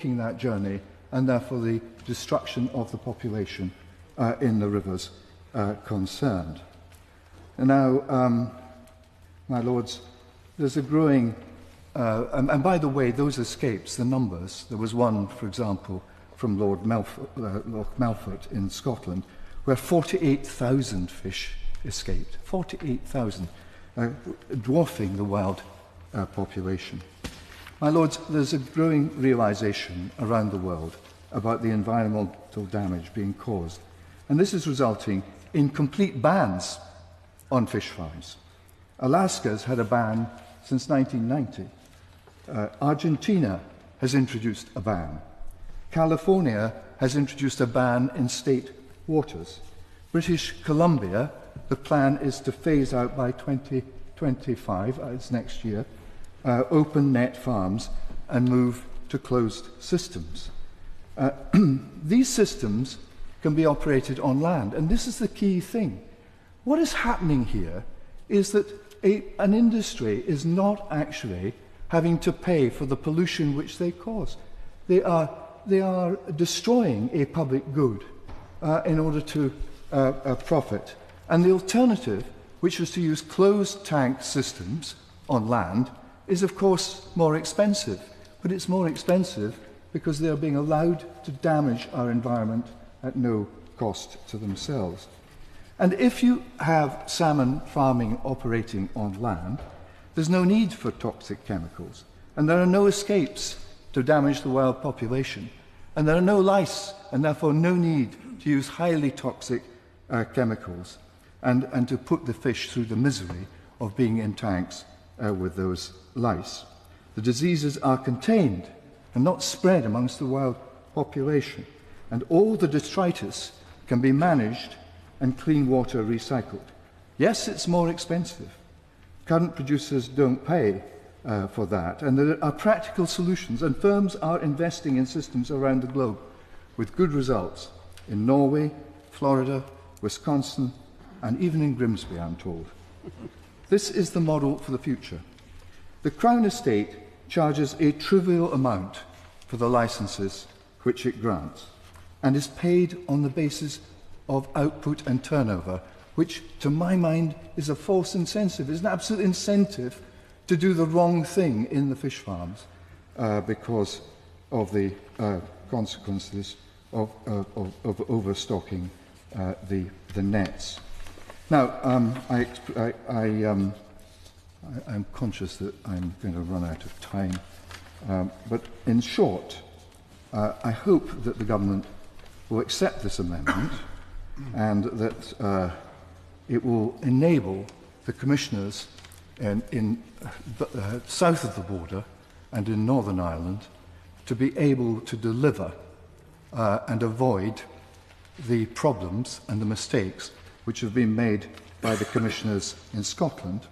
that journey, and therefore the destruction of the population in the rivers concerned. And now, my lords, there's a growing, and by the way, those escapes, the numbers, there was one, for example, from Loch Melfort in Scotland, where 48,000 fish escaped. 48,000, dwarfing the wild population. My lords, there's a growing realization around the world about the environmental damage being caused, and this is resulting in complete bans on fish farms. Alaska's had a ban since 1990. Argentina has introduced a ban. California has introduced a ban in state waters. British Columbia, the plan is to phase out by 2025, it's next year, open net farms and move to closed systems. These systems can be operated on land, and this is the key thing. What is happening here is that an industry is not actually having to pay for the pollution which they cause. They are destroying a public good in order to profit. And the alternative, which was to use closed tank systems on land, is of course more expensive. But it's more expensive because they are being allowed to damage our environment at no cost to themselves. And if you have salmon farming operating on land, there's no need for toxic chemicals, and there are no escapes to damage the wild population, and there are no lice, and therefore no need to use highly toxic chemicals and to put the fish through the misery of being in tanks with those lice. The diseases are contained and not spread amongst the wild population, and all the detritus can be managed and clean water recycled. Yes, it's more expensive. Current producers don't pay for that, and there are practical solutions, and firms are investing in systems around the globe with good results in Norway, Florida, Wisconsin, and even in Grimsby, I'm told. This is the model for the future. The Crown Estate charges a trivial amount for the licenses which it grants, and is paid on the basis of output and turnover, which, to my mind, is a false incentive. It's an absolute incentive to do the wrong thing in the fish farms because of the consequences of overstocking the nets. Now, I'm conscious that I'm going to run out of time, but in short, I hope that the government will accept this amendment and that it will enable the commissioners in south of the border and in Northern Ireland to be able to deliver and avoid the problems and the mistakes which have been made by the commissioners in Scotland,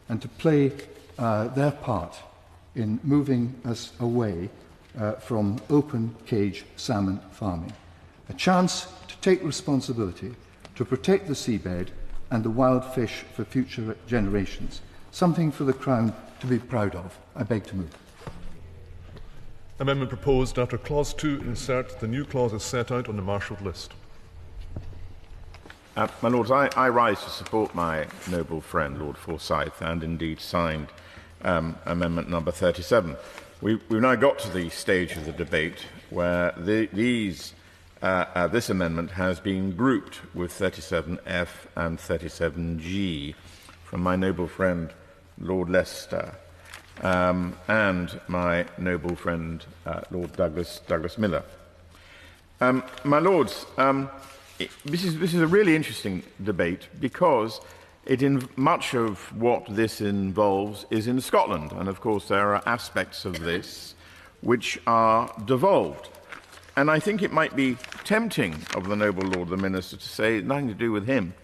and to play their part in moving us away from open cage salmon farming. A chance to take responsibility to protect the seabed and the wild fish for future generations. Something for the Crown to be proud of. I beg to move. Amendment proposed after Clause 2 insert the new clause as set out on the marshalled list. My Lords, I rise to support my noble friend Lord Forsyth and indeed signed Amendment number 37. We've now got to the stage of the debate where this amendment has been grouped with 37F and 37G from my noble friend Lord Leicester and my noble friend Lord Douglas Miller. My Lords, this is a really interesting debate because much of what this involves is in Scotland, and of course there are aspects of this which are devolved. And I think it might be tempting of the noble Lord the Minister to say nothing to do with him,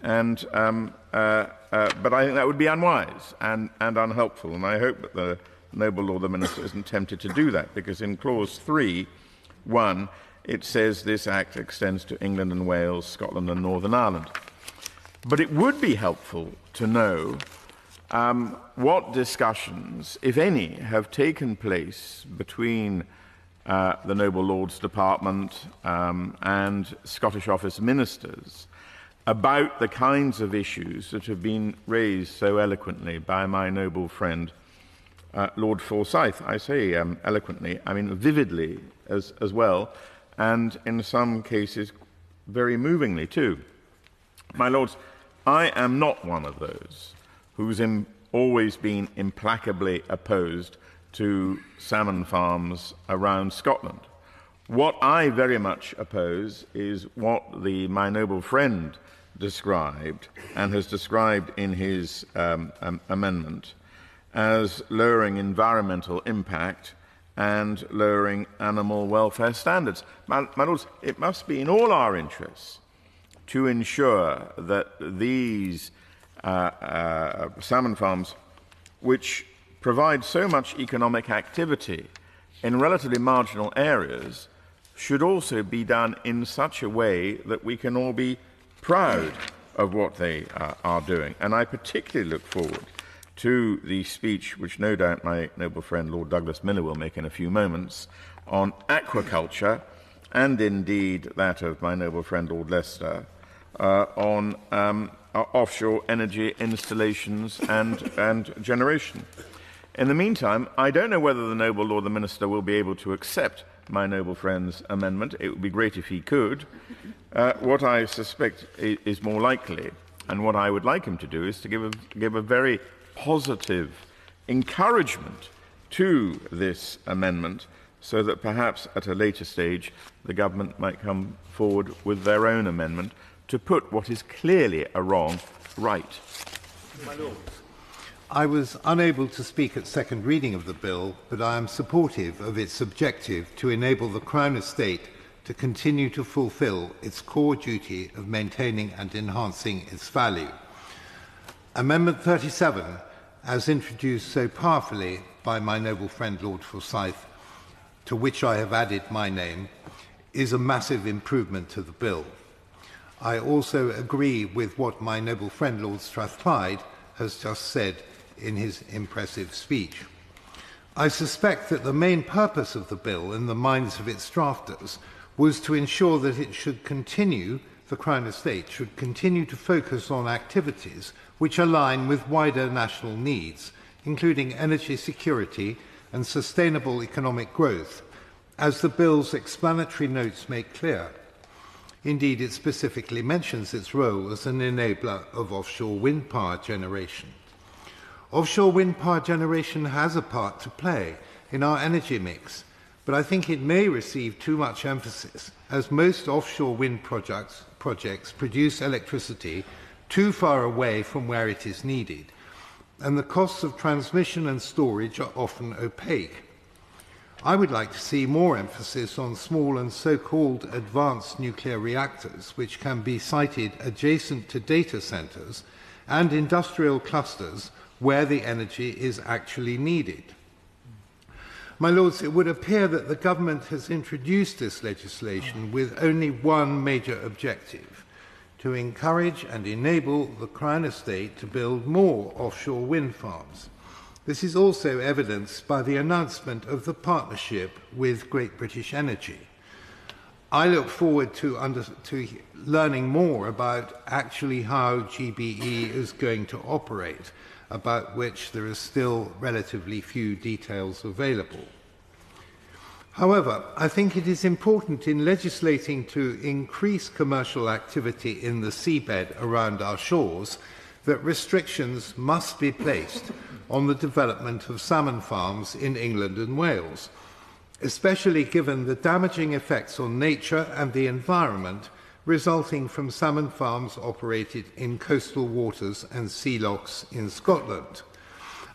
but I think that would be unwise and unhelpful, and I hope that the noble Lord the Minister isn't tempted to do that, because in Clause 3(1) it says this Act extends to England and Wales, Scotland and Northern Ireland. But it would be helpful to know what discussions, if any, have taken place between the Noble Lord's Department and Scottish Office ministers about the kinds of issues that have been raised so eloquently by my noble friend, Lord Forsyth. I say eloquently, I mean vividly as well, and in some cases very movingly too. My lords, I am not one of those who's always been implacably opposed to salmon farms around Scotland. What I very much oppose is what my noble friend described and has described in his amendment as lowering environmental impact and lowering animal welfare standards. My lords, it must be in all our interests to ensure that these salmon farms, which provide so much economic activity in relatively marginal areas, should also be done in such a way that we can all be proud of what they are doing. And I particularly look forward to the speech which no doubt my noble friend Lord Douglas Miller will make in a few moments on aquaculture, and indeed that of my noble friend Lord Leicester on offshore energy installations and generation. In the meantime, I don't know whether the noble Lord the Minister will be able to accept my noble friend's amendment. It would be great if he could. What I suspect is more likely, and what I would like him to do, is to give a very positive encouragement to this amendment, so that perhaps at a later stage the government might come forward with their own amendment to put what is clearly a wrong right. My Lord, I was unable to speak at second reading of the bill, but I am supportive of its objective to enable the Crown Estate to continue to fulfil its core duty of maintaining and enhancing its value. Amendment 37, as introduced so powerfully by my noble friend Lord Forsyth, to which I have added my name, is a massive improvement to the bill. I also agree with what my noble friend Lord Strathclyde has just said in his impressive speech. I suspect that the main purpose of the bill in the minds of its drafters was to ensure that the Crown Estate should continue to focus on activities which align with wider national needs, including energy security and sustainable economic growth, as the bill's explanatory notes make clear. Indeed, it specifically mentions its role as an enabler of offshore wind power generation. Offshore wind power generation has a part to play in our energy mix, but I think it may receive too much emphasis, as most offshore wind projects produce electricity too far away from where it is needed, and the costs of transmission and storage are often opaque. I would like to see more emphasis on small and so-called advanced nuclear reactors, which can be sited adjacent to data centres and industrial clusters where the energy is actually needed. My Lords, it would appear that the government has introduced this legislation with only one major objective: to encourage and enable the Crown Estate to build more offshore wind farms. This is also evidenced by the announcement of the partnership with Great British Energy. I look forward to learning more about actually how GBE is going to operate, about which there is still relatively few details available. However, I think it is important in legislating to increase commercial activity in the seabed around our shores that restrictions must be placed on the development of salmon farms in England and Wales, especially given the damaging effects on nature and the environment resulting from salmon farms operated in coastal waters and sea locks in Scotland.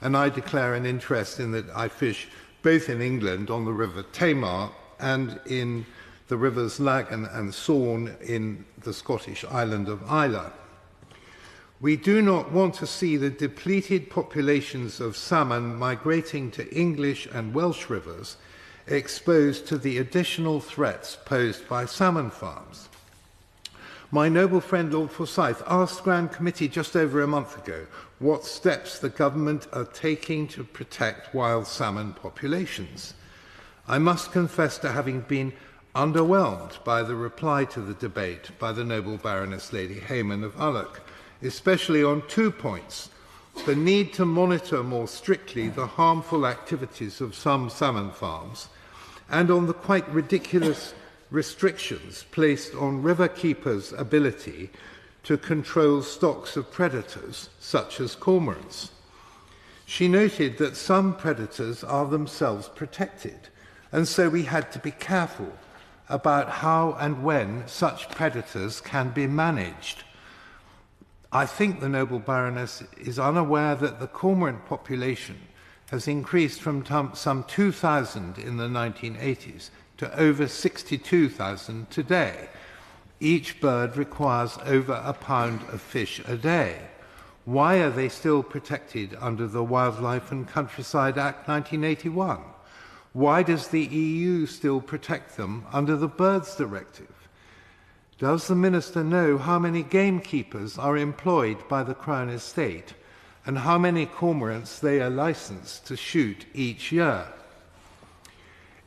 And I declare an interest in that I fish both in England on the River Tamar and in the rivers Lagan and Saone in the Scottish island of Islay. We do not want to see the depleted populations of salmon migrating to English and Welsh rivers exposed to the additional threats posed by salmon farms. My noble friend Lord Forsyth asked Grand Committee just over a month ago what steps the government are taking to protect wild salmon populations. I must confess to having been underwhelmed by the reply to the debate by the noble Baroness Lady Hayman of Ulloch, especially on 2 points: the need to monitor more strictly the harmful activities of some salmon farms, and on the quite ridiculous restrictions placed on river keepers' ability to control stocks of predators, such as cormorants. She noted that some predators are themselves protected, and so we had to be careful about how and when such predators can be managed. I think the noble Baroness is unaware that the cormorant population has increased from some 2,000 in the 1980s to over 62,000 today. Each bird requires over a pound of fish a day. Why are they still protected under the Wildlife and Countryside Act 1981? Why does the EU still protect them under the Birds Directive? Does the Minister know how many gamekeepers are employed by the Crown Estate and how many cormorants they are licensed to shoot each year?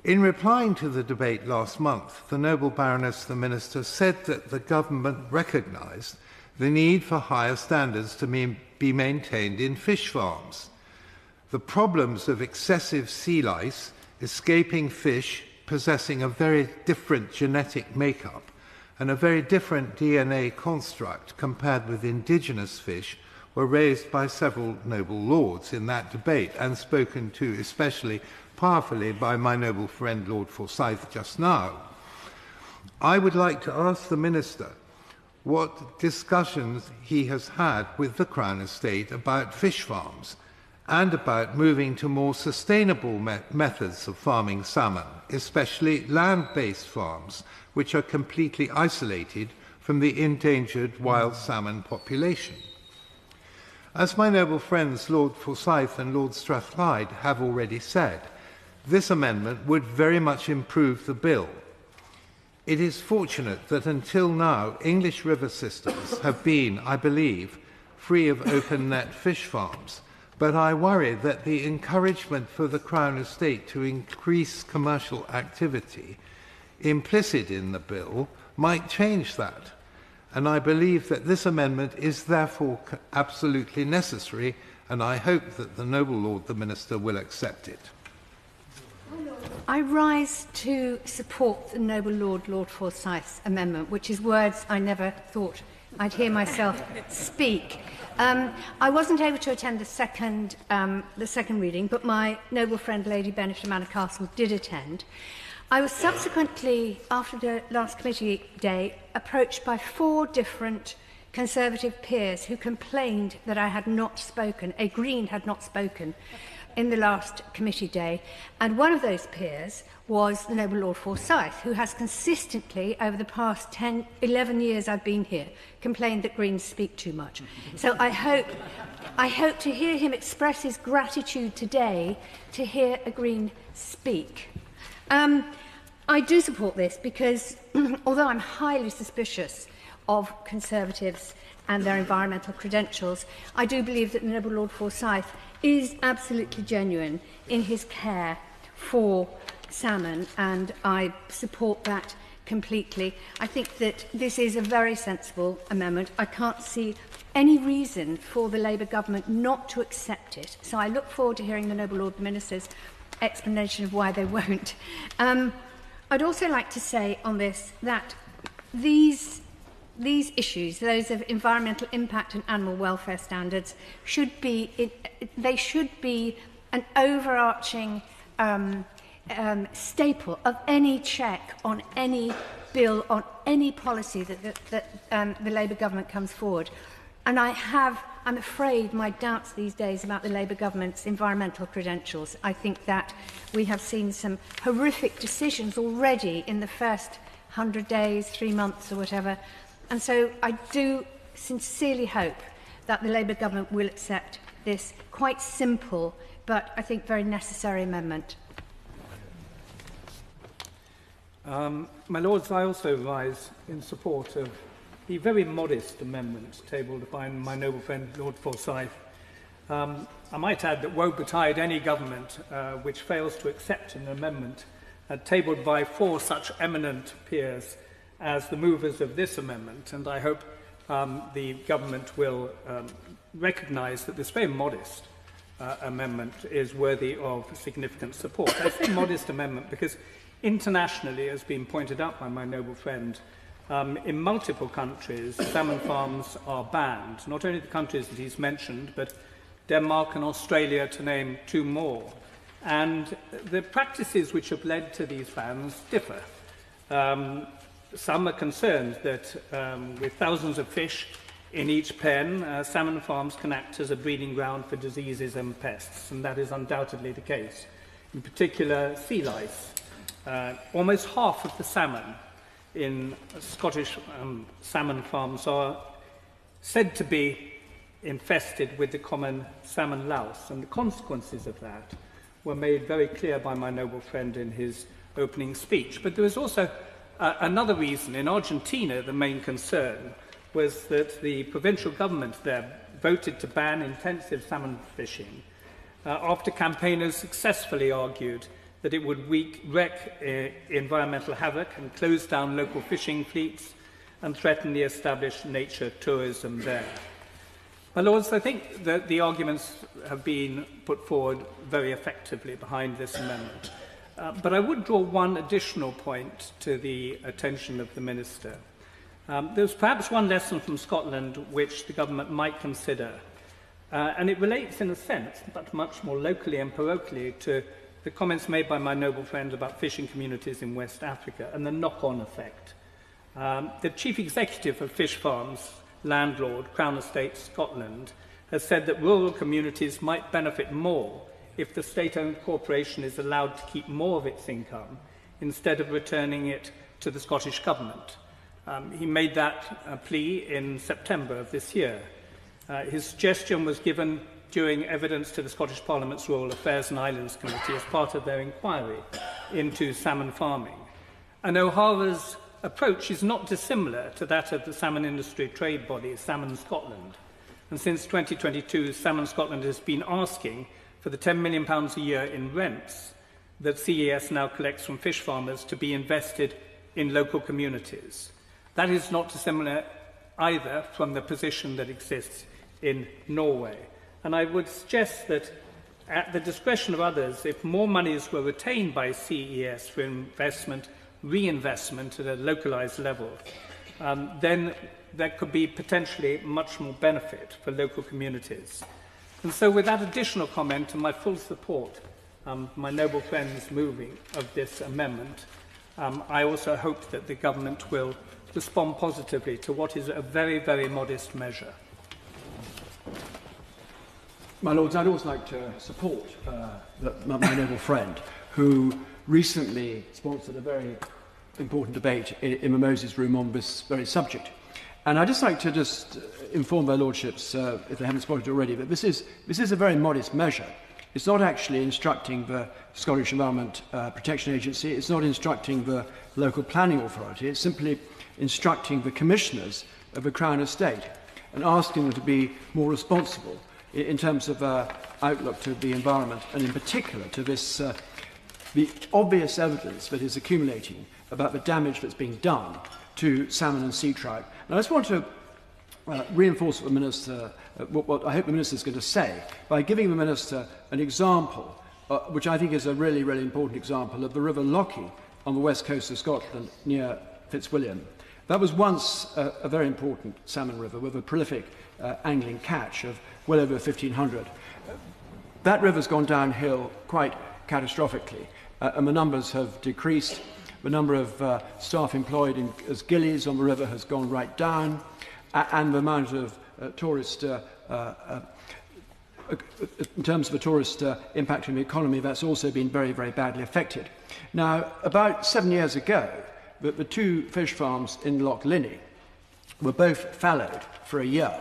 In replying to the debate last month, the noble Baroness, the Minister, said that the government recognised the need for higher standards to be maintained in fish farms. The problems of excessive sea lice, escaping fish possessing a very different genetic makeup and a very different DNA construct compared with indigenous fish were raised by several noble lords in that debate and spoken to especially powerfully by my noble friend Lord Forsyth just now. I would like to ask the Minister what discussions he has had with the Crown Estate about fish farms and about moving to more sustainable methods of farming salmon, especially land-based farms, which are completely isolated from the endangered wild salmon population. As my noble friends Lord Forsyth and Lord Strathclyde have already said, this amendment would very much improve the bill. It is fortunate that until now English river systems have been, I believe, free of open net fish farms, but I worry that the encouragement for the Crown Estate to increase commercial activity implicit in the bill might change that. And I believe that this amendment is therefore absolutely necessary, and I hope that the noble Lord the Minister will accept it. I rise to support the noble Lord Forsyth's amendment, which is words I never thought I'd hear myself speak. I wasn't able to attend the second reading, but my noble friend Lady Bennet of Manor Castle did attend. I was subsequently, after the last committee day, approached by 4 different Conservative peers who complained that I had not spoken, a Green had not spoken, in the last committee day. And one of those peers was the noble Lord Forsyth, who has consistently, over the past 11 years I've been here, complained that Greens speak too much. So I hope to hear him express his gratitude today to hear a Green speak. I do support this because, although I'm highly suspicious of Conservatives and their environmental credentials, I do believe that the noble Lord Forsyth is absolutely genuine in his care for salmon, and I support that completely. I think that this is a very sensible amendment. I can't see any reason for the Labour government not to accept it, so I look forward to hearing the noble Lord the Minister's explanation of why they won't. I'd also like to say on this that these issues, those of environmental impact and animal welfare standards, should be an overarching staple of any check on any bill, on any policy that the Labour government comes forward. And I'm afraid, my doubts these days about the Labour government's environmental credentials. I think that we have seen some horrific decisions already in the first 100 days, 3 months or whatever. And so I do sincerely hope that the Labour government will accept this quite simple but I think very necessary amendment. My Lords, I also rise in support of the very modest amendment tabled by my noble friend Lord Forsyth. I might add that woe betide any government which fails to accept an amendment tabled by 4 such eminent peers as the movers of this amendment, and I hope the government will recognise that this very modest amendment is worthy of significant support. I say modest amendment because internationally, as been pointed out by my noble friend, in multiple countries, salmon farms are banned. Not only the countries that he's mentioned, but Denmark and Australia, to name 2 more. And the practices which have led to these bans differ. Some are concerned that with thousands of fish in each pen, salmon farms can act as a breeding ground for diseases and pests, and that is undoubtedly the case. In particular, sea lice. Almost half of the salmon in Scottish salmon farms are said to be infested with the common salmon louse, and the consequences of that were made very clear by my noble friend in his opening speech. But there was also another reason. In Argentina, the main concern was that the provincial government there voted to ban intensive salmon fishing after campaigners successfully argued that it would wreak environmental havoc and close down local fishing fleets and threaten the established nature tourism there. My Lords, I think that the arguments have been put forward very effectively behind this amendment. But I would draw one additional point to the attention of the Minister. There's perhaps one lesson from Scotland which the government might consider, and it relates in a sense, but much more locally and parochially, to the comments made by my noble friend about fishing communities in West Africa and the knock-on effect. The Chief Executive of Fish Farms, landlord, Crown Estate Scotland, has said that rural communities might benefit more if the state-owned corporation is allowed to keep more of its income instead of returning it to the Scottish Government. He made that plea in September of this year. His suggestion was given during evidence to the Scottish Parliament's Rural Affairs and Islands Committee as part of their inquiry into salmon farming. And O'Hara's approach is not dissimilar to that of the salmon industry trade body, Salmon Scotland. And since 2022, Salmon Scotland has been asking for the £10 million a year in rents that CES now collects from fish farmers to be invested in local communities. That is not dissimilar either from the position that exists in Norway. And I would suggest that at the discretion of others, if more monies were retained by CES for investment, reinvestment at a localised level, then there could be potentially much more benefit for local communities. And so with that additional comment and my full support, my noble friends moving of this amendment, I also hope that the government will respond positively to what is a very, very modest measure. My Lords, I'd also like to support my noble friend who recently sponsored a very important debate in Mimosas Room on this very subject. And I'd just like to inform their lordships, if they haven't spotted already, that this is a very modest measure. It's not actually instructing the Scottish Environment Protection Agency, it's not instructing the local planning authority, it's simply instructing the commissioners of the Crown Estate and asking them to be more responsible in terms of outlook to the environment, and in particular to this, the obvious evidence that is accumulating about the damage that's being done to salmon and sea trout. Now, I just want to reinforce what the Minister, what I hope the Minister is going to say, by giving the Minister an example, which I think is a really, really important example, of the River Lochie on the west coast of Scotland near Fitzwilliam. That was once a very important salmon river with a prolific angling catch of well over 1,500. That river's gone downhill quite catastrophically, and the numbers have decreased. The number of staff employed as gillies on the river has gone right down, and the amount of tourist, in terms of the tourist impact on the economy, that's also been very, very badly affected. Now, about 7 years ago, the 2 fish farms in Loch Linney were both fallowed for a year,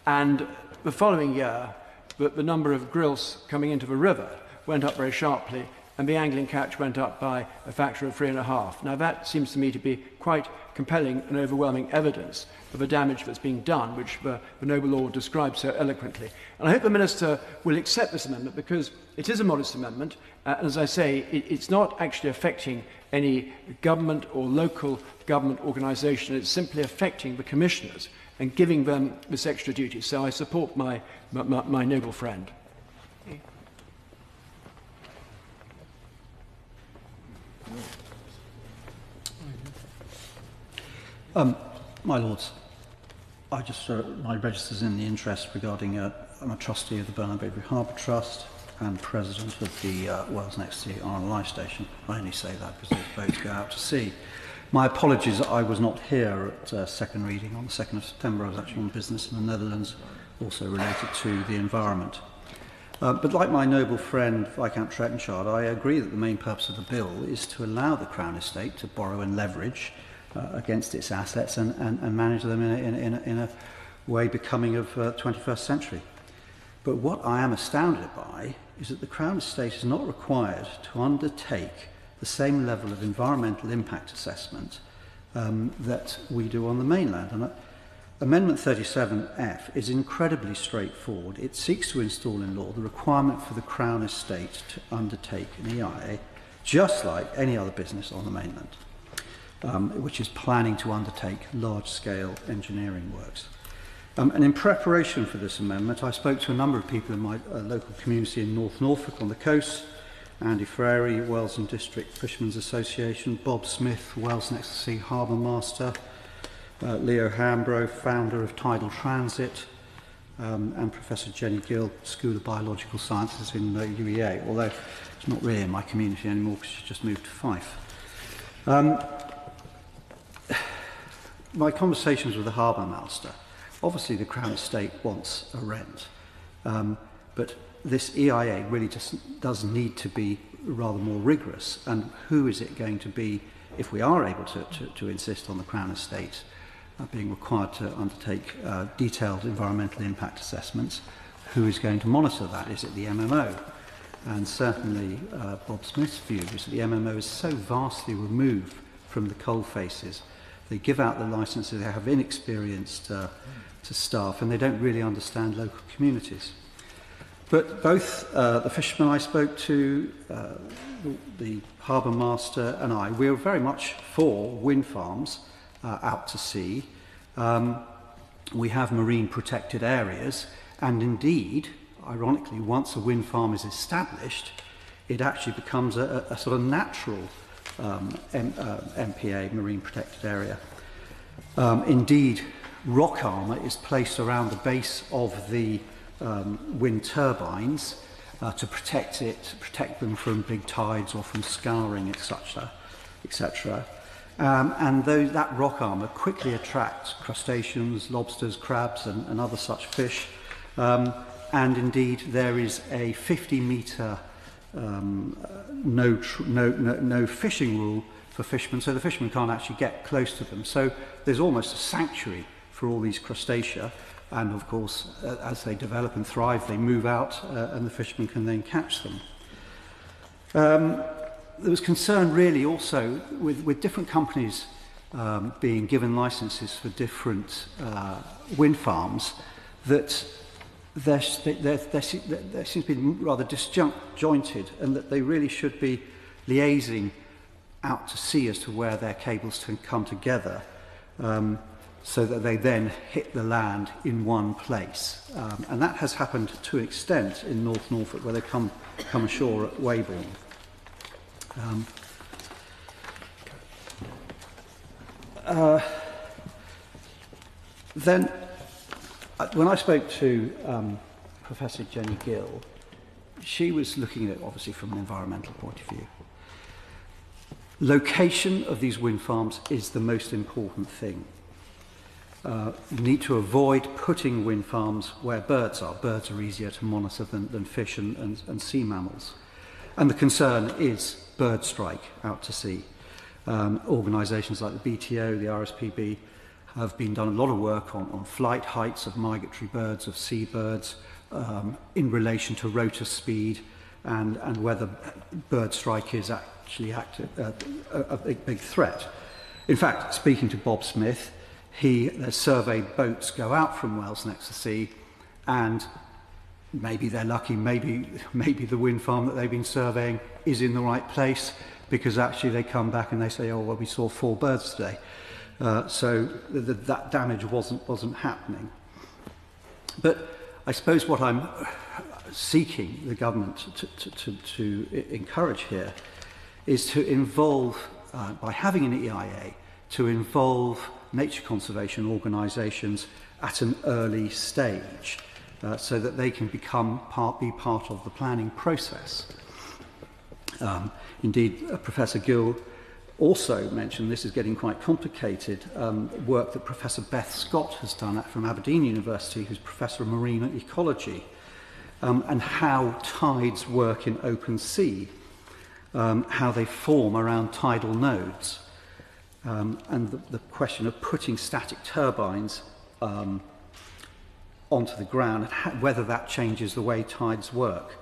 and the following year, the number of grilse coming into the river went up very sharply, and the angling catch went up by a factor of 3.5. Now that seems to me to be quite compelling and overwhelming evidence of the damage that's being done, which the Noble Lord described so eloquently. And I hope the Minister will accept this amendment, because it is a modest amendment, and as I say, it's not actually affecting any government or local government organisation. It's simply affecting the commissioners and giving them this extra duty. So I support my noble friend. My Lords, I just my registers in the interest regarding I'm a trustee of the Burnham-Beverley Harbour Trust and president of the Wales Next Sea RNLI station. I only say that because those boats go out to sea. My apologies that I was not here at second reading on the 2nd of September. I was actually on business in the Netherlands, also related to the environment. But like my noble friend Viscount Trettenshard, I agree that the main purpose of the bill is to allow the Crown Estate to borrow and leverage against its assets and manage them in a way becoming of 21st century. But what I am astounded by is that the Crown Estate is not required to undertake the same level of environmental impact assessment that we do on the mainland. And Amendment 37F is incredibly straightforward. It seeks to install in law the requirement for the Crown Estate to undertake an EIA, just like any other business on the mainland, which is planning to undertake large-scale engineering works. And in preparation for this amendment, I spoke to a number of people in my local community in North Norfolk on the coast: Andy Frary, Wales and District Fishermen's Association; Bob Smith, Wales Next Sea Harbour Master; Leo Hambro, founder of Tidal Transit; and Professor Jenny Gill, School of Biological Sciences in UEA, although it's not really in my community anymore because she's just moved to Fife. My conversations with the harbour master, obviously the Crown Estate wants a rent, but this EIA really just does need to be rather more rigorous. And who is it going to be if we are able to insist on the Crown Estate being required to undertake detailed environmental impact assessments? Who is going to monitor that? Is it the MMO? And certainly Bob Smith's view is that the MMO is so vastly removed from the coal faces. They give out the licenses, they have inexperienced staff, and they don't really understand local communities. But both the fishermen I spoke to, the harbour master and I, we are very much for wind farms out to sea. We have marine protected areas, and indeed, ironically, once a wind farm is established, it actually becomes a sort of natural MPA, marine protected area. Indeed, rock armour is placed around the base of the wind turbines to protect them from big tides or from scouring, etc. And that rock armour quickly attracts crustaceans, lobsters, crabs, and other such fish. And indeed, there is a 50-metre no fishing rule for fishermen, so the fishermen can't actually get close to them. So there's almost a sanctuary for all these crustacea. And of course, as they develop and thrive, they move out and the fishermen can then catch them. There was concern really also with different companies being given licenses for different wind farms, that there seems to be rather disjointed, and that they really should be liaising out to sea as to where their cables can come together, so that they then hit the land in one place. And that has happened to an extent in North Norfolk, where they come ashore at Weybourne. Then, when I spoke to Professor Jenny Gill, she was looking at it obviously from an environmental point of view. Location of these wind farms is the most important thing. You need to avoid putting wind farms where birds are. Birds are easier to monitor than fish and sea mammals. And the concern is bird strike out to sea. Organisations like the BTO, the RSPB, have been done a lot of work on flight heights of migratory birds, of seabirds, in relation to rotor speed, and whether bird strike is actually a big threat. In fact, speaking to Bob Smith, the survey boats go out from Wales Next to Sea, and maybe they're lucky, maybe the wind farm that they've been surveying is in the right place, because actually they come back and they say, oh, well, we saw 4 birds today. So that damage wasn't happening. But I suppose what I'm seeking the government to encourage here is to involve, by having an EIA, to involve nature conservation organisations at an early stage, so that they can be part of the planning process. Indeed, Professor Gill also mentioned, this is getting quite complicated, work that Professor Beth Scott has done from Aberdeen University, who's Professor of Marine Ecology, and how tides work in open sea, how they form around tidal nodes, and the question of putting static turbines onto the ground, and whether that changes the way tides work,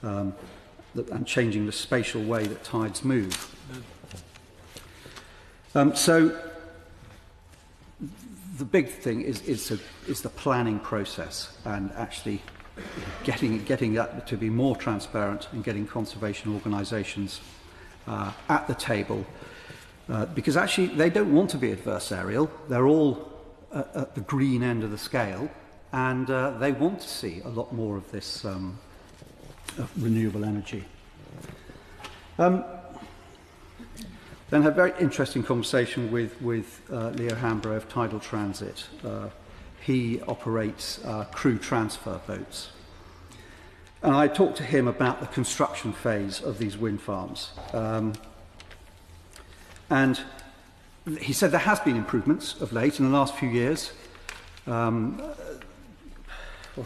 and changing the spatial way that tides move. So the big thing is the planning process, and actually getting that to be more transparent, and getting conservation organisations at the table, because actually they don't want to be adversarial. They're all at the green end of the scale, and they want to see a lot more of this renewable energy. Then had a very interesting conversation with Leo Hambro of Tidal Transit. He operates crew transfer boats. And I talked to him about the construction phase of these wind farms. And he said there has been improvements of late in the last few years. What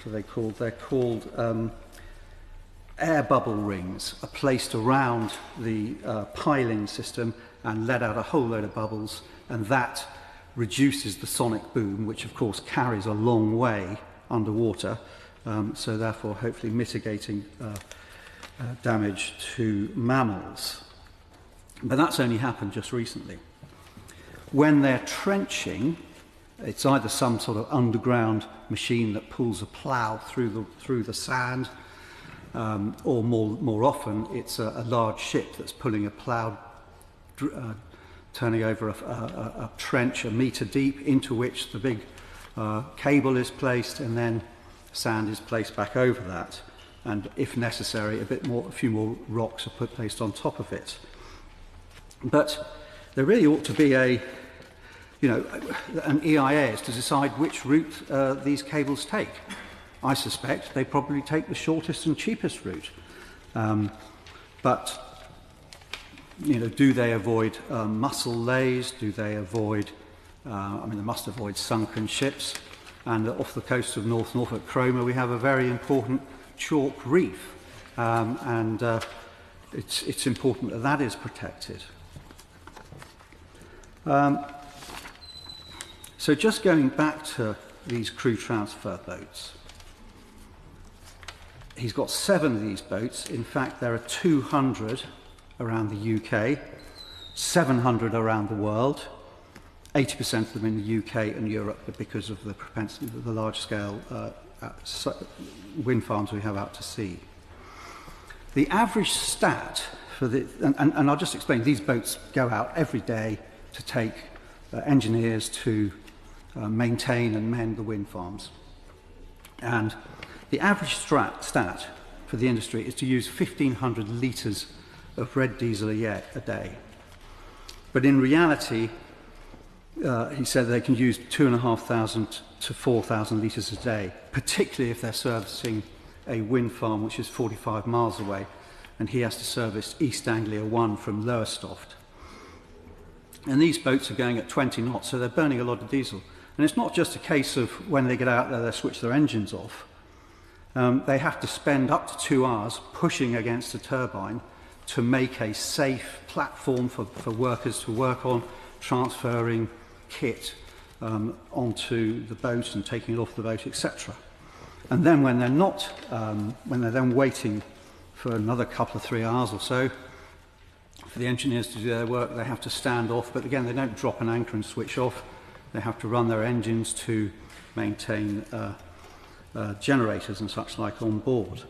are they called? They're called air bubble rings, are placed around the piling system and let out a whole load of bubbles, and that reduces the sonic boom, which of course carries a long way underwater, so therefore hopefully mitigating damage to mammals. But that's only happened just recently. When they're trenching, it's either some sort of underground machine that pulls a plough through the sand, or more often it's a large ship that's pulling a plough, turning over a trench 1 metre deep, into which the big cable is placed, and then sand is placed back over that, and if necessary a few more rocks are placed on top of it. But there really ought to be an EIA to decide which route these cables take. I suspect they probably take the shortest and cheapest route. But do they avoid mussel lays? Do they avoid, they must avoid sunken ships. And off the coast of North Norfolk, Cromer, we have a very important chalk reef. And it's important that that is protected. So just going back to these crew transfer boats. He's got 7 of these boats. In fact, there are 200 around the UK, 700 around the world, 80% of them in the UK and Europe, because of the propensity of the large-scale wind farms we have out to sea. The average stat for and I'll just explain, these boats go out every day to take engineers to maintain and mend the wind farms. And the average stat for the industry is to use 1,500 litres of red diesel a day. But in reality, he said they can use 2,500 to 4,000 litres a day, particularly if they're servicing a wind farm which is 45 miles away, and he has to service East Anglia 1 from Lowestoft. And these boats are going at 20 knots, so they're burning a lot of diesel. And it's not just a case of when they get out there, they switch their engines off. They have to spend up to 2 hours pushing against a turbine to make a safe platform for workers to work on, transferring kit onto the boat and taking it off the boat, etc. And then when they're not, when they're then waiting for another couple of 3 hours or so. For the engineers to do their work, they have to stand off, but again, they don't drop an anchor and switch off. They have to run their engines to maintain generators and such like on board.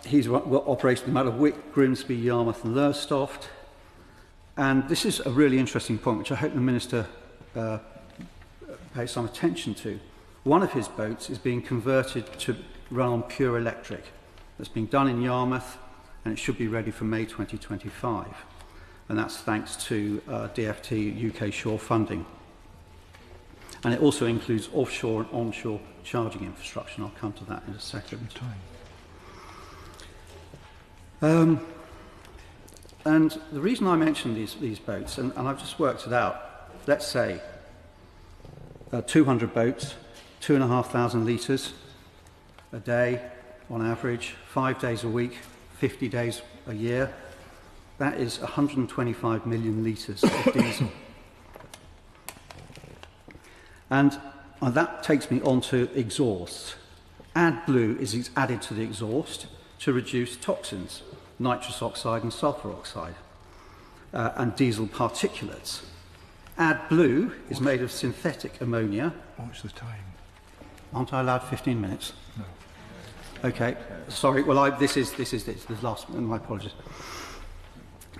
He's operating them out of Wick, Grimsby, Yarmouth and Lowestoft. And this is a really interesting point, which I hope the Minister pays some attention to. One of his boats is being converted to run on pure electric. That's being done in Yarmouth, and it should be ready for May 2025. And that's thanks to DFT UK Shore funding. And it also includes offshore and onshore charging infrastructure, and I'll come to that in a second. And the reason I mention these boats, and I've just worked it out, let's say 200 boats, 2,500 litres a day on average, 5 days a week, 50 days a year. That is 125 million litres of diesel. And that takes me on to exhausts. AdBlue is added to the exhaust to reduce toxins, nitrous oxide and sulphur oxide, and diesel particulates. AdBlue is made of synthetic ammonia. What's the time? Aren't I allowed 15 minutes? No. Okay, sorry. Well, this is the last. My apologies.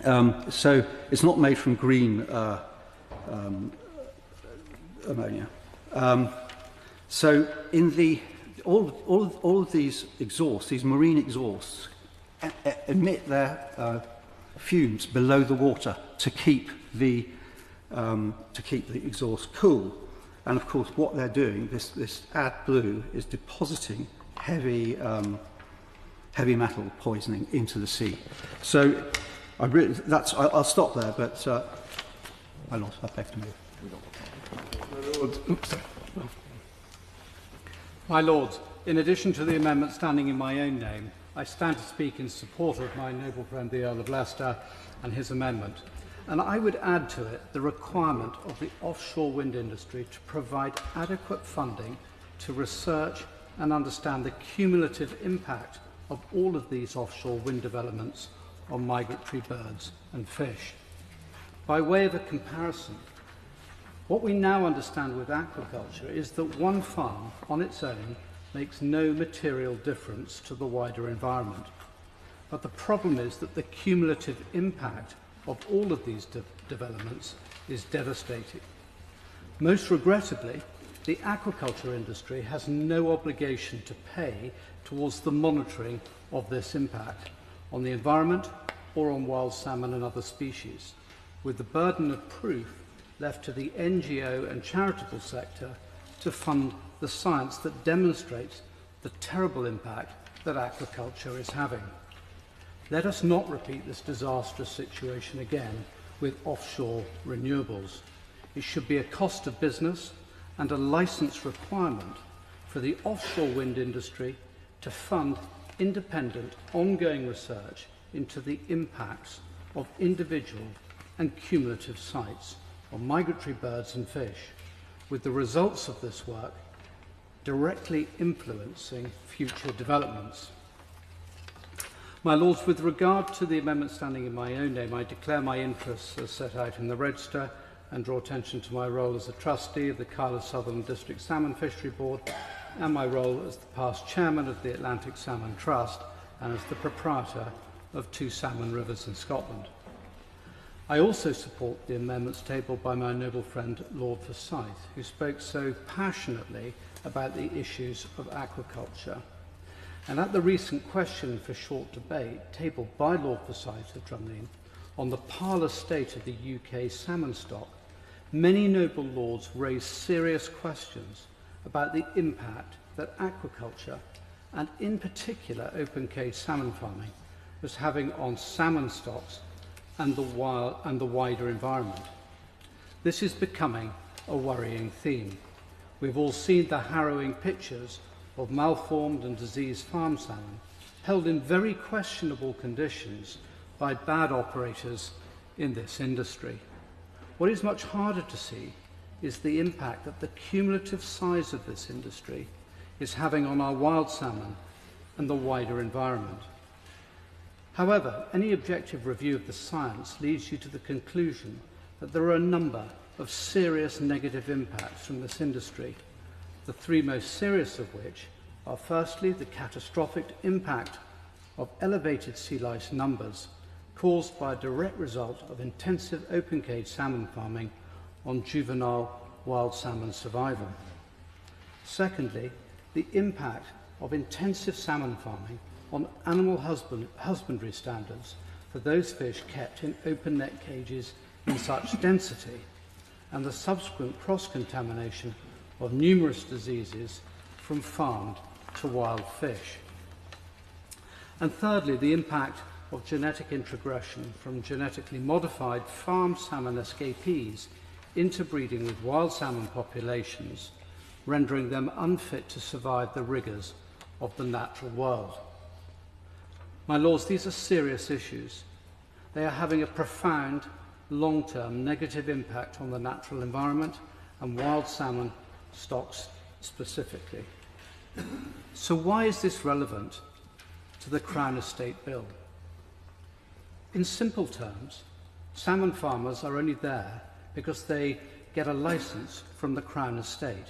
So it's not made from green ammonia. So in the all of these exhausts, these marine exhausts, emit their fumes below the water to keep the exhaust cool. And of course, what they're doing, this AdBlue, is depositing heavy metal poisoning into the sea. So I'll stop there, but I lost. I beg to move. My Lords, in addition to the amendment standing in my own name, I stand to speak in support of my noble friend the Earl of Leicester and his amendment. And I would add to it the requirement of the offshore wind industry to provide adequate funding to research and understand the cumulative impact of all of these offshore wind developments on migratory birds and fish. By way of a comparison, what we now understand with aquaculture is that one farm on its own makes no material difference to the wider environment. But the problem is that the cumulative impact of all of these developments is devastating. Most regrettably, the aquaculture industry has no obligation to pay towards the monitoring of this impact on the environment or on wild salmon and other species, with the burden of proof left to the NGO and charitable sector to fund the science that demonstrates the terrible impact that aquaculture is having. Let us not repeat this disastrous situation again with offshore renewables. It should be a cost of business and a licence requirement for the offshore wind industry to fund independent, ongoing research into the impacts of individual and cumulative sites on migratory birds and fish, with the results of this work directly influencing future developments. My Lords, with regard to the amendment standing in my own name, I declare my interests as set out in the register and draw attention to my role as a trustee of the Kyle of Sutherland District Salmon Fishery Board and my role as the past chairman of the Atlantic Salmon Trust and as the proprietor of 2 salmon rivers in Scotland. I also support the amendments tabled by my noble friend Lord Forsyth, who spoke so passionately about the issues of aquaculture. And at the recent question for short debate tabled by Lord Forsyth of Drumlin on the parlous state of the UK salmon stock, many noble lords raised serious questions about the impact that aquaculture, and in particular open cage salmon farming, was having on salmon stocks and the wider environment. This is becoming a worrying theme. We've all seen the harrowing pictures of malformed and diseased farm salmon held in very questionable conditions by bad operators in this industry. What is much harder to see is the impact that the cumulative size of this industry is having on our wild salmon and the wider environment. However, any objective review of the science leads you to the conclusion that there are a number of serious negative impacts from this industry, the three most serious of which are firstly the catastrophic impact of elevated sea lice numbers caused by a direct result of intensive open cage salmon farming on juvenile wild salmon survival. Secondly, the impact of intensive salmon farming on animal husbandry standards for those fish kept in open net cages in such density, and the subsequent cross-contamination of numerous diseases from farmed to wild fish. And thirdly, the impact of genetic introgression from genetically modified farmed salmon escapees interbreeding with wild salmon populations, rendering them unfit to survive the rigours of the natural world. My lords, these are serious issues. They are having a profound, long-term negative impact on the natural environment and wild salmon stocks specifically. So why is this relevant to the Crown Estate Bill? In simple terms, salmon farmers are only there because they get a licence from the Crown Estate.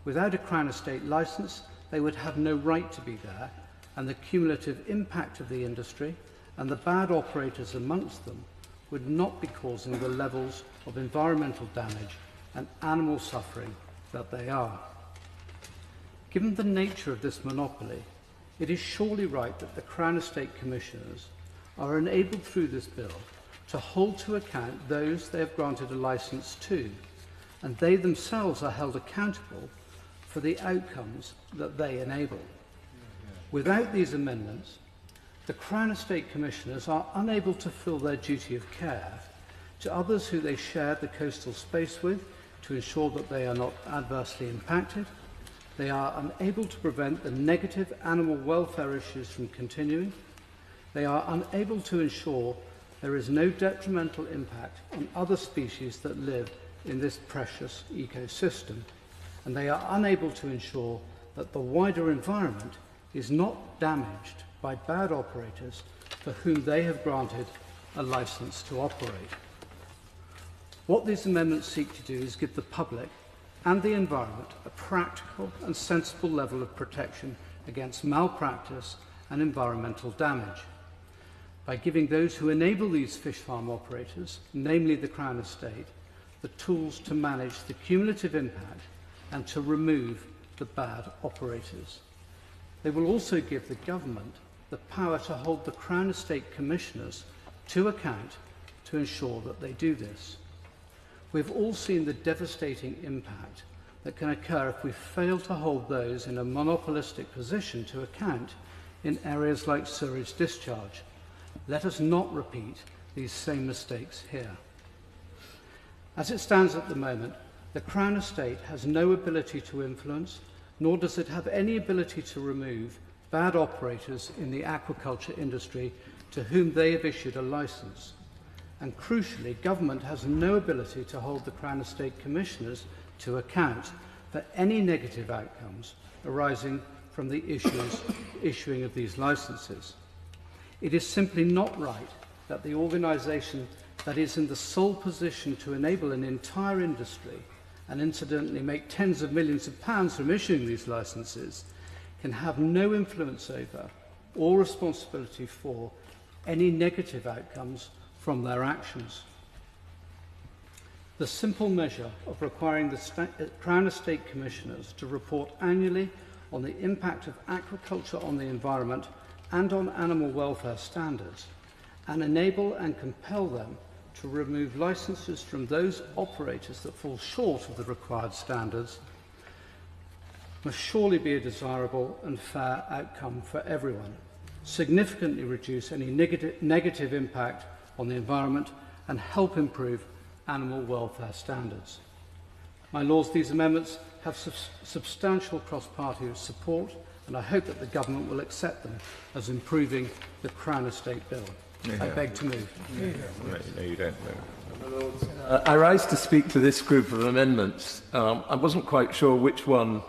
Without a Crown Estate licence, they would have no right to be there, and the cumulative impact of the industry and the bad operators amongst them would not be causing the levels of environmental damage and animal suffering that they are. Given the nature of this monopoly, it is surely right that the Crown Estate Commissioners are enabled through this bill to hold to account those they have granted a licence to, and they themselves are held accountable for the outcomes that they enable. Without these amendments, the Crown Estate Commissioners are unable to fill their duty of care to others who they share the coastal space with to ensure that they are not adversely impacted. They are unable to prevent the negative animal welfare issues from continuing. They are unable to ensure there is no detrimental impact on other species that live in this precious ecosystem. And they are unable to ensure that the wider environment is not damaged by bad operators for whom they have granted a licence to operate. What these amendments seek to do is give the public and the environment a practical and sensible level of protection against malpractice and environmental damage, by giving those who enable these fish farm operators, namely the Crown Estate, the tools to manage the cumulative impact and to remove the bad operators. They will also give the government the power to hold the Crown Estate Commissioners to account to ensure that they do this. We've all seen the devastating impact that can occur if we fail to hold those in a monopolistic position to account in areas like sewage discharge. Let us not repeat these same mistakes here. As it stands at the moment, the Crown Estate has no ability to influence, nor does it have any ability to remove bad operators in the aquaculture industry to whom they have issued a licence. And crucially, government has no ability to hold the Crown Estate Commissioners to account for any negative outcomes arising from the issuing of these licences. It is simply not right that the organisation that is in the sole position to enable an entire industry and incidentally make tens of millions of pounds from issuing these licences can have no influence over or responsibility for any negative outcomes from their actions. The simple measure of requiring the Crown Estate Commissioners to report annually on the impact of aquaculture on the environment and on animal welfare standards, and enable and compel them to remove licences from those operators that fall short of the required standards, must surely be a desirable and fair outcome for everyone, significantly reduce any negative impact on the environment, and help improve animal welfare standards. My lords, these amendments have substantial cross-party support, and I hope that the government will accept them as improving the Crown Estate Bill. Yeah. I beg to move. No, you don't move. I rise to speak to this group of amendments. I wasn't quite sure which one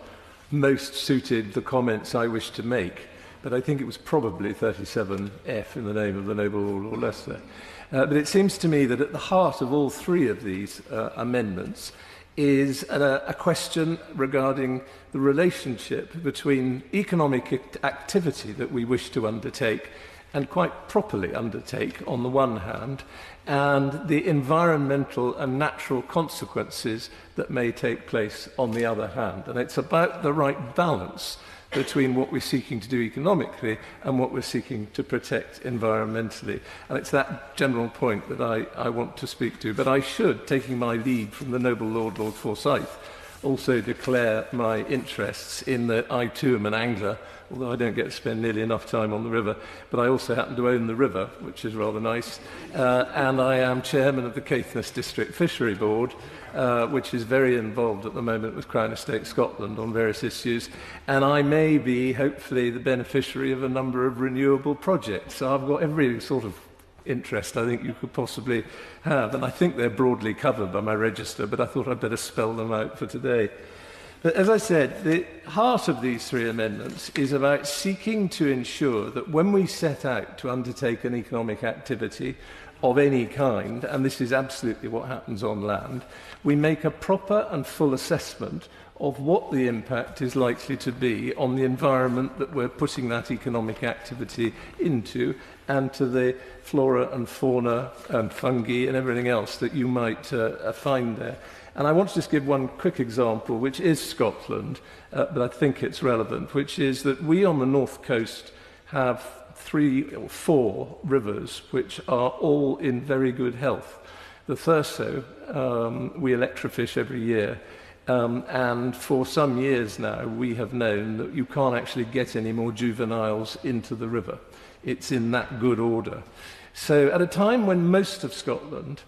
most suited the comments I wish to make, but I think it was probably 37F in the name of the Noble Lord Leicester. But it seems to me that at the heart of all three of these amendments is a question regarding the relationship between economic activity that we wish to undertake and quite properly undertake on the one hand, and the environmental and natural consequences that may take place on the other hand. And it's about the right balance between what we're seeking to do economically and what we're seeking to protect environmentally. And it's that general point that I want to speak to. But I should, taking my lead from the Noble Lord, Lord Forsyth, also declare my interests in that I too am an angler, although I don't get to spend nearly enough time on the river, but I also happen to own the river, which is rather nice, and I am chairman of the Caithness District Fishery Board, which is very involved at the moment with Crown Estate Scotland on various issues, and I may be, hopefully, the beneficiary of a number of renewable projects. So I've got every sort of interest I think you could possibly have, and I think they're broadly covered by my register, but I thought I'd better spell them out for today. But as I said, the heart of these three amendments is about seeking to ensure that when we set out to undertake an economic activity of any kind, and this is absolutely what happens on land, we make a proper and full assessment of what the impact is likely to be on the environment that we're putting that economic activity into, and to the flora and fauna and fungi and everything else that you might find there. And I want to just give one quick example, which is Scotland, but I think it's relevant, which is that we on the north coast have 3 or 4 rivers which are all in very good health. The Thurso, we electrofish every year, and for some years now we have known that you can't actually get any more juveniles into the river. It's in that good order. So at a time when most of Scotland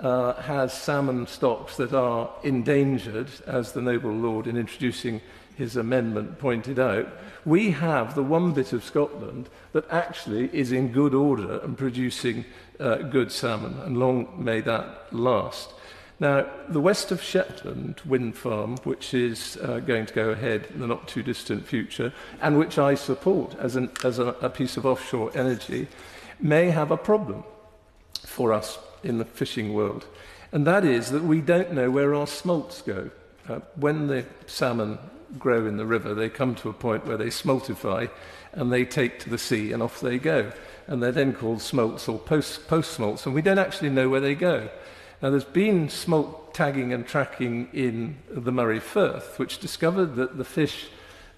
has salmon stocks that are endangered, as the Noble Lord in introducing his amendment pointed out, we have the one bit of Scotland that actually is in good order and producing good salmon, and long may that last. Now, the West of Shetland wind farm, which is going to go ahead in the not too distant future, and which I support as a piece of offshore energy, may have a problem for us in the fishing world. And that is that we don't know where our smolts go. When the salmon grow in the river, they come to a point where they smoltify and they take to the sea and off they go. And they're then called smolts or post-smolts, and we don't actually know where they go. Now, there's been smolt tagging and tracking in the Murray Firth, which discovered that the fish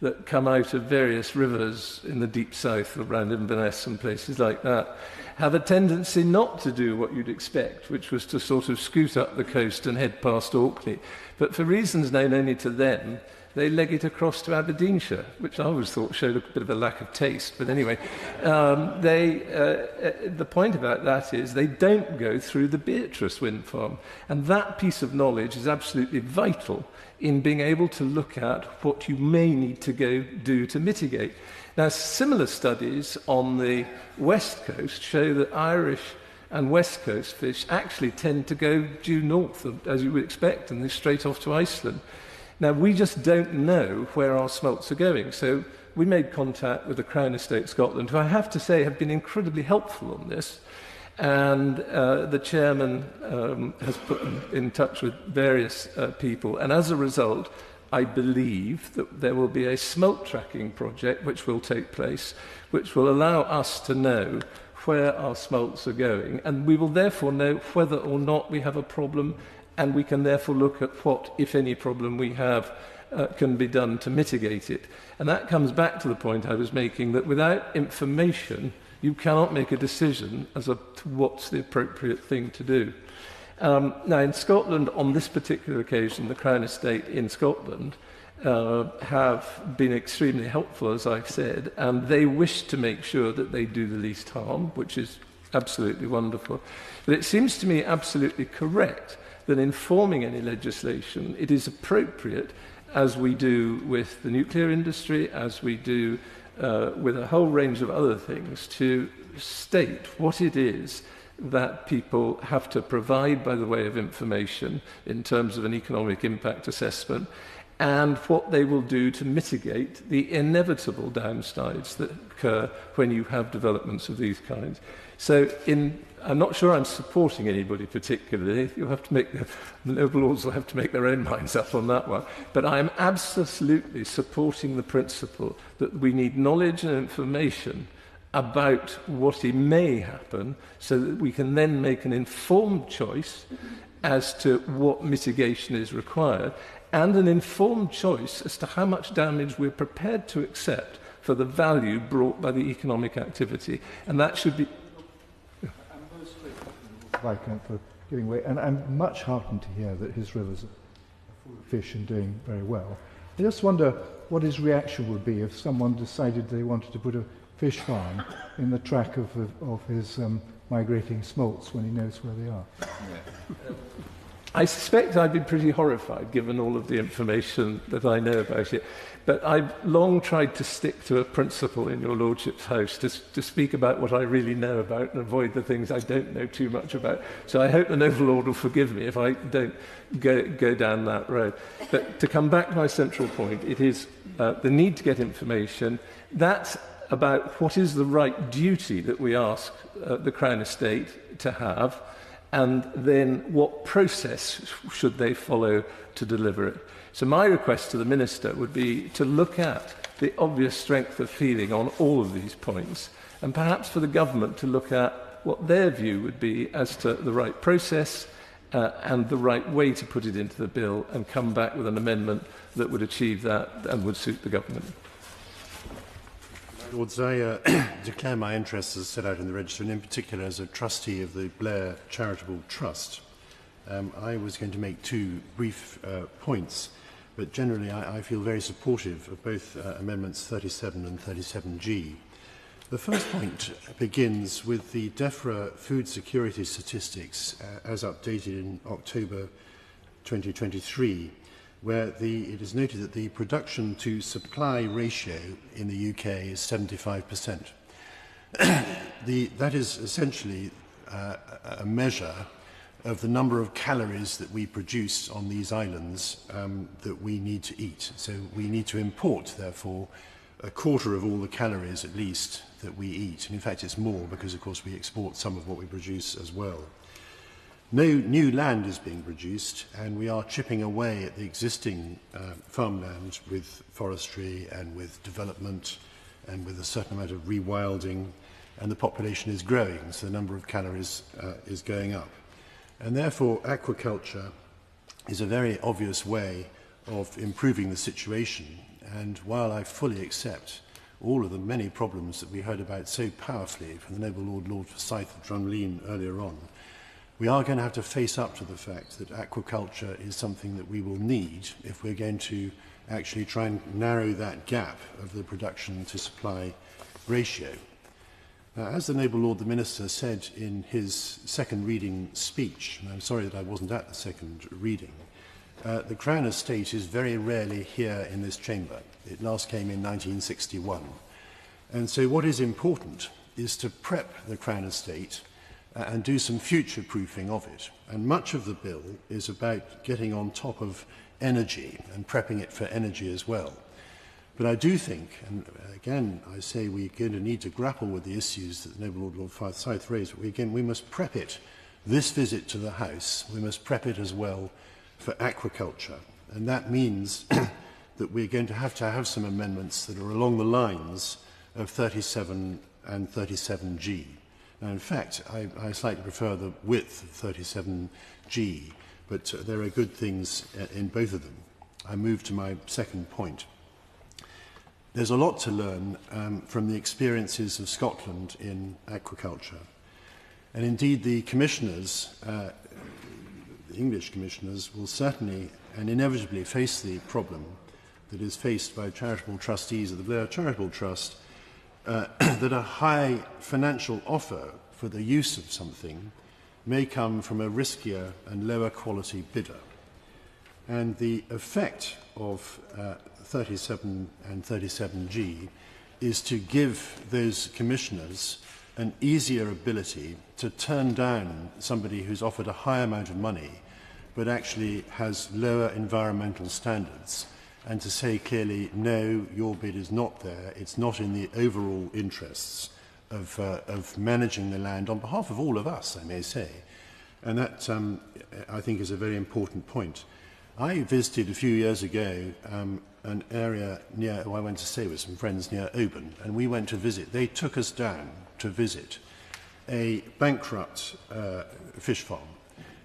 that come out of various rivers in the deep south, around Inverness and places like that, have a tendency not to do what you'd expect, which was to sort of scoot up the coast and head past Orkney. But for reasons known only to them, they leg it across to Aberdeenshire, which I always thought showed a bit of a lack of taste. But anyway, the point about that is they don't go through the Beatrice wind farm. And that piece of knowledge is absolutely vital in being able to look at what you may need to go do to mitigate. Now, similar studies on the west coast show that Irish and west coast fish actually tend to go due north, as you would expect, and they're straight off to Iceland. Now, we just don't know where our smolts are going, so we made contact with the Crown Estate Scotland, who I have to say have been incredibly helpful on this, and the chairman has put them in touch with various people, and as a result, I believe that there will be a smolt tracking project which will take place, which will allow us to know where our smolts are going, and we will therefore know whether or not we have a problem, and we can therefore look at what, if any, problem we have can be done to mitigate it. And that comes back to the point I was making, that without information, you cannot make a decision as to what's the appropriate thing to do. Now, in Scotland, on this particular occasion, the Crown Estate in Scotland have been extremely helpful, as I've said, and they wish to make sure that they do the least harm, which is absolutely wonderful. But it seems to me absolutely correct that in forming any legislation, it is appropriate, as we do with the nuclear industry, as we do with a whole range of other things, to state what it is that people have to provide by the way of information in terms of an economic impact assessment, and what they will do to mitigate the inevitable downsides that occur when you have developments of these kinds. So I'm not sure I'm supporting anybody particularly. You'll have to make the noble lords will have to make their own minds up on that one. But I am absolutely supporting the principle that we need knowledge and information about what may happen so that we can then make an informed choice as to what mitigation is required, and an informed choice as to how much damage we're prepared to accept for the value brought by the economic activity. And that should be... For giving way, and I'm much heartened to hear that his rivers are full of fish and doing very well. I just wonder what his reaction would be if someone decided they wanted to put a fish farm in the track of his migrating smolts when he knows where they are. I suspect I'd be pretty horrified given all of the information that I know about it. But I've long tried to stick to a principle in your Lordship's house to speak about what I really know about and avoid the things I don't know too much about. So I hope the noble lord will forgive me if I don't go down that road. But to come back to my central point, it is the need to get information. That's about what is the right duty that we ask the Crown Estate to have, and then what process should they follow to deliver it. So my request to the Minister would be to look at the obvious strength of feeling on all of these points, and perhaps for the government to look at what their view would be as to the right process and the right way to put it into the bill, and come back with an amendment that would achieve that and would suit the government. Lords, I declare my interests as set out in the register, and in particular as a trustee of the Blair Charitable Trust. I was going to make two brief points, but generally I feel very supportive of both Amendments 37 and 37G. The first point begins with the DEFRA food security statistics as updated in October 2023, where it is noted that the production to supply ratio in the UK is 75%. That is essentially a measure of the number of calories that we produce on these islands that we need to eat. So we need to import, therefore, a quarter of all the calories at least that we eat. And in fact, it's more because, of course, we export some of what we produce as well. No new land is being produced, and we are chipping away at the existing farmland with forestry and with development and with a certain amount of rewilding, and the population is growing, so the number of calories is going up. And therefore, aquaculture is a very obvious way of improving the situation. And while I fully accept all of the many problems that we heard about so powerfully from the noble Lord Forsyth of Drumleen earlier on, we are going to have to face up to the fact that aquaculture is something that we will need if we're going to actually try and narrow that gap of the production to supply ratio. Now, as the noble Lord the Minister said in his second reading speech, and I'm sorry that I wasn't at the second reading, the Crown Estate is very rarely here in this chamber. It last came in 1961. And so what is important is to prep the Crown Estate and do some future-proofing of it. And much of the bill is about getting on top of energy and prepping it for energy as well. But I do think, and again, I say we're going to need to grapple with the issues that the noble Lord Forsyth raised, but we must prep it. This visit to the House, we must prep it as well for aquaculture. And that means that we're going to have some amendments that are along the lines of 37 and 37G. Now, in fact, I slightly prefer the width of 37G, but there are good things in both of them. I move to my second point. There's a lot to learn from the experiences of Scotland in aquaculture. And indeed, the commissioners, the English commissioners, will certainly and inevitably face the problem that is faced by charitable trustees of the Blair Charitable Trust, that a high financial offer for the use of something may come from a riskier and lower quality bidder. And the effect of 37 and 37G is to give those commissioners an easier ability to turn down somebody who's offered a high amount of money but actually has lower environmental standards. and to say clearly, no, your bid is not there. It's not in the overall interests of managing the land on behalf of all of us, I may say. And that, I think, is a very important point. I visited a few years ago an area near, I went to stay with some friends near Oban, and we went to visit. They took us down to visit a bankrupt fish farm.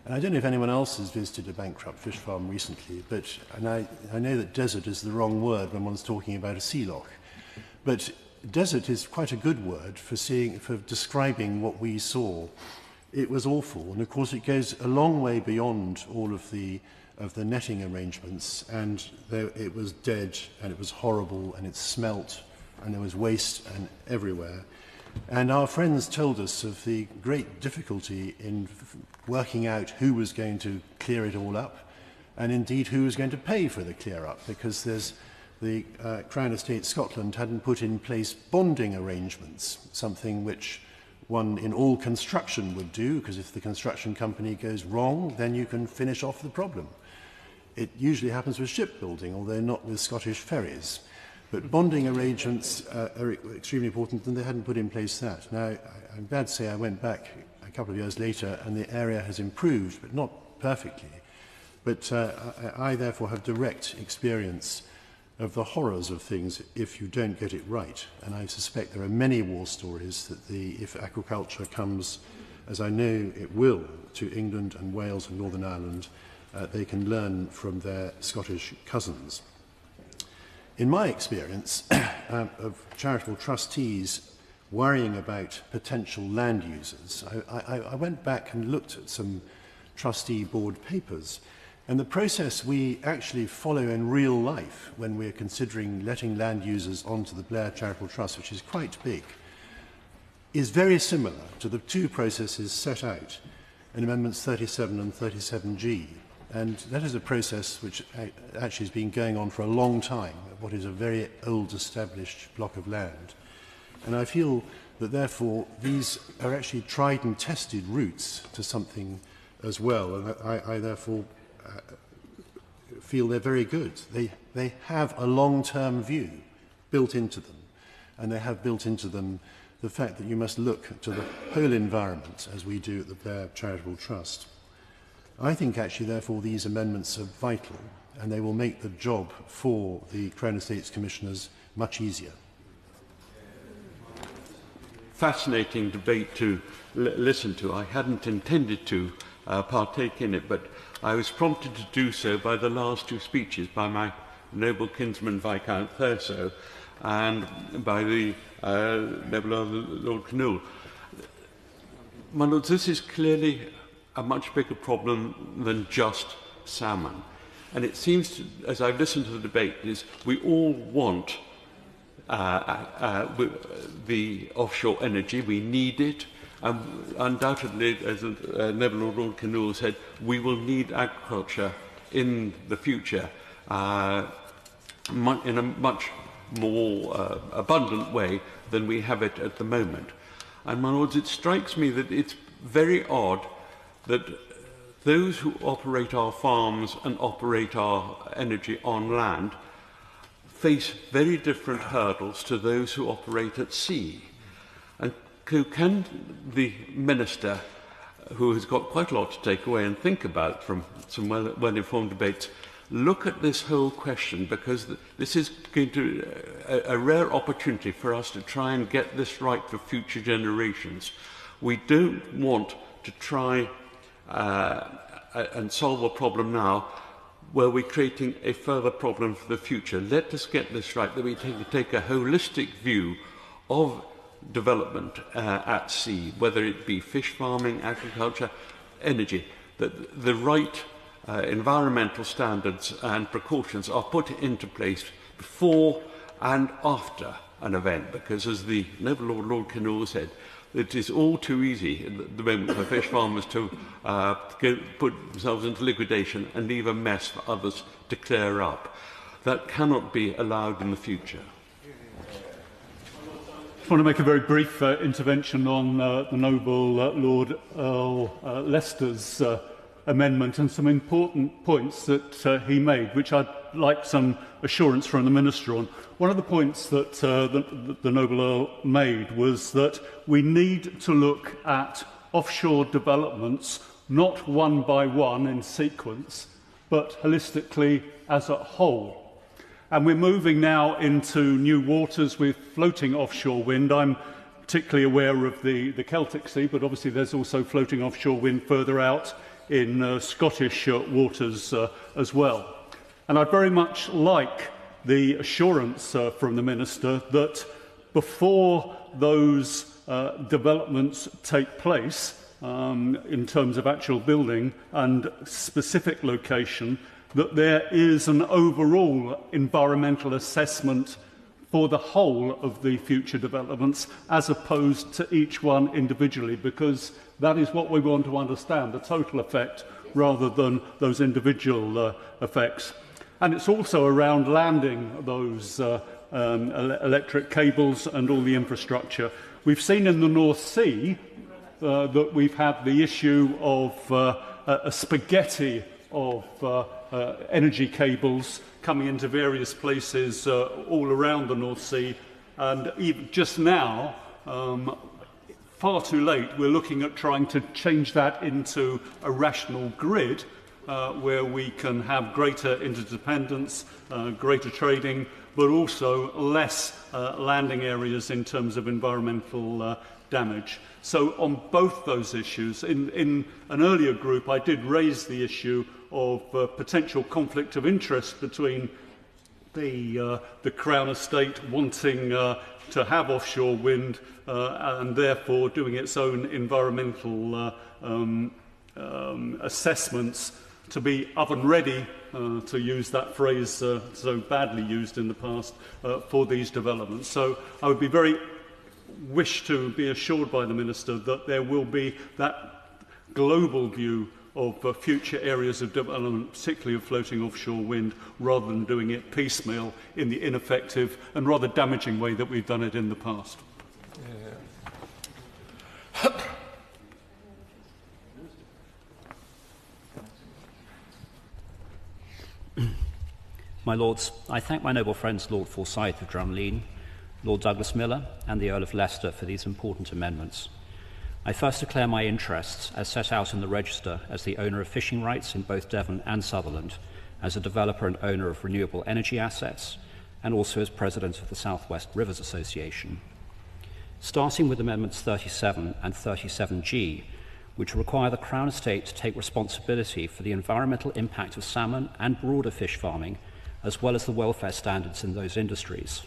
And I don't know if anyone else has visited a bankrupt fish farm recently, but I know that desert is the wrong word when one's talking about a sea loch. But desert is quite a good word for describing what we saw. It was awful, and of course it goes a long way beyond all of the netting arrangements, and it was dead, and it was horrible, and it smelt, and there was waste and everywhere. And our friends told us of the great difficulty in working out who was going to clear it all up, and indeed who was going to pay for the clear up, because the Crown Estate Scotland hadn't put in place bonding arrangements, something which one in all construction would do, because if the construction company goes wrong, then you can finish off the problem. It usually happens with shipbuilding, although not with Scottish ferries. But bonding arrangements are extremely important, and they hadn't put in place that. Now, I'm glad to say I went back a couple of years later, and the area has improved, but not perfectly. But I therefore have direct experience of the horrors of things if you don't get it right. And I suspect there are many war stories that if aquaculture comes, as I know it will, to England and Wales and Northern Ireland, they can learn from their Scottish cousins. In my experience of charitable trustees worrying about potential land users, I went back and looked at some trustee board papers. And the process we actually follow in real life when we're considering letting land users onto the Blair Charitable Trust, which is quite big, is very similar to the two processes set out in Amendments 37 and 37G. And that is a process which actually has been going on for a long time, what is a very old established block of land. And I feel that therefore these are actually tried and tested routes to something as well. And I therefore feel they're very good. They have a long-term view built into them. And they have built into them the fact that you must look to the whole environment, as we do at the Blair Charitable Trust. I think actually, therefore, these amendments are vital, and they will make the job for the Crown Estates Commissioners much easier. Fascinating debate to listen to. I hadn't intended to partake in it, but I was prompted to do so by the last two speeches by my noble kinsman Viscount Thurso and by the noble Lord Renewable. My lords, this is clearly a much bigger problem than just salmon. And it seems, to, as I've listened to the debate, is we all want the offshore energy. We need it. Undoubtedly, as Noble Lord Renewable said, we will need agriculture in the future in a much more abundant way than we have it at the moment. And my lords, it strikes me that it's very odd that those who operate our farms and operate our energy on land face very different hurdles to those who operate at sea. And can the Minister, who has got quite a lot to take away and think about from some well-informed debates, look at this whole question, because this is going to a rare opportunity for us to try and get this right for future generations. We don't want to try and solve a problem now where we're creating a further problem for the future. Let us get this right, that we take a holistic view of development at sea, whether it be fish farming, agriculture, energy, that the right environmental standards and precautions are put into place before and after an event, because as the noble Lord Renewable said, it is all too easy at the moment for fish farmers to put themselves into liquidation and leave a mess for others to clear up. That cannot be allowed in the future. I just want to make a very brief intervention on the noble Lord Earl Leicester's amendment and some important points that he made, which I'd like some assurance from the Minister on. One of the points that the Noble Earl made was that we need to look at offshore developments not one by one in sequence, but holistically as a whole. And we're moving now into new waters with floating offshore wind. I'm particularly aware of the Celtic Sea, but obviously there's also floating offshore wind further out in Scottish waters as well. And I'd very much like the assurance from the Minister that before those developments take place, in terms of actual building and specific location, that there is an overall environmental assessment for the whole of the future developments as opposed to each one individually, because that is what we want to understand, the total effect rather than those individual effects. And it's also around landing those electric cables and all the infrastructure. We've seen in the North Sea that we've had the issue of a spaghetti of energy cables coming into various places all around the North Sea, and even just now, far too late, we're looking at trying to change that into a rational grid where we can have greater interdependence, greater trading, but also less landing areas in terms of environmental damage. So on both those issues, in an earlier group, I did raise the issue of potential conflict of interest between the Crown Estate wanting to have offshore wind and therefore doing its own environmental assessments to be oven-ready, to use that phrase so badly used in the past, for these developments. So I would be wish to be assured by the Minister that there will be that global view of future areas of development, particularly of floating offshore wind, rather than doing it piecemeal in the ineffective and rather damaging way that we've done it in the past. My Lords, I thank my noble friends Lord Forsyth of Drumleen, Lord Douglas Miller and the Earl of Leicester for these important amendments. I first declare my interests as set out in the Register as the owner of fishing rights in both Devon and Sutherland, as a developer and owner of renewable energy assets, and also as President of the South West Rivers Association. Starting with Amendments 37 and 37G, which require the Crown Estate to take responsibility for the environmental impact of salmon and broader fish farming, as well as the welfare standards in those industries.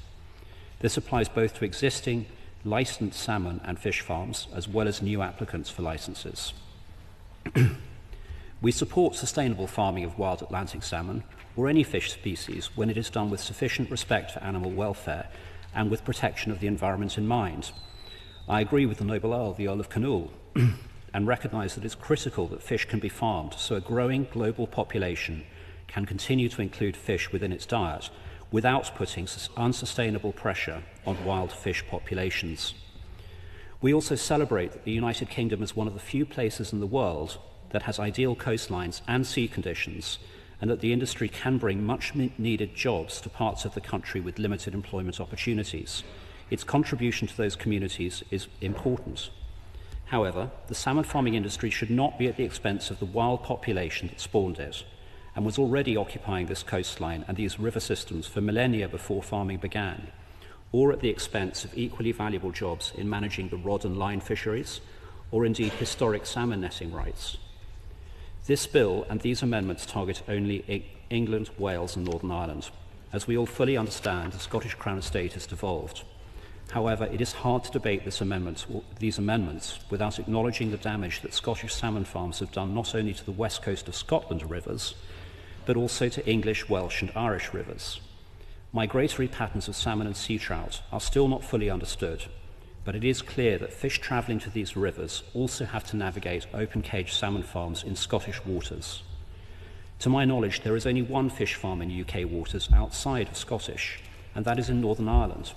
This applies both to existing licensed salmon and fish farms, as well as new applicants for licenses. We support sustainable farming of wild Atlantic salmon or any fish species when it is done with sufficient respect for animal welfare and with protection of the environment in mind. I agree with the Noble Earl, the Earl of Canule, and recognise that it's critical that fish can be farmed so a growing global population can continue to include fish within its diet without putting unsustainable pressure on wild fish populations. We also celebrate that the United Kingdom is one of the few places in the world that has ideal coastlines and sea conditions, and that the industry can bring much needed jobs to parts of the country with limited employment opportunities. Its contribution to those communities is important. However, the salmon farming industry should not be at the expense of the wild population that spawned it, and was already occupying this coastline and these river systems for millennia before farming began, or at the expense of equally valuable jobs in managing the rod and line fisheries, or indeed historic salmon netting rights. This bill and these amendments target only England, Wales and Northern Ireland. As we all fully understand, the Scottish Crown Estate has devolved. However, it is hard to debate these amendments without acknowledging the damage that Scottish salmon farms have done not only to the west coast of Scotland rivers, but also to English, Welsh and Irish rivers. Migratory patterns of salmon and sea trout are still not fully understood, but it is clear that fish travelling to these rivers also have to navigate open-cage salmon farms in Scottish waters. To my knowledge, there is only one fish farm in UK waters outside of Scottish, and that is in Northern Ireland.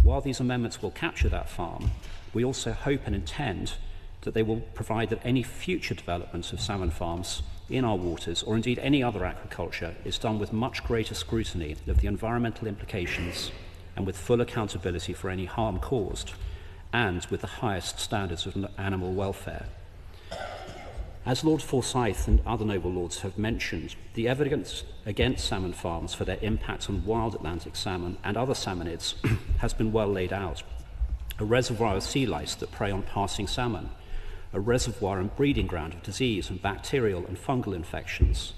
While these amendments will capture that farm, we also hope and intend that they will provide that any future development of salmon farms in our waters, or indeed any other aquaculture, is done with much greater scrutiny of the environmental implications and with full accountability for any harm caused, and with the highest standards of animal welfare. As Lord Forsyth and other noble lords have mentioned, the evidence against salmon farms for their impact on wild Atlantic salmon and other salmonids has been well laid out. A reservoir of sea lice that prey on passing salmon, a reservoir and breeding ground of disease and bacterial and fungal infections,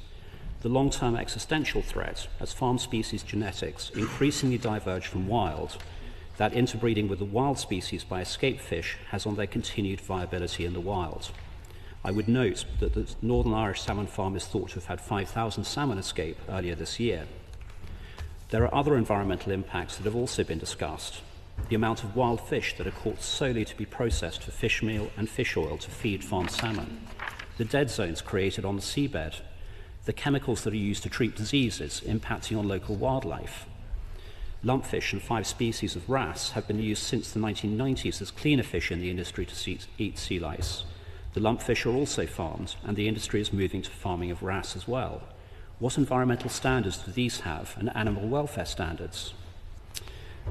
the long-term existential threat as farm species genetics increasingly diverge from wild, that interbreeding with the wild species by escaped fish has on their continued viability in the wild. I would note that the Northern Irish salmon farm is thought to have had 5,000 salmon escape earlier this year. There are other environmental impacts that have also been discussed. The amount of wild fish that are caught solely to be processed for fish meal and fish oil to feed farmed salmon, the dead zones created on the seabed, the chemicals that are used to treat diseases impacting on local wildlife. Lumpfish and 5 species of wrasse have been used since the 1990s as cleaner fish in the industry to eat sea lice. The lumpfish are also farmed, and the industry is moving to farming of wrasse as well. What environmental standards do these have, and animal welfare standards?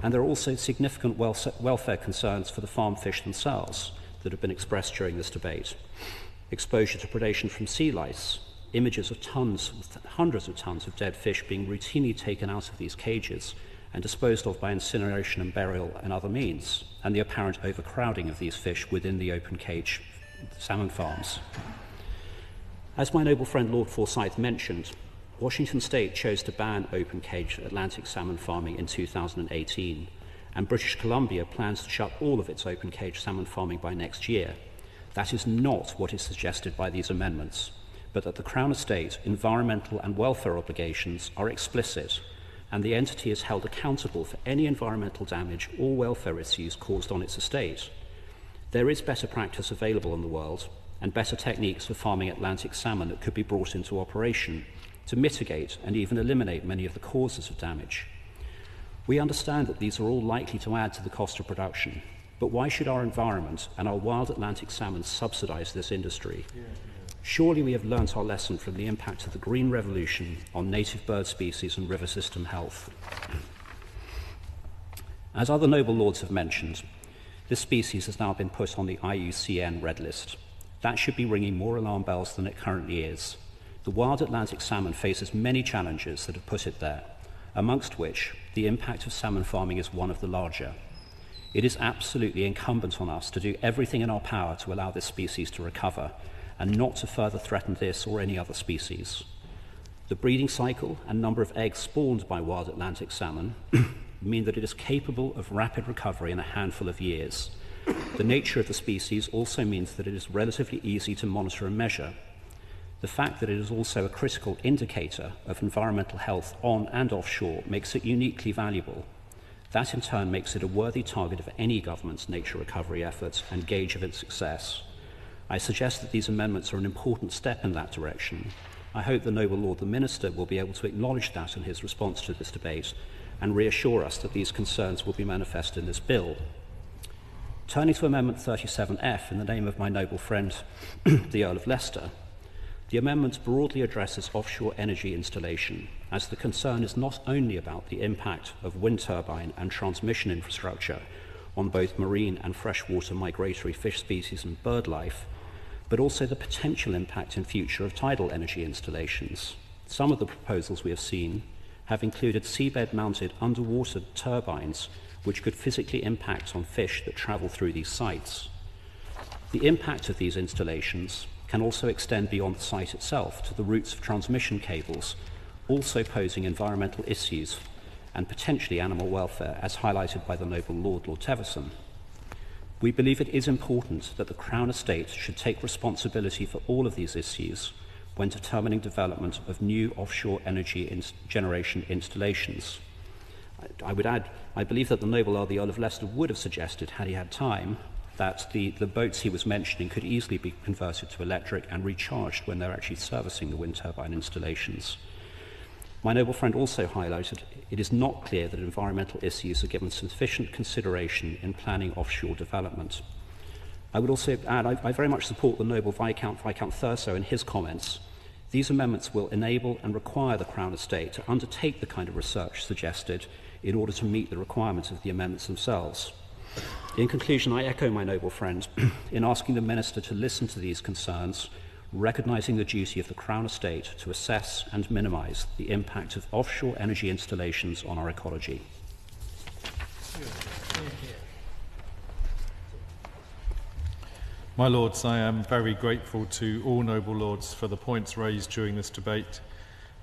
And there are also significant welfare concerns for the farm fish themselves that have been expressed during this debate. Exposure to predation from sea lice, images of hundreds of tons of dead fish being routinely taken out of these cages and disposed of by incineration and burial and other means, and the apparent overcrowding of these fish within the open cage salmon farms. As my noble friend Lord Forsyth mentioned, Washington State chose to ban open cage Atlantic salmon farming in 2018, and British Columbia plans to shut all of its open cage salmon farming by next year. That is not what is suggested by these amendments, but that the Crown Estate environmental and welfare obligations are explicit, and the entity is held accountable for any environmental damage or welfare issues caused on its estate. There is better practice available in the world, and better techniques for farming Atlantic salmon that could be brought into operation to mitigate and even eliminate many of the causes of damage. We understand that these are all likely to add to the cost of production, but why should our environment and our wild Atlantic salmon subsidise this industry? Surely we have learnt our lesson from the impact of the Green Revolution on native bird species and river system health. As other noble lords have mentioned, this species has now been put on the IUCN Red List. That should be ringing more alarm bells than it currently is. The wild Atlantic salmon faces many challenges that have put it there, amongst which the impact of salmon farming is one of the larger. It is absolutely incumbent on us to do everything in our power to allow this species to recover and not to further threaten this or any other species. The breeding cycle and number of eggs spawned by wild Atlantic salmon mean that it is capable of rapid recovery in a handful of years. The nature of the species also means that it is relatively easy to monitor and measure. The fact that it is also a critical indicator of environmental health on and offshore makes it uniquely valuable. That in turn makes it a worthy target of any government's nature recovery efforts and gauge of its success. I suggest that these amendments are an important step in that direction. I hope the noble Lord the Minister will be able to acknowledge that in his response to this debate and reassure us that these concerns will be manifest in this bill. Turning to Amendment 37F in the name of my noble friend, the Earl of Leicester, the amendment broadly addresses offshore energy installation, as the concern is not only about the impact of wind turbine and transmission infrastructure on both marine and freshwater migratory fish species and bird life, but also the potential impact in future of tidal energy installations. Some of the proposals we have seen have included seabed-mounted underwater turbines which could physically impact on fish that travel through these sites. The impact of these installations can also extend beyond the site itself to the routes of transmission cables, also posing environmental issues and potentially animal welfare, as highlighted by the noble Lord Teverson. We believe it is important that the Crown Estate should take responsibility for all of these issues when determining development of new offshore energy generation installations. I would add, I believe that the noble Earl, the Earl of Leicester, would have suggested, had he had time, that the boats he was mentioning could easily be converted to electric and recharged when they're actually servicing the wind turbine installations. My noble friend also highlighted it is not clear that environmental issues are given sufficient consideration in planning offshore development. I would also add, I very much support the noble Viscount Thurso in his comments. These amendments will enable and require the Crown Estate to undertake the kind of research suggested in order to meet the requirements of the amendments themselves. In conclusion, I echo my noble friend in asking the Minister to listen to these concerns, recognising the duty of the Crown Estate to assess and minimise the impact of offshore energy installations on our ecology. My Lords, I am very grateful to all noble lords for the points raised during this debate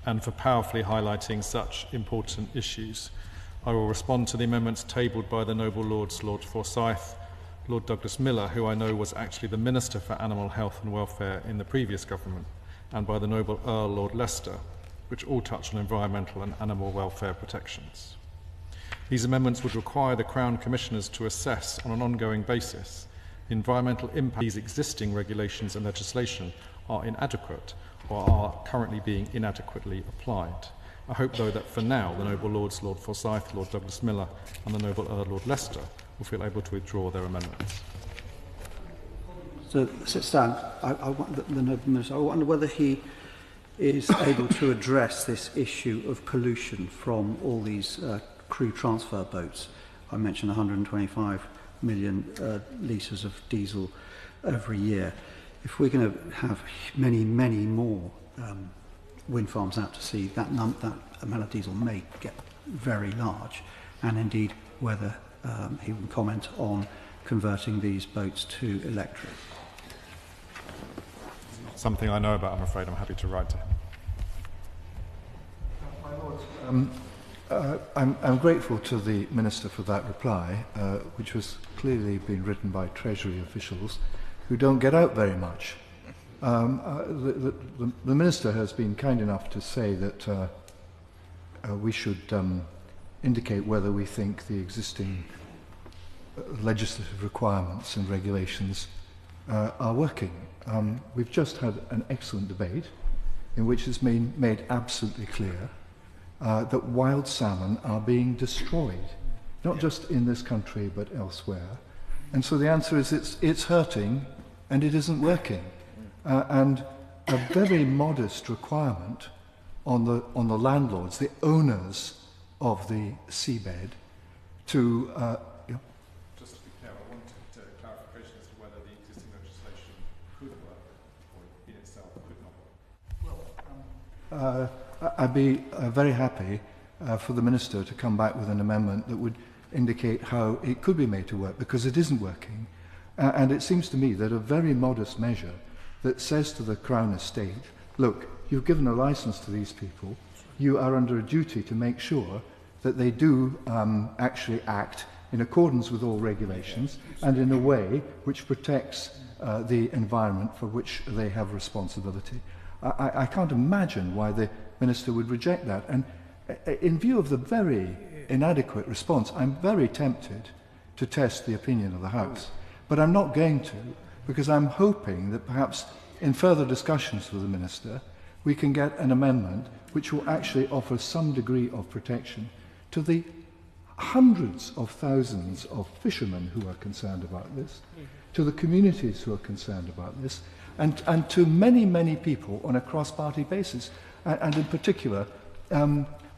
and for powerfully highlighting such important issues. I will respond to the amendments tabled by the noble lords Lord Forsyth, Lord Douglas Miller, who I know was actually the Minister for Animal Health and Welfare in the previous government, and by the noble Earl Lord Leicester, which all touch on environmental and animal welfare protections. These amendments would require the Crown Commissioners to assess on an ongoing basis the environmental impact of these existing regulations and legislation are inadequate or are currently being inadequately applied. I hope, though, that for now the noble lords Lord Forsyth, Lord Douglas Miller and the noble Earl Lord Leicester will feel able to withdraw their amendments. So, Stan, the noble minister, I wonder whether he is able to address this issue of pollution from all these crew transfer boats. I mentioned 125 million litres of diesel every year. If we're going to have many, many more wind farms out to sea, that amount of diesel may get very large, and indeed whether he can comment on converting these boats to electric. Something I know about, I'm afraid. I'm happy to write to him. My Lords, I'm grateful to the Minister for that reply, which was clearly being written by Treasury officials who don't get out very much. The Minister has been kind enough to say that we should indicate whether we think the existing legislative requirements and regulations are working. We've just had an excellent debate in which it's been made absolutely clear that wild salmon are being destroyed, not just in this country but elsewhere. And so the answer is it's hurting and it isn't working. And a very modest requirement on the landlords, the owners of the seabed, to just to be clear, I wanted clarification as to whether the existing legislation could work or in itself could not work. I'd be very happy for the Minister to come back with an amendment that would indicate how it could be made to work, because it isn't working. And it seems to me that a very modest measure that says to the Crown Estate, look, you've given a licence to these people, you are under a duty to make sure that they do actually act in accordance with all regulations and in a way which protects the environment for which they have responsibility. I can't imagine why the Minister would reject that. And in view of the very inadequate response, I'm very tempted to test the opinion of the House. But I'm not going to, because I'm hoping that perhaps in further discussions with the Minister, we can get an amendment which will actually offer some degree of protection to the hundreds of thousands of fishermen who are concerned about this, to the communities who are concerned about this, and to many, many people on a cross-party basis. And in particular,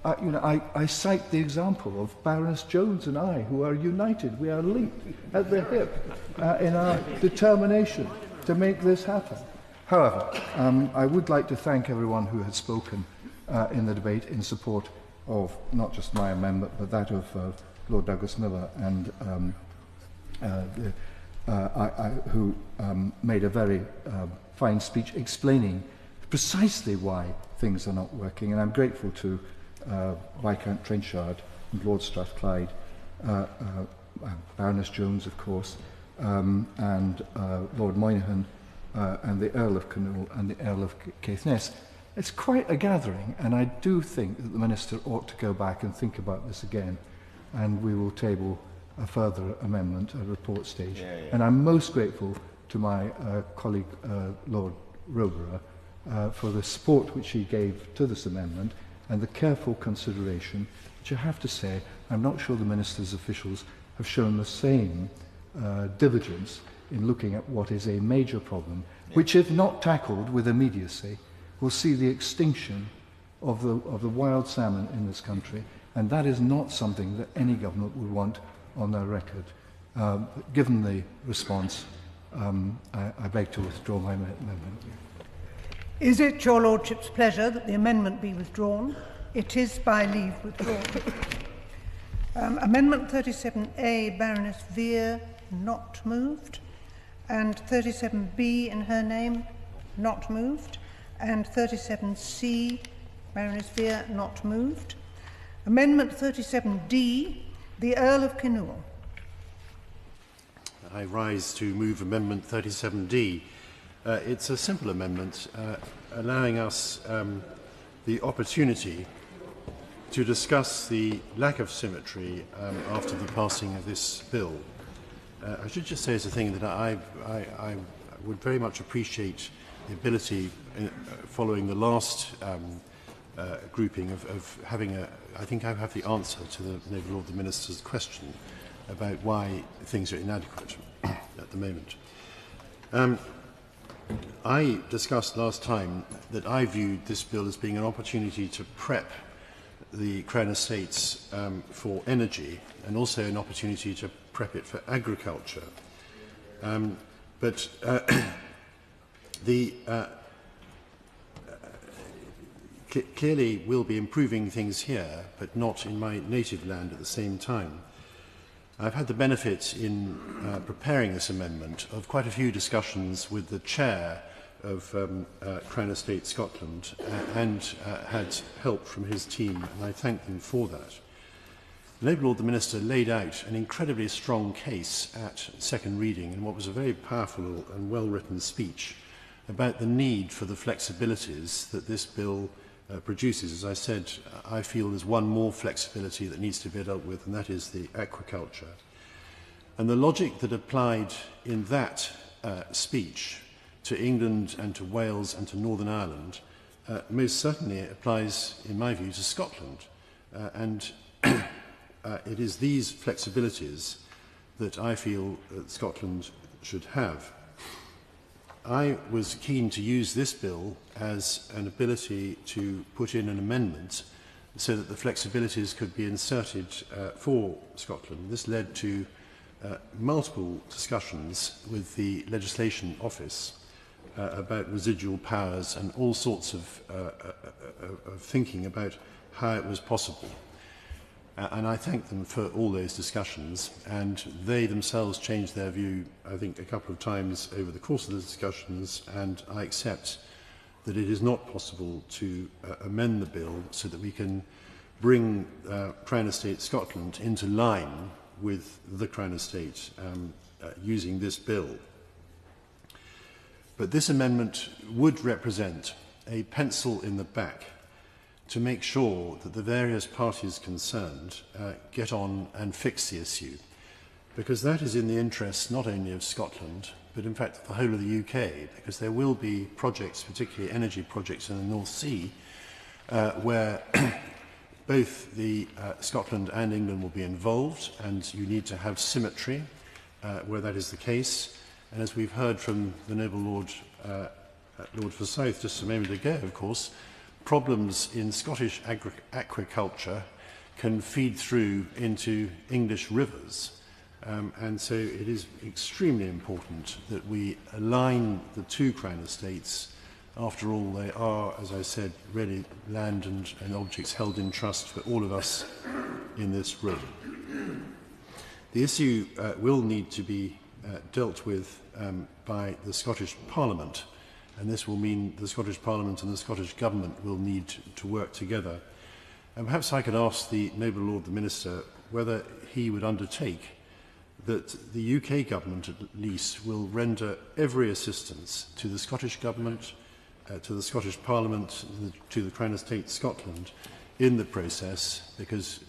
I cite the example of Baroness Jones and I, who are united. We are linked at the hip in our determination to make this happen. However, I would like to thank everyone who has spoken in the debate in support of not just my amendment, but that of Lord Douglas Miller, and who made a very fine speech explaining precisely why things are not working. And I'm grateful to Viscount Trenchard and Lord Strathclyde, Baroness Jones, of course, and Lord Moynihan, and the Earl of Cornwall and the Earl of Caithness. It's quite a gathering, and I do think that the Minister ought to go back and think about this again, and we will table a further amendment at report stage. And I'm most grateful to my colleague Lord Roborough for the support which he gave to this amendment and the careful consideration, which I have to say I'm not sure the Minister's officials have shown the same diligence in looking at what is a major problem, which, if not tackled with immediacy, will see the extinction of the wild salmon in this country, and that is not something that any government would want on their record. Given the response, I beg to withdraw my amendment. Is it your Lordship's pleasure that the amendment be withdrawn? It is by leave withdrawn. Amendment 37A, Baroness Vere, not moved. And 37B in her name, not moved. And 37C, Baroness Vere, not moved. Amendment 37D, the Earl of Kinnoul. I rise to move Amendment 37D. It's a simple amendment allowing us the opportunity to discuss the lack of symmetry after the passing of this bill. I should just say as a thing that I would very much appreciate the ability, following the last grouping, of having I think I have the answer to the Noble Lord the Minister's question about why things are inadequate at the moment. I discussed last time that I viewed this bill as being an opportunity to prep the Crown Estates for energy, and also an opportunity to prep it for agriculture. Clearly we'll be improving things here, but not in my native land at the same time. I've had the benefit in preparing this amendment of quite a few discussions with the chair of Crown Estate Scotland and had help from his team, and I thank them for that. The Noble Lord the Minister laid out an incredibly strong case at second reading in what was a very powerful and well-written speech about the need for the flexibilities that this bill produces. As I said, I feel there's one more flexibility that needs to be dealt with, and that is the aquaculture. And the logic that applied in that speech to England and to Wales and to Northern Ireland most certainly applies, in my view, to Scotland. It is these flexibilities that I feel that Scotland should have. I was keen to use this bill as an ability to put in an amendment so that the flexibilities could be inserted for Scotland. This led to multiple discussions with the Legislation Office about residual powers and all sorts of thinking about how it was possible. And I thank them for all those discussions, and they themselves changed their view, I think, a couple of times over the course of the discussions, and I accept that it is not possible to amend the bill so that we can bring Crown Estate Scotland into line with the Crown Estate using this bill. But this amendment would represent a pencil in the back to make sure that the various parties concerned get on and fix the issue, because that is in the interest not only of Scotland, but in fact the whole of the UK, because there will be projects, particularly energy projects in the North Sea, where both the Scotland and England will be involved, and you need to have symmetry where that is the case. And as we've heard from the Noble Lord, Lord Forsyth just a moment ago, of course, problems in Scottish aquaculture can feed through into English rivers. And so it is extremely important that we align the two Crown Estates. After all, they are, as I said, really land and objects held in trust for all of us in this room. The issue will need to be dealt with by the Scottish Parliament, and this will mean the Scottish Parliament and the Scottish Government will need to work together. And perhaps I could ask the Noble Lord the Minister whether he would undertake that the UK Government at least will render every assistance to the Scottish Government, to the Scottish Parliament, to the Crown Estate Scotland in the process, because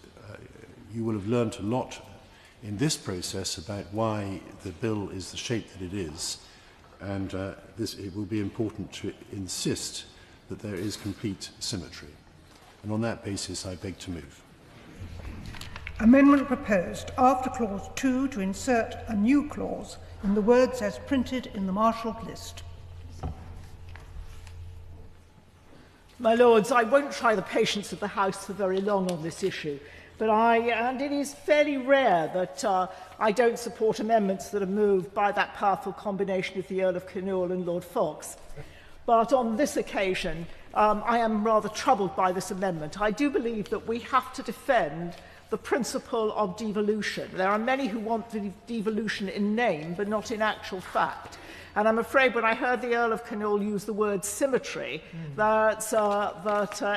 you will have learnt a lot in this process about why the bill is the shape that it is, and it will be important to insist that there is complete symmetry. And on that basis, I beg to move. Amendment proposed after clause 2 to insert a new clause in the words as printed in the marshalled list. My Lords, I won't try the patience of the House for very long on this issue, but and it is fairly rare that I don't support amendments that are moved by that powerful combination of the Earl of Kinnoul and Lord Fox. But on this occasion, I am rather troubled by this amendment. I do believe that we have to defend the principle of devolution. There are many who want devolution in name, but not in actual fact. And I'm afraid when I heard the Earl of Kinnoul use the word symmetry, that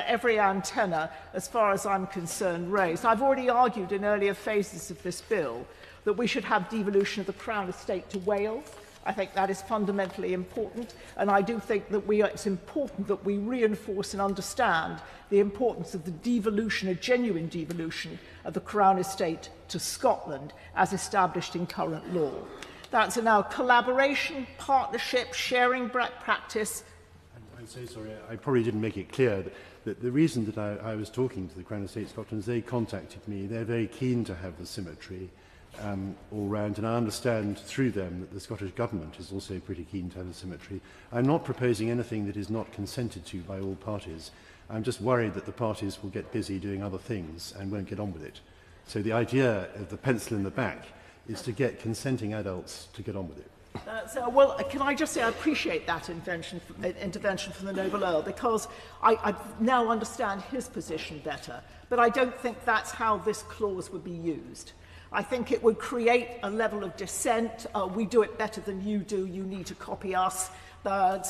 every antenna, as far as I'm concerned, raised. I've already argued in earlier phases of this bill that we should have devolution of the Crown estate to Wales. I think that is fundamentally important, and I do think that it's important that we reinforce and understand the importance of the devolution, a genuine devolution, of the Crown estate to Scotland as established in current law. That's now collaboration, partnership, sharing practice. I'm so sorry, I probably didn't make it clear that the reason that I was talking to the Crown Estate Scotland is they contacted me. They're very keen to have the symmetry all round, and I understand through them that the Scottish Government is also pretty keen to have the symmetry. I'm not proposing anything that is not consented to by all parties. I'm just worried that the parties will get busy doing other things and won't get on with it. So the idea of the pencil in the back is to get consenting adults to get on with it. Well, can I just say I appreciate that intervention from the Noble Earl, because I now understand his position better, but I don't think that's how this clause would be used. I think it would create a level of dissent. We do it better than you do. You need to copy us. And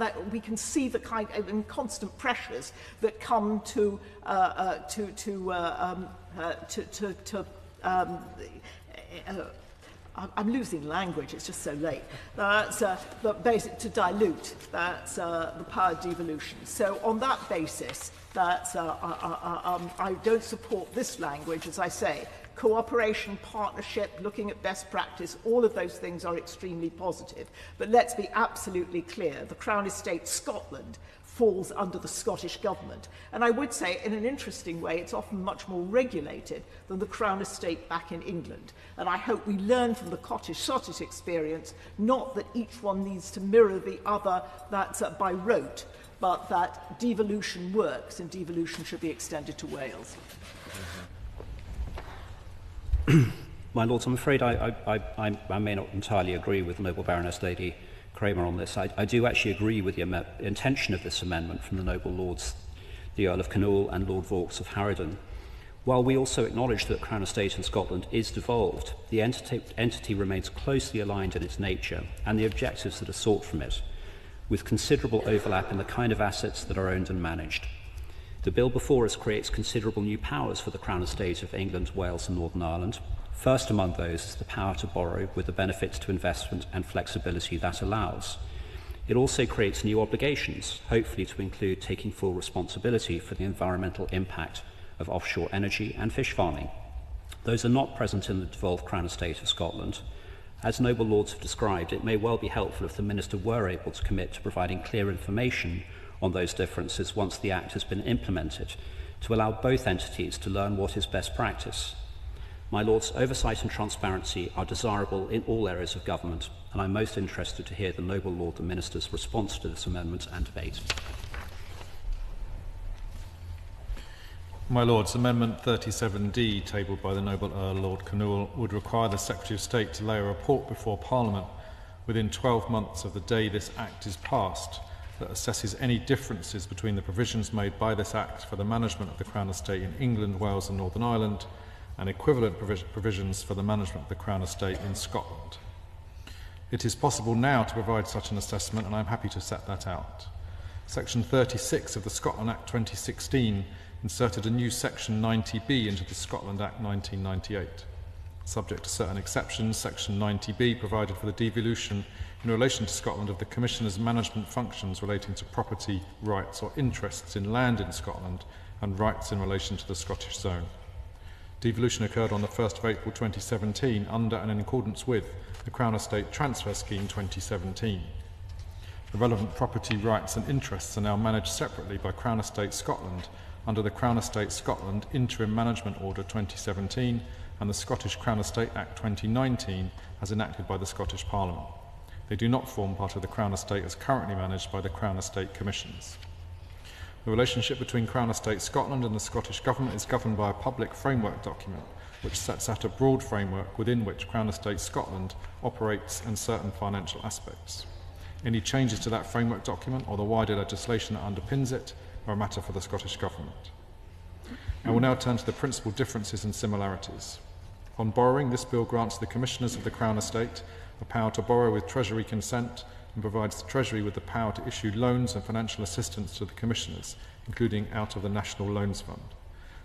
that we can see the kind of constant pressures that come I'm losing language, it's just so late. But basically to dilute the power of devolution. So on that basis, I don't support this language, as I say. Cooperation, partnership, looking at best practice, all of those things are extremely positive. But let's be absolutely clear, the Crown Estate Scotland falls under the Scottish Government. And I would say, in an interesting way, it's often much more regulated than the Crown Estate back in England. And I hope we learn from the Scottish experience, not that each one needs to mirror the other by rote, but that devolution works and devolution should be extended to Wales. My Lords, I'm afraid I may not entirely agree with Noble Baroness Lady Kramer on this. I do actually agree with the intention of this amendment from the Noble Lords, the Earl of Kinnoul and Lord Vaux of Harrowden. While we also acknowledge that Crown Estate in Scotland is devolved, the entity remains closely aligned in its nature and the objectives that are sought from it, with considerable overlap in the kind of assets that are owned and managed. The bill before us creates considerable new powers for the Crown Estate of England, Wales and Northern Ireland. First among those is the power to borrow with the benefits to investment and flexibility that allows. It also creates new obligations, hopefully to include taking full responsibility for the environmental impact of offshore energy and fish farming. Those are not present in the devolved Crown Estate of Scotland. As Noble Lords have described, it may well be helpful if the Minister were able to commit to providing clear information on those differences once the Act has been implemented, to allow both entities to learn what is best practice. My Lords, oversight and transparency are desirable in all areas of government, and I'm most interested to hear the Noble Lord the Minister's response to this amendment and debate. My Lords, Amendment 37D, tabled by the Noble Earl Lord Kinnoul, would require the Secretary of State to lay a report before Parliament within 12 months of the day this Act is passed that assesses any differences between the provisions made by this Act for the management of the Crown Estate in England, Wales and Northern Ireland, and equivalent provisions for the management of the Crown Estate in Scotland. It is possible now to provide such an assessment, and I am happy to set that out. Section 36 of the Scotland Act 2016 inserted a new Section 90B into the Scotland Act 1998. Subject to certain exceptions, Section 90B provided for the devolution in relation to Scotland of the Commissioner's management functions relating to property, rights or interests in land in Scotland and rights in relation to the Scottish zone. Devolution occurred on the 1st of April 2017 under and in accordance with the Crown Estate Transfer Scheme 2017. The relevant property rights and interests are now managed separately by Crown Estate Scotland under the Crown Estate Scotland Interim Management Order 2017 and the Scottish Crown Estate Act 2019 as enacted by the Scottish Parliament. They do not form part of the Crown Estate as currently managed by the Crown Estate Commissions. The relationship between Crown Estate Scotland and the Scottish Government is governed by a public framework document which sets out a broad framework within which Crown Estate Scotland operates and certain financial aspects. Any changes to that framework document or the wider legislation that underpins it are a matter for the Scottish Government. I will now turn to the principal differences and similarities. On borrowing, this bill grants the Commissioners of the Crown Estate a power to borrow with Treasury consent and provides the Treasury with the power to issue loans and financial assistance to the Commissioners, including out of the National Loans Fund.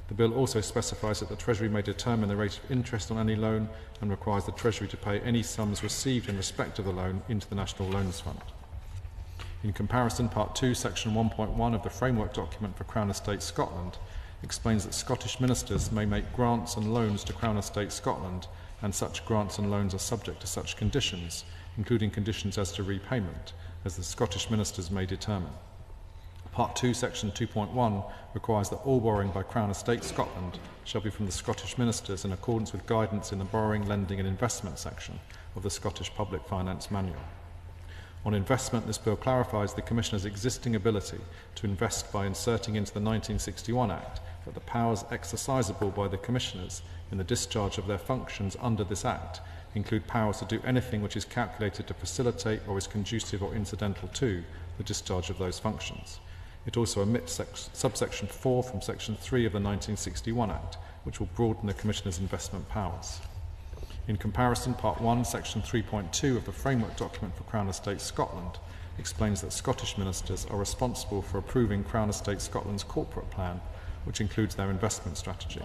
The bill also specifies that the Treasury may determine the rate of interest on any loan and requires the Treasury to pay any sums received in respect of the loan into the National Loans Fund. In comparison, Part 2, Section 1.1 of the Framework Document for Crown Estate Scotland explains that Scottish ministers may make grants and loans to Crown Estate Scotland, and such grants and loans are subject to such conditions, including conditions as to repayment, as the Scottish ministers may determine. Part 2, Section 2.1 requires that all borrowing by Crown Estate Scotland shall be from the Scottish ministers in accordance with guidance in the Borrowing, Lending and Investment section of the Scottish Public Finance Manual. On investment, this bill clarifies the Commissioner's existing ability to invest by inserting into the 1961 Act that the powers exercisable by the Commissioners in the discharge of their functions under this Act include powers to do anything which is calculated to facilitate or is conducive or incidental to the discharge of those functions. It also omits subsection 4 from section 3 of the 1961 Act, which will broaden the Commissioner's investment powers. In comparison, Part 1, Section 3.2 of the Framework Document for Crown Estate Scotland explains that Scottish ministers are responsible for approving Crown Estate Scotland's corporate plan, which includes their investment strategy.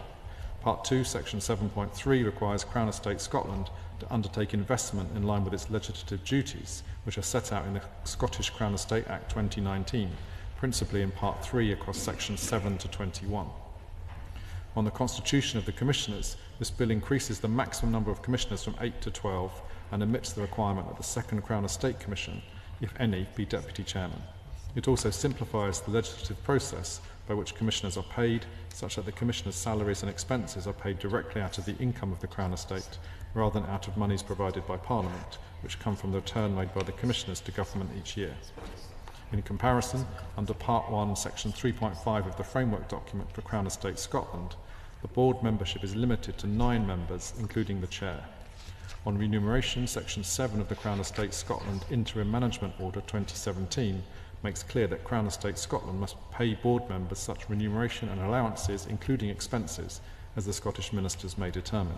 Part 2, Section 7.3 requires Crown Estate Scotland to undertake investment in line with its legislative duties, which are set out in the Scottish Crown Estate Act 2019, principally in Part 3 across Sections 7 to 21. On the constitution of the Commissioners, this bill increases the maximum number of Commissioners from 8 to 12 and omits the requirement that the second Crown Estate Commission, if any, be Deputy Chairman. It also simplifies the legislative process by which Commissioners are paid, such that the Commissioners' salaries and expenses are paid directly out of the income of the Crown Estate, rather than out of monies provided by Parliament, which come from the return made by the Commissioners to Government each year. In comparison, under Part 1, Section 3.5 of the Framework Document for Crown Estate Scotland, the board membership is limited to 9 members, including the chair. On remuneration, Section 7 of the Crown Estate Scotland Interim Management Order 2017 makes clear that Crown Estate Scotland must pay board members such remuneration and allowances, including expenses, as the Scottish ministers may determine.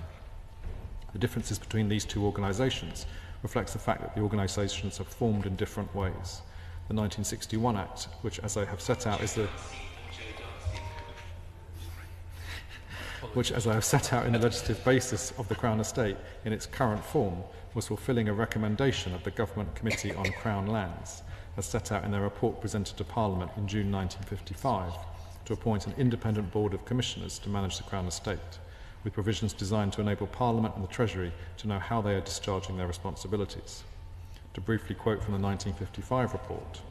The differences between these two organisations reflects the fact that the organisations have formed in different ways. The 1961 Act, which, as I have set out, in the legislative basis of the Crown Estate in its current form, was fulfilling a recommendation of the Government Committee on Crown Lands, as set out in their report presented to Parliament in June 1955, to appoint an independent board of commissioners to manage the Crown Estate, with provisions designed to enable Parliament and the Treasury to know how they are discharging their responsibilities. To briefly quote from the 1955 report,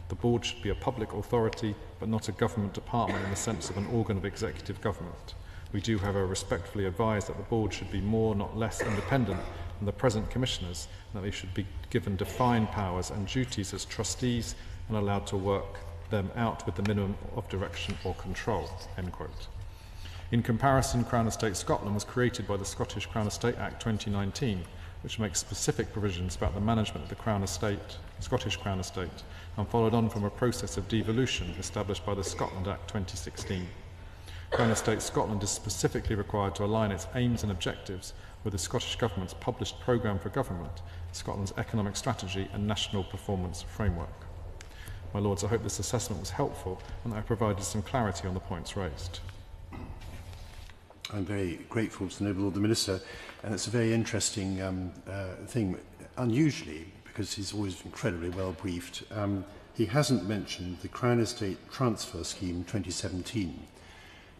the board should be a public authority, but not a government department in the sense of an organ of executive government. We do, however, respectfully advise that the board should be more, not less, independent than the present commissioners, and that they should be given defined powers and duties as trustees and allowed to work them out with the minimum of direction or control." End quote. In comparison, Crown Estate Scotland was created by the Scottish Crown Estate Act 2019, which makes specific provisions about the management of the Crown Estate, Scottish Crown Estate, and followed on from a process of devolution established by the Scotland Act 2016. Crown Estate Scotland is specifically required to align its aims and objectives with the Scottish Government's published programme for government, Scotland's economic strategy and national performance framework. My Lords, I hope this assessment was helpful and that I provided some clarity on the points raised. I'm very grateful to the Noble Lord the Minister, and it's a very interesting thing, unusually, because he's always incredibly well briefed. He hasn't mentioned the Crown Estate Transfer Scheme 2017,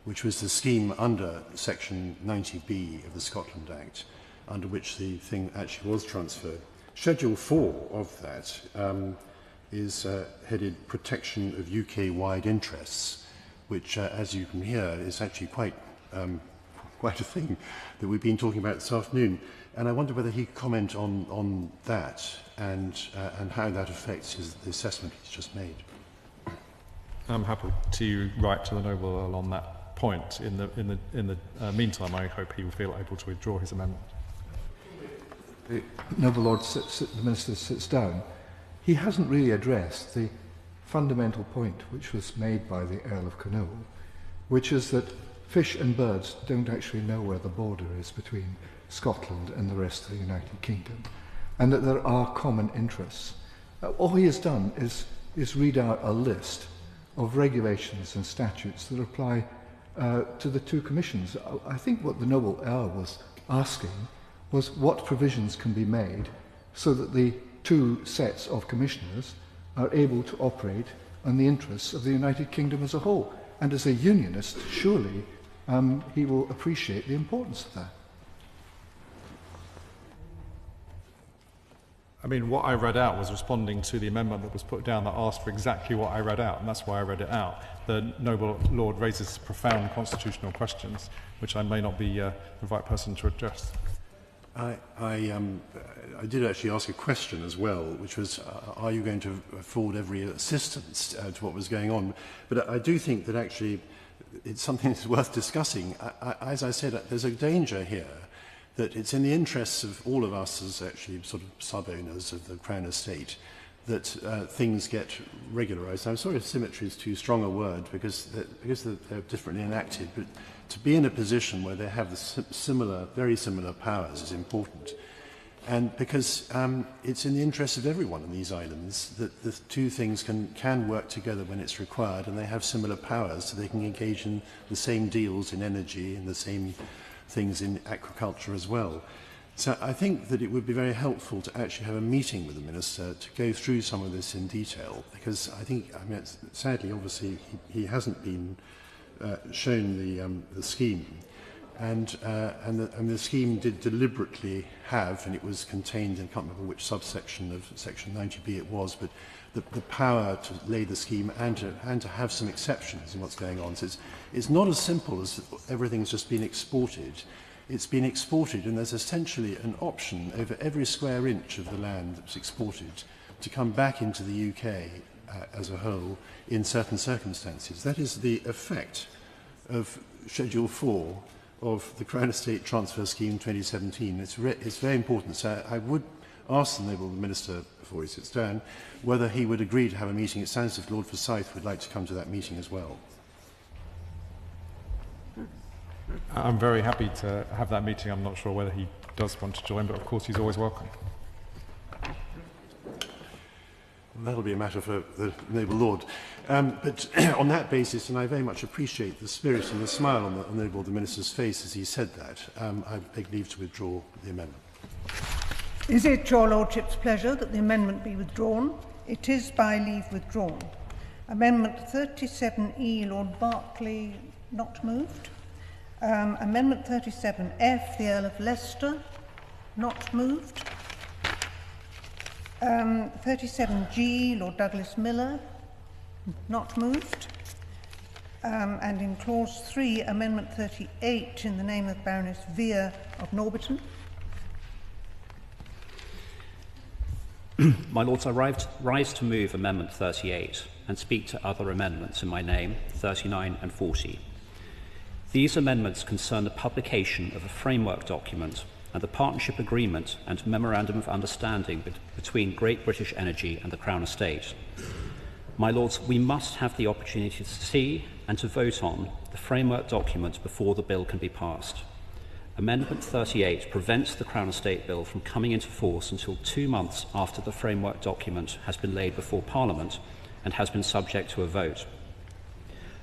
which was the scheme under Section 90B of the Scotland Act, under which the thing actually was transferred. Schedule 4 of that is headed Protection of UK-wide Interests, which, as you can hear, is actually quite a thing that we've been talking about this afternoon. And I wonder whether he could comment on that and how that affects the assessment he's just made. I'm happy to write to the Noble Earl on that point. In the meantime, I hope he will feel able to withdraw his amendment. The Noble Lord the Minister sits down. He hasn't really addressed the fundamental point which was made by the Earl of Cornwall, which is that fish and birds don't actually know where the border is between Scotland and the rest of the United Kingdom, and that there are common interests. All he has done is read out a list of regulations and statutes that apply to the two commissions. I think what the Noble Earl was asking was what provisions can be made so that the two sets of commissioners are able to operate on the interests of the United Kingdom as a whole. And as a unionist, surely he will appreciate the importance of that. I mean, what I read out was responding to the amendment that was put down that asked for exactly what I read out, and that's why I read it out. The Noble Lord raises profound constitutional questions, which I may not be the right person to address. I did actually ask a question as well, which was, are you going to afford every assistance to what was going on? But I do think that actually it's something that's worth discussing. As I said, there's a danger here that it's in the interests of all of us as actually sort of sub-owners of the Crown Estate that things get regularised. I'm sorry if symmetry is too strong a word because they're differently enacted, but to be in a position where they have the very similar powers is important. And because it's in the interest of everyone in these islands that the two things can work together when it's required, and they have similar powers, so they can engage in the same deals in energy and the same things in aquaculture as well. So I think that it would be very helpful to actually have a meeting with the Minister to go through some of this in detail, because I think, sadly, obviously, he hasn't been shown the scheme. And the scheme did deliberately have, and it was contained in, I can't remember which subsection of section 90B it was, but the power to lay the scheme and to have some exceptions in what's going on. So it's not as simple as everything's just been exported. It's been exported, and there's essentially an option over every square inch of the land that's exported to come back into the UK as a whole in certain circumstances. That is the effect of Schedule 4 of the Crown Estate Transfer Scheme 2017. It's very important. So I would ask the Noble Minister, before he sits down, whether he would agree to have a meeting. It sounds as if Lord Forsyth would like to come to that meeting as well. I'm very happy to have that meeting. I'm not sure whether he does want to join, but of course he's always welcome. That'll be a matter for the Noble Lord. But on that basis, and I very much appreciate the spirit and the smile on the Noble the Minister's face as he said that, I beg leave to withdraw the amendment. Is it your Lordship's pleasure that the amendment be withdrawn? It is by leave withdrawn. Amendment 37E, Lord Berkeley, not moved. Amendment 37F, the Earl of Leicester, not moved. 37G, Lord Douglas Miller, not moved. And in clause 3, Amendment 38 in the name of Baroness Vere of Norbiton. My Lords, I rise to move Amendment 38 and speak to other amendments in my name, 39 and 40. These amendments concern the publication of a framework document and the partnership agreement and memorandum of understanding between Great British Energy and the Crown Estate. My Lords, we must have the opportunity to see and to vote on the framework document before the bill can be passed. Amendment 38 prevents the Crown Estate Bill from coming into force until 2 months after the framework document has been laid before Parliament and has been subject to a vote.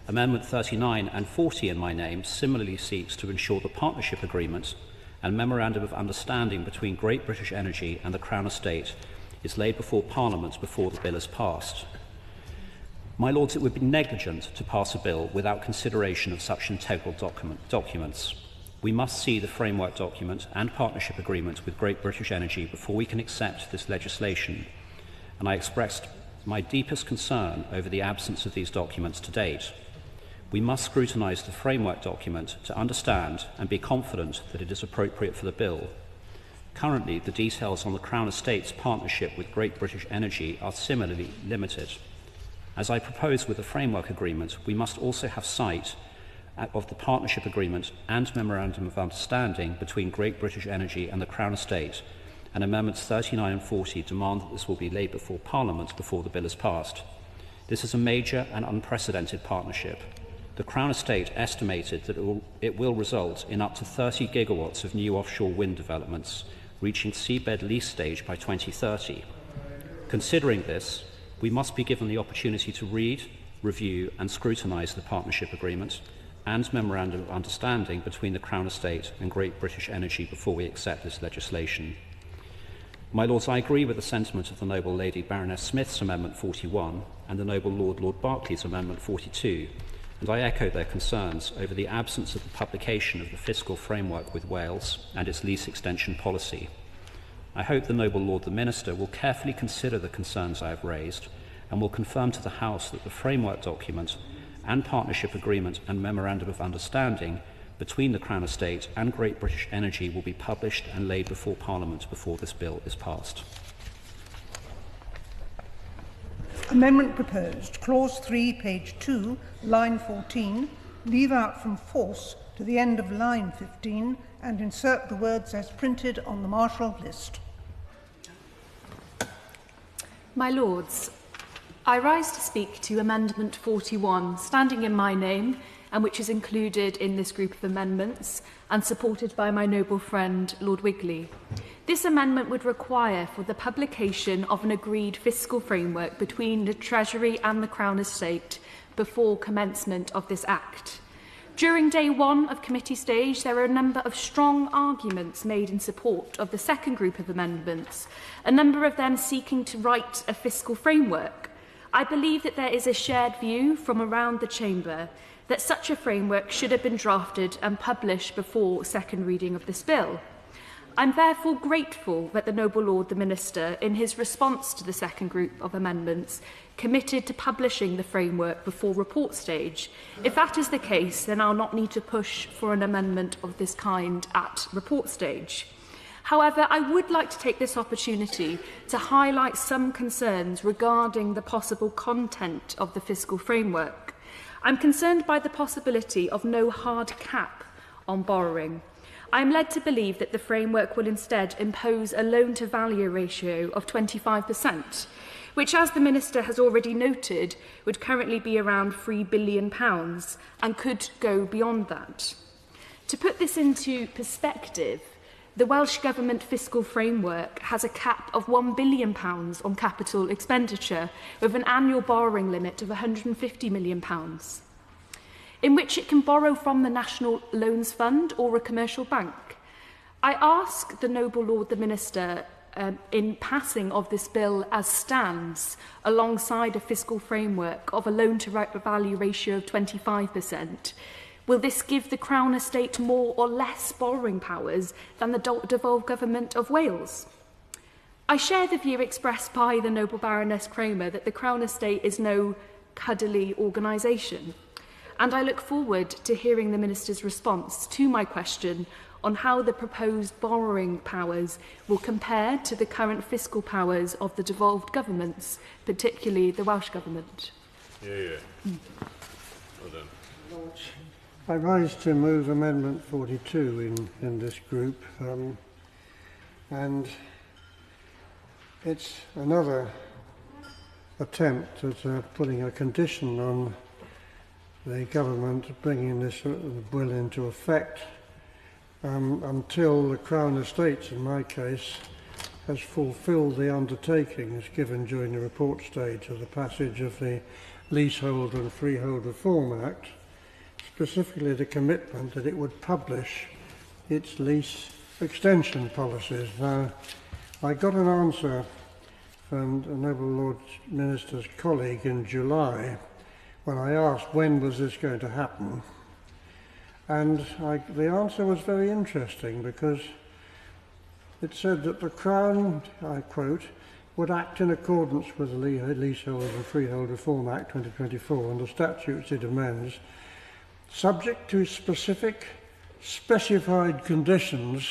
Amendment 39 and 40 in my name similarly seeks to ensure the partnership agreement and memorandum of understanding between Great British Energy and the Crown Estate is laid before Parliament before the bill is passed. My Lords, it would be negligent to pass a bill without consideration of such integral documents. We must see the framework document and partnership agreement with Great British Energy before we can accept this legislation, and I expressed my deepest concern over the absence of these documents to date. We must scrutinise the framework document to understand and be confident that it is appropriate for the bill. Currently, the details on the Crown Estate's partnership with Great British Energy are similarly limited. As I propose with the framework agreement, we must also have sight of the partnership agreement and memorandum of understanding between Great British Energy and the Crown Estate, and Amendments 39 and 40 demand that this will be laid before Parliament before the bill is passed. This is a major and unprecedented partnership. The Crown Estate estimated that it will result in up to 30 gigawatts of new offshore wind developments, reaching seabed lease stage by 2030. Considering this, we must be given the opportunity to read, review and scrutinise the partnership agreement and memorandum of understanding between the Crown Estate and Great British Energy before we accept this legislation. My Lords, I agree with the sentiment of the Noble Lady Baroness Smith's Amendment 41 and the Noble Lord Berkeley's Amendment 42, and I echo their concerns over the absence of the publication of the fiscal framework with Wales and its lease extension policy. I hope the Noble Lord the Minister will carefully consider the concerns I have raised and will confirm to the House that the framework document and partnership agreement and memorandum of understanding between the Crown Estate and Great British Energy will be published and laid before Parliament before this bill is passed. Amendment proposed. Clause 3, page 2, line 14. Leave out from force to the end of line 15 and insert the words as printed on the Marshall list. My Lords, I rise to speak to Amendment 41, standing in my name, and which is included in this group of amendments and supported by my noble friend Lord Wigley. This amendment would require for the publication of an agreed fiscal framework between the Treasury and the Crown Estate before commencement of this Act. During day one of committee stage, there are a number of strong arguments made in support of the second group of amendments, a number of them seeking to write a fiscal framework. I believe that there is a shared view from around the Chamber that such a framework should have been drafted and published before second reading of this bill. I'm therefore grateful that the Noble Lord the Minister, in his response to the second group of amendments, committed to publishing the framework before report stage. If that is the case, then I'll not need to push for an amendment of this kind at report stage. However, I would like to take this opportunity to highlight some concerns regarding the possible content of the fiscal framework. I'm concerned by the possibility of no hard cap on borrowing. I am led to believe that the framework will instead impose a loan-to-value ratio of 25%, which, as the Minister has already noted, would currently be around £3 billion and could go beyond that. To put this into perspective, the Welsh Government fiscal framework has a cap of £1 billion on capital expenditure, with an annual borrowing limit of £150 million, in which it can borrow from the National Loans Fund or a commercial bank. I ask the Noble Lord the Minister, in passing of this bill as stands, alongside a fiscal framework of a loan-to-value ratio of 25%, will this give the Crown Estate more or less borrowing powers than the devolved Government of Wales? I share the view expressed by the Noble Baroness Cromer that the Crown Estate is no cuddly organisation, and I look forward to hearing the Minister's response to my question on how the proposed borrowing powers will compare to the current fiscal powers of the devolved governments, particularly the Welsh Government. Well done. I rise to move Amendment 42 in this group, and it's another attempt at putting a condition on the government bringing this bill into effect until the Crown Estates, in my case, has fulfilled the undertakings given during the report stage of the passage of the Leasehold and Freehold Reform Act, specifically the commitment that it would publish its lease extension policies. Now, I got an answer from the Noble Lord Minister's colleague in July when I asked when was this going to happen, and the answer was very interesting, because it said that the Crown, I quote, would act in accordance with the Leasehold and Freehold Reform Act 2024 and the statutes it amends, subject to specified conditions.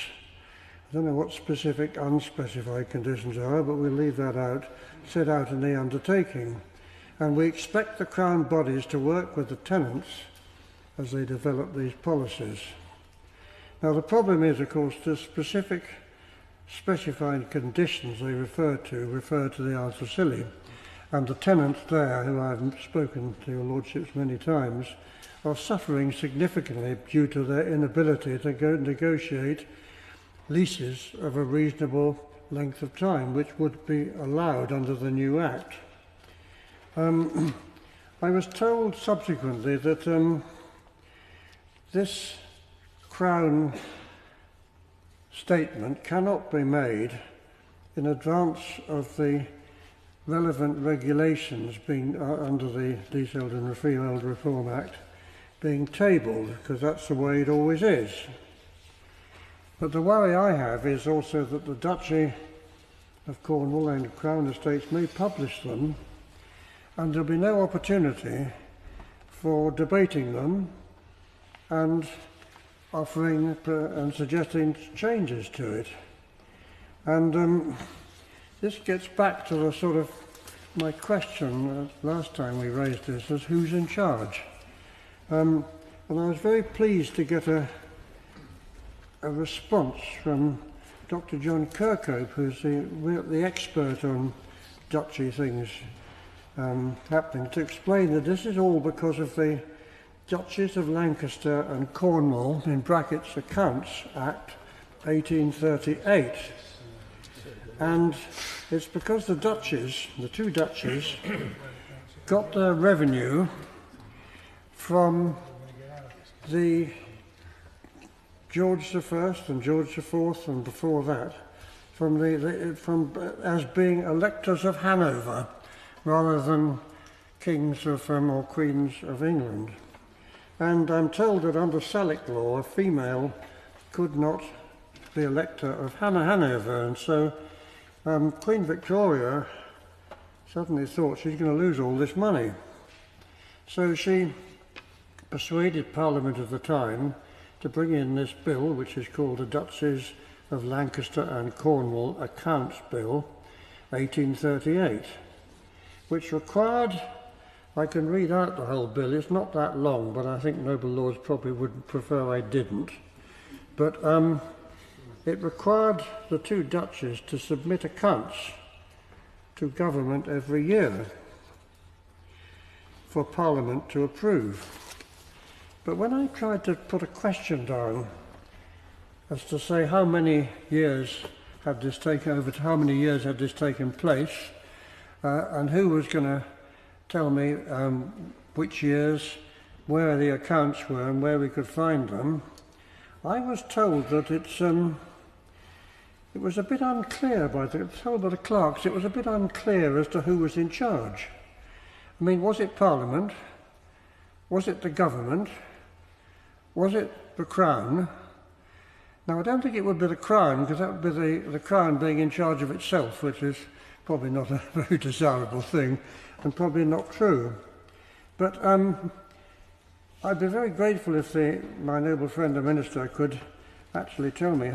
I don't know what specific unspecified conditions are, but we'll leave that out, set out in the undertaking. And we expect the Crown bodies to work with the tenants as they develop these policies. Now the problem is, of course, the specified conditions they refer to the answer silly, and the tenants there, who I've spoken to your lordships many times, are suffering significantly due to their inability to negotiate leases of a reasonable length of time, which would be allowed under the new Act. I was told subsequently that this Crown statement cannot be made in advance of the relevant regulations being under the Leasehold and Freehold Reform Act being tabled, because that's the way it always is. But the worry I have is also that the Duchy of Cornwall and Crown Estates may publish them, and there'll be no opportunity for debating them and offering and suggesting changes to it. And this gets back to the sort of my question last time we raised this, was who's in charge? And I was very pleased to get a response from Dr. John Kirkhope, who's the expert on duchy things happening, to explain that this is all because of the Duchies of Lancaster and Cornwall, in brackets Accounts Act 1838. And it's because the duchies, the two duchies, got their revenue from the George I and George IV and before that, from as being electors of Hanover rather than kings of or queens of England. And I'm told that under Salic law, a female could not be elector of Hanover, and so Queen Victoria suddenly thought she's going to lose all this money. So she persuaded Parliament at the time to bring in this bill, which is called the Duchies of Lancaster and Cornwall Accounts Bill 1838, which required, I can read out the whole bill, it's not that long, but I think noble lords probably would prefer I didn't, but it required the two duchies to submit accounts to government every year for Parliament to approve. But when I tried to put a question down as to say how many years had this taken place, and who was going to tell me which years, where the accounts were and where we could find them, I was told that it was a bit unclear told by the clerks, it was a bit unclear as to who was in charge. I mean, was it Parliament? Was it the government? Was it the Crown? Now, I don't think it would be the Crown, because that would be the Crown being in charge of itself, which is probably not a very desirable thing, and probably not true. But I'd be very grateful if my noble friend the Minister could actually tell me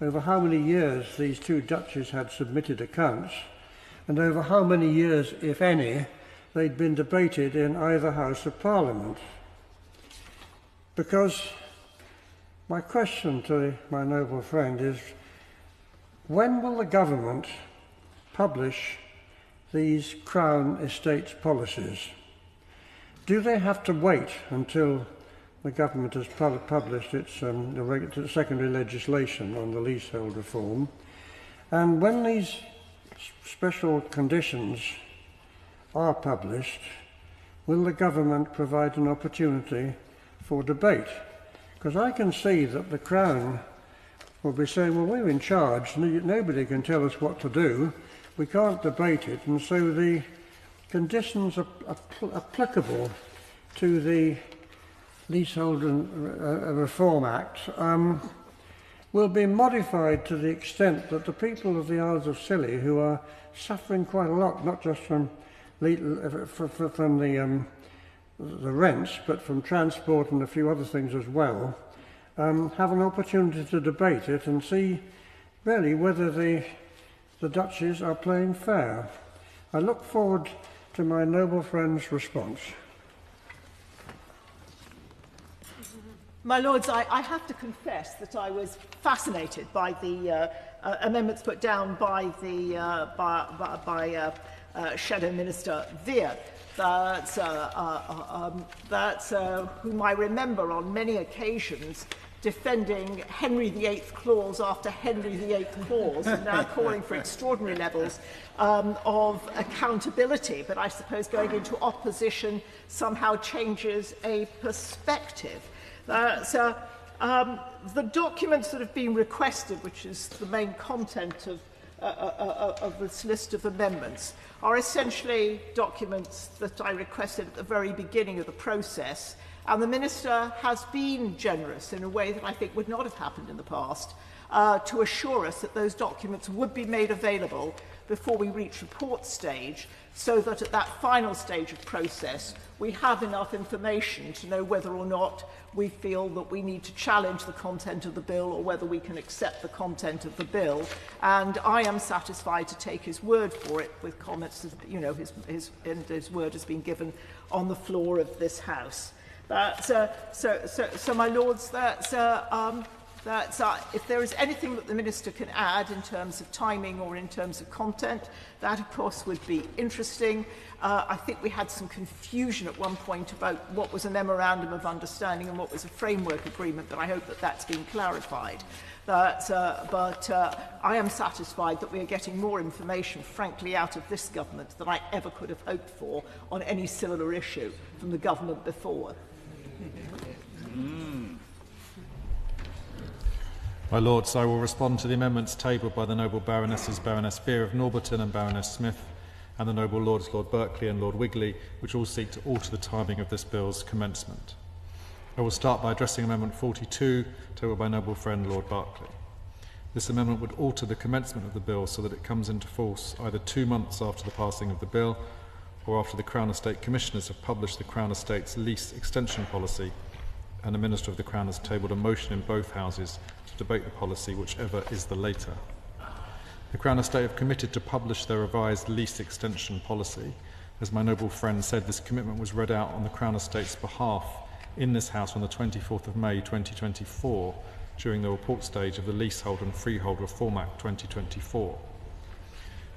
over how many years these two duchies had submitted accounts, and over how many years, if any, they'd been debated in either House of Parliament. Because my question to my noble friend is, when will the government publish these Crown Estates policies? Do they have to wait until the government has published its secondary legislation on the leasehold reform? And when these special conditions are published, will the government provide an opportunity for debate? Because I can see that the Crown will be saying, well, we're in charge, nobody can tell us what to do, we can't debate it, and so the conditions applicable to the Leasehold and Reform Act will be modified to the extent that the people of the Isles of Scilly, who are suffering quite a lot, not just from the rents, but from transport and a few other things as well, have an opportunity to debate it and see really whether the duchies are playing fair. I look forward to my noble friend's response. My Lords, I have to confess that I was fascinated by the amendments put down by the Shadow Minister Veer, whom I remember on many occasions defending Henry VIII clause after Henry VIII clause, and now calling for extraordinary levels of accountability. But I suppose going into opposition somehow changes a perspective. The documents that have been requested, which is the main content of this list of amendments, are essentially documents that I requested at the very beginning of the process, and the Minister has been generous in a way that I think would not have happened in the past to assure us that those documents would be made available before we reach report stage, so that at that final stage of process we have enough information to know whether or not we feel that we need to challenge the content of the bill or whether we can accept the content of the bill. And I am satisfied to take his word for it, with comments that, you know, his word has been given on the floor of this House. So my Lords, if there is anything that the Minister can add in terms of timing or in terms of content, that of course would be interesting. I think we had some confusion at one point about what was a memorandum of understanding and what was a framework agreement, but I hope that that's been clarified. But I am satisfied that we are getting more information, frankly, out of this government than I ever could have hoped for on any similar issue from the government before. My Lords, I will respond to the amendments tabled by the noble Baronesses Baroness Veer of Norberton and Baroness Smith, and the noble Lords Lord Berkeley and Lord Wigley, which all seek to alter the timing of this bill's commencement. I will start by addressing Amendment 42, tabled by noble friend Lord Berkeley. This amendment would alter the commencement of the bill so that it comes into force either 2 months after the passing of the bill, or after the Crown Estate Commissioners have published the Crown Estate's lease extension policy, and the Minister of the Crown has tabled a motion in both Houses to debate the policy, whichever is the later. The Crown Estate have committed to publish their revised lease extension policy. As my noble friend said, this commitment was read out on the Crown Estate's behalf in this House on the 24th of May 2024 during the report stage of the Leasehold and Freehold Reform Act 2024.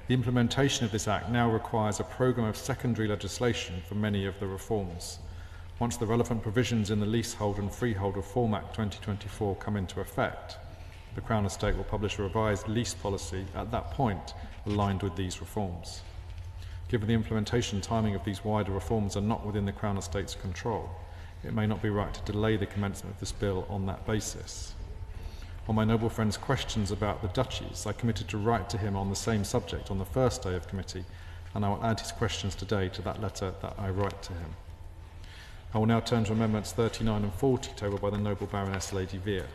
The implementation of this Act now requires a programme of secondary legislation for many of the reforms. Once the relevant provisions in the Leasehold and Freehold Reform Act 2024 come into effect, the Crown Estate will publish a revised lease policy at that point aligned with these reforms. Given the implementation timing of these wider reforms are not within the Crown Estate's control, it may not be right to delay the commencement of this bill on that basis. On my noble friend's questions about the duchies, I committed to write to him on the same subject on the first day of committee, and I will add his questions today to that letter that I write to him. I will now turn to Amendments 39 and 40, tabled by the noble Baroness Lady Veer.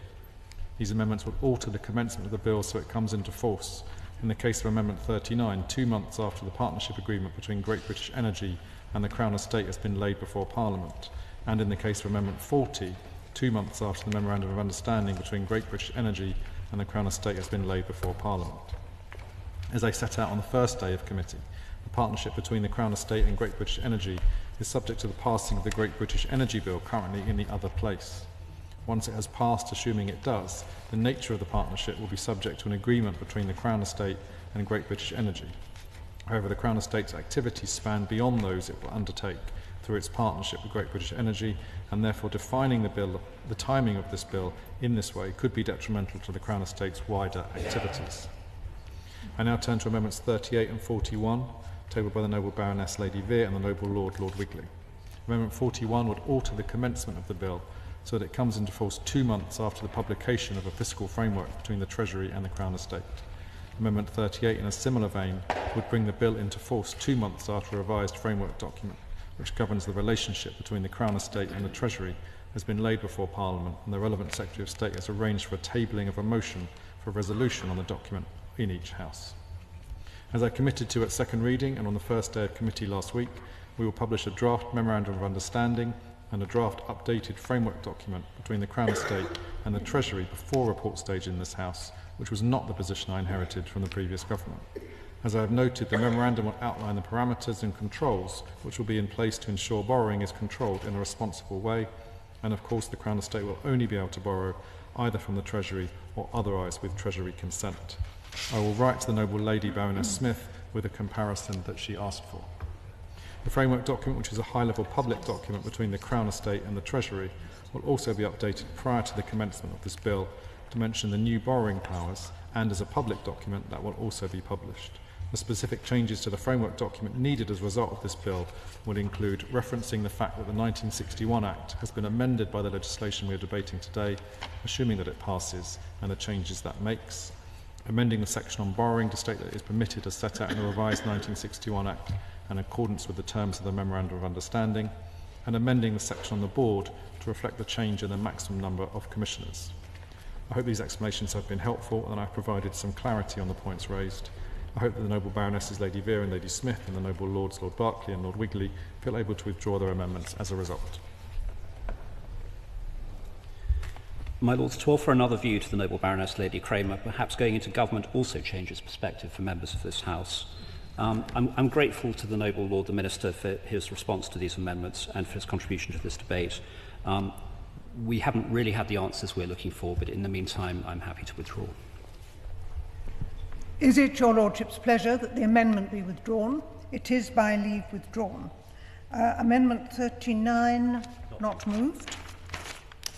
These amendments would alter the commencement of the bill so it comes into force, in the case of Amendment 39, 2 months after the partnership agreement between Great British Energy and the Crown Estate has been laid before Parliament, and in the case of Amendment 40, 2 months after the Memorandum of Understanding between Great British Energy and the Crown Estate has been laid before Parliament. As I set out on the first day of committee, the partnership between the Crown Estate and Great British Energy is subject to the passing of the Great British Energy Bill currently in the other place. Once it has passed, assuming it does, the nature of the partnership will be subject to an agreement between the Crown Estate and Great British Energy. However, the Crown Estate's activities span beyond those it will undertake through its partnership with Great British Energy, and therefore defining the timing of this bill in this way could be detrimental to the Crown Estate's wider activities. I now turn to Amendments 38 and 41, tabled by the noble Baroness Lady Veer and the noble Lord Wigley. Amendment 41 would alter the commencement of the bill so that it comes into force 2 months after the publication of a fiscal framework between the Treasury and the Crown Estate. Amendment 38, in a similar vein, would bring the bill into force 2 months after a revised framework document, which governs the relationship between the Crown Estate and the Treasury has been laid before Parliament, and the relevant Secretary of State has arranged for a tabling of a motion for resolution on the document in each House. As I committed to at second reading and on the first day of committee last week, we will publish a draft Memorandum of Understanding and a draft updated framework document between the Crown Estate and the Treasury before report stage in this House, which was not the position I inherited from the previous government. As I have noted, the memorandum will outline the parameters and controls which will be in place to ensure borrowing is controlled in a responsible way, and of course the Crown Estate will only be able to borrow either from the Treasury or otherwise with Treasury consent. I will write to the noble lady Baroness Smith with a comparison that she asked for. The framework document, which is a high-level public document between the Crown Estate and the Treasury, will also be updated prior to the commencement of this bill to mention the new borrowing powers, and as a public document that will also be published. The specific changes to the framework document needed as a result of this bill would include referencing the fact that the 1961 Act has been amended by the legislation we are debating today, assuming that it passes, and the changes that makes, amending the section on borrowing to state that it is permitted as set out in the revised 1961 Act in accordance with the terms of the Memorandum of Understanding, and amending the section on the board to reflect the change in the maximum number of commissioners. I hope these explanations have been helpful and I have provided some clarity on the points raised. I hope that the noble Baronesses Lady Vere and Lady Smith and the noble Lords Lord Berkeley and Lord Wigley feel able to withdraw their amendments as a result. My Lords, to offer another view to the noble Baroness Lady Kramer, perhaps going into government also changes perspective for members of this House. I'm grateful to the noble Lord the Minister for his response to these amendments and for his contribution to this debate. We haven't really had the answers we're looking for, but in the meantime, I'm happy to withdraw. Is it your Lordship's pleasure that the amendment be withdrawn? It is by leave withdrawn. Amendment 39, not moved.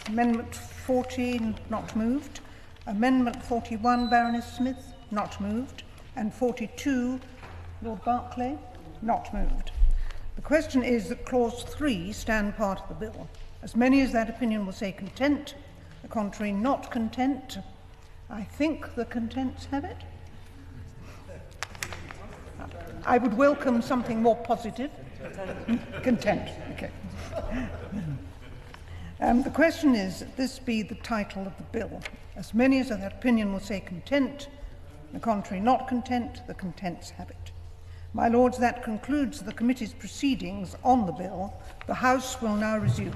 Amendment 40, not moved. Amendment 41, Baroness Smith, not moved. And 42, Lord Berkeley, not moved. The question is that Clause 3 stand part of the bill. As many as that opinion will say content, the contrary not content. I think the contents have it. I would welcome something more positive. Content. Okay. The question is that this be the title of the bill. As many as that opinion will say content, the contrary not content, the contents have it. My Lords, that concludes the committee's proceedings on the bill. The House will now resume.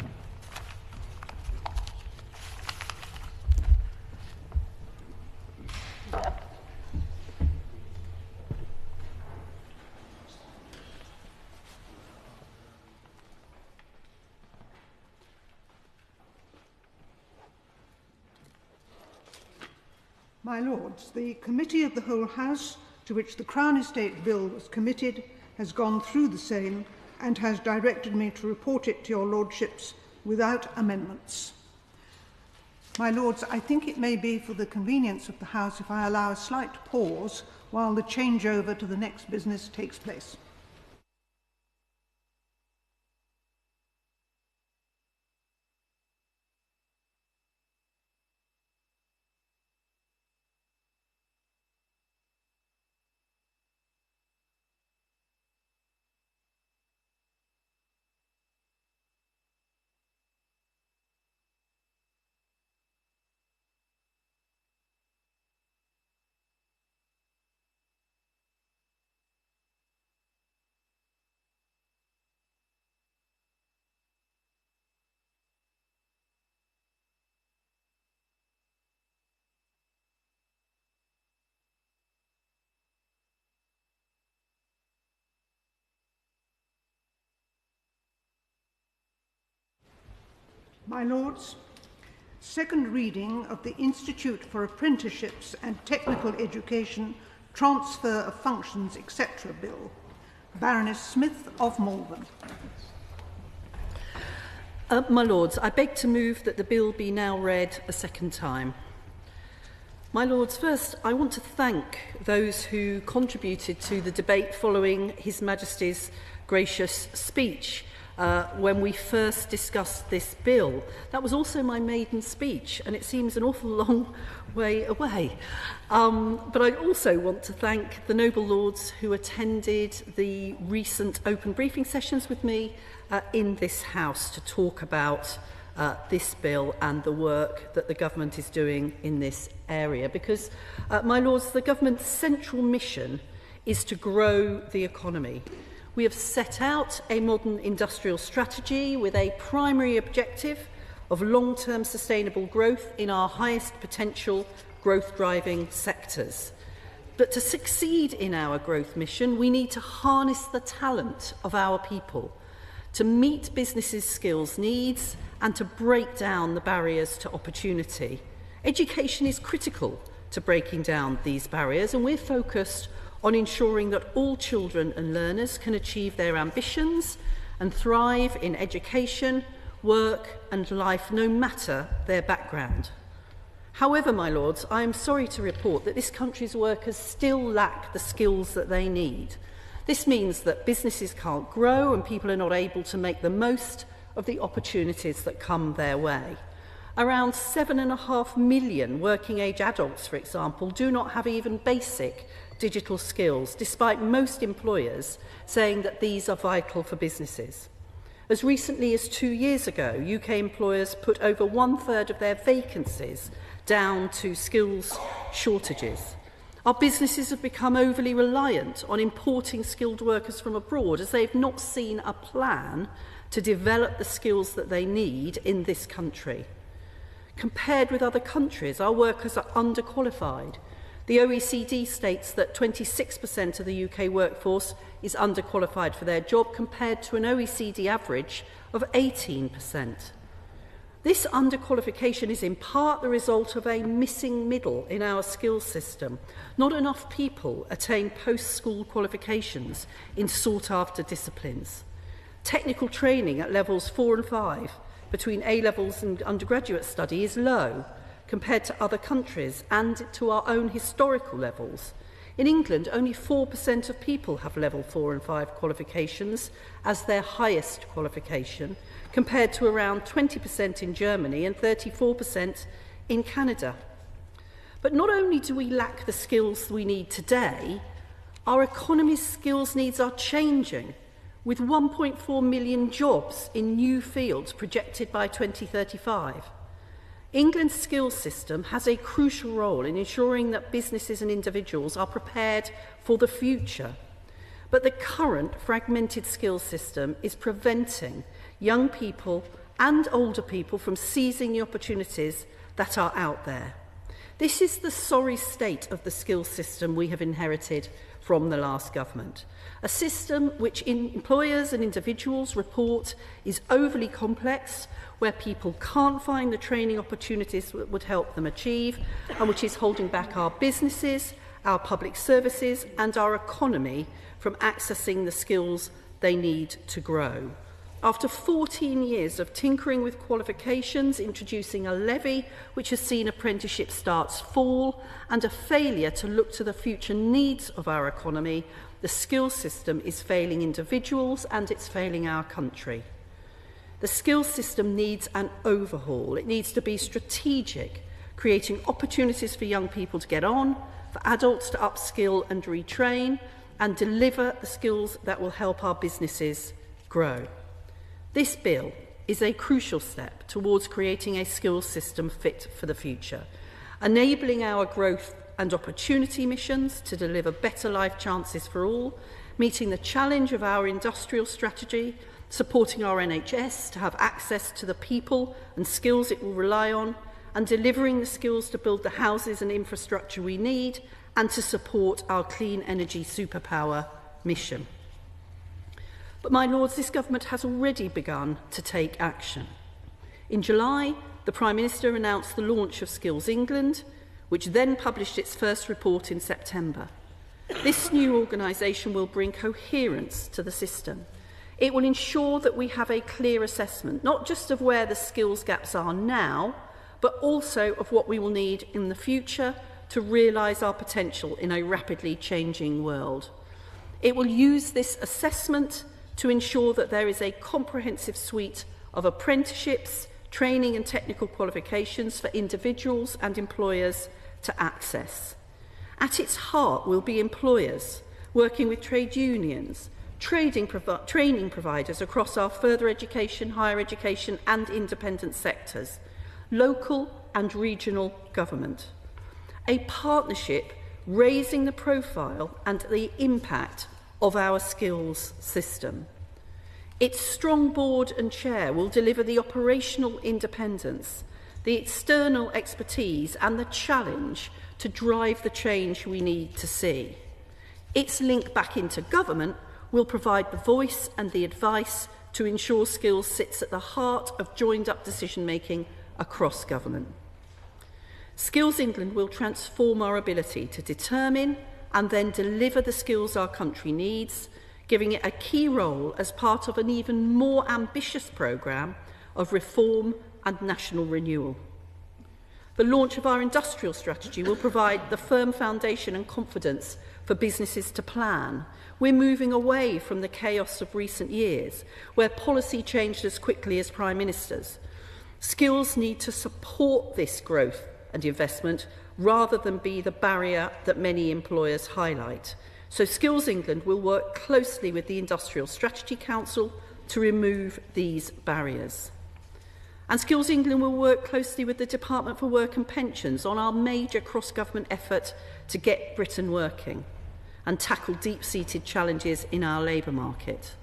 My Lords, the Committee of the Whole House, to which the Crown Estate Bill was committed, has gone through the same and has directed me to report it to your Lordships without amendments. My Lords, I think it may be for the convenience of the House if I allow a slight pause while the changeover to the next business takes place. My Lords, second reading of the Institute for Apprenticeships and Technical Education, Transfer of Functions, etc. Bill. Baroness Smith of Malvern. My Lords, I beg to move that the bill be now read a second time. My Lords, first I want to thank those who contributed to the debate following His Majesty's gracious speech when we first discussed this bill. That was also my maiden speech, and it seems an awful long way away. But I also want to thank the noble lords who attended the recent open briefing sessions with me in this House to talk about this bill and the work that the government is doing in this area. Because, my Lords, the government's central mission is to grow the economy. We have set out a modern industrial strategy with a primary objective of long-term sustainable growth in our highest potential growth-driving sectors. But to succeed in our growth mission, we need to harness the talent of our people, to meet businesses' skills needs and to break down the barriers to opportunity. Education is critical to breaking down these barriers, and we're focused on ensuring that all children and learners can achieve their ambitions and thrive in education, work and life, no matter their background. However, my Lords, I am sorry to report that this country's workers still lack the skills that they need. This means that businesses can't grow and people are not able to make the most of the opportunities that come their way. Around 7.5 million working-age adults, for example, do not have even basic digital skills, despite most employers saying that these are vital for businesses. As recently as 2 years ago, UK employers put over 1/3 of their vacancies down to skills shortages. Our businesses have become overly reliant on importing skilled workers from abroad, as they've not seen a plan to develop the skills that they need in this country. Compared with other countries, our workers are underqualified. The OECD states that 26% of the UK workforce is underqualified for their job, compared to an OECD average of 18%. This underqualification is in part the result of a missing middle in our skills system. Not enough people attain post-school qualifications in sought-after disciplines. Technical training at levels 4 and 5 between A-levels and undergraduate study is low compared to other countries and to our own historical levels. In England, only 4% of people have level 4 and 5 qualifications as their highest qualification, compared to around 20% in Germany and 34% in Canada. But not only do we lack the skills we need today, our economy's skills needs are changing, with 1.4 million jobs in new fields projected by 2035. England's skills system has a crucial role in ensuring that businesses and individuals are prepared for the future. But the current fragmented skills system is preventing young people and older people from seizing the opportunities that are out there. This is the sorry state of the skills system we have inherited from the last government. A system which employers and individuals report is overly complex, where people can't find the training opportunities that would help them achieve, and which is holding back our businesses, our public services and our economy from accessing the skills they need to grow. After 14 years of tinkering with qualifications, introducing a levy which has seen apprenticeship starts fall, and a failure to look to the future needs of our economy, the skills system is failing individuals and it's failing our country. The skills system needs an overhaul. It needs to be strategic, creating opportunities for young people to get on, for adults to upskill and retrain, and deliver the skills that will help our businesses grow. This bill is a crucial step towards creating a skills system fit for the future, enabling our growth and opportunity missions to deliver better life chances for all, meeting the challenge of our industrial strategy, supporting our NHS to have access to the people and skills it will rely on, and delivering the skills to build the houses and infrastructure we need, and to support our clean energy superpower mission. But, my Lords, this government has already begun to take action. In July, the Prime Minister announced the launch of Skills England, which then published its first report in September. This new organisation will bring coherence to the system. It will ensure that we have a clear assessment, not just of where the skills gaps are now, but also of what we will need in the future to realise our potential in a rapidly changing world. It will use this assessment to ensure that there is a comprehensive suite of apprenticeships, training and technical qualifications for individuals and employers to access. At its heart will be employers working with trade unions, training providers across our further education, higher education and independent sectors, local and regional government. A partnership raising the profile and the impact of our skills system. Its strong board and chair will deliver the operational independence, the external expertise and the challenge to drive the change we need to see. Its link back into government will provide the voice and the advice to ensure skills sits at the heart of joined-up decision-making across government. Skills England will transform our ability to determine and then deliver the skills our country needs, giving it a key role as part of an even more ambitious programme of reform and national renewal. The launch of our industrial strategy will provide the firm foundation and confidence for businesses to plan. We're moving away from the chaos of recent years, where policy changed as quickly as Prime Ministers. Skills need to support this growth and investment rather than be the barrier that many employers highlight. So Skills England will work closely with the Industrial Strategy Council to remove these barriers. And Skills England will work closely with the Department for Work and Pensions on our major cross-government effort to get Britain working and tackle deep-seated challenges in our labour market.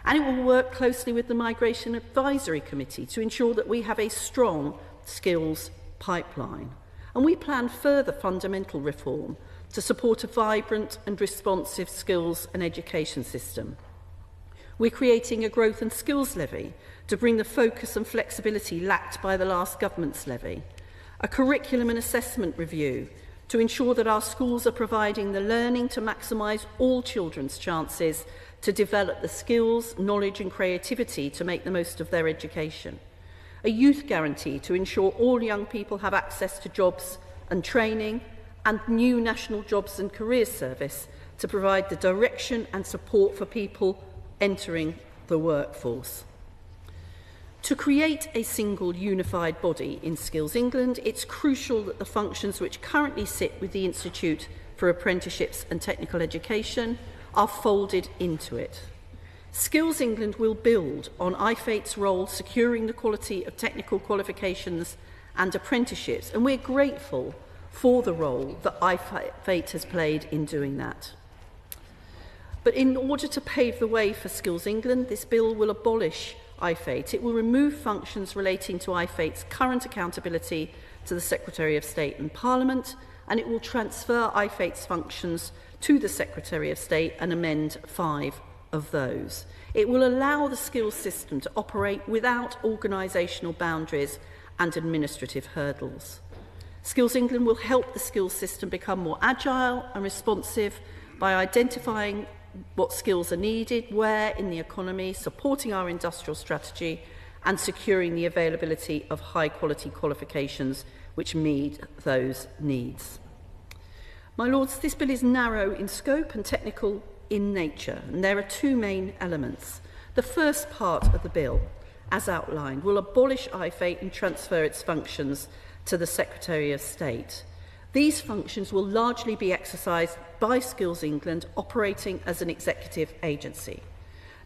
And it will work closely with the Migration Advisory Committee to ensure that we have a strong skills pipeline. And we plan further fundamental reform to support a vibrant and responsive skills and education system. We're creating a growth and skills levy to bring the focus and flexibility lacked by the last government's levy, a curriculum and assessment review to ensure that our schools are providing the learning to maximise all children's chances to develop the skills, knowledge and creativity to make the most of their education, a youth guarantee to ensure all young people have access to jobs and training, and new National Jobs and Careers Service to provide the direction and support for people entering the workforce. To create a single unified body in Skills England, it's crucial that the functions which currently sit with the Institute for Apprenticeships and Technical Education are folded into it. Skills England will build on IfATE's role securing the quality of technical qualifications and apprenticeships, and we're grateful for the role that IfATE has played in doing that. But in order to pave the way for Skills England, this bill will abolish IfATE. It will remove functions relating to IfATE's current accountability to the Secretary of State and Parliament, and it will transfer IfATE's functions to the Secretary of State and amend 5 of those. It will allow the skills system to operate without organisational boundaries and administrative hurdles. Skills England will help the skills system become more agile and responsive by identifying what skills are needed, where in the economy, supporting our industrial strategy and securing the availability of high-quality qualifications which meet those needs. My Lords, this bill is narrow in scope and technical in nature, and there are 2 main elements. The first part of the bill, as outlined, will abolish IfATE and transfer its functions to the Secretary of State. These functions will largely be exercised by Skills England, operating as an executive agency.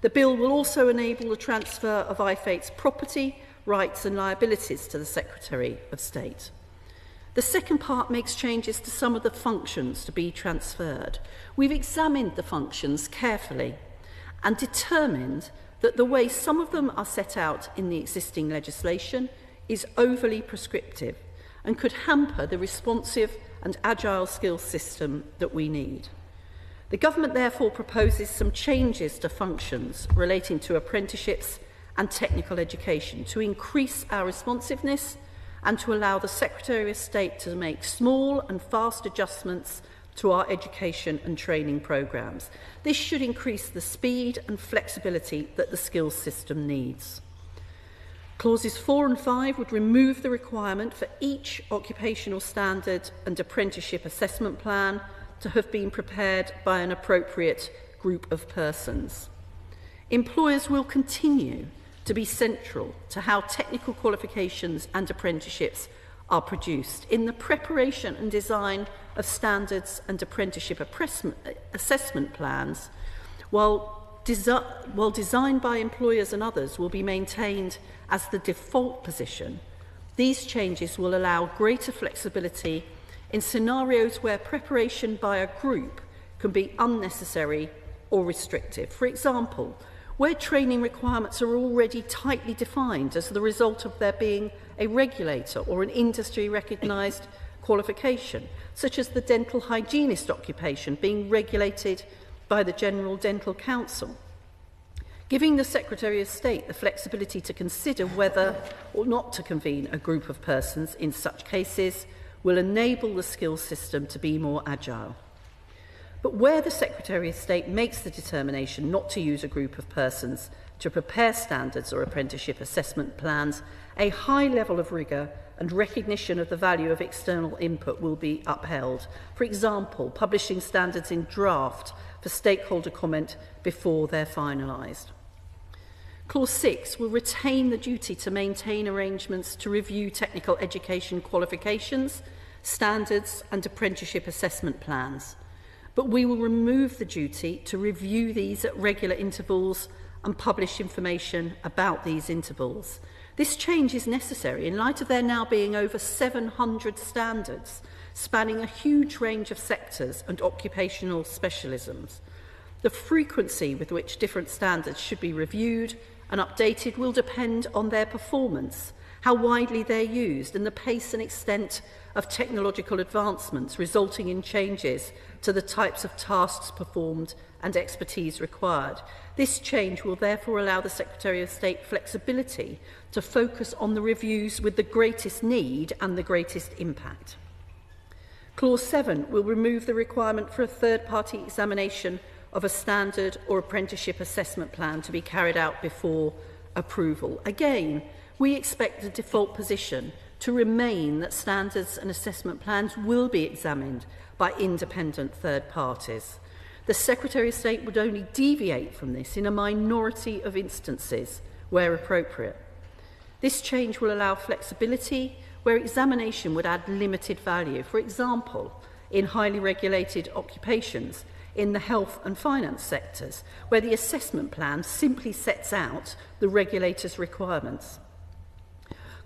The bill will also enable the transfer of IfATE's property, rights and liabilities to the Secretary of State. The second part makes changes to some of the functions to be transferred. We've examined the functions carefully and determined that the way some of them are set out in the existing legislation is overly prescriptive and could hamper the responsive and agile skills system that we need. The government therefore proposes some changes to functions relating to apprenticeships and technical education to increase our responsiveness and to allow the Secretary of State to make small and fast adjustments to our education and training programmes. This should increase the speed and flexibility that the skills system needs. Clauses 4 and 5 would remove the requirement for each occupational standard and apprenticeship assessment plan to have been prepared by an appropriate group of persons. Employers will continue to be central to how technical qualifications and apprenticeships are produced in the preparation and design of standards and apprenticeship assessment plans, while designed by employers and others, will be maintained as the default position, these changes will allow greater flexibility in scenarios where preparation by a group can be unnecessary or restrictive. For example, where training requirements are already tightly defined as the result of there being a regulator or an industry recognised qualification, such as the dental hygienist occupation being regulated by the General Dental Council. Giving the Secretary of State the flexibility to consider whether or not to convene a group of persons in such cases will enable the skills system to be more agile. But where the Secretary of State makes the determination not to use a group of persons to prepare standards or apprenticeship assessment plans, a high level of rigour and recognition of the value of external input will be upheld. For example, publishing standards in draft for stakeholder comment before they're finalised. Clause 6 will retain the duty to maintain arrangements to review technical education qualifications, standards and apprenticeship assessment plans. But we will remove the duty to review these at regular intervals and publish information about these intervals. This change is necessary in light of there now being over 700 standards spanning a huge range of sectors and occupational specialisms. The frequency with which different standards should be reviewed and updated will depend on their performance, how widely they're used, and the pace and extent of technological advancements resulting in changes to the types of tasks performed and expertise required. This change will therefore allow the Secretary of State flexibility to focus on the reviews with the greatest need and the greatest impact. Clause 7 will remove the requirement for a third-party examination of a standard or apprenticeship assessment plan to be carried out before approval. Again, we expect the default position to remain that standards and assessment plans will be examined by independent third parties. The Secretary of State would only deviate from this in a minority of instances where appropriate. This change will allow flexibility where examination would add limited value. For example, in highly regulated occupations, in the health and finance sectors, where the assessment plan simply sets out the regulator's requirements.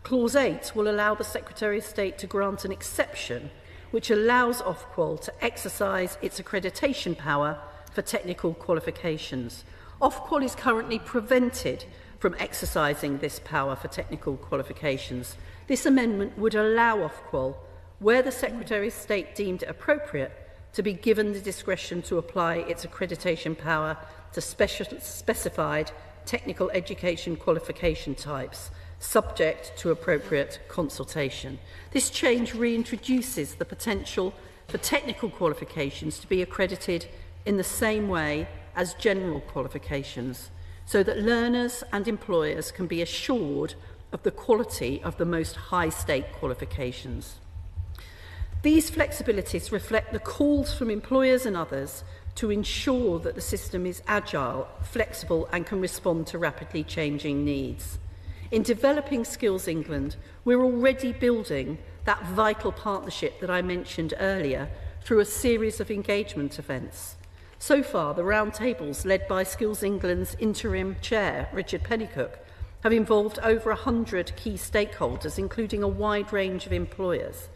Clause 8 will allow the Secretary of State to grant an exception which allows Ofqual to exercise its accreditation power for technical qualifications. Ofqual is currently prevented from exercising this power for technical qualifications. This amendment would allow Ofqual, where the Secretary of State deemed it appropriate, to be given the discretion to apply its accreditation power to specified technical education qualification types, subject to appropriate consultation. This change reintroduces the potential for technical qualifications to be accredited in the same way as general qualifications, so that learners and employers can be assured of the quality of the most high-stake qualifications. These flexibilities reflect the calls from employers and others to ensure that the system is agile, flexible and can respond to rapidly changing needs. In developing Skills England, we're already building that vital partnership that I mentioned earlier through a series of engagement events. So far, the roundtables led by Skills England's interim chair, Richard Pennycook, have involved over 100 key stakeholders, including a wide range of employers.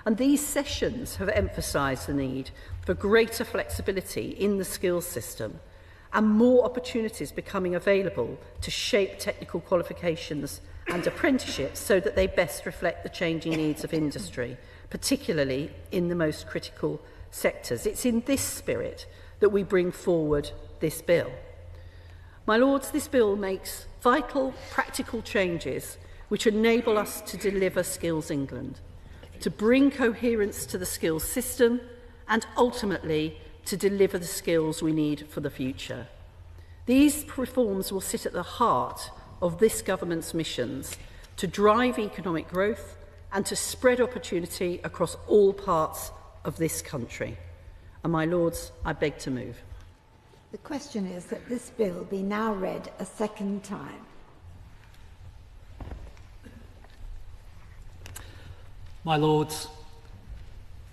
And these sessions have emphasised the need for greater flexibility in the skills system and more opportunities becoming available to shape technical qualifications and apprenticeships so that they best reflect the changing needs of industry, particularly in the most critical sectors. It's in this spirit that we bring forward this bill. My Lords, this bill makes vital, practical changes which enable us to deliver Skills England, to bring coherence to the skills system and ultimately to deliver the skills we need for the future. These reforms will sit at the heart of this government's missions to drive economic growth and to spread opportunity across all parts of this country. And my Lords, I beg to move. The question is that this bill be now read a second time. My Lords,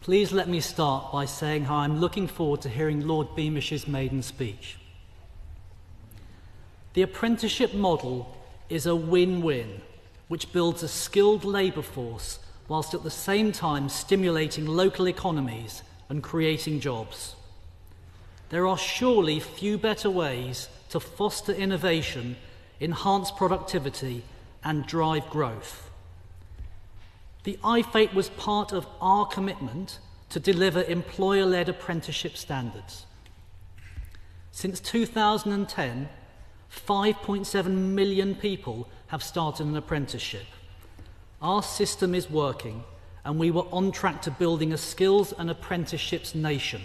please let me start by saying how I'm looking forward to hearing Lord Beamish's maiden speech. The apprenticeship model is a win-win, which builds a skilled labour force whilst at the same time stimulating local economies and creating jobs. There are surely few better ways to foster innovation, enhance productivity and drive growth. The IfATE was part of our commitment to deliver employer-led apprenticeship standards. Since 2010, 5.7 million people have started an apprenticeship. Our system is working, and we were on track to building a skills and apprenticeships nation.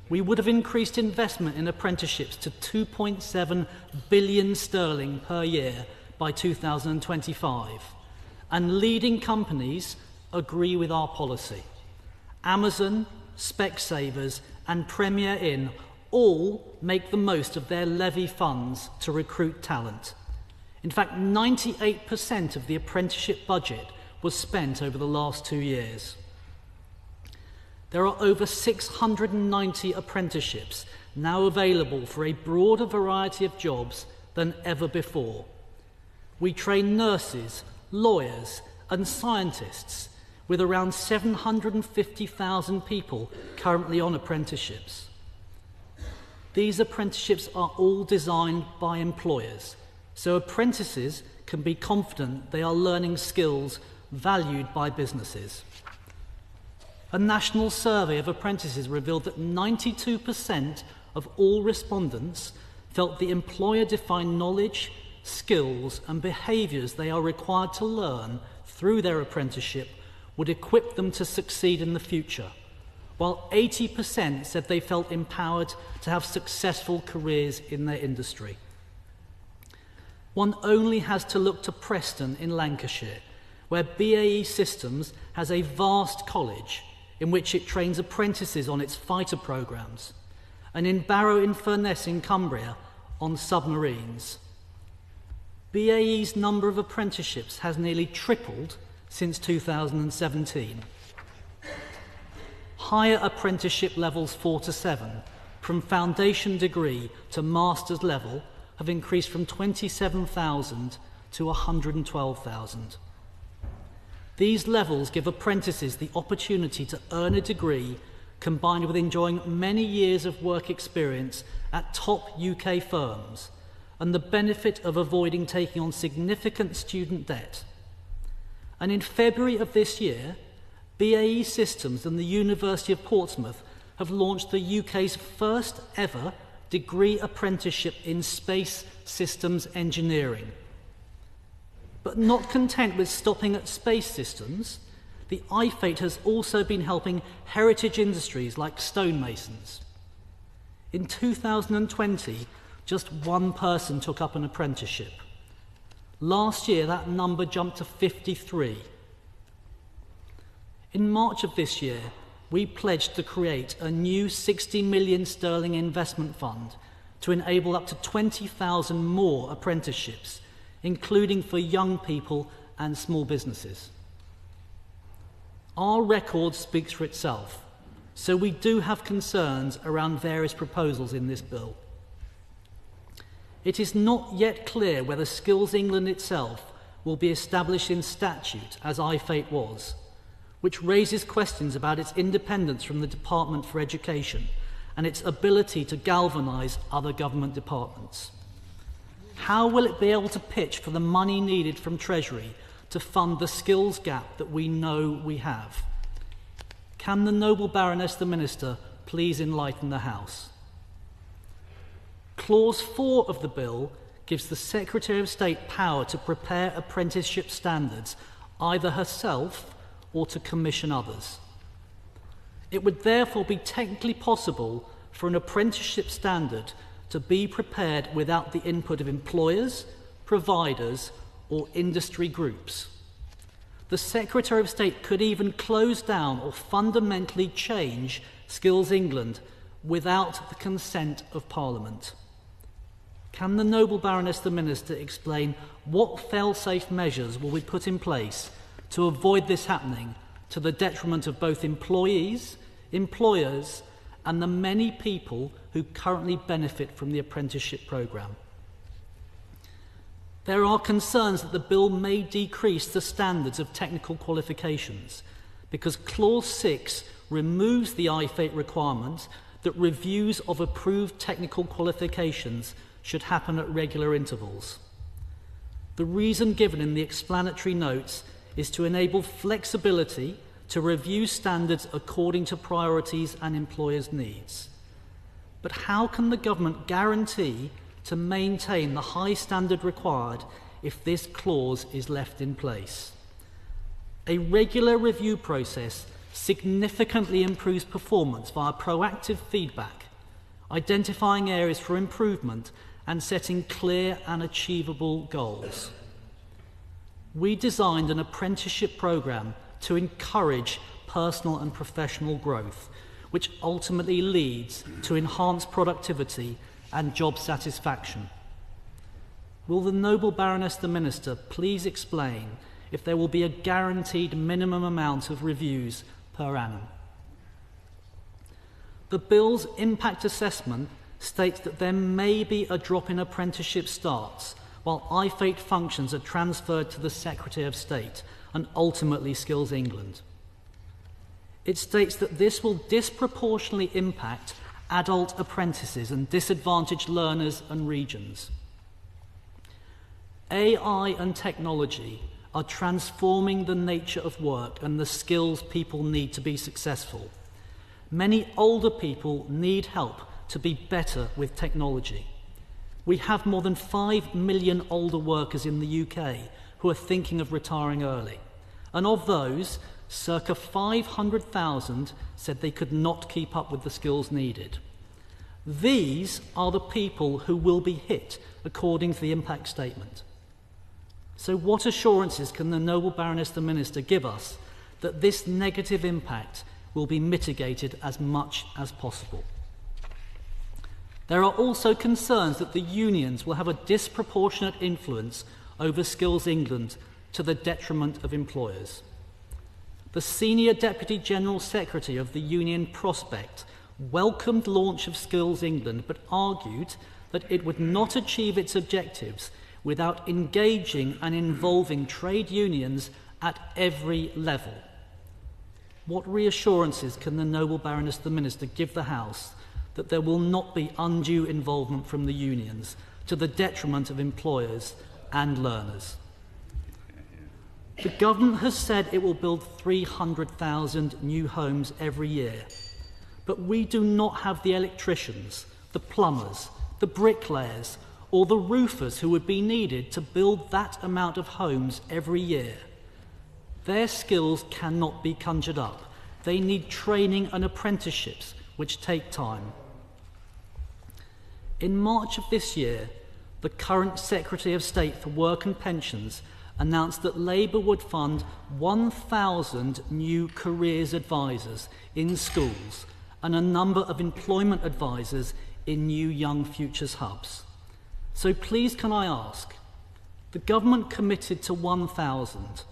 We would have increased investment in apprenticeships to 2.7 billion sterling per year by 2025, and leading companies agree with our policy. Amazon, Specsavers and Premier Inn all make the most of their levy funds to recruit talent. In fact, 98% of the apprenticeship budget was spent over the last 2 years. There are over 690 apprenticeships now available for a broader variety of jobs than ever before. We train nurses, lawyers and scientists, with around 750,000 people currently on apprenticeships. These apprenticeships are all designed by employers, so apprentices can be confident they are learning skills valued by businesses. A national survey of apprentices revealed that 92% of all respondents felt the employer-defined knowledge, skills and behaviours they are required to learn through their apprenticeship would equip them to succeed in the future, while 80% said they felt empowered to have successful careers in their industry. One only has to look to Preston in Lancashire, where BAE Systems has a vast college in which it trains apprentices on its fighter programmes, and in Barrow-in-Furness in Cumbria on submarines. BAE's number of apprenticeships has nearly tripled since 2017. Higher apprenticeship levels 4 to 7, from foundation degree to master's level, have increased from 27,000 to 112,000. These levels give apprentices the opportunity to earn a degree combined with enjoying many years of work experience at top UK firms and the benefit of avoiding taking on significant student debt. And in February of this year, BAE Systems and the University of Portsmouth have launched the UK's first ever degree apprenticeship in space systems engineering. But not content with stopping at space systems, the IfATE has also been helping heritage industries like stonemasons. In 2020, just one person took up an apprenticeship. Last year, that number jumped to 53. In March of this year, we pledged to create a new 60 million sterling investment fund to enable up to 20,000 more apprenticeships, including for young people and small businesses. Our record speaks for itself, so we do have concerns around various proposals in this bill. It is not yet clear whether Skills England itself will be established in statute, as IfATE was, which raises questions about its independence from the Department for Education and its ability to galvanise other government departments. How will it be able to pitch for the money needed from Treasury to fund the skills gap that we know we have? Can the noble Baroness the Minister please enlighten the House? Clause 4 of the bill gives the Secretary of State power to prepare apprenticeship standards, either herself or to commission others. It would therefore be technically possible for an apprenticeship standard to be prepared without the input of employers, providers or industry groups. The Secretary of State could even close down or fundamentally change Skills England without the consent of Parliament. Can the noble Baroness the Minister explain what fail-safe measures will be put in place to avoid this happening to the detriment of both employees, employers and the many people who currently benefit from the apprenticeship programme. There are concerns that the bill may decrease the standards of technical qualifications because Clause 6 removes the IfATE requirement that reviews of approved technical qualifications should happen at regular intervals. The reason given in the explanatory notes is to enable flexibility to review standards according to priorities and employers' needs. But how can the government guarantee to maintain the high standard required if this clause is left in place? A regular review process significantly improves performance via proactive feedback, identifying areas for improvement and setting clear and achievable goals. We designed an apprenticeship programme to encourage personal and professional growth, which ultimately leads to enhanced productivity and job satisfaction. Will the Noble Baroness the Minister please explain if there will be a guaranteed minimum amount of reviews per annum? The bill's impact assessment states that there may be a drop in apprenticeship starts while IfATE functions are transferred to the Secretary of State and ultimately Skills England. It states that this will disproportionately impact adult apprentices and disadvantaged learners and regions. AI and technology are transforming the nature of work and the skills people need to be successful. Many older people need help to be better with technology. We have more than 5 million older workers in the UK who are thinking of retiring early. And of those, circa 500,000 said they could not keep up with the skills needed. These are the people who will be hit according to the impact statement. So what assurances can the Noble Baroness the Minister give us that this negative impact will be mitigated as much as possible? There are also concerns that the unions will have a disproportionate influence over Skills England to the detriment of employers. The Senior Deputy General Secretary of the union Prospect welcomed launch of Skills England but argued that it would not achieve its objectives without engaging and involving trade unions at every level. What reassurances can the Noble Baroness the Minister give the House that there will not be undue involvement from the unions to the detriment of employers and learners? The government has said it will build 300,000 new homes every year, but we do not have the electricians, the plumbers, the bricklayers, or the roofers who would be needed to build that amount of homes every year. Their skills cannot be conjured up. They need training and apprenticeships, which take time. In March of this year, the current Secretary of State for Work and Pensions announced that Labour would fund 1,000 new careers advisors in schools and a number of employment advisors in new Young Futures hubs. So please can I ask, the government committed to 1,000.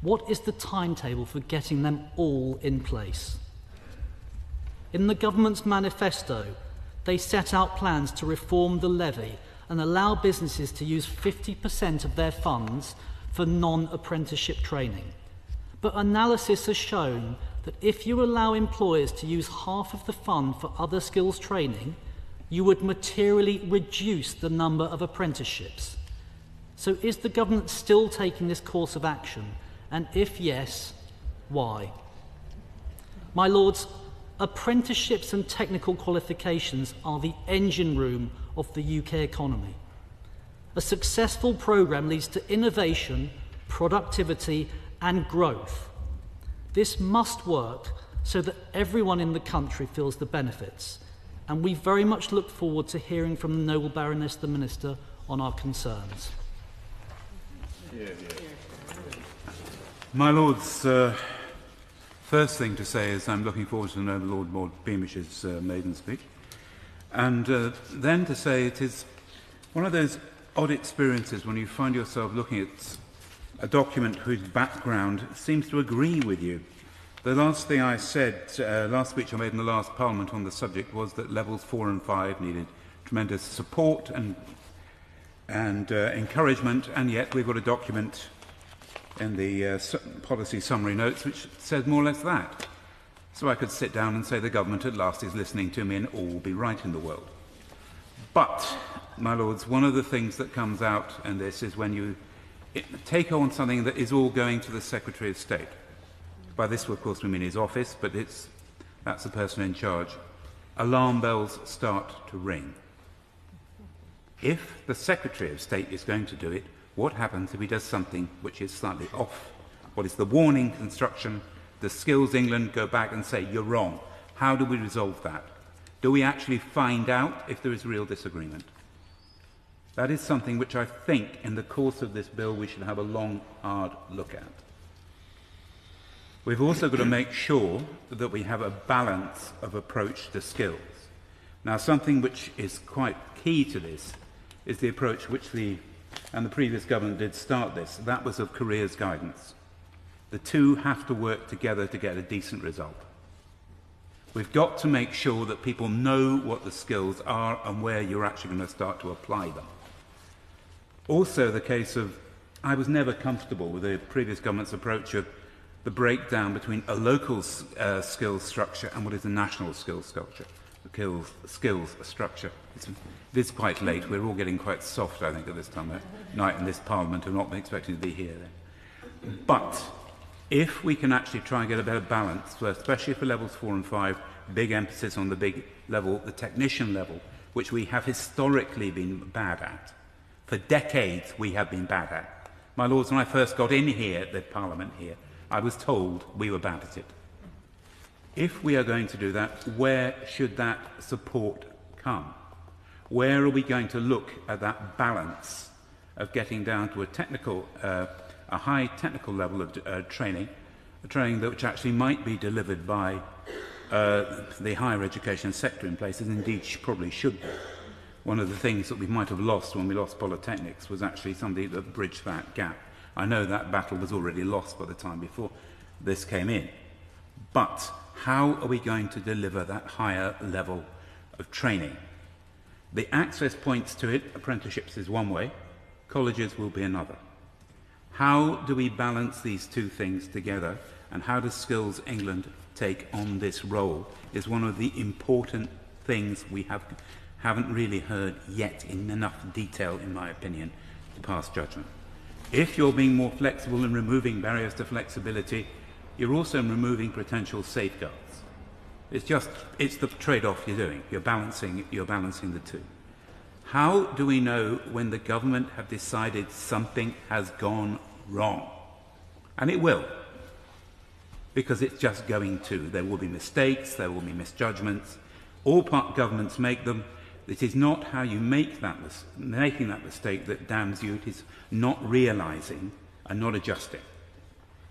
What is the timetable for getting them all in place? In the government's manifesto, they set out plans to reform the levy and allow businesses to use 50% of their funds for non-apprenticeship training. But analysis has shown that if you allow employers to use half of the fund for other skills training, you would materially reduce the number of apprenticeships. So is the government still taking this course of action? And if yes, why? My Lords, apprenticeships and technical qualifications are the engine room of the UK economy. A successful programme leads to innovation, productivity and growth. This must work so that everyone in the country feels the benefits, and we very much look forward to hearing from the Noble Baroness the Minister on our concerns. My Lords, first thing to say is I'm looking forward to know Lord Lord Beamish's maiden speech, and then to say it is one of those odd experiences when you find yourself looking at a document whose background seems to agree with you. The last thing I said, last speech I made in the last Parliament on the subject was that levels 4 and 5 needed tremendous support and encouragement, and yet we've got a document in the policy summary notes which says more or less that. So I could sit down and say the government at last is listening to me and all will be right in the world. But, my lords, one of the things that comes out in this is when you take on something that is all going to the Secretary of State. By this, of course, we mean his office, but that's the person in charge. Alarm bells start to ring. If the Secretary of State is going to do it, what happens if he does something which is slightly off? What is the warning instruction? Does Skills England go back and say, you're wrong? How do we resolve that? Do we actually find out if there is real disagreement? That is something which I think, in the course of this bill, we should have a long, hard look at. We've also got to make sure that we have a balance of approach to skills. Now, something which is quite key to this is the approach which the previous government did start this. That was of careers guidance. The two have to work together to get a decent result. We've got to make sure that people know what the skills are and where you're actually going to start to apply them. Also, the case of, I was never comfortable with the previous government's approach of the breakdown between a local skills structure and what is a national skills structure. Skills structure. It is quite late. We're all getting quite soft, I think, at this time of night in this Parliament and not expecting to be here then. But if we can actually try and get a better balance, especially for levels 4 and 5, big emphasis on the big level, the technician level, which we have historically been bad at. For decades we have been bad at. My lords, when I first got in here at the Parliament here, I was told we were bad at it. If we are going to do that, where should that support come? Where are we going to look at that balance of getting down to a high technical level of training, a training which actually might be delivered by the higher education sector in places, indeed probably should be. One of the things that we might have lost when we lost polytechnics was actually somebody that bridged that gap. I know that battle was already lost by the time before this came in. But how are we going to deliver that higher level of training? The access points to it, apprenticeships is one way, colleges will be another. How do we balance these two things together, and how does Skills England take on this role is one of the important things we haven't really heard yet in enough detail, in my opinion, to pass judgment. If you're being more flexible and removing barriers to flexibility, you're also removing potential safeguards. It's the trade-off you're doing. You're balancing the two. How do we know when the government have decided something has gone wrong? And it will, because it's just going to. There will be mistakes, there will be misjudgments. All governments make them. It is not how you making that mistake that damns you. It is not realising and not adjusting.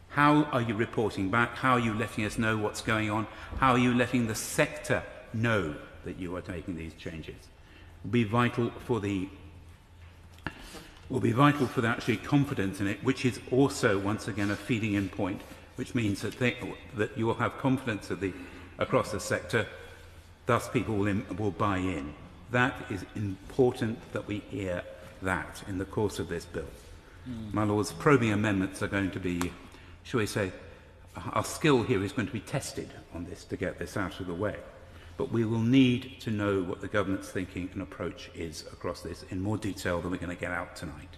How are you reporting back? How are you letting us know what's going on? How are you letting the sector know that you are making these changes? Will be vital for the actually confidence in it, which is also once again a feeding in point, which means that you will have confidence across the sector. Thus, people will buy in. That is important that we hear that in the course of this bill. My lords, probing amendments are going to be, shall we say, our skill here is going to be tested on this to get this out of the way. But we will need to know what the government's thinking and approach is across this in more detail than we're going to get out tonight.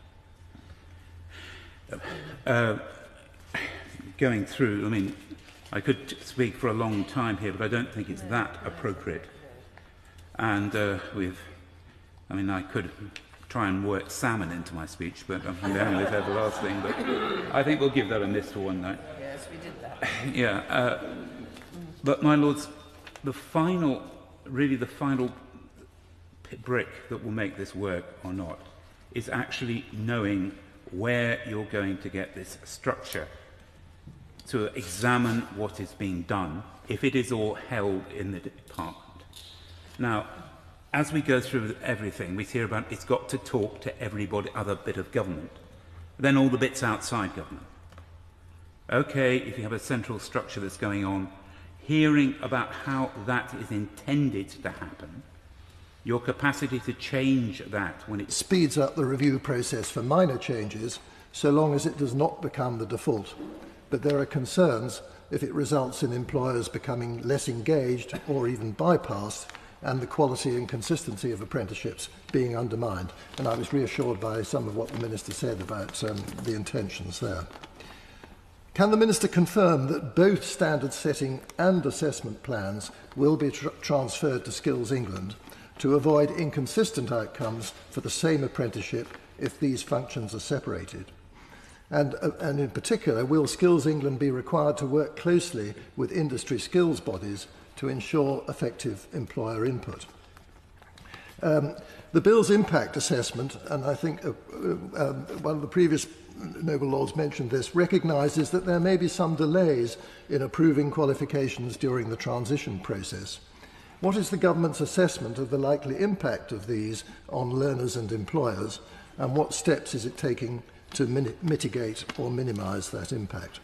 Going through, I mean, I could speak for a long time here, but I don't think it's that appropriate. And I could try and work salmon into my speech, but I'm down with everlasting. But I think we'll give that a miss for one night. Yes, we did that. Yeah. But, my lords, the final brick that will make this work or not is actually knowing where you're going to get this structure to examine what is being done, if it is all held in the department. Now, as we go through everything, we hear about it's got to talk to everybody, other bit of government, then all the bits outside government. Okay, if you have a central structure that's going on, hearing about how that is intended to happen, your capacity to change that when it speeds up the review process for minor changes, so long as it does not become the default. But there are concerns if it results in employers becoming less engaged or even bypassed, and the quality and consistency of apprenticeships being undermined. And I was reassured by some of what the Minister said about the intentions there. Can the Minister confirm that both standard setting and assessment plans will be transferred to Skills England to avoid inconsistent outcomes for the same apprenticeship if these functions are separated? And in particular, will Skills England be required to work closely with industry skills bodies to ensure effective employer input? The Bill's impact assessment, and I think one of the previous Noble Lords mentioned this, recognises that there may be some delays in approving qualifications during the transition process. What is the government's assessment of the likely impact of these on learners and employers, and what steps is it taking to mitigate or minimise that impact?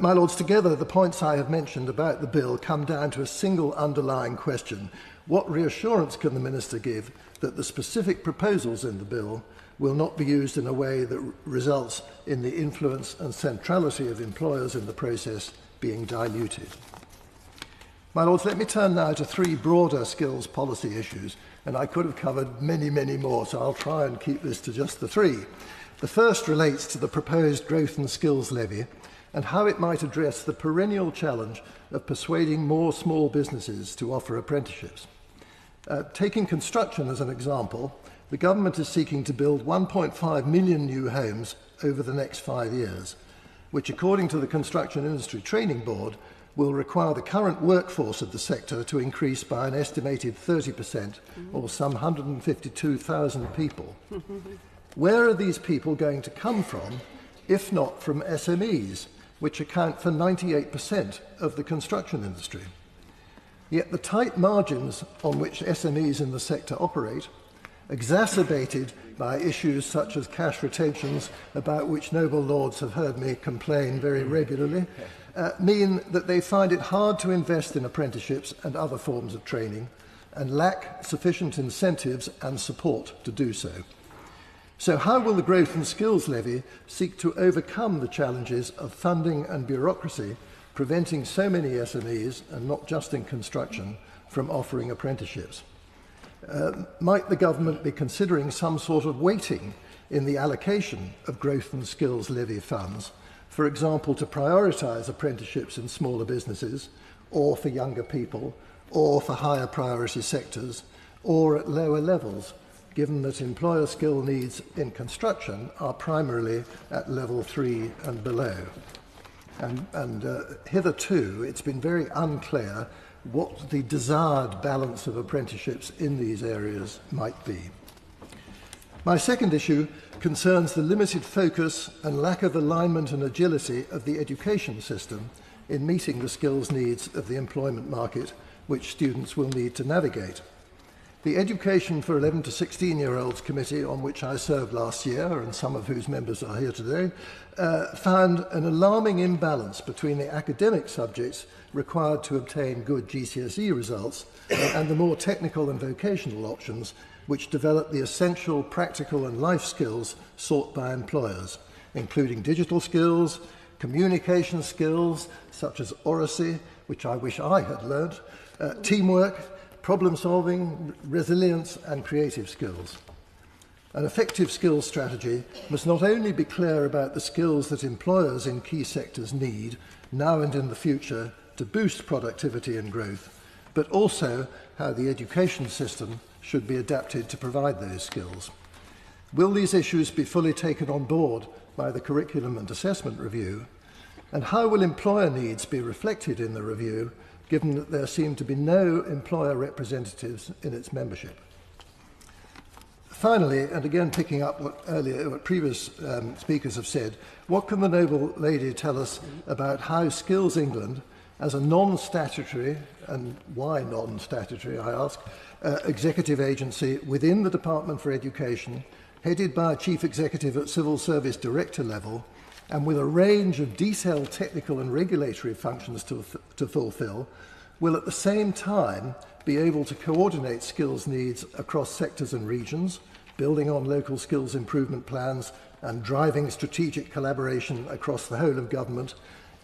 My Lords, together the points I have mentioned about the bill come down to a single underlying question. What reassurance can the Minister give that the specific proposals in the bill will not be used in a way that results in the influence and centrality of employers in the process being diluted? My Lords, let me turn now to three broader skills policy issues, and I could have covered many, many more, so I'll try and keep this to just the three. The first relates to the proposed growth and skills levy and how it might address the perennial challenge of persuading more small businesses to offer apprenticeships. Taking construction as an example, the government is seeking to build 1.5 million new homes over the next 5 years, which, according to the Construction Industry Training Board, will require the current workforce of the sector to increase by an estimated 30%, or some 152,000 people. Where are these people going to come from, if not from SMEs, which account for 98% of the construction industry? Yet the tight margins on which SMEs in the sector operate, exacerbated by issues such as cash retentions, about which Noble Lords have heard me complain very regularly, mean that they find it hard to invest in apprenticeships and other forms of training, and lack sufficient incentives and support to do so. So how will the Growth and Skills Levy seek to overcome the challenges of funding and bureaucracy preventing so many SMEs, and not just in construction, from offering apprenticeships? Might the government be considering some sort of weighting in the allocation of Growth and Skills Levy funds, for example, to prioritise apprenticeships in smaller businesses, or for younger people, or for higher priority sectors, or at lower levels, given that employer skill needs in construction are primarily at level 3 and below? And hitherto, it's been very unclear what the desired balance of apprenticeships in these areas might be. My second issue concerns the limited focus and lack of alignment and agility of the education system in meeting the skills needs of the employment market which students will need to navigate. The Education for 11 to 16-year-olds committee, on which I served last year, and some of whose members are here today, found an alarming imbalance between the academic subjects required to obtain good GCSE results and the more technical and vocational options which develop the essential practical and life skills sought by employers, including digital skills, communication skills such as oracy, which I wish I had learnt, teamwork, problem solving, resilience and creative skills. An effective skills strategy must not only be clear about the skills that employers in key sectors need now and in the future to boost productivity and growth, but also how the education system should be adapted to provide those skills. Will these issues be fully taken on board by the Curriculum and Assessment Review? And how will employer needs be reflected in the review, given that there seem to be no employer representatives in its membership? Finally, and again picking up what previous speakers have said, what can the Noble Lady tell us about how Skills England, as a non-statutory, and why non-statutory, I ask, executive agency within the Department for Education, headed by a chief executive at civil service director level, and with a range of detailed technical and regulatory functions to fulfill, will at the same time be able to coordinate skills needs across sectors and regions, building on local skills improvement plans and driving strategic collaboration across the whole of government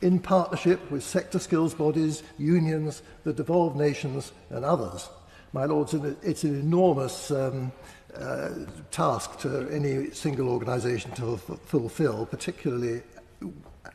in partnership with sector skills bodies, unions, the devolved nations and others. My Lords, it's an enormous task to any single organisation to fulfil, particularly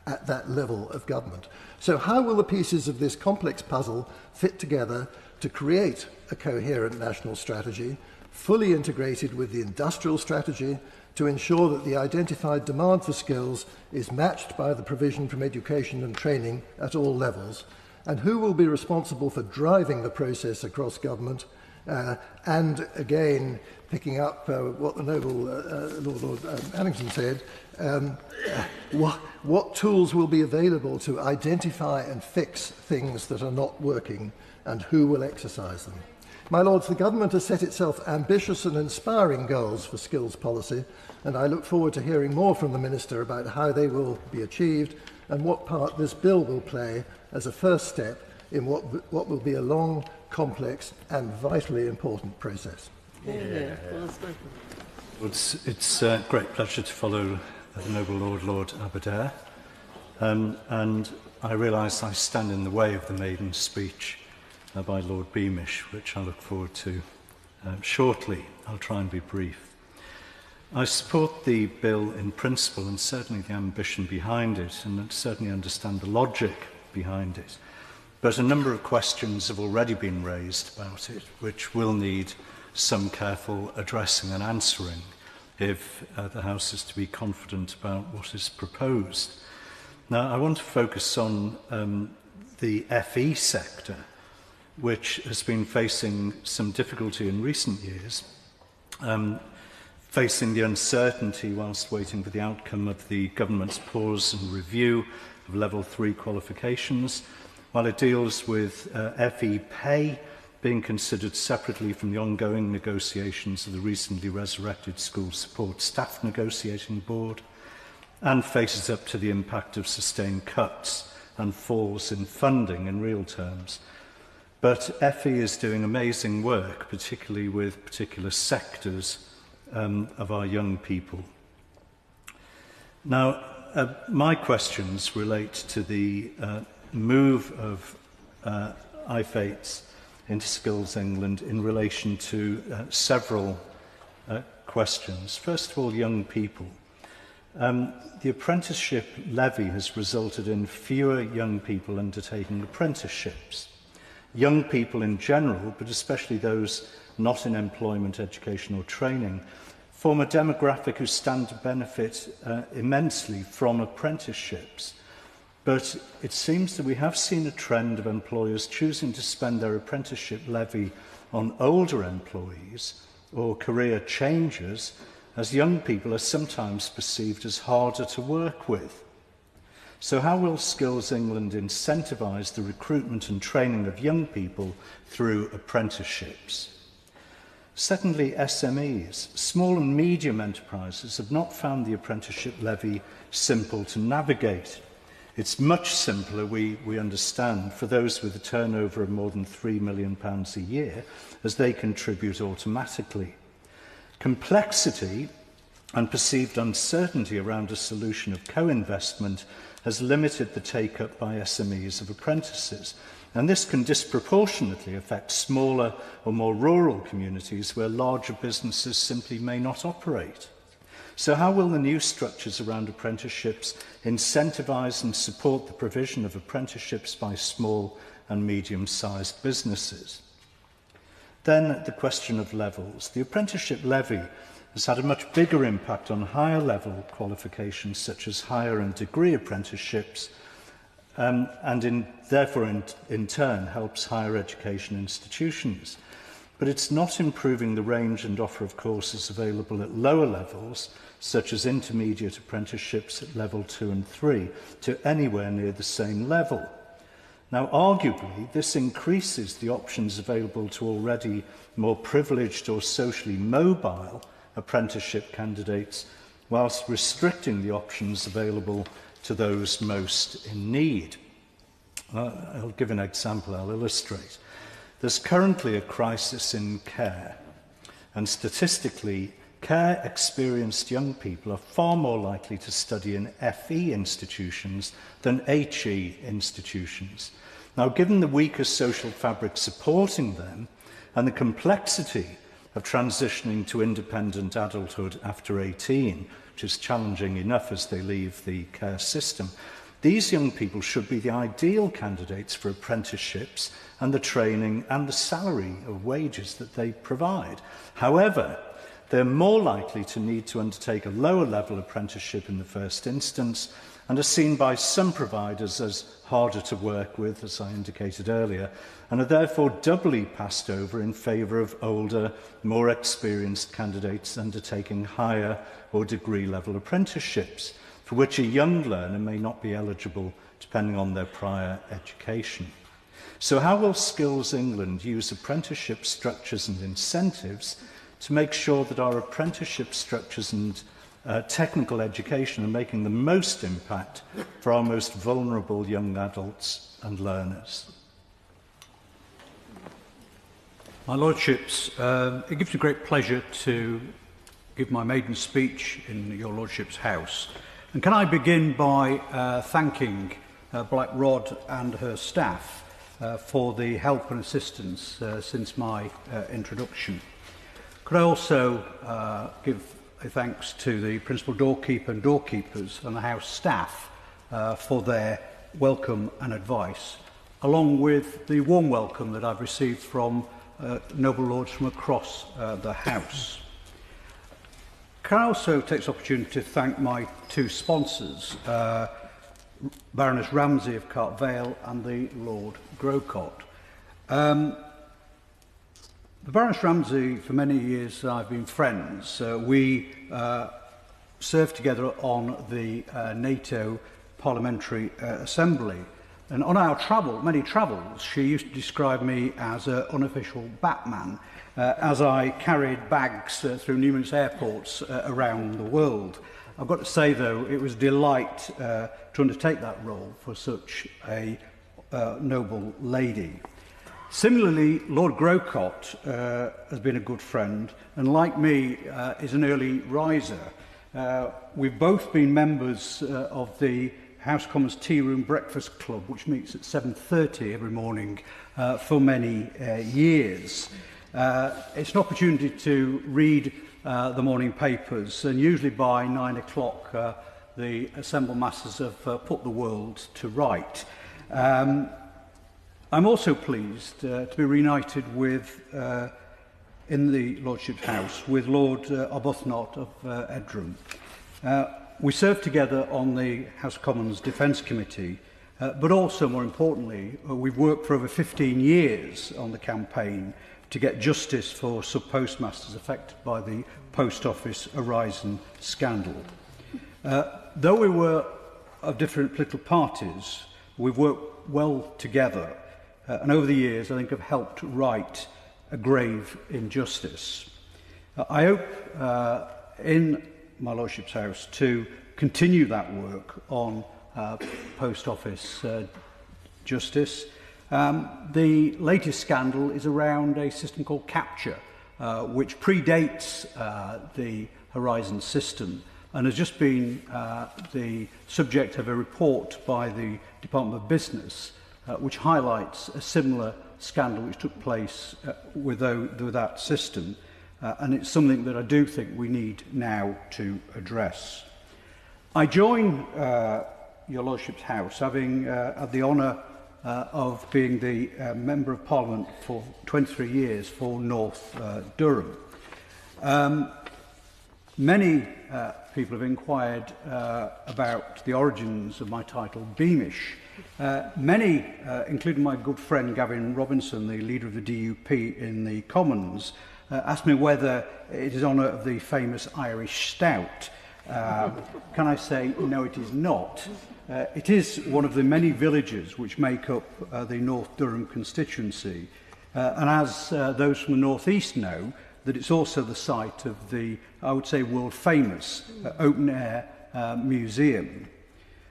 at that level of government. So how will the pieces of this complex puzzle fit together to create a coherent national strategy, fully integrated with the industrial strategy, to ensure that the identified demand for skills is matched by the provision from education and training at all levels? And who will be responsible for driving the process across government? And again, picking up what the noble Lord Allington said, what tools will be available to identify and fix things that are not working, and who will exercise them? My Lords, the government has set itself ambitious and inspiring goals for skills policy, and I look forward to hearing more from the Minister about how they will be achieved and what part this bill will play as a first step in what will be a long, complex and vitally important process. It's a great pleasure to follow the noble Lord Aberdare, and I realise I stand in the way of the maiden speech by Lord Beamish, which I look forward to shortly. I'll try and be brief. I support the bill in principle and certainly the ambition behind it, and certainly understand the logic behind it. But a number of questions have already been raised about it, which will need some careful addressing and answering if the House is to be confident about what is proposed. Now, I want to focus on the FE sector, which has been facing some difficulty in recent years, facing the uncertainty whilst waiting for the outcome of the government's pause and review of Level 3 qualifications, while it deals with FE pay being considered separately from the ongoing negotiations of the recently resurrected School Support Staff Negotiating Board, and faces up to the impact of sustained cuts and falls in funding in real terms. But FE is doing amazing work, particularly with particular sectors of our young people. Now, my questions relate to the move of IfATE into Skills England in relation to several questions. First of all, young people. The apprenticeship levy has resulted in fewer young people undertaking apprenticeships. Young people in general, but especially those not in employment, education or training, form a demographic who stand to benefit immensely from apprenticeships. But it seems that we have seen a trend of employers choosing to spend their apprenticeship levy on older employees or career changers, as young people are sometimes perceived as harder to work with. So how will Skills England incentivise the recruitment and training of young people through apprenticeships? Secondly, SMEs. Small and medium enterprises have not found the apprenticeship levy simple to navigate. It's much simpler, we understand, for those with a turnover of more than £3 million a year, as they contribute automatically. Complexity and perceived uncertainty around a solution of co-investment has limited the take-up by SMEs of apprentices, and this can disproportionately affect smaller or more rural communities where larger businesses simply may not operate. So how will the new structures around apprenticeships incentivise and support the provision of apprenticeships by small and medium-sized businesses? Then the question of levels. The apprenticeship levy has had a much bigger impact on higher level qualifications such as higher and degree apprenticeships, and therefore in turn helps higher education institutions. But it's not improving the range and offer of courses available at lower levels, such as intermediate apprenticeships at level 2 and 3, to anywhere near the same level. Now, arguably, this increases the options available to already more privileged or socially mobile apprenticeship candidates whilst restricting the options available to those most in need. I'll give an example, I'll illustrate. There's currently a crisis in care, and statistically, care-experienced young people are far more likely to study in FE institutions than HE institutions. Now, given the weaker social fabric supporting them and the complexity of transitioning to independent adulthood after 18, which is challenging enough as they leave the care system, these young people should be the ideal candidates for apprenticeships and the training and the salary of wages that they provide. However, they're more likely to need to undertake a lower level apprenticeship in the first instance and are seen by some providers as harder to work with, as I indicated earlier, and are therefore doubly passed over in favour of older, more experienced candidates undertaking higher or degree-level apprenticeships, for which a young learner may not be eligible depending on their prior education. So how will Skills England use apprenticeship structures and incentives to make sure that our apprenticeship structures and technical education are making the most impact for our most vulnerable young adults and learners? My Lordships, it gives me great pleasure to give my maiden speech in your Lordship's house. And can I begin by thanking Black Rod and her staff for the help and assistance since my introduction. Could I also give a thanks to the principal doorkeeper and doorkeepers and the house staff for their welcome and advice, along with the warm welcome that I've received from noble lords from across the house. Can I also take this opportunity to thank my two sponsors, Baroness Ramsay of Cart Vale and the Lord Grocott. The Baroness Ramsay, for many years I've been friends. We served together on the NATO Parliamentary Assembly. And on our many travels, she used to describe me as an unofficial Batman, as I carried bags through numerous airports around the world. I've got to say, though, it was a delight to undertake that role for such a noble lady. Similarly, Lord Grocott has been a good friend, and like me, is an early riser. We've both been members of the House Commons Tea Room Breakfast Club, which meets at 7:30 every morning for many years. It's an opportunity to read the morning papers, and usually by 9 o'clock the assembled masses have put the world to right. I'm also pleased to be reunited with, in the Lordship's House, with Lord Arbuthnot of Edrum. We served together on the House of Commons Defence Committee, but also, more importantly, we've worked for over 15 years on the campaign to get justice for sub-postmasters affected by the Post Office Horizon scandal. Though we were of different political parties, we've worked well together, and over the years I think have helped right a grave injustice. I hope in my Lordship's House to continue that work on Post Office justice. The latest scandal is around a system called Capture, which predates the Horizon system and has just been the subject of a report by the Department of Business, which highlights a similar scandal which took place with that system. And it's something that I do think we need now to address. I join your Lordship's House, having had the honour of being the Member of Parliament for 23 years for North Durham. Many people have inquired about the origins of my title, Beamish. Many, including my good friend Gavin Robinson, the leader of the DUP in the Commons, asked me whether it is honour of the famous Irish Stout. Can I say, no, it is not. It is one of the many villages which make up the North Durham constituency. And as those from the North East know, that it's also the site of the, I would say, world-famous open-air museum.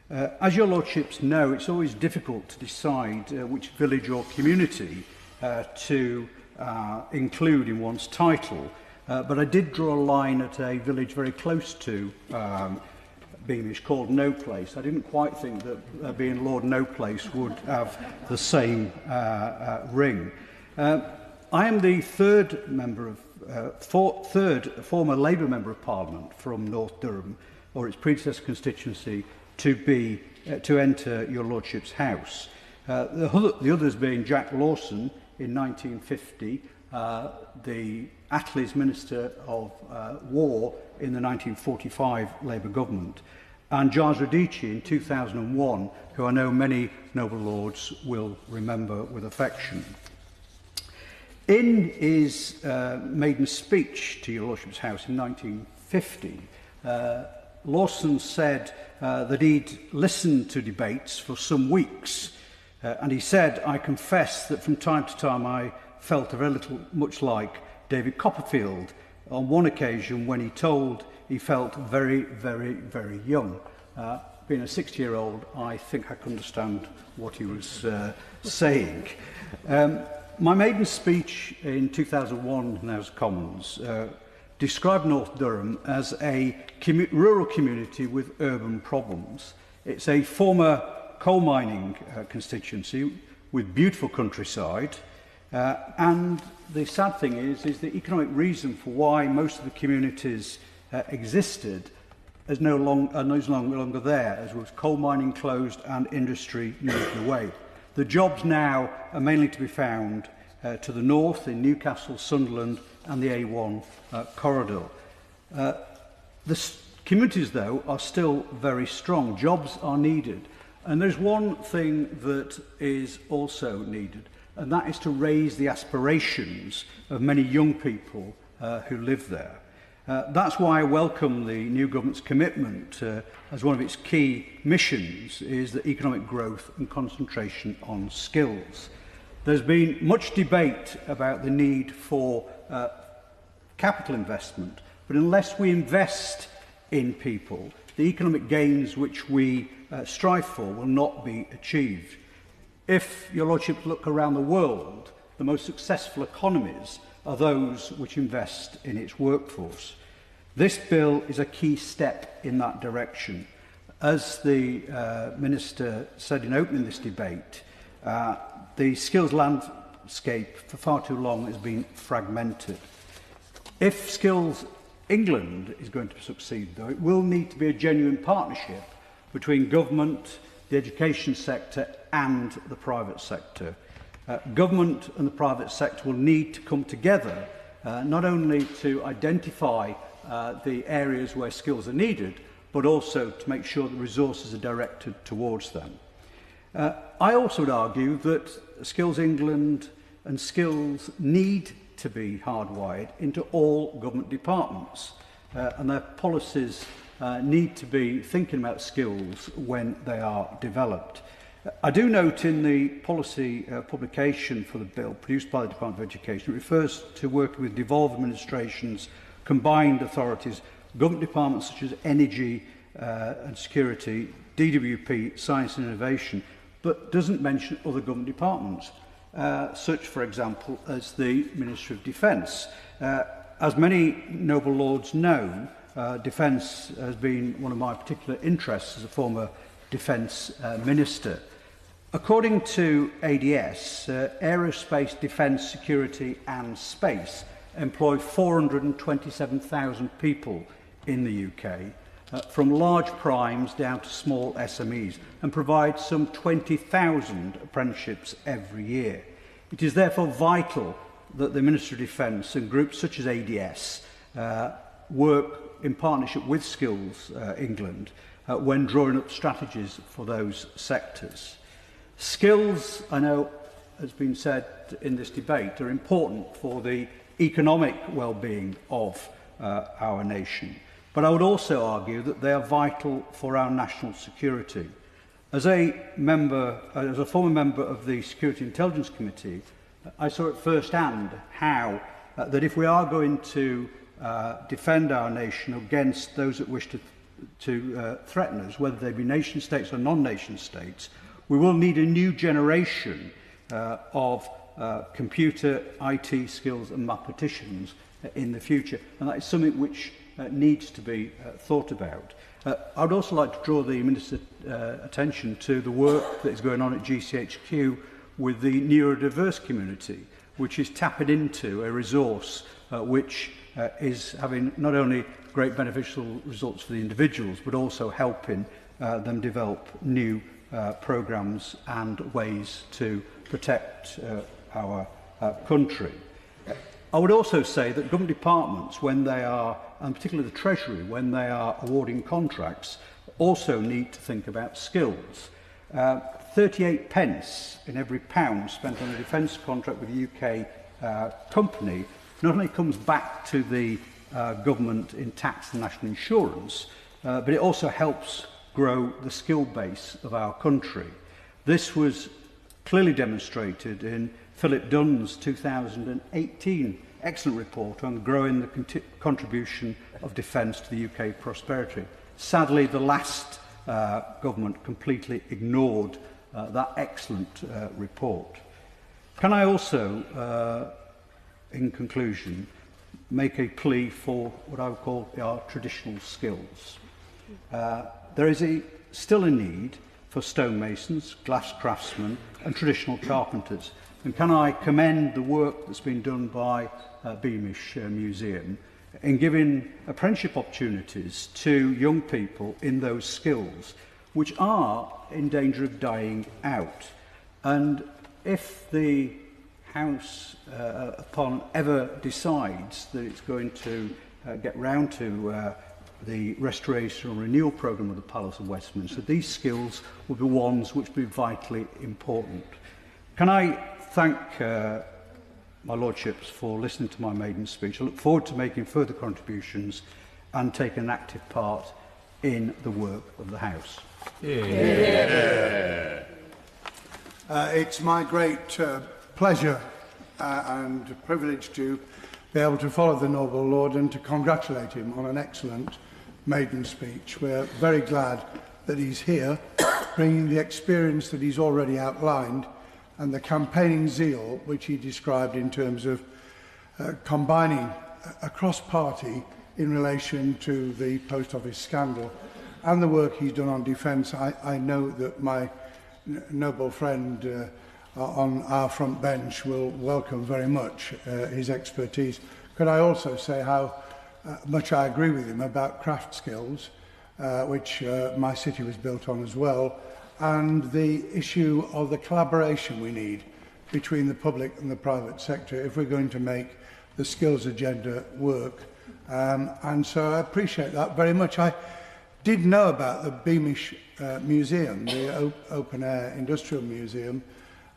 As your lordships know, it's always difficult to decide which village or community to include in one's title, but I did draw a line at a village very close to Beamish called No Place. I didn't quite think that being Lord No Place would have the same ring. I am the third former Labour Member of Parliament from North Durham, or its predecessor constituency, to enter your lordship's house. The others being Jack Lawson in 1950, the Attlee's Minister of War in the 1945 Labour government, and Giles Radici in 2001, who I know many noble lords will remember with affection. In his maiden speech to your lordship's house in 1950, Lawson said that he'd listened to debates for some weeks, and he said, "I confess that from time to time I felt a very little much like David Copperfield on one occasion when he told he felt very, very, very young." Being a 60-year-old, I think I could understand what he was saying. My maiden speech in 2001 in the House of Commons described North Durham as a rural community with urban problems. It's a former coal mining constituency with beautiful countryside, and the sad thing is the economic reason for why most of the communities existed is no longer there, as was coal mining closed and industry moved away. The jobs now are mainly to be found to the north in Newcastle, Sunderland and the A1 corridor. The communities, though, are still very strong. Jobs are needed. And there's one thing that is also needed, and that is to raise the aspirations of many young people who live there. That's why I welcome the new government's commitment as one of its key missions is the economic growth and concentration on skills. There's been much debate about the need for capital investment, but unless we invest in people, the economic gains which we strive for will not be achieved. If your lordship look around the world, the most successful economies are those which invest in its workforce. This bill is a key step in that direction. As the Minister said in opening this debate, the skills landscape for far too long has been fragmented. If Skills England is going to succeed, though, it will need to be a genuine partnership between government, the education sector and the private sector. Government and the private sector will need to come together, not only to identify the areas where skills are needed, but also to make sure that resources are directed towards them. I also would argue that Skills England and skills need to be hardwired into all government departments, and their policies need to be thinking about skills when they are developed. I do note in the policy publication for the bill produced by the Department of Education, it refers to working with devolved administrations, combined authorities, government departments such as energy and security, DWP, science and innovation, but doesn't mention other government departments, such, for example, as the Ministry of Defence. As many noble lords know, defence has been one of my particular interests as a former defence minister. According to ADS, aerospace, defence, security and space employ 427,000 people in the UK, from large primes down to small SMEs, and provide some 20,000 apprenticeships every year. It is therefore vital that the Ministry of Defence and groups such as ADS work in partnership with Skills England when drawing up strategies for those sectors. Skills, I know, has been said in this debate, are important for the economic well-being of our nation. But I would also argue that they are vital for our national security. As a former member of the Security and Intelligence Committee, I saw at first hand how that if we are going to defend our nation against those that wish to threaten us, whether they be nation states or non-nation states, we will need a new generation of computer, IT skills and mathematicians in the future. And that is something which needs to be thought about. I would also like to draw the Minister's attention to the work that is going on at GCHQ with the neurodiverse community, which is tapping into a resource which is having not only great beneficial results for the individuals, but also helping them develop new programmes and ways to protect our country. I would also say that government departments, when they are, and particularly the Treasury, when they are awarding contracts, also need to think about skills. 38 pence in every pound spent on a defence contract with a UK company not only comes back to the government in tax and national insurance, but it also helps grow the skill base of our country. This was clearly demonstrated in Philip Dunn's 2018 excellent report on growing the contribution of defence to the UK prosperity. Sadly, the last government completely ignored that excellent report. Can I also, in conclusion, make a plea for what I would call our traditional skills? There is still a need for stonemasons, glass craftsmen and traditional carpenters. And can I commend the work that's been done by Beamish Museum in giving apprenticeship opportunities to young people in those skills, which are in danger of dying out. And if the House, upon ever decides that it's going to get round to the restoration and renewal programme of the Palace of Westminster, these skills will be ones which will be vitally important. Can I thank my Lordships for listening to my maiden speech? I look forward to making further contributions and taking an active part in the work of the House. Yeah. It's my great pleasure and privilege to be able to follow the Noble Lord and to congratulate him on an excellent maiden speech. We're very glad that he's here, bringing the experience that he's already outlined and the campaigning zeal which he described in terms of combining across party in relation to the post office scandal and the work he's done on defence. I know that my noble friend on our front bench will welcome very much his expertise. Could I also say how much I agree with him about craft skills, which my city was built on as well, and the issue of the collaboration we need between the public and the private sector if we're going to make the skills agenda work. And so I appreciate that very much. I did know about the Beamish Museum, the open-air industrial museum,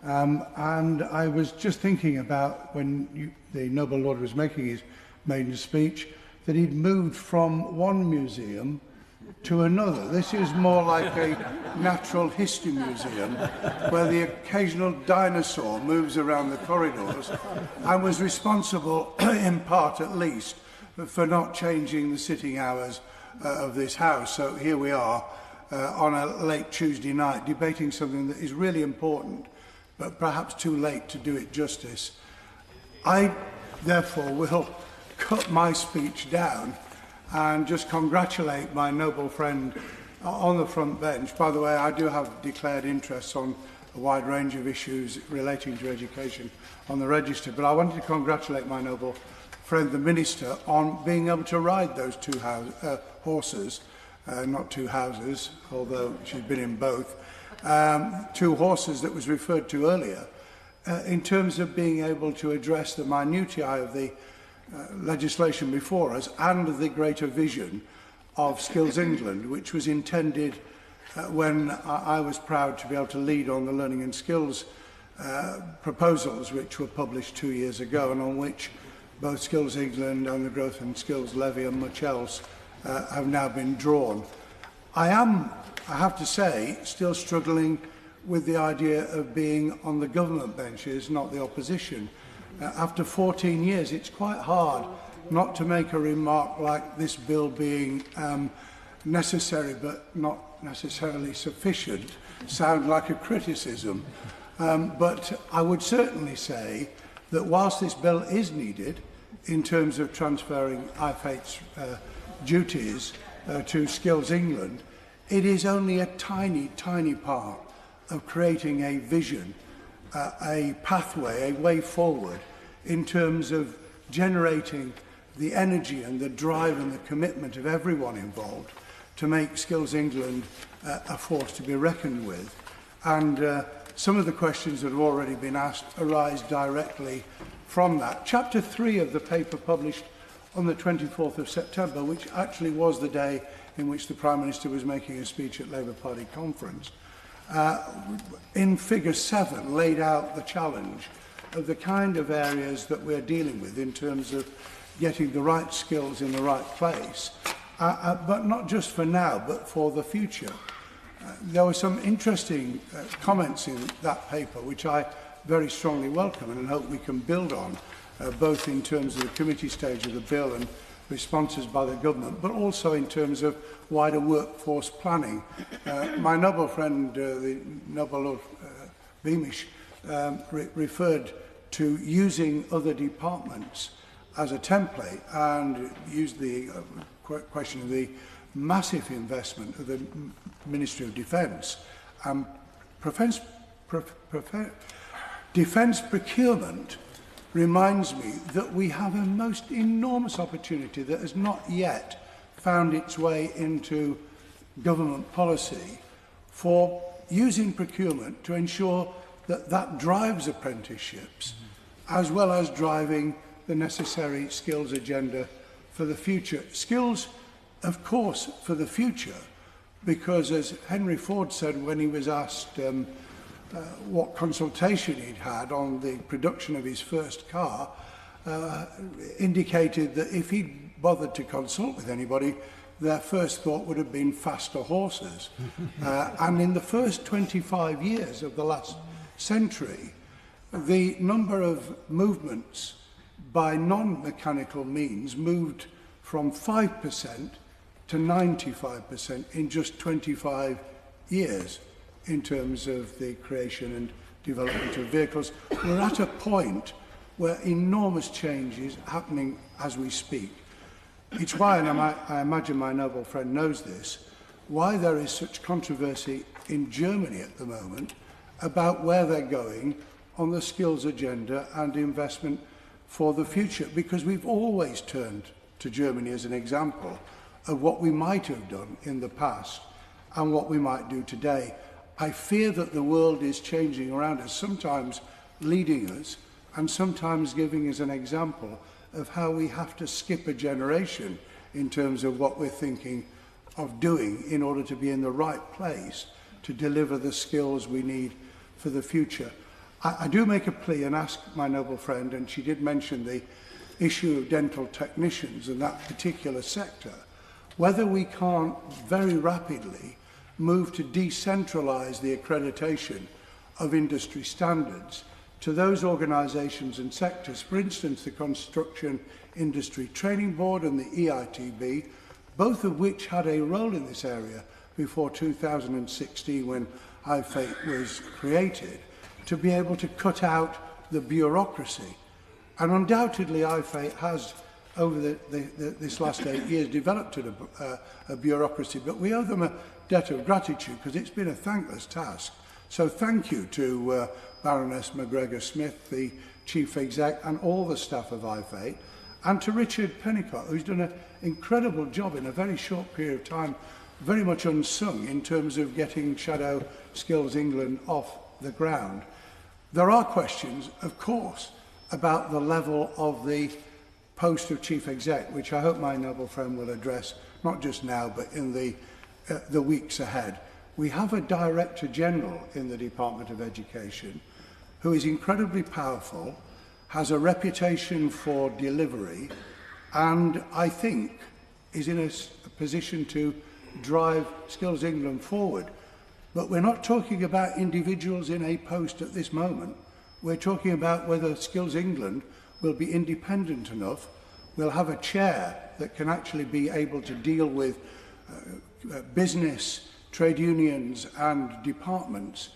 and I was just thinking about when the Noble Lord was making his maiden speech that he'd moved from one museum to another. This is more like a natural history museum where the occasional dinosaur moves around the corridors and was responsible, in part at least, for not changing the sitting hours of this House. So here we are on a late Tuesday night debating something that is really important, but perhaps too late to do it justice. I, therefore, will cut my speech down and just congratulate my noble friend on the front bench. By the way, I do have declared interests on a wide range of issues relating to education on the register, but I wanted to congratulate my noble friend, the Minister, on being able to ride those two horses, not two houses, although she's been in both, two horses that was referred to earlier, in terms of being able to address the minutiae of the legislation before us and the greater vision of Skills England, which was intended when I was proud to be able to lead on the learning and skills proposals which were published 2 years ago and on which both Skills England and the Growth and Skills Levy and much else have now been drawn. I have to say, still struggling with the idea of being on the government benches, not the opposition. After 14 years, it's quite hard not to make a remark like this bill being necessary but not necessarily sufficient sound like a criticism. But I would certainly say that whilst this bill is needed in terms of transferring IfATE's duties to Skills England, it is only a tiny, tiny part of creating a vision, a pathway, a way forward in terms of generating the energy and the drive and the commitment of everyone involved to make Skills England a force to be reckoned with. And some of the questions that have already been asked arise directly from that. Chapter 3 of the paper published on the 24th of September, which actually was the day in which the Prime Minister was making a speech at Labour Party conference, in figure 7 laid out the challenge of the kind of areas that we're dealing with in terms of getting the right skills in the right place, but not just for now, but for the future. There were some interesting comments in that paper, which I very strongly welcome and hope we can build on, both in terms of the committee stage of the bill and responses by the government, but also in terms of wider workforce planning. My noble friend, the Noble Lord Beamish, referred to using other departments as a template and used the question of the massive investment of the Ministry of Defence. Defence procurement reminds me that we have a most enormous opportunity that has not yet found its way into government policy for using procurement to ensure that that drives apprenticeships, as well as driving the necessary skills agenda for the future. Skills, of course, for the future, because as Henry Ford said when he was asked what consultation he'd had on the production of his first car, indicated that if he'd bothered to consult with anybody, their first thought would have been faster horses. And in the first 25 years of the last century, the number of movements by non-mechanical means moved from 5% to 95% in just 25 years in terms of the creation and development of vehicles. We're at a point where enormous change is happening as we speak. It's why, and I imagine my noble friend knows this, why there is such controversy in Germany at the moment about where they're going on the skills agenda and investment for the future, because we've always turned to Germany as an example of what we might have done in the past and what we might do today. I fear that the world is changing around us, sometimes leading us and sometimes giving us an example of how we have to skip a generation in terms of what we're thinking of doing in order to be in the right place to deliver the skills we need for the future. I do make a plea and ask my noble friend, and she did mention the issue of dental technicians and that particular sector, whether we can't very rapidly move to decentralise the accreditation of industry standards to those organisations and sectors, for instance, the Construction Industry Training Board and the EITB, both of which had a role in this area before 2016 when IfATE was created, to be able to cut out the bureaucracy. And undoubtedly IfATE has, over this last 8 years, developed a bureaucracy, but we owe them a debt of gratitude because it's been a thankless task. So thank you to Baroness McGregor-Smith, the Chief Exec, and all the staff of IfATE, and to Richard Pennicott, who's done an incredible job in a very short period of time, very much unsung in terms of getting Shadow Skills England off the ground. There are questions, of course, about the level of the post of Chief Exec, which I hope my noble friend will address, not just now, but in the weeks ahead. We have a Director General in the Department of Education who is incredibly powerful, has a reputation for delivery, and I think is in a position to drive Skills England forward. But we're not talking about individuals in a post at this moment. We're talking about whether Skills England will be independent enough, will have a chair that can actually be able to deal with business, trade unions and departments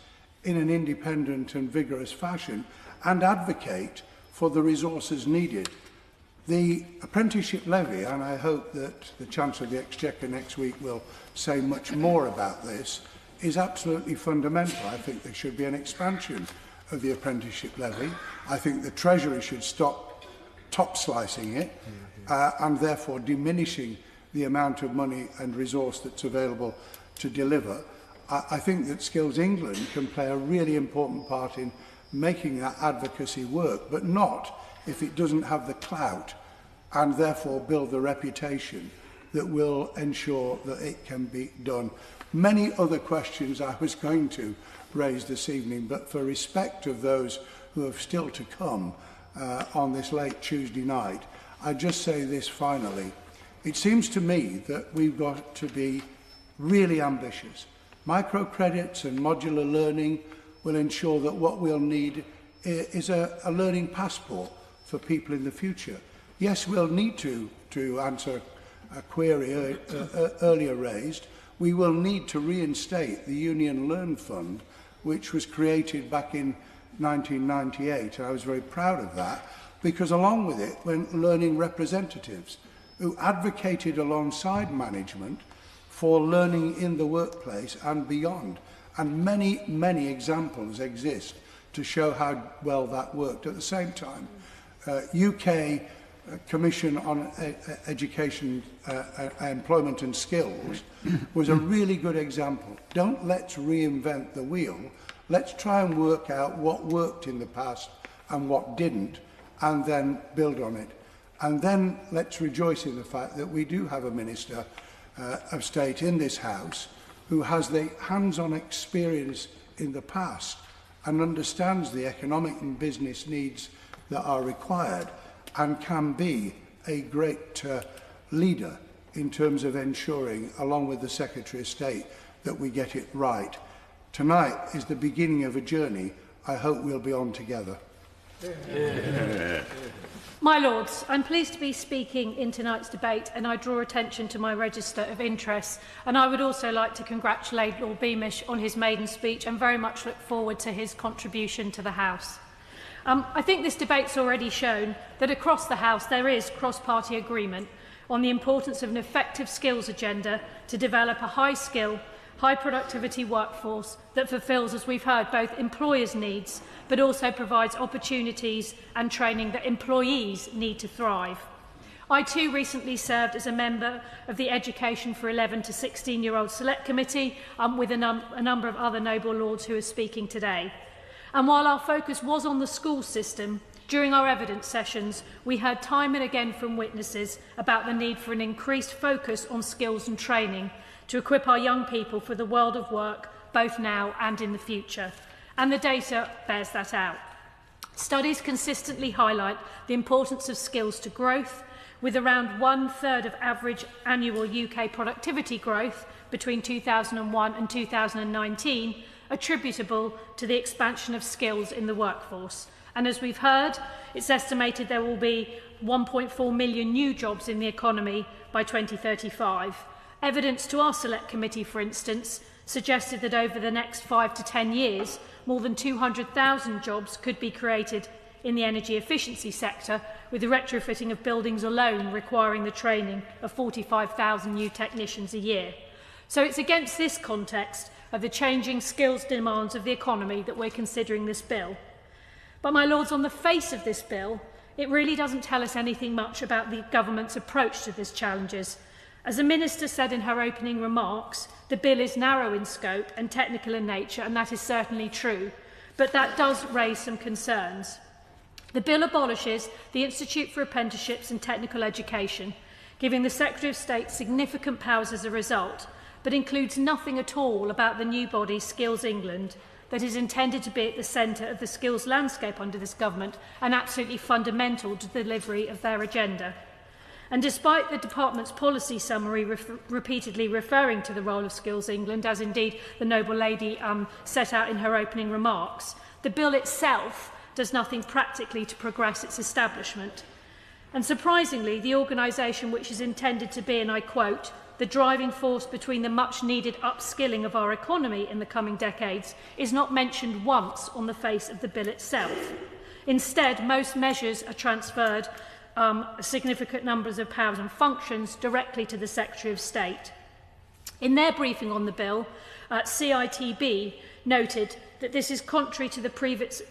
in an independent and vigorous fashion, and advocate for the resources needed. The apprenticeship levy, and I hope that the Chancellor of the Exchequer next week will say much more about this, is absolutely fundamental. I think there should be an expansion of the apprenticeship levy. I think the Treasury should stop top-slicing it and therefore diminishing the amount of money and resource that's available to deliver. I think that Skills England can play a really important part in making that advocacy work, but not if it doesn't have the clout and therefore build the reputation that will ensure that it can be done. Many other questions I was going to raise this evening, but for respect of those who have still to come on this late Tuesday night, I just say this finally. It seems to me that we've got to be really ambitious. Microcredits and modular learning will ensure that what we'll need is a learning passport for people in the future. Yes, we'll need to answer a query earlier raised. We will need to reinstate the Union Learn Fund, which was created back in 1998. And I was very proud of that, because along with it went learning representatives who advocated alongside management for learning in the workplace and beyond. And many, many examples exist to show how well that worked. At the same time, UK Commission on Education, Employment and Skills was a really good example. Don't let's reinvent the wheel. Let's try and work out what worked in the past and what didn't, and then build on it. And then let's rejoice in the fact that we do have a Minister of State in this House who has the hands-on experience in the past and understands the economic and business needs that are required, and can be a great leader in terms of ensuring, along with the Secretary of State, that we get it right. Tonight is the beginning of a journey I hope we'll be on together. My Lords, I'm pleased to be speaking in tonight's debate, and I draw attention to my register of interests. And I would also like to congratulate Lord Beamish on his maiden speech and very much look forward to his contribution to the House. I think this debate's already shown that across the House there is cross-party agreement on the importance of an effective skills agenda to develop a high-skill, high-productivity workforce that fulfils, as we've heard, both employers' needs but also provides opportunities and training that employees need to thrive. I too recently served as a member of the Education for 11 to 16-year-old Select Committee with a number of other noble lords who are speaking today. And while our focus was on the school system, during our evidence sessions, we heard time and again from witnesses about the need for an increased focus on skills and training to equip our young people for the world of work, both now and in the future. And the data bears that out. Studies consistently highlight the importance of skills to growth, with around 1/3 of average annual UK productivity growth between 2001 and 2019 attributable to the expansion of skills in the workforce. And as we've heard, it's estimated there will be 1.4 million new jobs in the economy by 2035. Evidence to our Select Committee, for instance, suggested that over the next 5 to 10 years, more than 200,000 jobs could be created in the energy efficiency sector, with the retrofitting of buildings alone requiring the training of 45,000 new technicians a year. So it's against this context of the changing skills demands of the economy that we're considering this bill. But, my Lords, on the face of this bill, it really doesn't tell us anything much about the government's approach to these challenges. As the Minister said in her opening remarks, the bill is narrow in scope and technical in nature, and that is certainly true, but that does raise some concerns. The bill abolishes the Institute for Apprenticeships and Technical Education, giving the Secretary of State significant powers as a result, but includes nothing at all about the new body, Skills England, that is intended to be at the centre of the skills landscape under this government and absolutely fundamental to the delivery of their agenda. And despite the Department's policy summary repeatedly referring to the role of Skills England, as indeed the noble lady set out in her opening remarks, the bill itself does nothing practically to progress its establishment. And surprisingly, the organisation which is intended to be, and I quote, the driving force between the much-needed upskilling of our economy in the coming decades is not mentioned once on the face of the bill itself. Instead, most measures are transferred significant numbers of powers and functions directly to the Secretary of State. In their briefing on the bill, CITB noted that this is contrary to the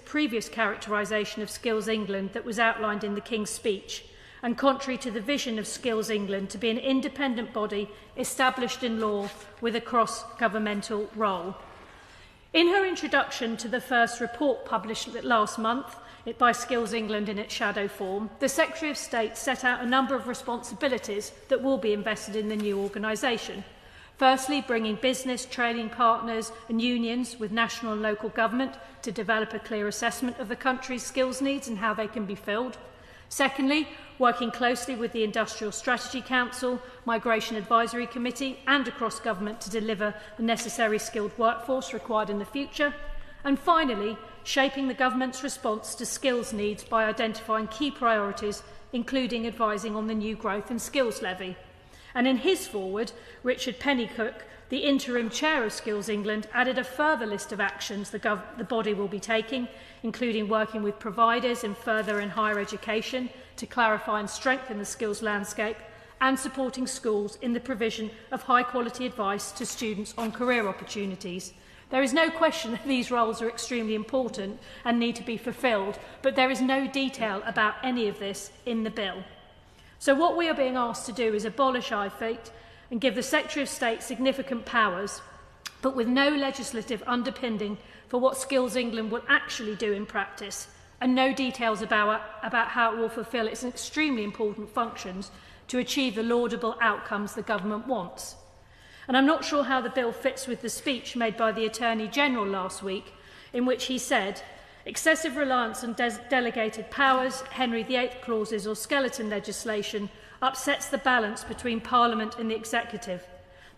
previous characterisation of Skills England that was outlined in the King's Speech, and contrary to the vision of Skills England to be an independent body established in law with a cross-governmental role. In her introduction to the first report published last month by Skills England in its shadow form, the Secretary of State set out a number of responsibilities that will be invested in the new organisation. Firstly, bringing business, training partners and unions with national and local government to develop a clear assessment of the country's skills needs and how they can be filled. Secondly, working closely with the Industrial Strategy Council, Migration Advisory Committee and across government to deliver the necessary skilled workforce required in the future. And finally, shaping the government's response to skills needs by identifying key priorities, including advising on the new growth and skills levy. And in his forward, Richard Pennycook, the interim chair of Skills England, added a further list of actions the body will be taking, including working with providers in further and higher education to clarify and strengthen the skills landscape, and supporting schools in the provision of high-quality advice to students on career opportunities. There is no question that these roles are extremely important and need to be fulfilled, but there is no detail about any of this in the bill. So what we are being asked to do is abolish IfATE and give the Secretary of State significant powers, but with no legislative underpinning for what Skills England will actually do in practice, and no details about how it will fulfil its extremely important functions to achieve the laudable outcomes the government wants. And I'm not sure how the bill fits with the speech made by the Attorney General last week, in which he said, excessive reliance on delegated powers, Henry VIII clauses or skeleton legislation upsets the balance between Parliament and the Executive.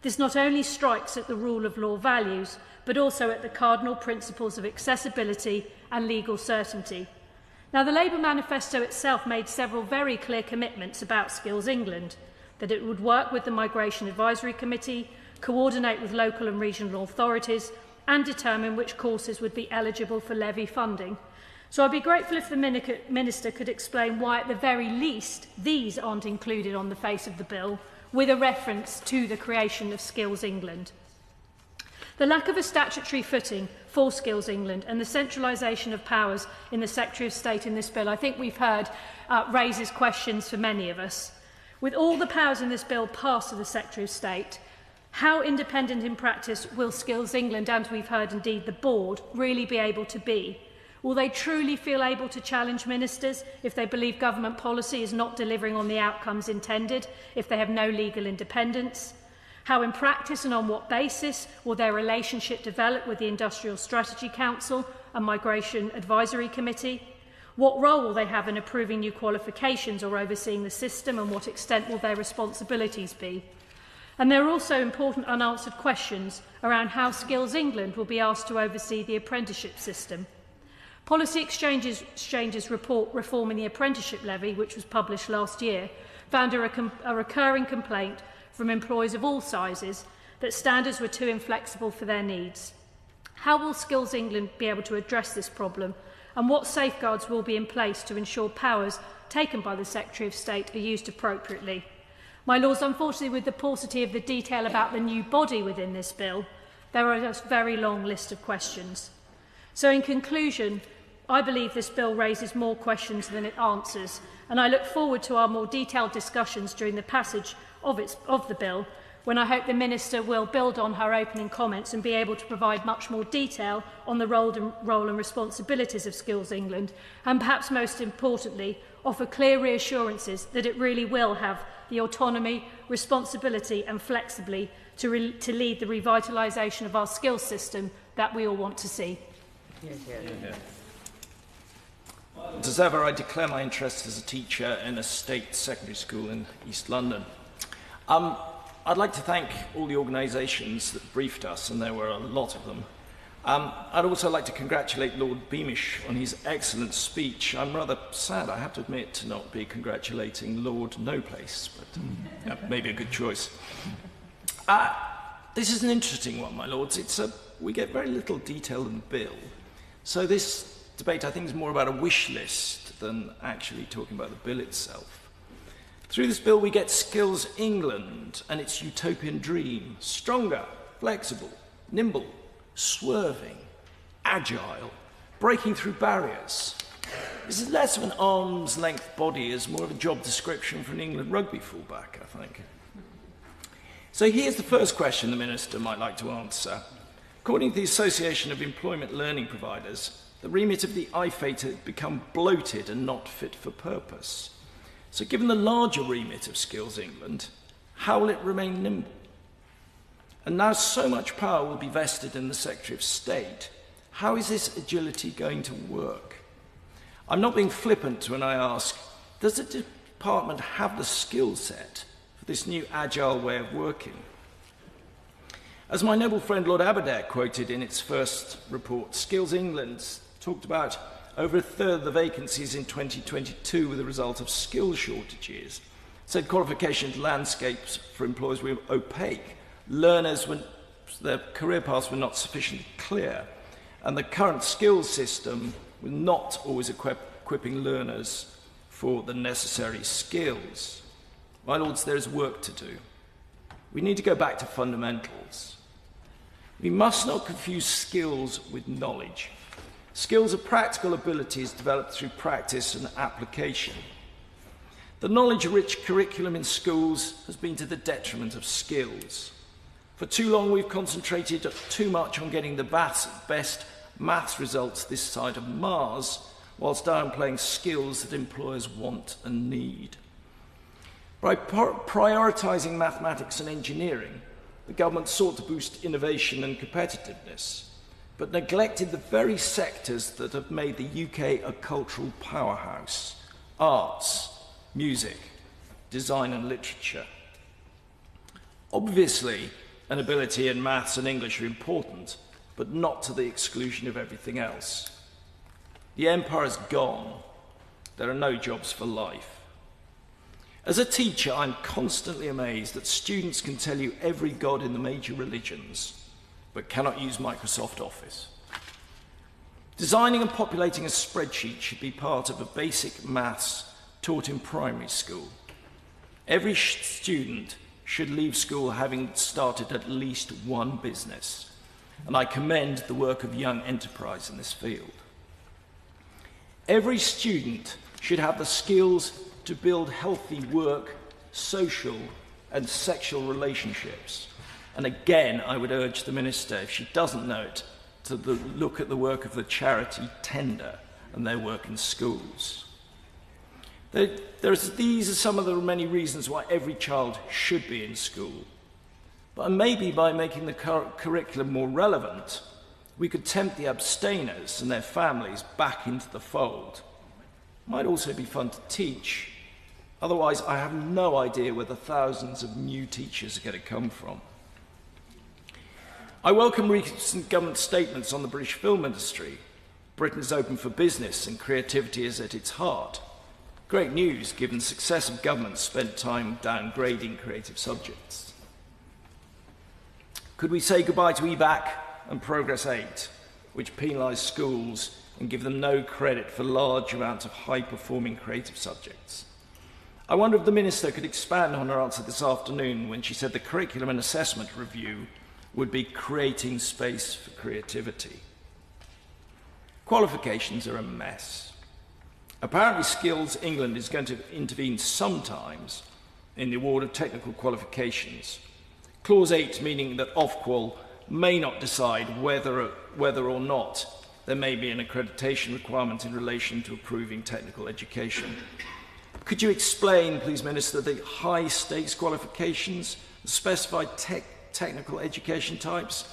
This not only strikes at the rule of law values, but also at the cardinal principles of accessibility and legal certainty. Now, the Labour manifesto itself made several very clear commitments about Skills England, that it would work with the Migration Advisory Committee, coordinate with local and regional authorities, and determine which courses would be eligible for levy funding. So I'd be grateful if the Minister could explain why, at the very least, these aren't included on the face of the bill, with a reference to the creation of Skills England. The lack of a statutory footing for Skills England and the centralisation of powers in the Secretary of State in this bill, I think we've heard, raises questions for many of us. With all the powers in this bill passed to the Secretary of State, how independent in practice will Skills England, and we've heard indeed the board, really be able to be? Will they truly feel able to challenge ministers if they believe government policy is not delivering on the outcomes intended, if they have no legal independence? How in practice and on what basis will their relationship develop with the Industrial Strategy Council and Migration Advisory Committee? What role will they have in approving new qualifications or overseeing the system, and what extent will their responsibilities be? And there are also important unanswered questions around how Skills England will be asked to oversee the apprenticeship system. Policy Exchange's report reforming the apprenticeship levy, which was published last year, found a recurring complaint from employers of all sizes that standards were too inflexible for their needs. How will Skills England be able to address this problem, and what safeguards will be in place to ensure powers taken by the Secretary of State are used appropriately? My Lords, unfortunately, with the paucity of the detail about the new body within this bill, there are a very long list of questions. So in conclusion, I believe this bill raises more questions than it answers, and I look forward to our more detailed discussions during the passage of the bill, when I hope the Minister will build on her opening comments and be able to provide much more detail on the role and responsibilities of Skills England, and perhaps most importantly, offer clear reassurances that it really will have the autonomy, responsibility and flexibility to lead the revitalisation of our skills system that we all want to see. As ever, I declare my interest as a teacher in a state secondary school in East London. I'd like to thank all the organisations that briefed us, and there were a lot of them, I'd also like to congratulate Lord Beamish on his excellent speech. I'm rather sad, I have to admit, to not be congratulating Lord No Place, but maybe a good choice. This is an interesting one, my lords. We get very little detail in the bill. So this debate, I think, is more about a wish list than actually talking about the bill itself. Through this bill, we get Skills England and its utopian dream: stronger, flexible, nimble, swerving, agile, breaking through barriers. This is less of an arm's-length body as more of a job description for an England rugby fullback, I think. So here's the first question the Minister might like to answer. According to the Association of Employment Learning Providers, the remit of the IfATE had become bloated and not fit for purpose. So given the larger remit of Skills England, how will it remain nimble? And now so much power will be vested in the Secretary of State. How is this agility going to work? I'm not being flippant when I ask, does the department have the skill set for this new agile way of working? As my noble friend Lord Aberdare quoted in its first report, Skills England talked about over a third of the vacancies in 2022 were the result of skill shortages. Said qualifications landscapes for employers were opaque. Their career paths were not sufficiently clear, and the current skills system was not always equipping learners for the necessary skills. My lords, there is work to do. We need to go back to fundamentals. We must not confuse skills with knowledge. Skills are practical abilities developed through practice and application. The knowledge-rich curriculum in schools has been to the detriment of skills. For too long, we've concentrated too much on getting the best maths results this side of Mars, whilst downplaying skills that employers want and need. By prioritising mathematics and engineering, the government sought to boost innovation and competitiveness, but neglected the very sectors that have made the UK a cultural powerhouse: arts, music, design and literature. Obviously, an ability in maths and English are important, but not to the exclusion of everything else. The empire is gone. There are no jobs for life. As a teacher, I'm constantly amazed that students can tell you every god in the major religions, but cannot use Microsoft Office. Designing and populating a spreadsheet should be part of a basic maths taught in primary school. Every student should leave school having started at least one business, and I commend the work of Young Enterprise in this field. Every student should have the skills to build healthy work, social and sexual relationships. And again, I would urge the Minister, if she doesn't know it, to look at the work of the charity Tender and their work in schools. These are some of the many reasons why every child should be in school. But maybe by making the curriculum more relevant, we could tempt the abstainers and their families back into the fold. It might also be fun to teach. Otherwise, I have no idea where the thousands of new teachers are going to come from. I welcome recent government statements on the British film industry. Britain is open for business and creativity is at its heart. Great news, given successive governments spent time downgrading creative subjects. Could we say goodbye to EBAC and Progress 8, which penalise schools and give them no credit for large amounts of high-performing creative subjects? I wonder if the Minister could expand on her answer this afternoon when she said the curriculum and assessment review would be creating space for creativity. Qualifications are a mess. Apparently, Skills England is going to intervene sometimes in the award of technical qualifications. Clause 8 meaning that Ofqual may not decide whether or not there may be an accreditation requirement in relation to approving technical education. Could you explain, please, Minister, the high-stakes qualifications, the specified technical education types?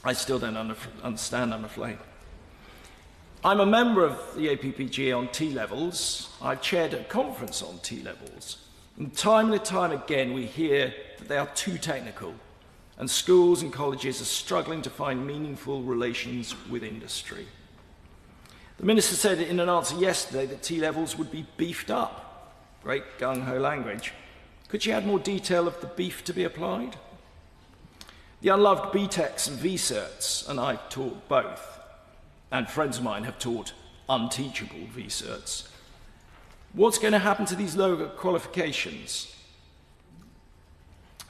I still don't understand, I'm afraid. I'm a member of the APPGA on T-levels. I've chaired a conference on T-levels. And time again, we hear that they are too technical and schools and colleges are struggling to find meaningful relations with industry. The Minister said in an answer yesterday that T-levels would be beefed up. Great gung-ho language. Could she add more detail of the beef to be applied? The unloved BTECs and VCerts, and I've taught both, and friends of mine have taught unteachable VCerts. What's going to happen to these lower qualifications?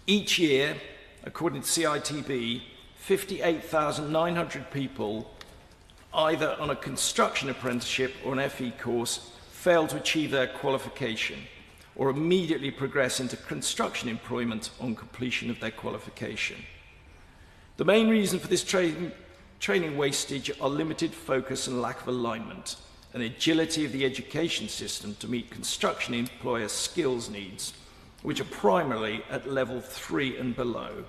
Each year, according to CITB, 58,900 people, either on a construction apprenticeship or an FE course, fail to achieve their qualification or immediately progress into construction employment on completion of their qualification. The main reason for this training wastage are limited focus and lack of alignment, and the agility of the education system to meet construction employer skills needs, which are primarily at level 3 and below.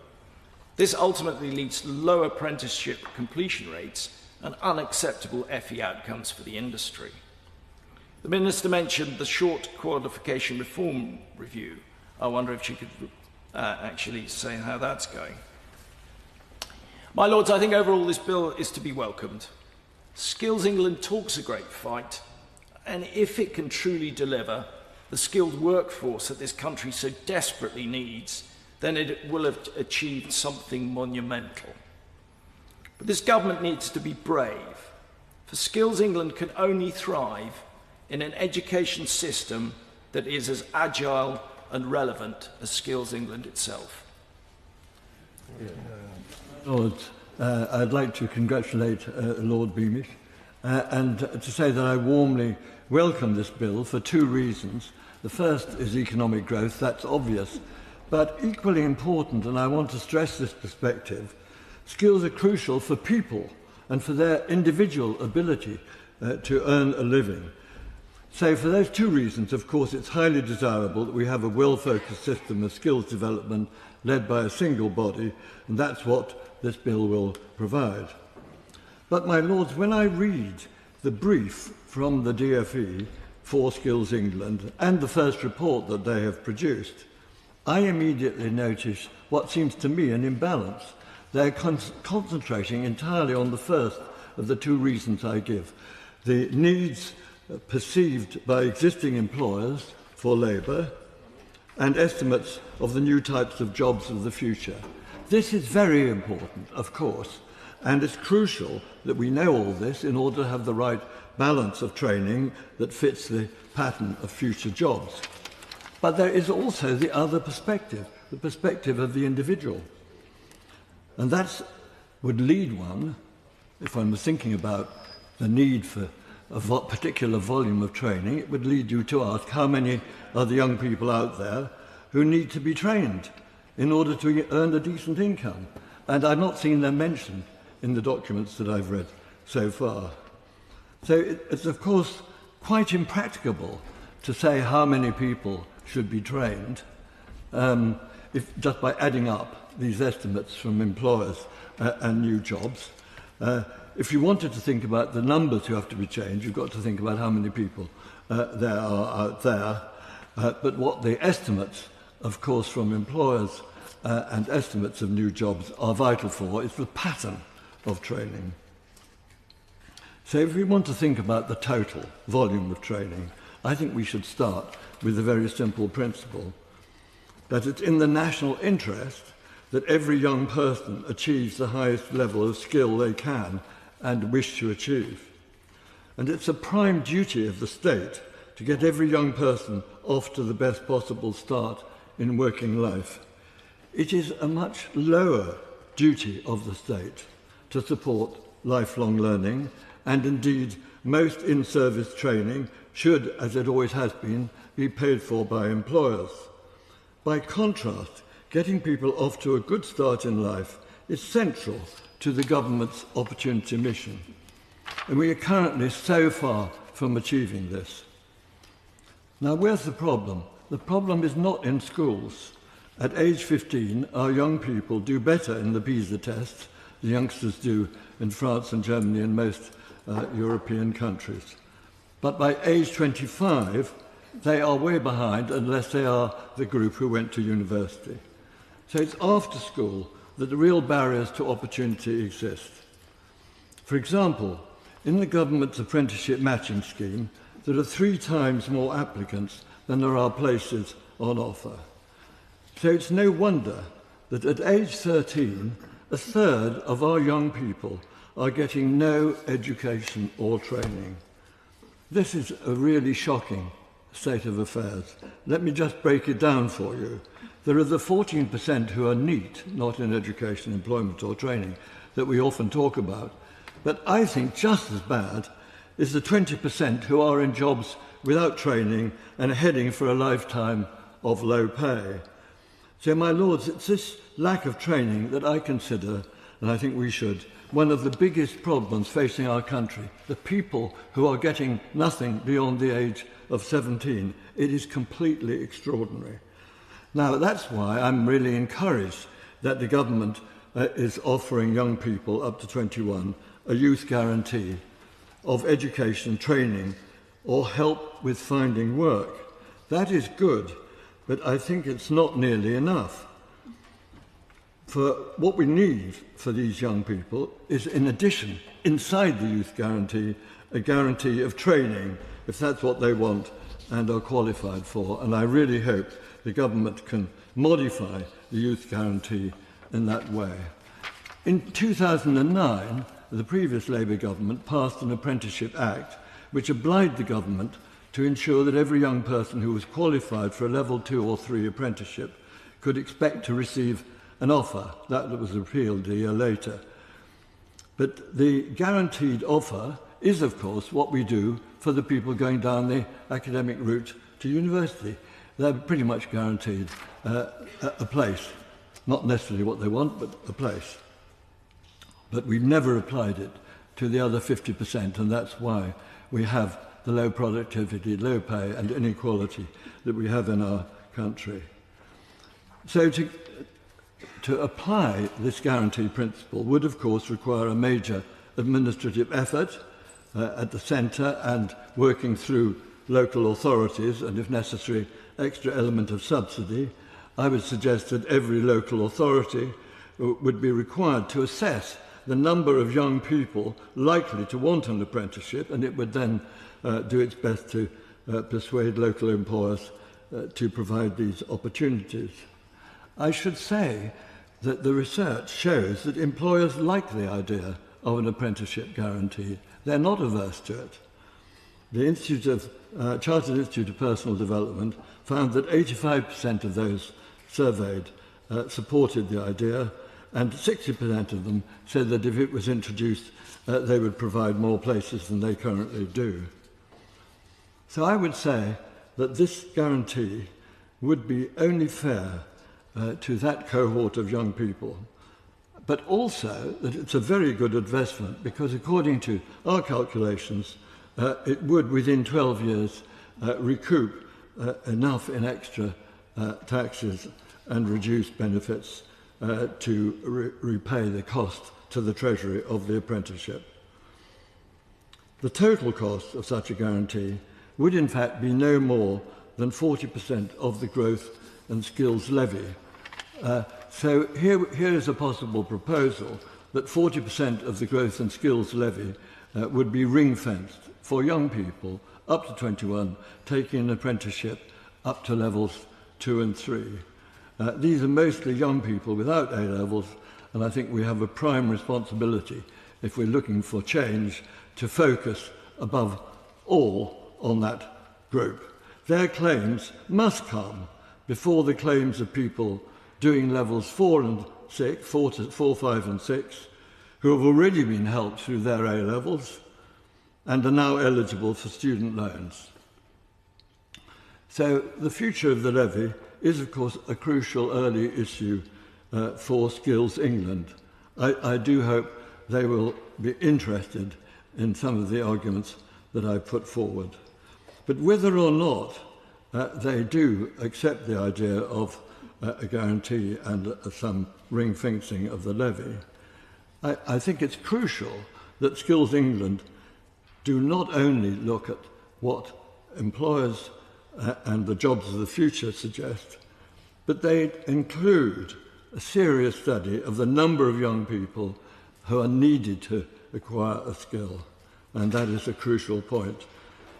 This ultimately leads to low apprenticeship completion rates and unacceptable FE outcomes for the industry. The Minister mentioned the short qualification reform review. I wonder if she could actually say how that's going. My Lords, I think overall this bill is to be welcomed. Skills England talks a great fight, and if it can truly deliver the skilled workforce that this country so desperately needs, then it will have achieved something monumental. But this government needs to be brave, for Skills England can only thrive in an education system that is as agile and relevant as Skills England itself. Lord, I'd like to congratulate Lord Beamish and to say that I warmly welcome this bill for two reasons. The first is economic growth, that's obvious, but equally important, and I want to stress this perspective, skills are crucial for people and for their individual ability to earn a living. So for those two reasons, of course, it's highly desirable that we have a well-focused system of skills development led by a single body, and that's what this bill will provide. But, my Lords, when I read the brief from the DFE for Skills England and the first report that they have produced, I immediately notice what seems to me an imbalance. They're concentrating entirely on the first of the two reasons I give, the needs perceived by existing employers for labour and estimates of the new types of jobs of the future. This is very important, of course, and it's crucial that we know all this in order to have the right balance of training that fits the pattern of future jobs. But there is also the other perspective, the perspective of the individual. And that would lead one, if one was thinking about the need for a particular volume of training, it would lead you to ask how many are the young people out there who need to be trained in order to earn a decent income. And I've not seen them mentioned in the documents that I've read so far. So it's of course quite impracticable to say how many people should be trained just by adding up these estimates from employers and new jobs. If you wanted to think about the numbers who have to be changed, you've got to think about how many people there are out there. But what the estimates, of course, from employers and estimates of new jobs are vital for is the pattern of training. So if we want to think about the total volume of training, I think we should start with a very simple principle, that it's in the national interest that every young person achieves the highest level of skill they can and wish to achieve. And it's a prime duty of the state to get every young person off to the best possible start in working life. It is a much lower duty of the state to support lifelong learning, and indeed most in-service training should, as it always has been, be paid for by employers. By contrast, getting people off to a good start in life is central to the government's opportunity mission. And we are currently so far from achieving this. Now, where's the problem? The problem is not in schools. At age 15, our young people do better in the PISA test than youngsters do in France and Germany and most European countries. But by age 25, they are way behind unless they are the group who went to university. So it's after school that the real barriers to opportunity exist. For example, in the government's apprenticeship matching scheme, there are 3 times more applicants than there are places on offer. So it's no wonder that at age 13, a third of our young people are getting no education or training. This is a really shocking state of affairs. Let me just break it down for you. There are the 14% who are NEET, not in education, employment or training, that we often talk about. But I think just as bad is the 20% who are in jobs without training and heading for a lifetime of low pay. So, my lords, it's this lack of training that I consider, and I think we should, one of the biggest problems facing our country. The people who are getting nothing beyond the age of 17. It is completely extraordinary. Now, that's why I'm really encouraged that the government is offering young people up to 21 a youth guarantee of education, training, or help with finding work. That is good, but I think it's not nearly enough. For what we need for these young people is, in addition, inside the youth guarantee, a guarantee of training, if that's what they want and are qualified for. And I really hope the government can modify the youth guarantee in that way. In 2009, the previous Labour government passed an Apprenticeship Act which obliged the government to ensure that every young person who was qualified for a level 2 or 3 apprenticeship could expect to receive an offer. That was repealed a year later. But the guaranteed offer is, of course, what we do for the people going down the academic route to university. They're pretty much guaranteed a place. Not necessarily what they want, but a place. But we've never applied it to the other 50%, and that's why we have the low productivity, low pay and inequality that we have in our country. So to apply this guarantee principle would, of course, require a major administrative effort at the centre and working through local authorities and, if necessary, extra element of subsidy. I would suggest that every local authority would be required to assess the number of young people likely to want an apprenticeship, and it would then do its best to persuade local employers to provide these opportunities. I should say that the research shows that employers like the idea of an apprenticeship guarantee. They're not averse to it. The Chartered Institute of Personal Development found that 85% of those surveyed supported the idea, and 60% of them said that if it was introduced, they would provide more places than they currently do. So I would say that this guarantee would be only fair to that cohort of young people, but also that it's a very good investment because, according to our calculations, it would, within 12 years, recoup enough in extra taxes and reduced benefits to repay the cost to the Treasury of the apprenticeship. The total cost of such a guarantee would in fact be no more than 40% of the growth and skills levy. So here is a possible proposal that 40% of the growth and skills levy would be ring-fenced for young people up to 21 taking an apprenticeship up to levels 2 and 3. These are mostly young people without A-levels, and I think we have a prime responsibility, if we're looking for change, to focus above all on that group. Their claims must come before the claims of people doing levels 4 and 6, 4, 5 and 6, who have already been helped through their A-levels and are now eligible for student loans. So the future of the levy is, of course, a crucial early issue for Skills England. I do hope they will be interested in some of the arguments that I put forward. But whether or not they do accept the idea of a guarantee and some ring-fencing of the levy, I think it's crucial that Skills England do not only look at what employers and the jobs of the future suggest, but they include a serious study of the number of young people who are needed to acquire a skill, and that is a crucial point.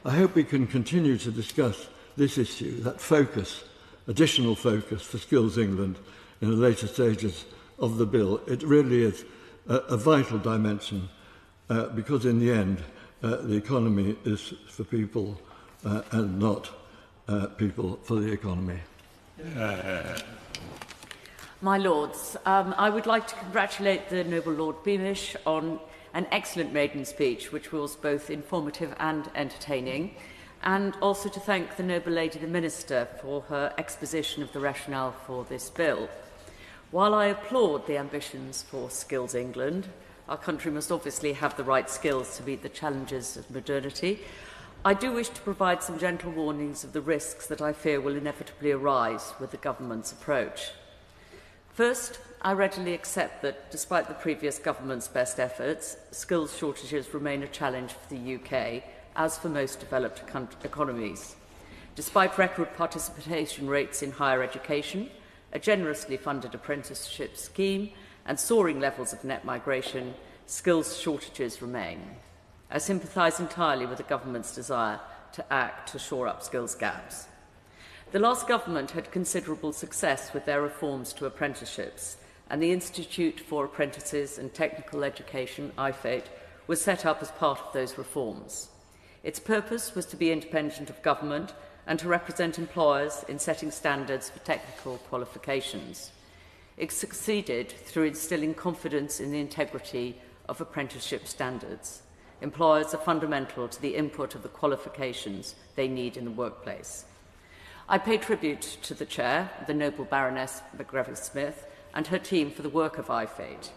I hope we can continue to discuss this issue, that focus, additional focus for Skills England in the later stages of the bill. It really is a vital dimension because in the end the economy is for people and not people for the economy. My Lords, I would like to congratulate the Noble Lord Beamish on an excellent maiden speech, which was both informative and entertaining, and also to thank the Noble Lady the Minister for her exposition of the rationale for this bill. While I applaud the ambitions for Skills England, our country must obviously have the right skills to meet the challenges of modernity. I do wish to provide some gentle warnings of the risks that I fear will inevitably arise with the government's approach. First, I readily accept that, despite the previous government's best efforts, skills shortages remain a challenge for the UK, as for most developed economies. Despite record participation rates in higher education, a generously funded apprenticeship scheme, and soaring levels of net migration, skills shortages remain. I sympathise entirely with the government's desire to act to shore up skills gaps. The last government had considerable success with their reforms to apprenticeships, and the Institute for Apprentices and Technical Education, IfATE, was set up as part of those reforms. Its purpose was to be independent of government and to represent employers in setting standards for technical qualifications. It succeeded through instilling confidence in the integrity of apprenticeship standards. Employers are fundamental to the input of the qualifications they need in the workplace. I pay tribute to the Chair, the Noble Baroness McGreevy-Smith, and her team for the work of IfATE.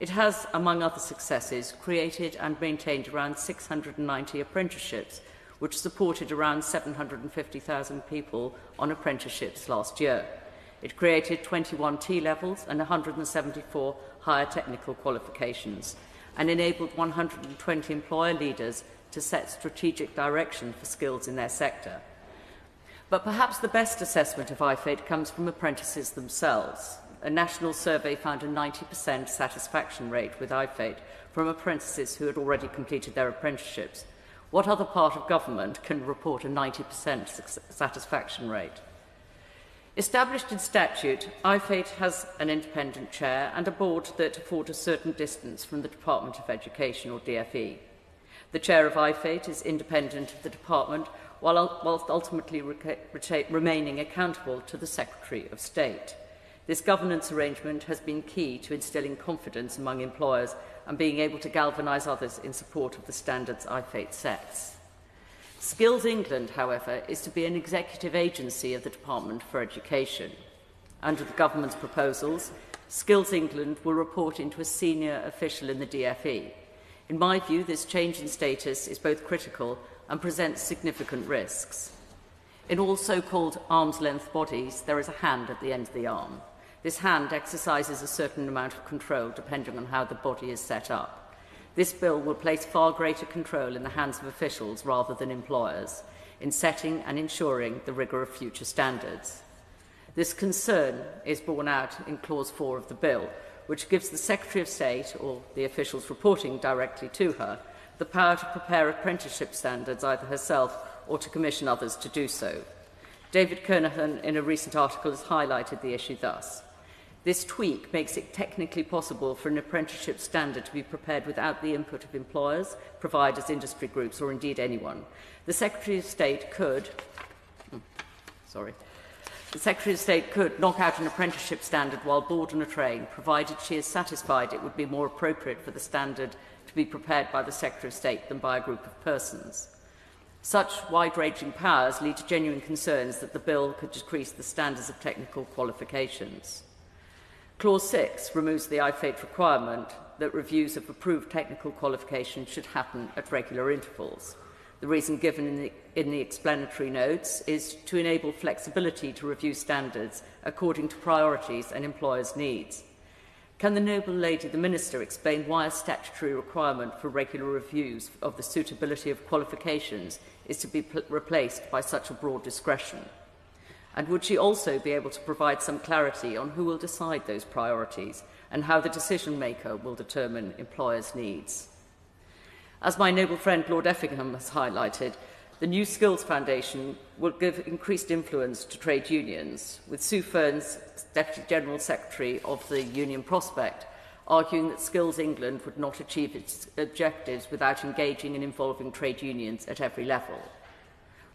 It has, among other successes, created and maintained around 690 apprenticeships, which supported around 750,000 people on apprenticeships last year. It created 21 T-levels and 174 higher technical qualifications, and enabled 120 employer leaders to set strategic direction for skills in their sector. But perhaps the best assessment of IfATE comes from apprentices themselves. A national survey found a 90% satisfaction rate with IfATE from apprentices who had already completed their apprenticeships. What other part of government can report a 90% satisfaction rate? Established in statute, IfATE has an independent chair and a board that afford a certain distance from the Department of Education, or DfE. The chair of IfATE is independent of the department, whilst ultimately remaining accountable to the Secretary of State. This governance arrangement has been key to instilling confidence among employers and being able to galvanise others in support of the standards IfATE sets. Skills England, however, is to be an executive agency of the Department for Education. Under the government's proposals, Skills England will report into a senior official in the DfE. In my view, this change in status is both critical and presents significant risks. In all so-called arm's-length bodies, there is a hand at the end of the arm. This hand exercises a certain amount of control depending on how the body is set up. This bill will place far greater control in the hands of officials rather than employers in setting and ensuring the rigour of future standards. This concern is borne out in Clause 4 of the bill, which gives the Secretary of State, or the officials reporting directly to her, the power to prepare apprenticeship standards either herself or to commission others to do so. David Kernahan, in a recent article, has highlighted the issue thus. This tweak makes it technically possible for an apprenticeship standard to be prepared without the input of employers, providers, industry groups, or indeed anyone. The Secretary of State could knock out an apprenticeship standard while board on a train, provided she is satisfied it would be more appropriate for the standard to be prepared by the Secretary of State than by a group of persons. Such wide-ranging powers lead to genuine concerns that the bill could decrease the standards of technical qualifications. Clause 6 removes the IfATE requirement that reviews of approved technical qualifications should happen at regular intervals. The reason given in the explanatory notes is to enable flexibility to review standards according to priorities and employers' needs. Can the Noble Lady the Minister explain why a statutory requirement for regular reviews of the suitability of qualifications is to be replaced by such a broad discretion? And would she also be able to provide some clarity on who will decide those priorities and how the decision maker will determine employers' needs? As my noble friend Lord Effingham has highlighted, the new Skills Foundation will give increased influence to trade unions, with Sue Fearns, Deputy General Secretary of the Union Prospect, arguing that Skills England would not achieve its objectives without engaging and involving trade unions at every level.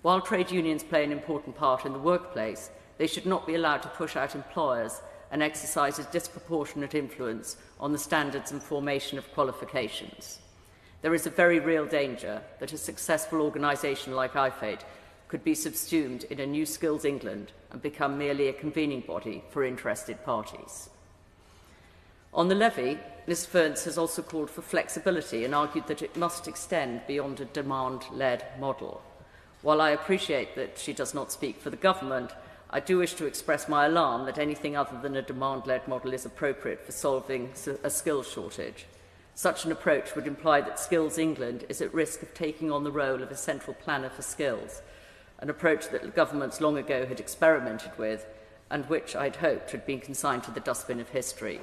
While trade unions play an important part in the workplace, they should not be allowed to push out employers and exercise a disproportionate influence on the standards and formation of qualifications. There is a very real danger that a successful organisation like IfATE could be subsumed in a new Skills England and become merely a convening body for interested parties. On the levy, Ms Fearns has also called for flexibility and argued that it must extend beyond a demand-led model. While I appreciate that she does not speak for the government, I do wish to express my alarm that anything other than a demand-led model is appropriate for solving a skills shortage. Such an approach would imply that Skills England is at risk of taking on the role of a central planner for skills, an approach that governments long ago had experimented with and which I'd hoped had been consigned to the dustbin of history.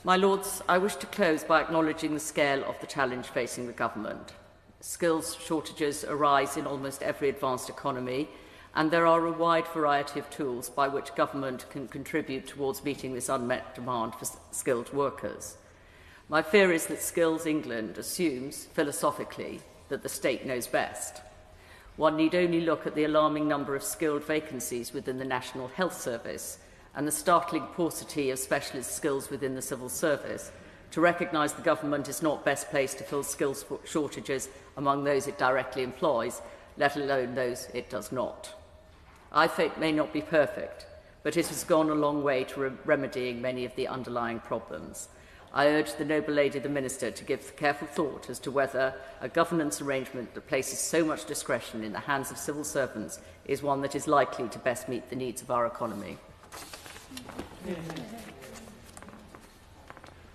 My Lords, I wish to close by acknowledging the scale of the challenge facing the government. Skills shortages arise in almost every advanced economy, and there are a wide variety of tools by which government can contribute towards meeting this unmet demand for skilled workers. My fear is that Skills England assumes, philosophically, that the state knows best. One need only look at the alarming number of skilled vacancies within the National Health Service and the startling paucity of specialist skills within the civil service to recognise the government is not best placed to fill skills shortages among those it directly employs, let alone those it does not. IfATE may not be perfect, but it has gone a long way to remedying many of the underlying problems. I urge the noble lady, the Minister, to give careful thought as to whether a governance arrangement that places so much discretion in the hands of civil servants is one that is likely to best meet the needs of our economy.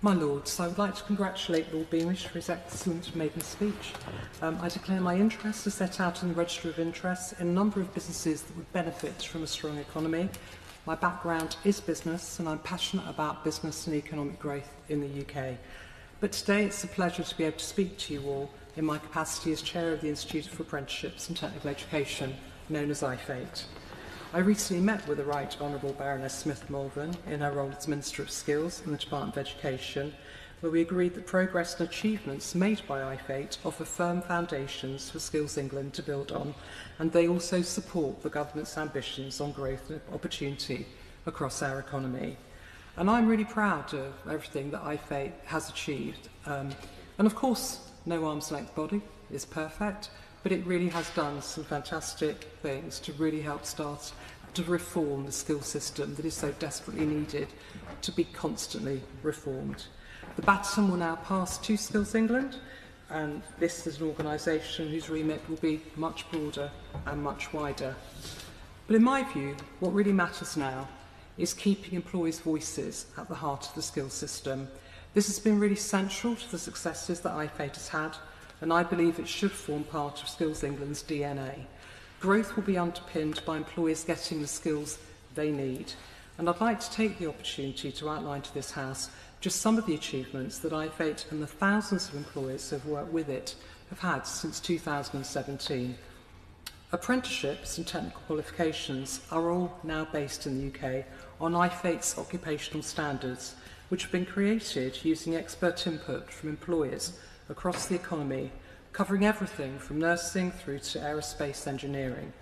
My Lords, I would like to congratulate Lord Beamish for his excellent maiden speech. I declare my interest as set out in the Register of Interests in a number of businesses that would benefit from a strong economy. My background is business, and I'm passionate about business and economic growth in the UK. But today it's a pleasure to be able to speak to you all in my capacity as Chair of the Institute for Apprenticeships and Technical Education, known as IfATE. I recently met with the Right Honourable Baroness Smith-Malvern in her role as Minister of Skills in the Department of Education, where we agreed that progress and achievements made by IfATE offer firm foundations for Skills England to build on, and they also support the government's ambitions on growth and opportunity across our economy. And I'm really proud of everything that IfATE has achieved. And of course, no arm's length body is perfect, but it really has done some fantastic things to really help start to reform the skills system that is so desperately needed to be constantly reformed. The baton will now pass to Skills England, and this is an organisation whose remit will be much broader and much wider. But in my view, what really matters now is keeping employees' voices at the heart of the skills system. This has been really central to the successes that IfATE has had, and I believe it should form part of Skills England's DNA. Growth will be underpinned by employers getting the skills they need. And I'd like to take the opportunity to outline to this House just some of the achievements that IfATE and the thousands of employers who have worked with it have had since 2017. Apprenticeships and technical qualifications are all now based in the UK on IfATE's occupational standards, which have been created using expert input from employers across the economy, covering everything from nursing through to aerospace engineering.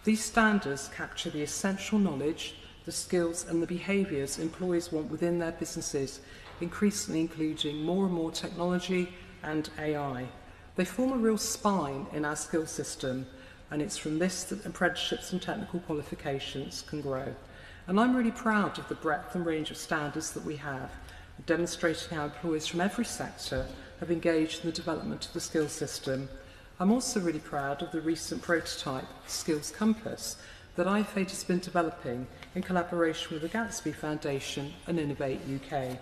These standards capture the essential knowledge, the skills and the behaviours employees want within their businesses, increasingly including more and more technology and AI. They form a real spine in our skills system, and it's from this that apprenticeships and technical qualifications can grow. And I'm really proud of the breadth and range of standards that we have, demonstrating how employers from every sector have engaged in the development of the skills system. I'm also really proud of the recent prototype Skills Compass that IfATE has been developing in collaboration with the Gatsby Foundation and Innovate UK.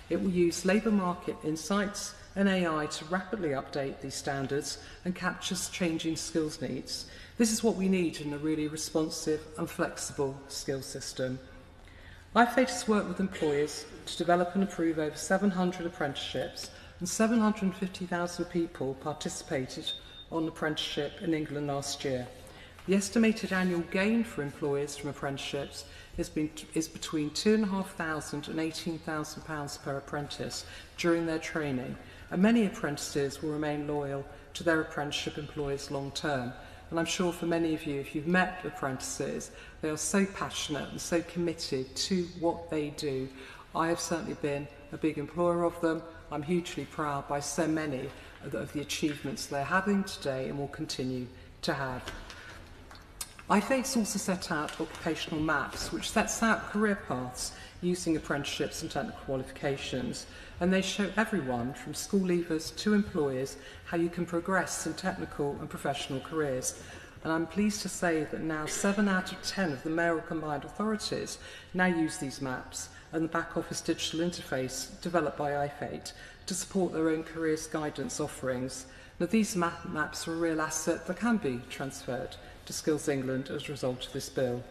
It will use labour market insights and AI to rapidly update these standards and capture changing skills needs. This is what we need in a really responsive and flexible skills system. IfATE has worked with employers to develop and approve over 700 apprenticeships, and 750,000 people participated on apprenticeship in England last year. The estimated annual gain for employers from apprenticeships is between £2,500 and £18,000 per apprentice during their training, and many apprentices will remain loyal to their apprenticeship employers long term. And I'm sure for many of you, if you've met apprentices, they are so passionate and so committed to what they do. I have certainly been a big employer of them. I'm hugely proud by so many of the achievements they're having today and will continue to have. IfATE's also set out occupational maps, which sets out career paths using apprenticeships and technical qualifications, and they show everyone from school leavers to employers how you can progress in technical and professional careers. And I'm pleased to say that now 7 out of 10 of the mayoral combined authorities now use these maps and the back office digital interface developed by IfATE to support their own careers guidance offerings. Now these maps are a real asset that can be transferred to Skills England as a result of this bill.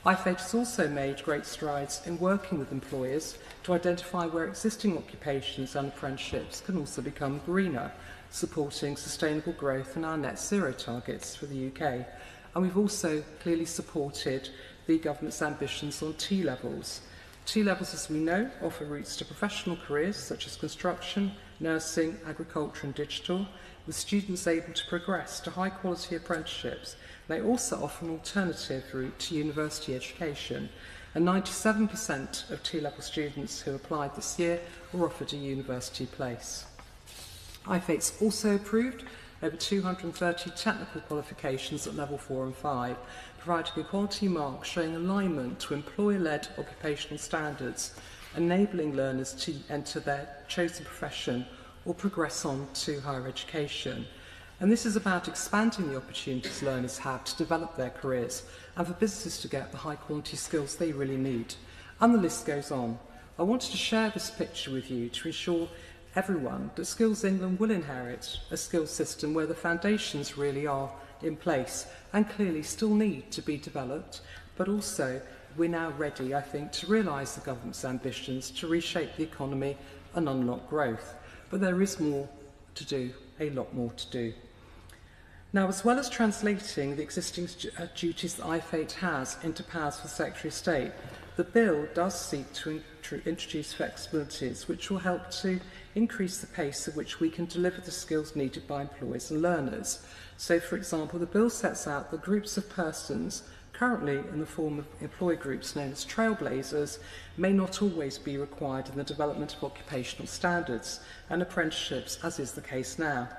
IfATE has also made great strides in working with employers to identify where existing occupations and apprenticeships can also become greener, supporting sustainable growth and our net zero targets for the UK. And we've also clearly supported the government's ambitions on T-levels. T-levels, as we know, offer routes to professional careers such as construction, nursing, agriculture and digital, with students able to progress to high-quality apprenticeships. They also offer an alternative route to university education, and 97% of T-level students who applied this year were offered a university place. IfATE's also approved over 230 technical qualifications at level 4 and 5, providing a quality mark showing alignment to employer-led occupational standards, enabling learners to enter their chosen profession or progress on to higher education. And this is about expanding the opportunities learners have to develop their careers and for businesses to get the high-quality skills they really need. And the list goes on. I wanted to share this picture with you to ensure everyone that Skills England will inherit a skills system where the foundations really are in place and clearly still need to be developed, but also we're now ready, I think, to realise the government's ambitions to reshape the economy and unlock growth. But there is more to do, a lot more to do. Now, as well as translating the existing duties that IfATE has into powers for the Secretary of State, the bill does seek to introduce flexibilities which will help to increase the pace at which we can deliver the skills needed by employers and learners. So, for example, the bill sets out the groups of persons currently in the form of employee groups known as trailblazers may not always be required in the development of occupational standards and apprenticeships, as is the case now.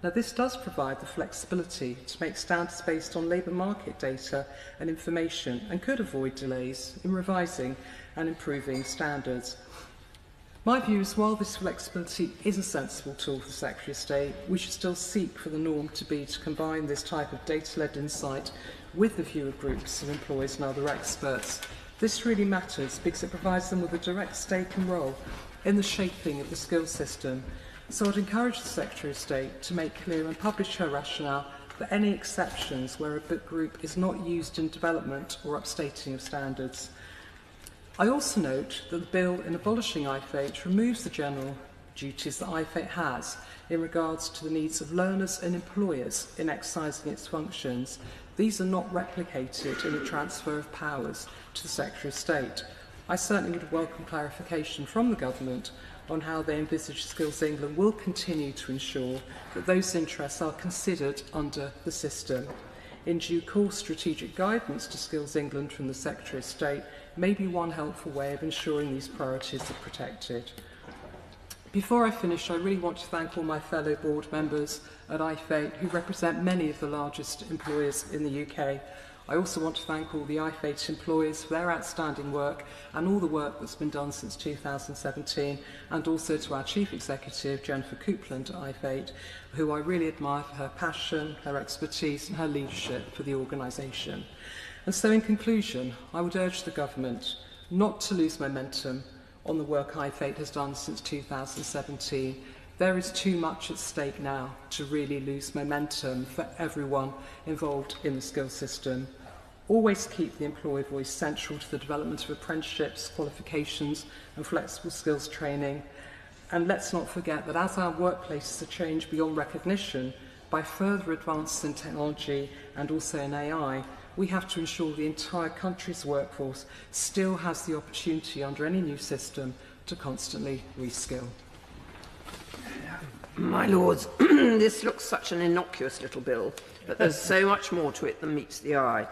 Now, this does provide the flexibility to make standards based on labour market data and information and could avoid delays in revising and improving standards. My view is while this flexibility is a sensible tool for the Secretary of State, we should still seek for the norm to be to combine this type of data-led insight with the view of groups of employers and other experts. This really matters because it provides them with a direct stake and role in the shaping of the skills system. So I'd encourage the Secretary of State to make clear and publish her rationale for any exceptions where a book group is not used in development or upstating of standards. I also note that the bill in abolishing IfATE removes the general duties that IfATE has in regards to the needs of learners and employers in exercising its functions. These are not replicated in the transfer of powers to the Secretary of State. I certainly would welcome clarification from the government on how they envisage Skills England will continue to ensure that those interests are considered under the system. In due course, strategic guidance to Skills England from the Secretary of State may be one helpful way of ensuring these priorities are protected. Before I finish, I really want to thank all my fellow board members at IfATE who represent many of the largest employers in the UK. I also want to thank all the IfATE employees for their outstanding work and all the work that's been done since 2017, and also to our Chief Executive, Jennifer Coupland at IfATE, who I really admire for her passion, her expertise and her leadership for the organisation. And so in conclusion, I would urge the government not to lose momentum on the work IfATE has done since 2017, There is too much at stake now to really lose momentum for everyone involved in the skills system. Always keep the employer voice central to the development of apprenticeships, qualifications and flexible skills training. And let's not forget that as our workplaces are changed beyond recognition by further advances in technology and also in AI, we have to ensure the entire country's workforce still has the opportunity under any new system to constantly reskill. My Lords, this looks such an innocuous little bill, but there's so much more to it than meets the eye.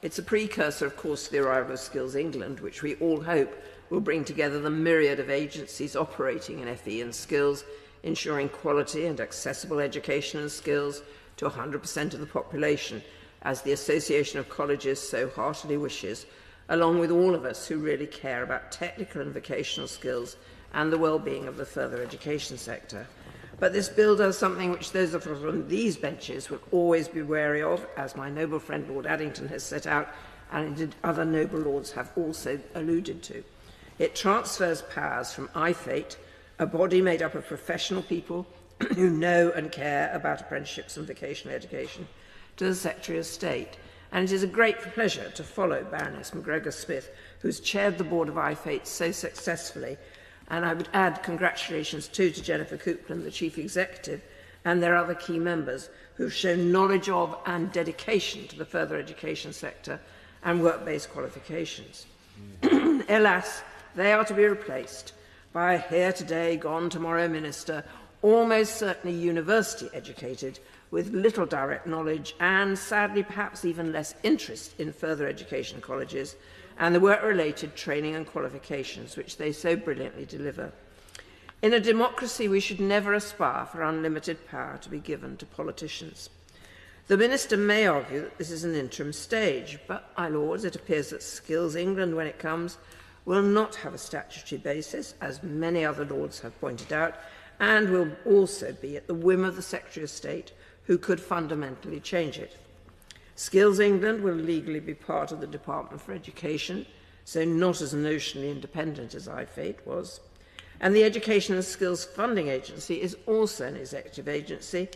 It's a precursor, of course, to the arrival of Skills England, which we all hope will bring together the myriad of agencies operating in FE and skills, ensuring quality and accessible education and skills to 100% of the population, as the Association of Colleges so heartily wishes, along with all of us who really care about technical and vocational skills and the well-being of the further education sector. But this bill does something which those of us on these benches will always be wary of, as my noble friend Lord Addington has set out, and indeed other noble lords have also alluded to. It transfers powers from IfATE, a body made up of professional people who know and care about apprenticeships and vocational education, to the Secretary of State. And it is a great pleasure to follow Baroness McGregor-Smith, who's chaired the board of IfATE so successfully. And I would add congratulations too to Jennifer Coupland, the Chief Executive, and their other key members who've shown knowledge of and dedication to the further education sector and work-based qualifications. Alas, they are to be replaced by a here today, gone tomorrow minister, almost certainly university educated, with little direct knowledge and, sadly, perhaps even less interest in further education colleges and the work-related training and qualifications which they so brilliantly deliver. In a democracy, we should never aspire for unlimited power to be given to politicians. The Minister may argue that this is an interim stage, but, my Lords, it appears that Skills England, when it comes, will not have a statutory basis, as many other Lords have pointed out, and will also be at the whim of the Secretary of State, who could fundamentally change it. Skills England will legally be part of the Department for Education, so not as notionally independent as IfATE was. And the Education and Skills Funding Agency is also an executive agency,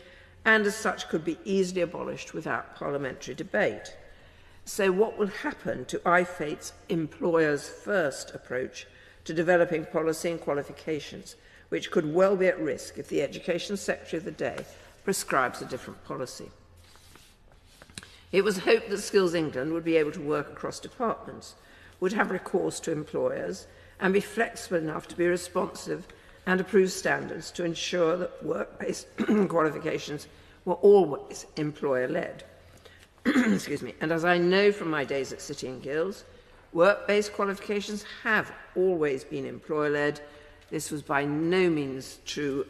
and as such could be easily abolished without parliamentary debate. So what will happen to IfATE's employers first approach to developing policy and qualifications, which could well be at risk if the Education Secretary of the day prescribes a different policy? It was hoped that Skills England would be able to work across departments, would have recourse to employers, and be flexible enough to be responsive and approve standards to ensure that work-based qualifications were always employer-led. Excuse me. And as I know from my days at City and Guilds, work-based qualifications have always been employer-led. This was by no means true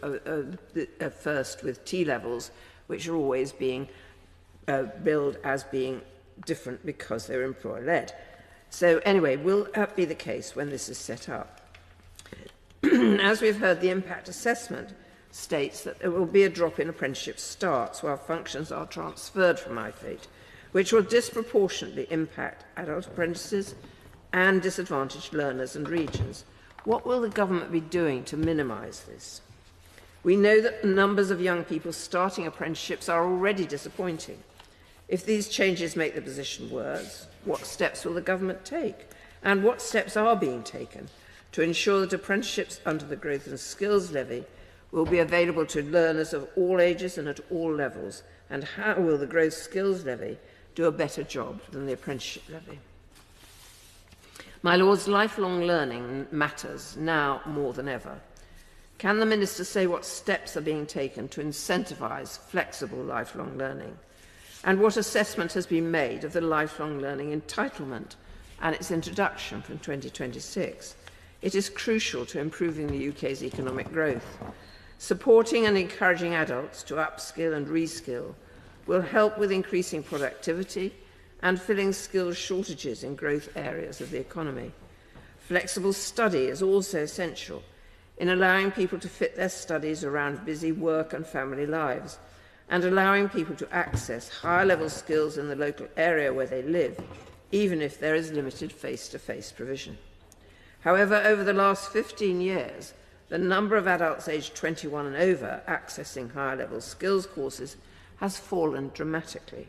at first with T-levels, which are always being billed as being different because they're employer-led. So anyway, will that be the case when this is set up? As we've heard, the impact assessment states that there will be a drop in apprenticeship starts while functions are transferred from IfATE, which will disproportionately impact adult apprentices and disadvantaged learners and regions. What will the government be doing to minimise this? We know that the numbers of young people starting apprenticeships are already disappointing. If these changes make the position worse, what steps will the government take? And what steps are being taken to ensure that apprenticeships under the Growth and Skills Levy will be available to learners of all ages and at all levels? And how will the Growth Skills Levy do a better job than the Apprenticeship Levy? My Lords, lifelong learning matters now more than ever. Can the Minister say what steps are being taken to incentivise flexible lifelong learning? And what assessment has been made of the lifelong learning entitlement and its introduction from 2026? It is crucial to improving the UK's economic growth. Supporting and encouraging adults to upskill and reskill will help with increasing productivity and filling skills shortages in growth areas of the economy. Flexible study is also essential in allowing people to fit their studies around busy work and family lives, and allowing people to access higher-level skills in the local area where they live, even if there is limited face-to-face provision. However, over the last 15 years, the number of adults aged 21 and over accessing higher level skills courses has fallen dramatically.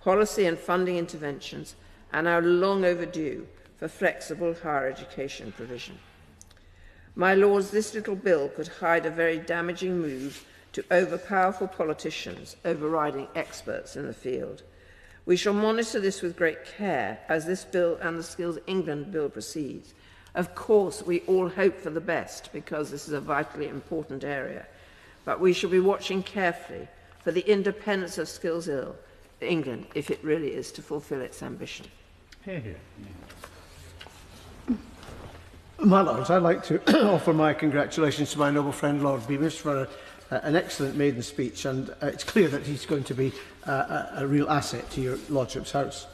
Policy and funding interventions are now long overdue for flexible higher education provision. My Lords, this little bill could hide a very damaging move to overpowerful politicians overriding experts in the field. We shall monitor this with great care as this bill and the Skills England bill proceeds. Of course, we all hope for the best because this is a vitally important area, but we shall be watching carefully for the independence of Skills England if it really is to fulfil its ambition. Hear, hear. My Lords, I'd like to offer my congratulations to my noble friend Lord Beamish for an excellent maiden speech, and it's clear that he's going to be a real asset to your Lordship's House.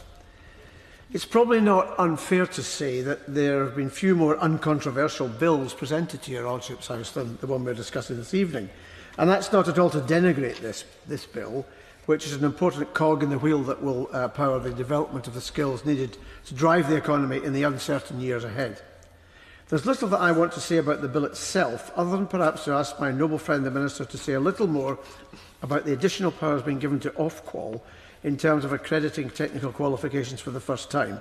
It's probably not unfair to say that there have been few more uncontroversial bills presented to your Lordship's House than the one we're discussing this evening. And that's not at all to denigrate this bill, which is an important cog in the wheel that will power the development of the skills needed to drive the economy in the uncertain years ahead. There's little that I want to say about the bill itself, other than perhaps to ask my noble friend the Minister to say a little more about the additional powers being given to Ofqual in terms of accrediting technical qualifications for the first time.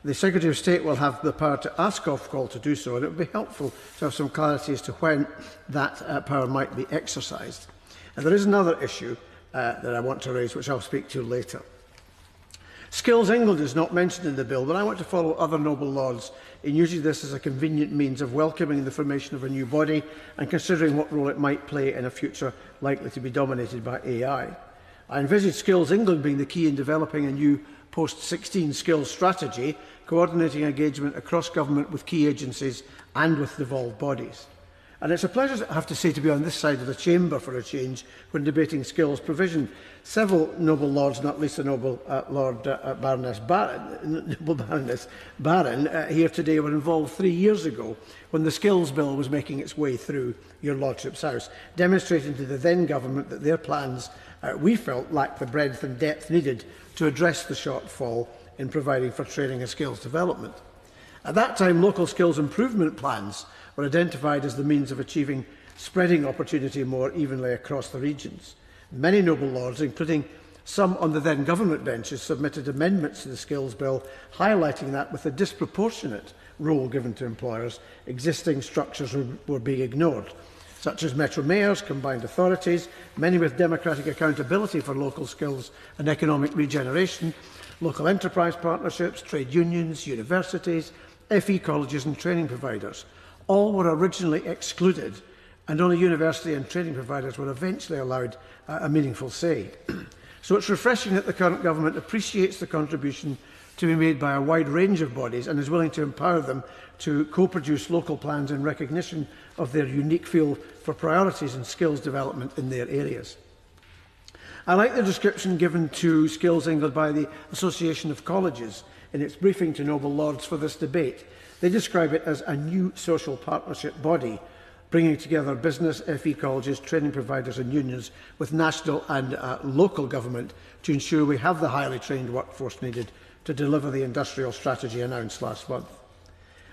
The Secretary of State will have the power to ask Ofqual to do so, and it would be helpful to have some clarity as to when that power might be exercised. And there is another issue that I want to raise, which I'll speak to later. Skills England is not mentioned in the bill, but I want to follow other noble lords in using this as a convenient means of welcoming the formation of a new body and considering what role it might play in a future likely to be dominated by AI. I envisage Skills England being the key in developing a new post-16 skills strategy, coordinating engagement across government with key agencies and with devolved bodies. And it's a pleasure, I have to say, to be on this side of the chamber for a change when debating skills provision. Several noble lords, not least the noble Baroness Barron here today, were involved 3 years ago when the skills bill was making its way through your Lordship's House, demonstrating to the then government that their plans, we felt, lacked the breadth and depth needed to address the shortfall in providing for training and skills development. At that time, local skills improvement plans were identified as the means of achieving spreading opportunity more evenly across the regions. Many noble lords, including some on the then government benches, submitted amendments to the skills bill, highlighting that with a disproportionate role given to employers, existing structures were being ignored, such as metro mayors, combined authorities, many with democratic accountability for local skills and economic regeneration, local enterprise partnerships, trade unions, universities, FE colleges and training providers. All were originally excluded, and only university and training providers were eventually allowed a meaningful say. So it's refreshing that the current government appreciates the contribution to be made by a wide range of bodies and is willing to empower them to co-produce local plans in recognition of their unique feel for priorities and skills development in their areas. I like the description given to Skills England by the Association of Colleges in its briefing to noble lords for this debate. They describe it as a new social partnership body, bringing together business, FE colleges, training providers and unions with national and local government to ensure we have the highly trained workforce needed to deliver the industrial strategy announced last month.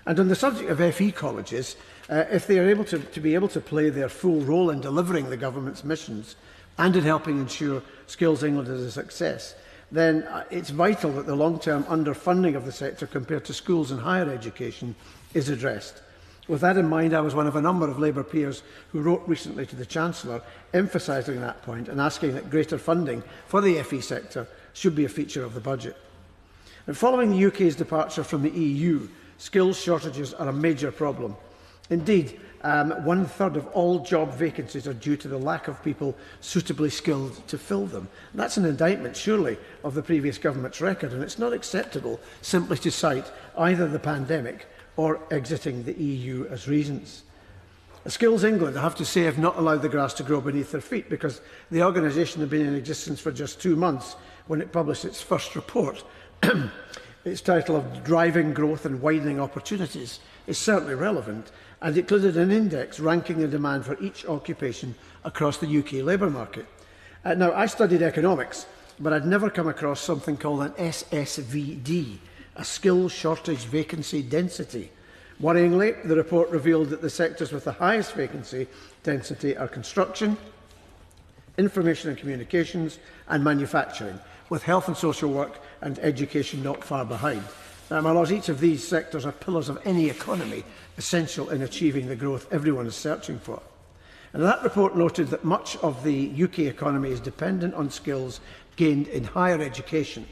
And on the subject of FE colleges, if they are able to be able to play their full role in delivering the government's missions and in helping ensure Skills England is a success, then it's vital that the long-term underfunding of the sector compared to schools and higher education is addressed. With that in mind, I was one of a number of Labour peers who wrote recently to the Chancellor emphasising that point and asking that greater funding for the FE sector should be a feature of the budget. And following the UK's departure from the EU, skills shortages are a major problem. Indeed, 1/3 of all job vacancies are due to the lack of people suitably skilled to fill them. And that's an indictment, surely, of the previous government's record, and it's not acceptable simply to cite either the pandemic or exiting the EU as reasons. Skills England, I have to say, have not allowed the grass to grow beneath their feet because the organisation had been in existence for just 2 months when it published its first report. Its title of Driving Growth and Widening Opportunities is certainly relevant and included an index ranking the demand for each occupation across the UK labour market. Now, I studied economics, but I'd never come across something called an SSVD, a Skills Shortage Vacancy Density. Worryingly, the report revealed that the sectors with the highest vacancy density are construction, information and communications, and manufacturing, with health and social work and education not far behind. Now, my lords, each of these sectors are pillars of any economy, essential in achieving the growth everyone is searching for. And that report noted that much of the UK economy is dependent on skills gained in higher education,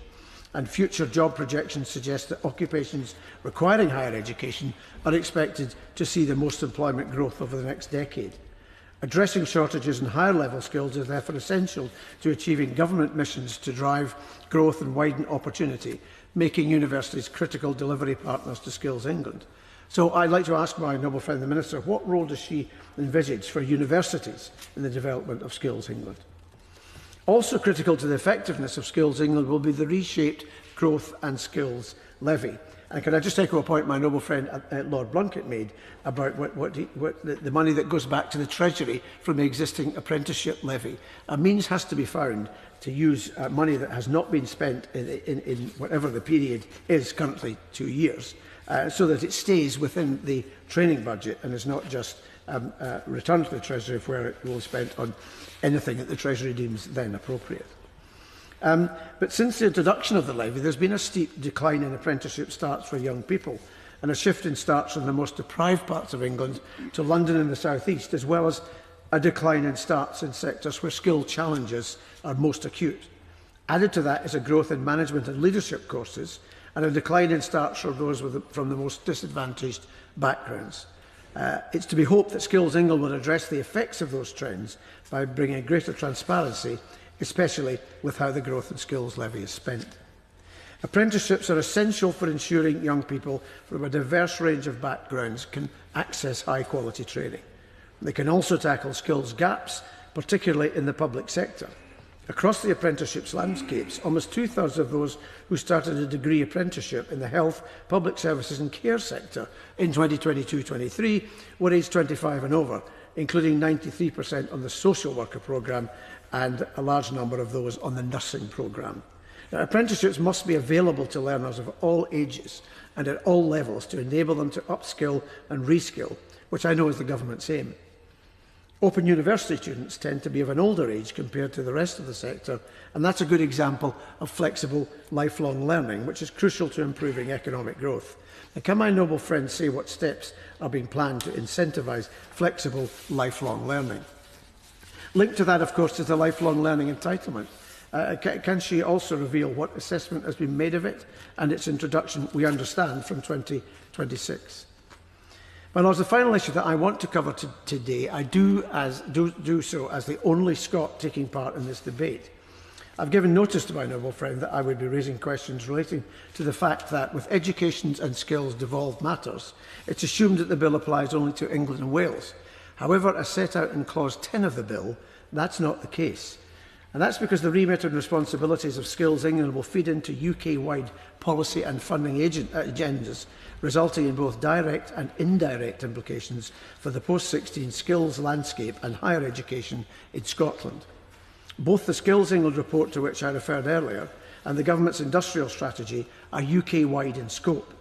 and future job projections suggest that occupations requiring higher education are expected to see the most employment growth over the next decade. Addressing shortages in higher level skills is therefore essential to achieving government missions to drive growth and widen opportunity, making universities critical delivery partners to Skills England. So I'd like to ask my noble friend the Minister, what role does she envisage for universities in the development of Skills England? Also critical to the effectiveness of Skills England will be the reshaped growth and skills levy. And can I just echo a point my noble friend Lord Blunkett made about the money that goes back to the Treasury from the existing apprenticeship levy. A means has to be found to use money that has not been spent in whatever the period is, currently 2 years, so that it stays within the training budget and is not just returned to the Treasury where it will be spent on anything that the Treasury deems then appropriate. But since the introduction of the levy, there's been a steep decline in apprenticeship starts for young people, and a shift in starts from the most deprived parts of England to London and the South East, as well as a decline in starts in sectors where skill challenges are most acute. Added to that is a growth in management and leadership courses, and a decline in starts for those from the most disadvantaged backgrounds. It's to be hoped that Skills England will address the effects of those trends by bringing greater transparency, especially with how the growth and skills levy is spent. Apprenticeships are essential for ensuring young people from a diverse range of backgrounds can access high-quality training. They can also tackle skills gaps, particularly in the public sector. Across the apprenticeships landscapes, almost 2/3 of those who started a degree apprenticeship in the health, public services and care sector in 2022-23 were aged 25 and over, including 93% on the social worker programme and a large number of those on the nursing programme. Now, apprenticeships must be available to learners of all ages and at all levels to enable them to upskill and reskill, which I know is the government's aim. Open university students tend to be of an older age compared to the rest of the sector, and that's a good example of flexible lifelong learning, which is crucial to improving economic growth. Now, can my noble friend say what steps are being planned to incentivise flexible lifelong learning? Linked to that, of course, is the lifelong learning entitlement. Can she also reveal what assessment has been made of it and its introduction, we understand, from 2026? My Lords, the final issue that I want to cover today, I do so as the only Scot taking part in this debate. I've given notice to my noble friend that I would be raising questions relating to the fact that with education and skills devolved matters, it's assumed that the bill applies only to England and Wales. However, as set out in clause 10 of the bill, that's not the case. And that's because the remit and responsibilities of Skills England will feed into UK-wide policy and funding agendas, resulting in both direct and indirect implications for the post-16 skills landscape and higher education in Scotland. Both the Skills England report to which I referred earlier and the government's industrial strategy are UK-wide in scope.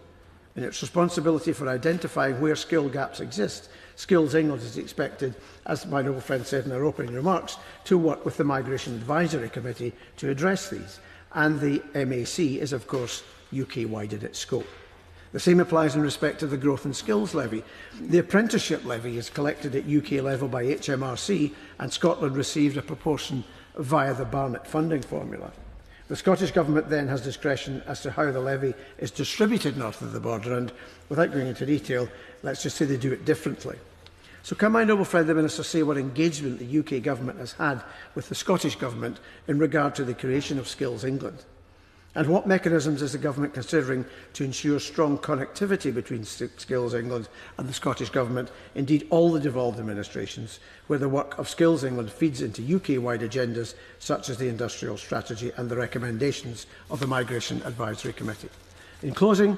In its responsibility for identifying where skill gaps exist, Skills England is expected, as my noble friend said in her opening remarks, to work with the Migration Advisory Committee to address these. And the MAC is, of course, UK-wide in its scope. The same applies in respect to the Growth and Skills Levy. The Apprenticeship Levy is collected at UK level by HMRC, and Scotland received a proportion via the Barnett funding formula. The Scottish Government then has discretion as to how the levy is distributed north of the border, and without going into detail, let's just say they do it differently. So can my noble friend the Minister say what engagement the UK Government has had with the Scottish Government in regard to the creation of Skills England? And what mechanisms is the Government considering to ensure strong connectivity between Skills England and the Scottish Government, indeed all the devolved administrations, where the work of Skills England feeds into UK-wide agendas such as the Industrial Strategy and the recommendations of the Migration Advisory Committee? In closing,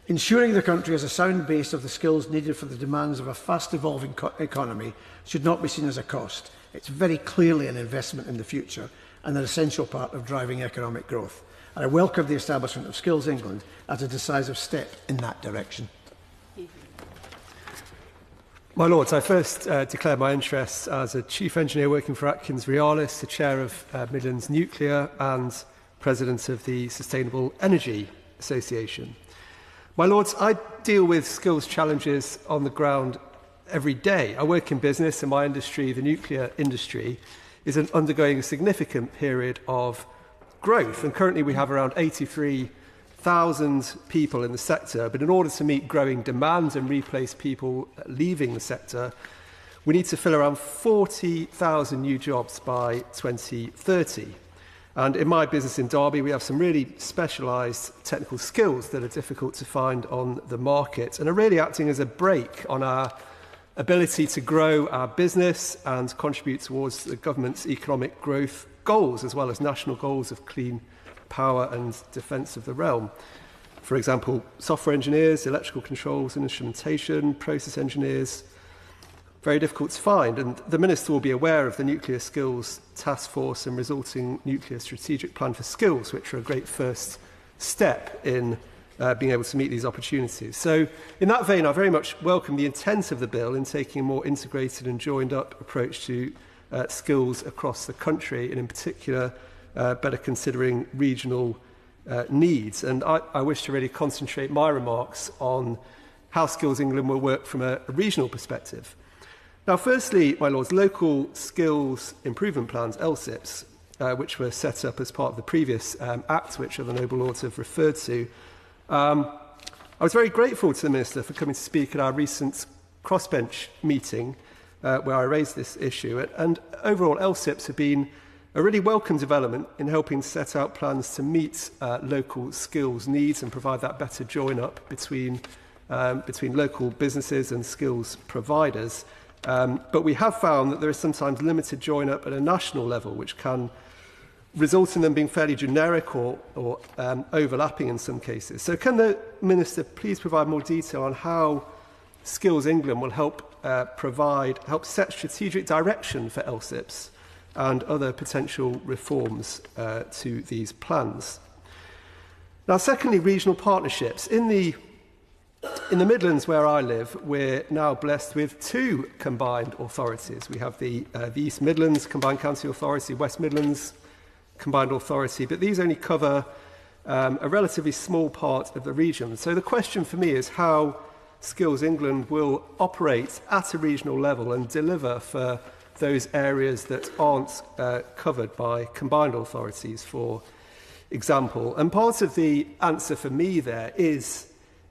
ensuring the country has a sound base of the skills needed for the demands of a fast-evolving economy should not be seen as a cost. It's very clearly an investment in the future and an essential part of driving economic growth. And I welcome the establishment of Skills England as a decisive step in that direction. My Lords, I first declare my interest as a Chief Engineer working for Atkins Realis, the Chair of Midlands Nuclear and President of the Sustainable Energy Association. My Lords, I deal with skills challenges on the ground every day. I work in business and my industry, the nuclear industry, is undergoing a significant period of growth. And currently we have around 83,000 people in the sector. But in order to meet growing demand and replace people leaving the sector, we need to fill around 40,000 new jobs by 2030. And in my business in Derby, we have some really specialised technical skills that are difficult to find on the market and are really acting as a brake on our ability to grow our business and contribute towards the government's economic growth goals, as well as national goals of clean power and defence of the realm. For example, software engineers, electrical controls and instrumentation, process engineers, very difficult to find. And the Minister will be aware of the Nuclear Skills Task Force and resulting Nuclear Strategic Plan for Skills, which are a great first step in being able to meet these opportunities. So in that vein, I very much welcome the intent of the bill in taking a more integrated and joined up approach to skills across the country, and in particular, better considering regional needs. And I wish to really concentrate my remarks on how Skills England will work from a regional perspective. Now, firstly, my Lords, local skills improvement plans, LSIPs, which were set up as part of the previous Act, which the Noble Lords have referred to. I was very grateful to the Minister for coming to speak at our recent crossbench meeting where I raised this issue. And overall, LSIPs have been a really welcome development in helping set out plans to meet local skills needs and provide that better join-up between local businesses and skills providers. But we have found that there is sometimes limited join-up at a national level, which can result in them being fairly generic or overlapping in some cases. So can the Minister please provide more detail on how Skills England will help set strategic direction for LSIPs and other potential reforms to these plans? Now, secondly, regional partnerships. In the Midlands, where I live, we're now blessed with two combined authorities. We have the East Midlands Combined County Authority, West Midlands Combined Authority, but these only cover a relatively small part of the region. So the question for me is how Skills England will operate at a regional level and deliver for those areas that aren't covered by combined authorities, for example. And part of the answer for me there is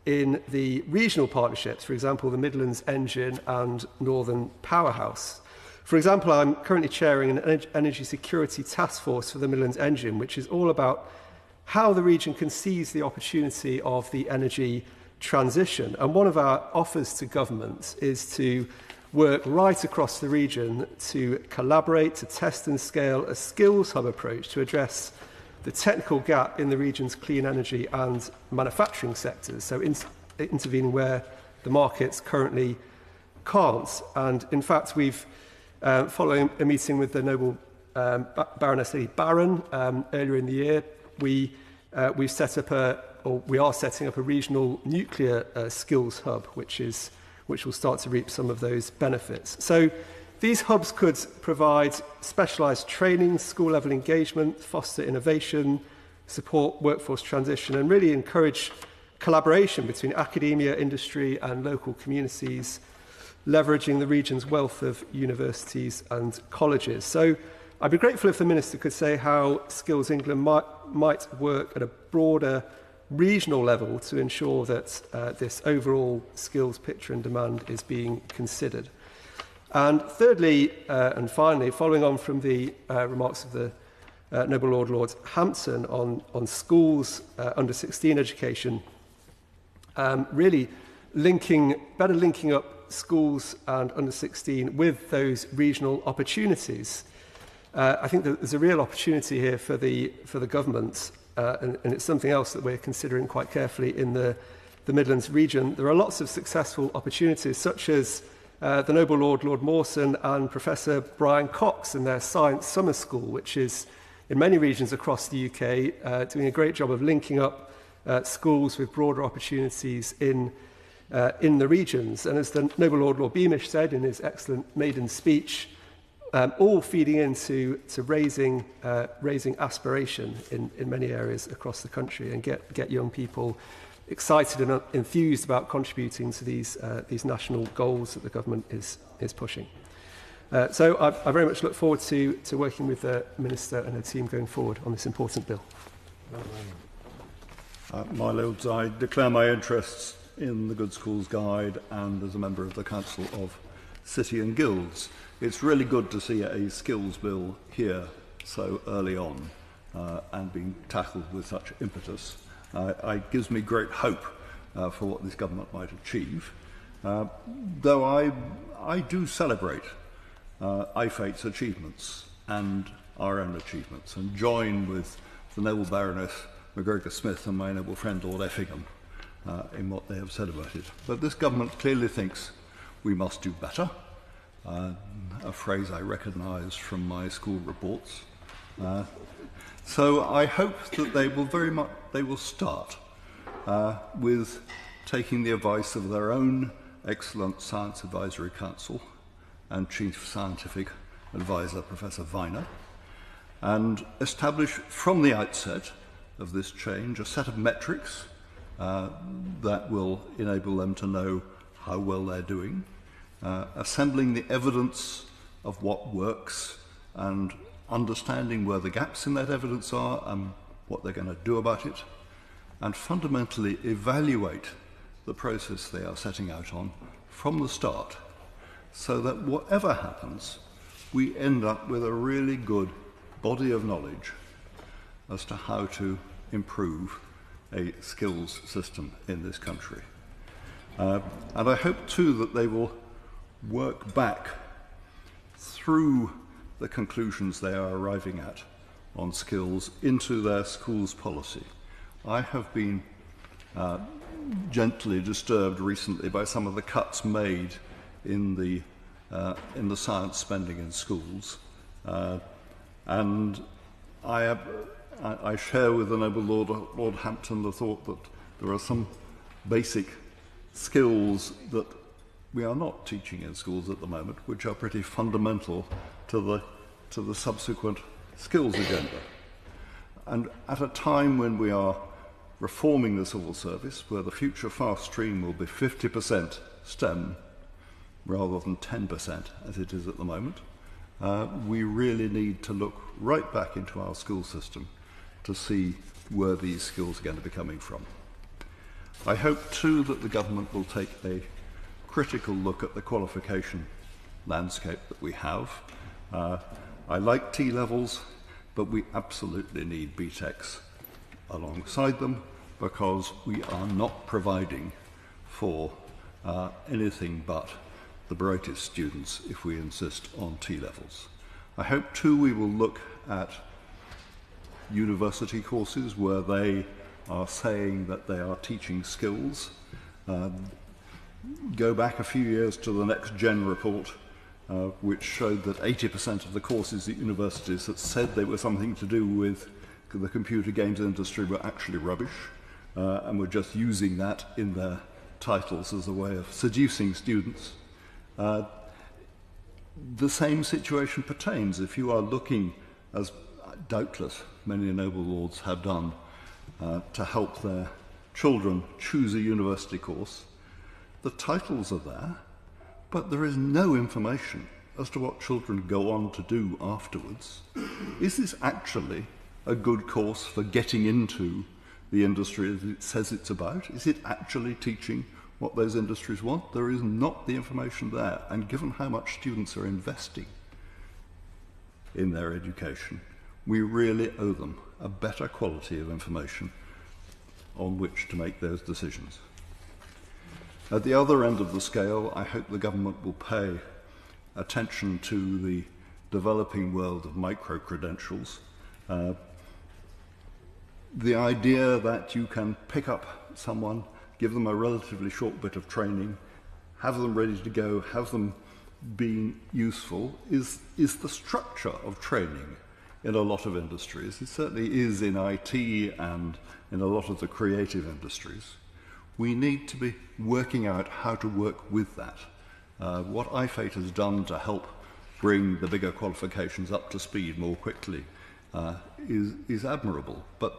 in the regional partnerships, for example, the Midlands Engine and Northern Powerhouse. For example, I'm currently chairing an energy security task force for the Midlands Engine, which is all about how the region can seize the opportunity of the energy transition. And one of our offers to government is to work right across the region to collaborate, to test and scale a skills hub approach to address the technical gap in the region's clean energy and manufacturing sectors, so intervening where the markets currently can't. And in fact, we've, following a meeting with the Noble Baroness Lady Barron earlier in the year, we are setting up a regional nuclear skills hub, which will start to reap some of those benefits. So these hubs could provide specialised training, school-level engagement, foster innovation, support workforce transition, and really encourage collaboration between academia, industry and local communities, leveraging the region's wealth of universities and colleges. So I'd be grateful if the Minister could say how Skills England might work at a broader regional level to ensure that this overall skills picture and demand is being considered. And thirdly, and finally, following on from the remarks of the Noble Lord Hampton on schools under 16 education, really better linking up schools and under 16 with those regional opportunities. I think that there's a real opportunity here for the government, and it's something else that we're considering quite carefully in the Midlands region. There are lots of successful opportunities, such as the Noble Lord Mawson and Professor Brian Cox and their Science Summer School, which is in many regions across the UK doing a great job of linking up schools with broader opportunities in in the regions. And as the Noble Lord Beamish said in his excellent maiden speech, all feeding into raising aspiration in many areas across the country and get young people excited and enthused about contributing to these national goals that the government is pushing. So I very much look forward to working with the Minister and her team going forward on this important bill. My Lords, I declare my interests in the Good Schools Guide and as a member of the Council of City and Guilds. It's really good to see a skills bill here so early on and being tackled with such impetus. It gives me great hope for what this government might achieve, though I do celebrate IfATE's achievements and our own achievements and join with the noble Baroness McGregor Smith and my noble friend Lord Effingham in what they have said about it. But this government clearly thinks we must do better, a phrase I recognise from my school reports. So I hope that they will start with taking the advice of their own excellent Science Advisory Council and Chief Scientific Advisor Professor Viner, and establish from the outset of this change a set of metrics that will enable them to know how well they're doing, assembling the evidence of what works and understanding where the gaps in that evidence are and what they're going to do about it, and fundamentally evaluate the process they are setting out on from the start, so that whatever happens, we end up with a really good body of knowledge as to how to improve a skills system in this country. And I hope too that they will work back through the conclusions they are arriving at on skills into their schools policy. I have been gently disturbed recently by some of the cuts made in the science spending in schools, and I share with the noble Lord Hampton the thought that there are some basic skills that we are not teaching in schools at the moment, which are pretty fundamental to the subsequent skills agenda. And at a time when we are reforming the civil service, where the future fast stream will be 50% STEM rather than 10% as it is at the moment, we really need to look right back into our school system to see where these skills are going to be coming from. I hope too that the government will take a critical look at the qualification landscape that we have. I like T-levels, but we absolutely need BTECs alongside them because we are not providing for anything but the brightest students if we insist on T-levels. I hope too we will look at university courses where they are saying that they are teaching skills. Go back a few years to the Next Gen report, which showed that 80% of the courses at universities that said they were something to do with the computer games industry were actually rubbish, and were just using that in their titles as a way of seducing students. The same situation pertains if you are looking, as doubtless many noble lords have done, to help their children choose a university course. The titles are there, but there is no information as to what children go on to do afterwards. Is this actually a good course for getting into the industry that it says it's about? Is it actually teaching what those industries want? There is not the information there, and given how much students are investing in their education, we really owe them a better quality of information on which to make those decisions. At the other end of the scale, I hope the government will pay attention to the developing world of micro-credentials. The idea that you can pick up someone, give them a relatively short bit of training, have them ready to go, have them being useful, is the structure of training in a lot of industries. It certainly is in IT and in a lot of the creative industries. we need to be working out how to work with that. What IfATE has done to help bring the bigger qualifications up to speed more quickly is admirable. But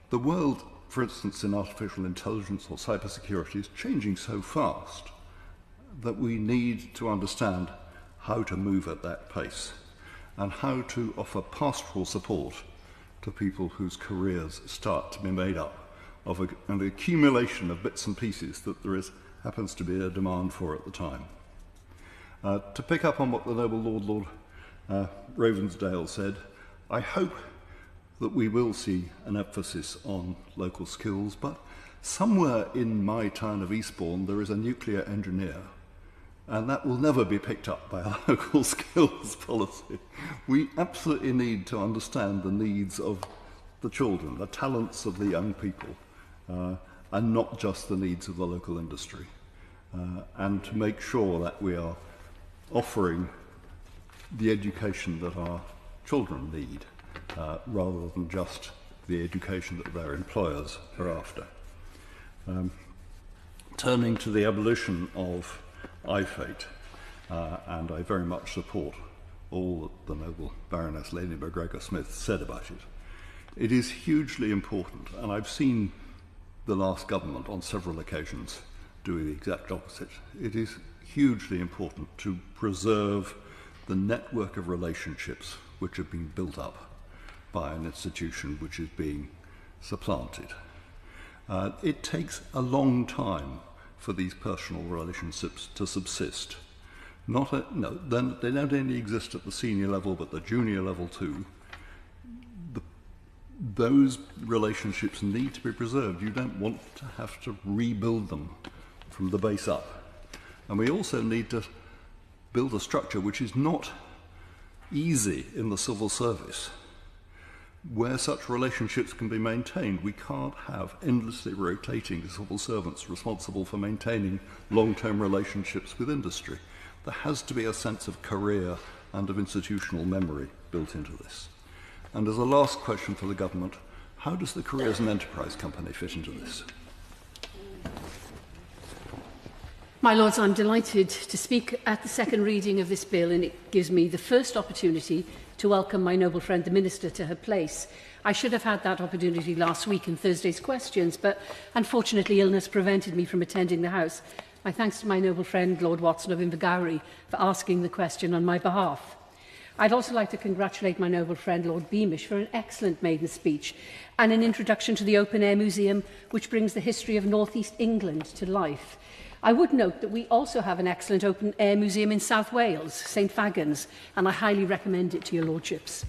the world, for instance, in artificial intelligence or cybersecurity is changing so fast that we need to understand how to move at that pace and how to offer pastoral support to people whose careers start to be made up of an accumulation of bits and pieces that happens to be a demand for at the time. To pick up on what the noble Lord Ravensdale said, I hope that we will see an emphasis on local skills, but somewhere in my town of Eastbourne there is a nuclear engineer, and that will never be picked up by our local skills policy. We absolutely need to understand the needs of the children, the talents of the young people, and not just the needs of the local industry, and to make sure that we are offering the education that our children need, rather than just the education that their employers are after. Turning to the abolition of IfATE, and I very much support all that the noble Baroness Lady McGregor-Smith said about it. It is hugely important, and I've seen the last government on several occasions doing the exact opposite. It is hugely important to preserve the network of relationships which have been built up by an institution which is being supplanted. It takes a long time for these personal relationships to subsist. They don't only exist at the senior level, but the junior level too. Those relationships need to be preserved. You don't want to have to rebuild them from the base up. And we also need to build a structure which is not easy in the civil service, where such relationships can be maintained. We can't have endlessly rotating civil servants responsible for maintaining long-term relationships with industry. There has to be a sense of career and of institutional memory built into this. And as a last question for the government, how does the Careers and Enterprise Company fit into this? My Lords, I'm delighted to speak at the second reading of this bill, and it gives me the first opportunity to welcome my noble friend the Minister to her place. I should have had that opportunity last week in Thursday's questions, but unfortunately illness prevented me from attending the House. My thanks to my noble friend Lord Watson of Invergowrie for asking the question on my behalf. I'd also like to congratulate my noble friend Lord Beamish for an excellent maiden speech and an introduction to the Open Air Museum, which brings the history of North East England to life. I would note that we also have an excellent open air museum in South Wales, St Fagans, and I highly recommend it to your lordships.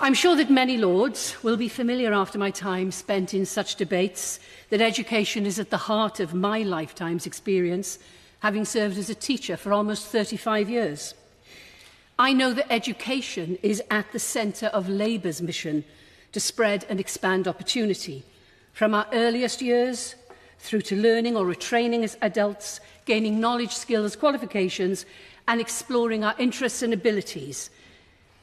I'm sure that many lords will be familiar after my time spent in such debates that education is at the heart of my lifetime's experience, having served as a teacher for almost 35 years. I know that education is at the centre of Labour's mission to spread and expand opportunity, from our earliest years through to learning or retraining as adults, gaining knowledge, skills, qualifications, and exploring our interests and abilities.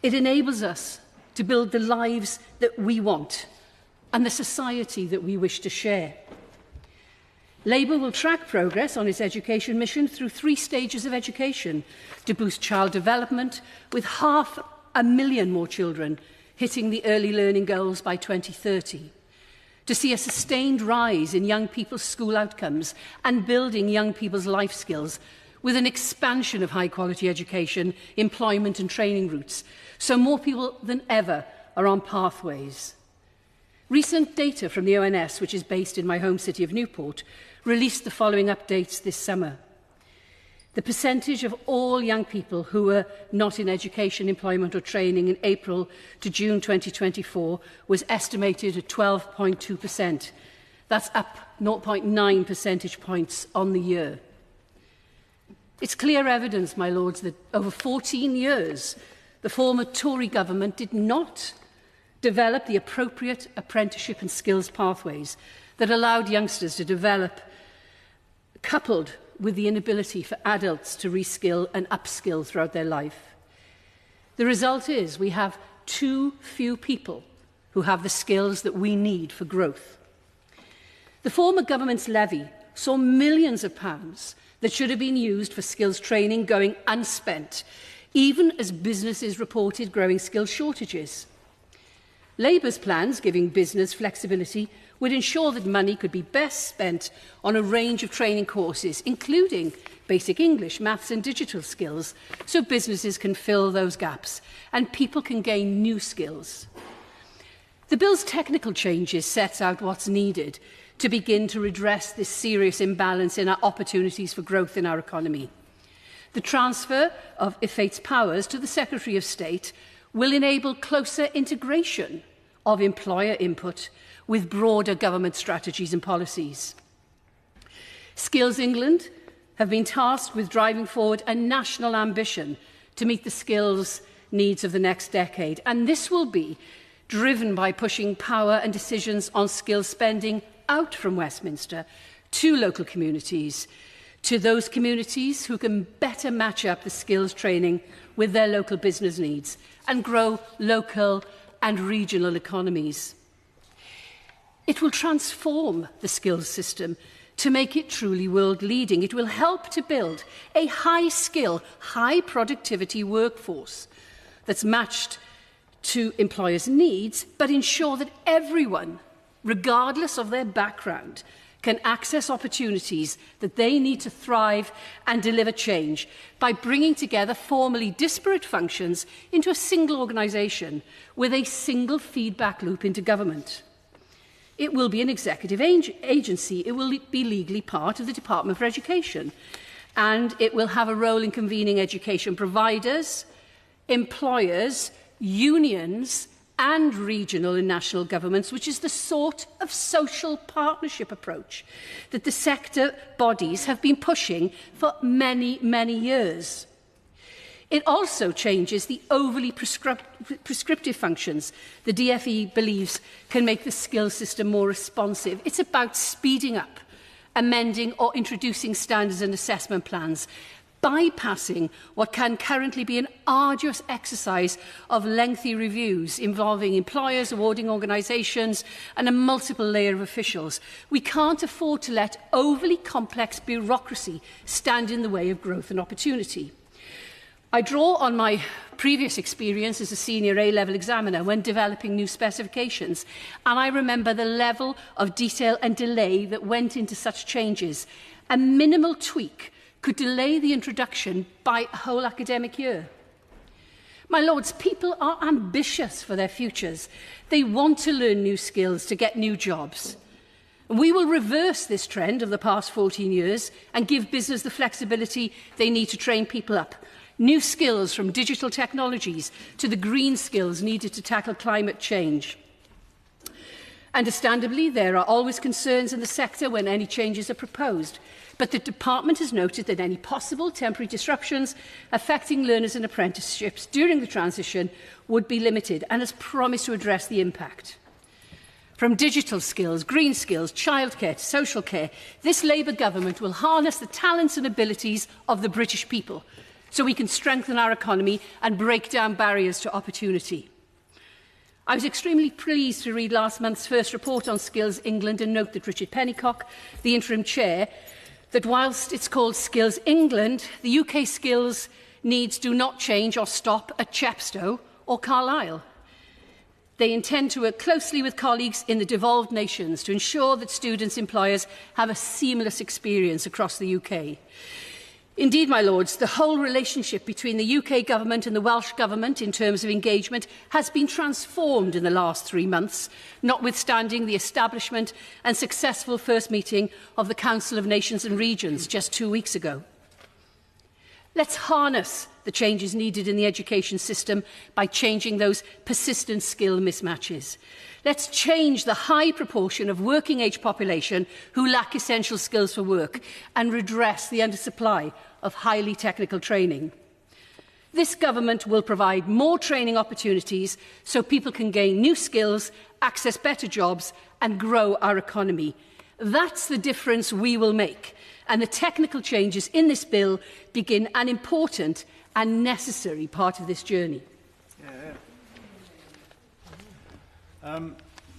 It enables us to build the lives that we want and the society that we wish to share. Labour will track progress on its education mission through 3 stages of education to boost child development, with 500,000 more children hitting the early learning goals by 2030. To see a sustained rise in young people's school outcomes and building young people's life skills with an expansion of high-quality education, employment and training routes, so more people than ever are on pathways. Recent data from the ONS, which is based in my home city of Newport, released the following updates this summer. The percentage of all young people who were not in education, employment or training in April to June 2024 was estimated at 12.2%. That's up 0.9 percentage points on the year. It's clear evidence, my lords, that over 14 years, the former Tory government did not develop the appropriate apprenticeship and skills pathways that allowed youngsters to develop, coupled with the inability for adults to reskill and upskill throughout their life. The result is we have too few people who have the skills that we need for growth. The former government's levy saw millions of pounds that should have been used for skills training going unspent, even as businesses reported growing skills shortages. Labour's plans, giving business flexibility, would ensure that money could be best spent on a range of training courses, including basic English, maths and digital skills, so businesses can fill those gaps and people can gain new skills. The bill's technical changes sets out what's needed to begin to redress this serious imbalance in our opportunities for growth in our economy. The transfer of IfATE's powers to the Secretary of State will enable closer integration of employer input with broader government strategies and policies. Skills England have been tasked with driving forward a national ambition to meet the skills needs of the next decade, and this will be driven by pushing power and decisions on skills spending out from Westminster to local communities, to those communities who can better match up the skills training with their local business needs and grow local and regional economies. It will transform the skills system to make it truly world-leading. It will help to build a high-skill, high-productivity workforce that's matched to employers' needs, but ensure that everyone, regardless of their background, can access opportunities that they need to thrive and deliver change by bringing together formerly disparate functions into a single organisation with a single feedback loop into government. It will be an executive agency. It will be legally part of the Department for Education, and it will have a role in convening education providers, employers, unions and regional and national governments, which is the sort of social partnership approach that the sector bodies have been pushing for many, many years. It also changes the overly prescriptive functions the DFE believes can make the skills system more responsive. It's about speeding up, amending or introducing standards and assessment plans, bypassing what can currently be an arduous exercise of lengthy reviews involving employers, awarding organisations and a multiple layer of officials. We can't afford to let overly complex bureaucracy stand in the way of growth and opportunity. I draw on my previous experience as a senior A-level examiner when developing new specifications, and I remember the level of detail and delay that went into such changes. A minimal tweak could delay the introduction by a whole academic year. My lords, people are ambitious for their futures. They want to learn new skills to get new jobs. And we will reverse this trend of the past 14 years and give business the flexibility they need to train people up. New skills from digital technologies to the green skills needed to tackle climate change. Understandably, there are always concerns in the sector when any changes are proposed, but the department has noted that any possible temporary disruptions affecting learners and apprenticeships during the transition would be limited and has promised to address the impact. From digital skills, green skills, childcare to social care, this Labour government will harness the talents and abilities of the British people so we can strengthen our economy and break down barriers to opportunity. I was extremely pleased to read last month's first report on Skills England and note that Richard Pennycock, the interim chair, that whilst it's called Skills England, the UK skills needs do not change or stop at Chepstow or Carlisle. They intend to work closely with colleagues in the devolved nations to ensure that students' employers have a seamless experience across the UK. Indeed, my lords, the whole relationship between the UK government and the Welsh government in terms of engagement has been transformed in the last 3 months, notwithstanding the establishment and successful first meeting of the Council of Nations and Regions just 2 weeks ago. Let's harness the changes needed in the education system by changing those persistent skill mismatches. Let's change the high proportion of working-age population who lack essential skills for work and redress the undersupply of highly technical training. This government will provide more training opportunities so people can gain new skills, access better jobs and grow our economy. That's the difference we will make, and the technical changes in this bill begin an important and necessary part of this journey.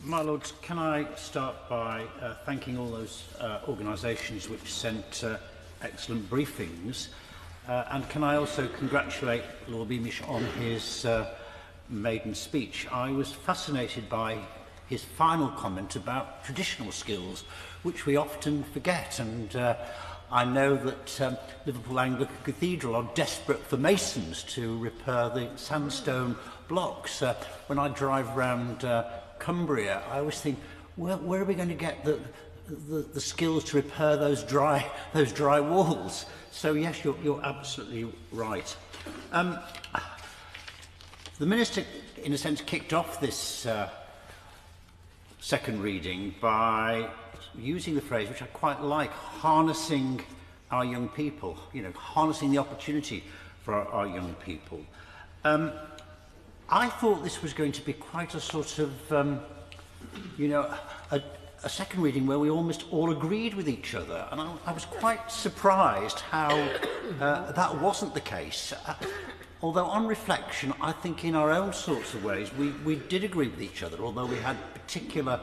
My Lords, can I start by thanking all those organisations which sent excellent briefings, and can I also congratulate Lord Beamish on his maiden speech. I was fascinated by his final comment about traditional skills, which we often forget, and I know that Liverpool Anglican Cathedral are desperate for masons to repair the sandstone blocks. When I drive around Cumbria, I always think, where are we going to get the skills to repair those dry walls? So yes, you're absolutely right. The Minister, in a sense, kicked off this second reading by using the phrase, which I quite like, harnessing our young people, harnessing the opportunity for our young people. I thought this was going to be quite a sort of, a second reading where we almost all agreed with each other, and I was quite surprised how that wasn't the case. Although on reflection, I think in our own sorts of ways, we did agree with each other, although we had particular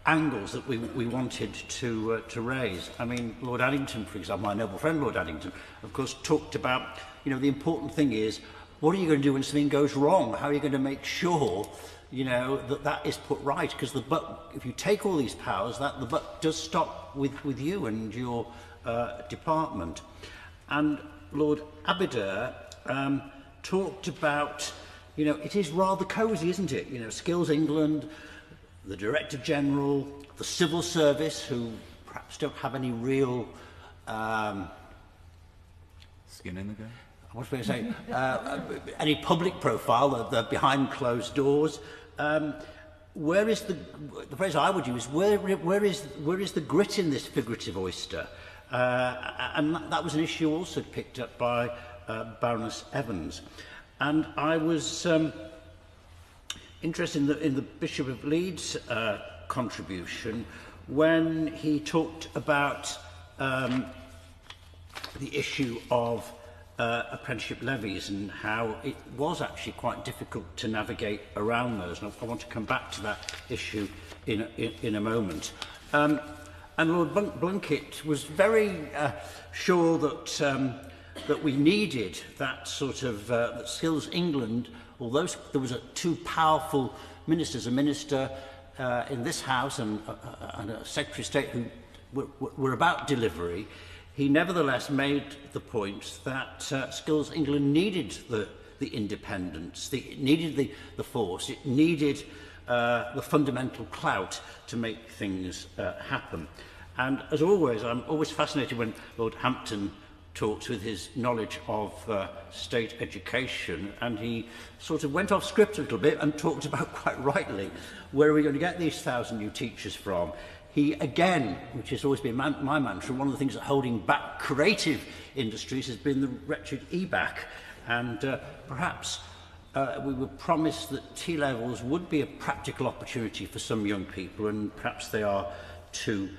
angles that we wanted to raise. I mean, Lord Addington, for example, my noble friend Lord Addington, of course, talked about, the important thing is, what are you going to do when something goes wrong? How are you going to make sure, that is put right? Because the buck, if you take all these powers, the buck does stop with you and your department. And Lord Aberdare talked about, it is rather cosy, isn't it? Skills England, the Director General, the Civil Service, who perhaps don't have any real skin in the game. What was I going to say? Any public profile, they're behind closed doors. Where is the phrase I would use? Where is the grit in this figurative oyster? And that was an issue also picked up by Baroness Evans. And I was interested in the Bishop of Leeds' contribution when he talked about the issue of apprenticeship levies and how it was actually quite difficult to navigate around those. And I want to come back to that issue in a moment. And Lord Blunkett was very sure that we needed that sort of that Skills England, although there was two powerful ministers, a minister in this House and a Secretary of State who were about delivery, he nevertheless made the point that Skills England needed the independence, it needed the force, it needed the fundamental clout to make things happen. And as always, I'm always fascinated when Lord Hampton talks with his knowledge of state education, and he sort of went off script a little bit and talked about, quite rightly, where are we going to get these 1,000 new teachers from? He, again, which has always been my mantra, one of the things that holding back creative industries has been the wretched EBAC. And perhaps we were promised that T-levels would be a practical opportunity for some young people, and perhaps they are too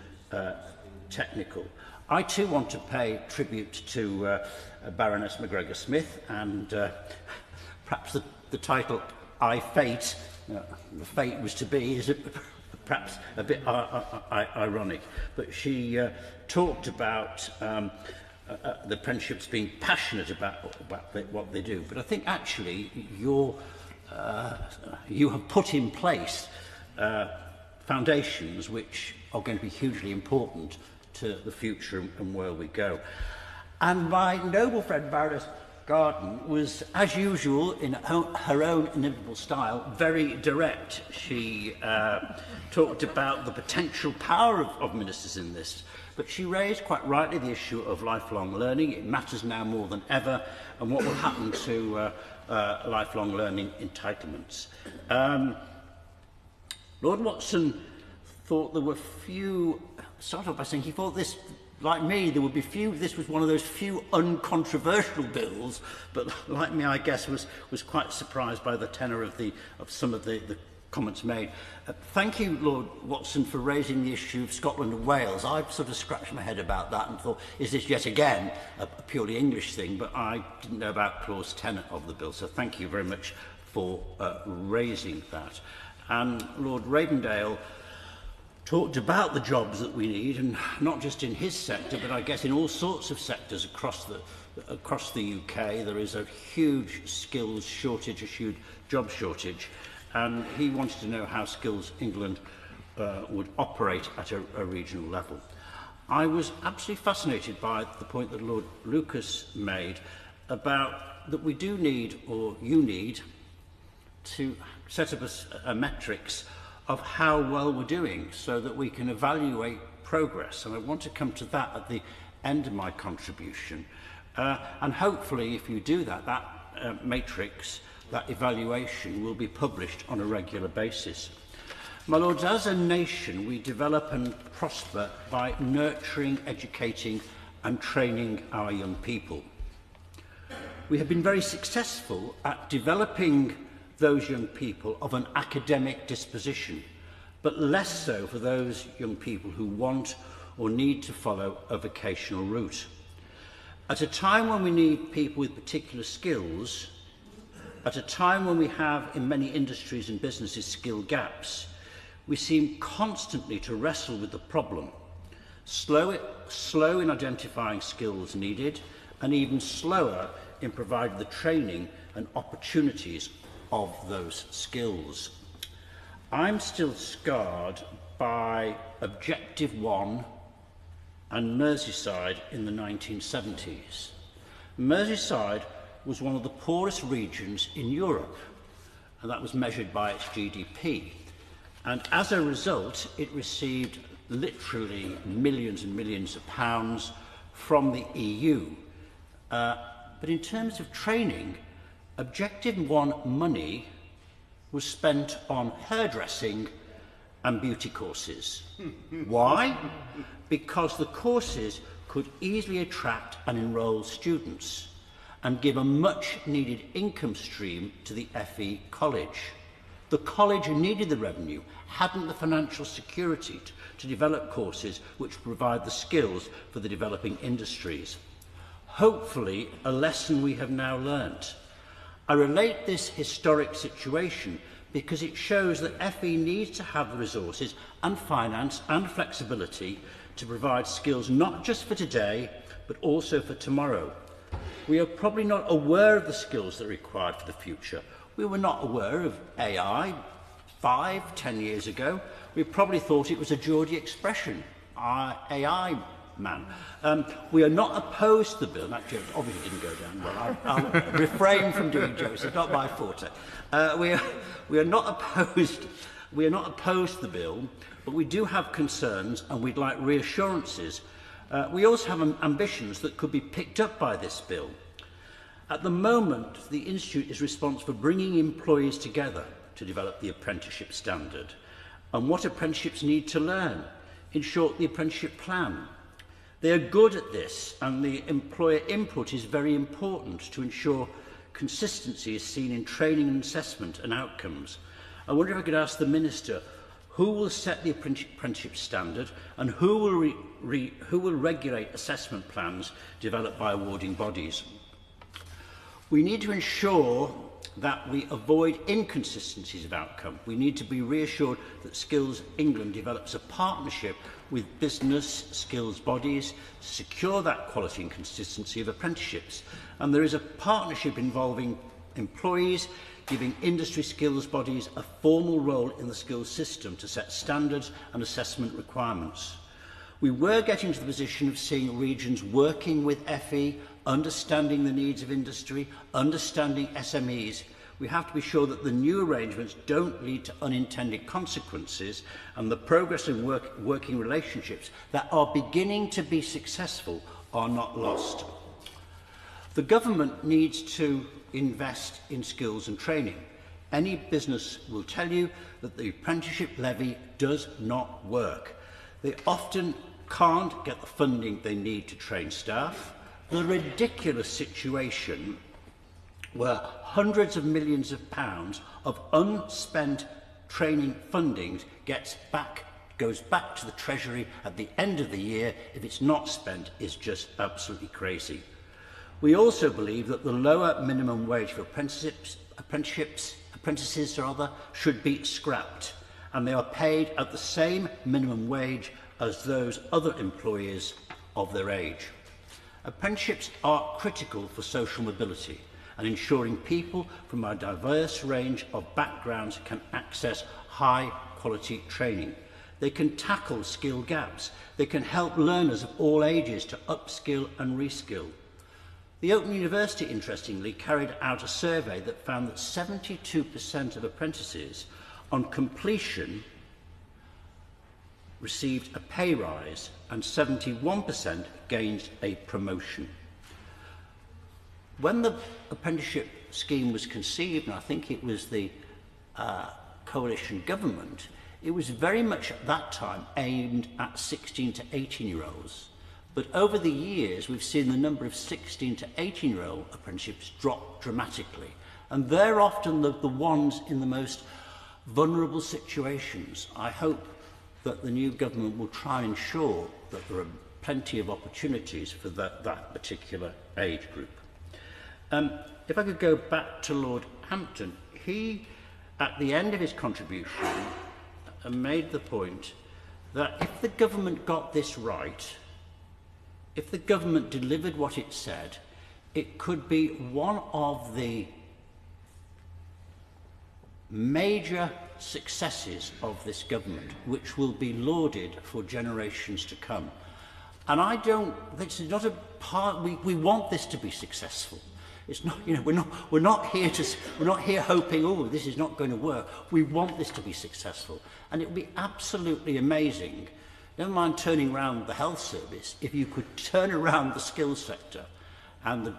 technical. I too want to pay tribute to Baroness McGregor-Smith, and perhaps the title IfATE, the fate was to be, is perhaps a bit ironic, but she talked about the apprenticeships being passionate about what they do. But I think actually you have put in place foundations which are going to be hugely important to the future and where we go. And my noble friend Baroness Garden was, as usual, in her own inimitable style, very direct. She talked about the potential power of ministers in this, but she raised quite rightly the issue of lifelong learning. It matters now more than ever, and what will happen to lifelong learning entitlements. Lord Watson thought there were few, started off by saying he thought this, like me, there would be few, this was one of those few uncontroversial bills, but like me, I guess, was quite surprised by the tenor of some of the comments made. Thank you, Lord Watson, for raising the issue of Scotland and Wales. I've sort of scratched my head about that and thought, is this yet again a purely English thing? But I didn't know about clause 10 of the bill, so thank you very much for raising that. And Lord Ravendale talked about the jobs that we need, and not just in his sector, but I guess in all sorts of sectors across the UK. There is a huge skills shortage, a huge job shortage, and he wanted to know how Skills England would operate at a regional level. I was absolutely fascinated by the point that Lord Lucas made about that we do need, or you need, to set up a metrics of how well we're doing so that we can evaluate progress. And I want to come to that at the end of my contribution. And hopefully, if you do that, that matrix, that evaluation will be published on a regular basis. My Lords, as a nation, we develop and prosper by nurturing, educating and training our young people. We have been very successful at developing those young people of an academic disposition, but less so for those young people who want or need to follow a vocational route. At a time when we need people with particular skills, at a time when we have in many industries and businesses skill gaps, we seem constantly to wrestle with the problem, slow in identifying skills needed, and even slower in providing the training and opportunities of those skills. I'm still scarred by Objective 1 and Merseyside in the 1970s. Merseyside was one of the poorest regions in Europe, and that was measured by its GDP. And as a result, it received literally millions and millions of pounds from the EU. But in terms of training, Objective 1 money was spent on hairdressing and beauty courses. Why? Because the courses could easily attract and enrol students and give a much needed income stream to the FE college. The college needed the revenue, hadn't the financial security to develop courses which provide the skills for the developing industries. Hopefully, a lesson we have now learnt. I relate this historic situation because it shows that FE needs to have the resources and finance and flexibility to provide skills not just for today, but also for tomorrow. We are probably not aware of the skills that are required for the future. We were not aware of AI 5-10 years ago. We probably thought it was a Geordie expression, AI man. We are not opposed to the bill. That joke obviously didn't go down well. I'll refrain from doing jokes. It's not my forte. We are not opposed. We are not opposed to the bill, but we do have concerns, and we'd like reassurances. We also have ambitions that could be picked up by this bill. At the moment, the Institute is responsible for bringing employees together to develop the apprenticeship standard and what apprenticeships need to learn. In short, the apprenticeship plan. They are good at this, and the employer input is very important to ensure consistency is seen in training and assessment and outcomes. I wonder if I could ask the Minister, who will set the apprenticeship standard and who will regulate assessment plans developed by awarding bodies? We need to ensure that we avoid inconsistencies of outcome. We need to be reassured that Skills England develops a partnership with business skills bodies to secure that quality and consistency of apprenticeships. And there is a partnership involving employees, giving industry skills bodies a formal role in the skills system to set standards and assessment requirements. We were getting to the position of seeing regions working with FE, understanding the needs of industry, understanding SMEs. We have to be sure that the new arrangements don't lead to unintended consequences, and the progress in working relationships that are beginning to be successful are not lost. The government needs to invest in skills and training. Any business will tell you that the apprenticeship levy does not work. They often can't get the funding they need to train staff. The ridiculous situation where hundreds of millions of pounds of unspent training funding goes back to the Treasury at the end of the year if it's not spent is just absolutely crazy. We also believe that the lower minimum wage for apprenticeships apprentices rather, should be scrapped, and they are paid at the same minimum wage as those other employees of their age. Apprenticeships are critical for social mobility and ensuring people from a diverse range of backgrounds can access high-quality training. They can tackle skill gaps. They can help learners of all ages to upskill and reskill. The Open University, interestingly, carried out a survey that found that 72% of apprentices on completion received a pay rise and 71% gained a promotion. When the apprenticeship scheme was conceived, and I think it was the coalition government, it was very much at that time aimed at 16 to 18-year-olds. But over the years, we've seen the number of 16 to 18-year-old apprenticeships drop dramatically. And they're often the ones in the most vulnerable situations. I hope that the new government will try and ensure that there are plenty of opportunities for that particular age group. If I could go back to Lord Hampton, he, at the end of his contribution, made the point that if the government got this right, if the government delivered what it said, it could be one of the major successes of this government, which will be lauded for generations to come. And this is not a part, we want this to be successful. It's not, we're not here hoping, oh, this is not going to work. We want this to be successful. And it would be absolutely amazing, never mind turning around the health service, if you could turn around the skills sector and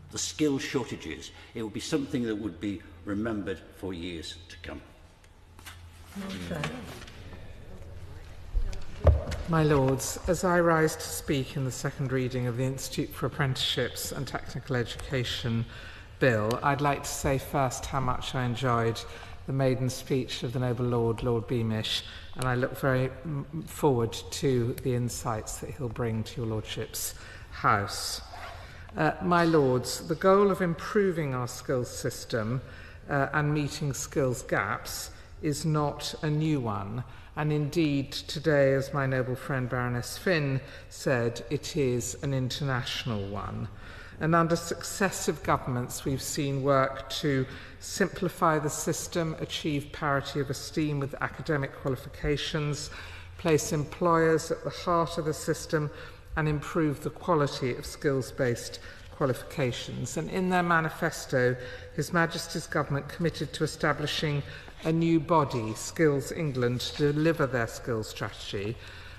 the skill shortages, it would be something that would be remembered for years to come. Okay. My Lords, as I rise to speak in the second reading of the Institute for Apprenticeships and Technical Education Bill, I'd like to say first how much I enjoyed the maiden speech of the Noble Lord, Lord Beamish, and I look very forward to the insights that he'll bring to your Lordship's House. My Lords, the goal of improving our skills system and meeting skills gaps is not a new one. And indeed, today, as my noble friend Baroness Finn said, it is an international one. And under successive governments, we've seen work to simplify the system, achieve parity of esteem with academic qualifications, place employers at the heart of the system, and improve the quality of skills-based qualifications. And in their manifesto, His Majesty's Government committed to establishing a new body, Skills England, to deliver their skills strategy.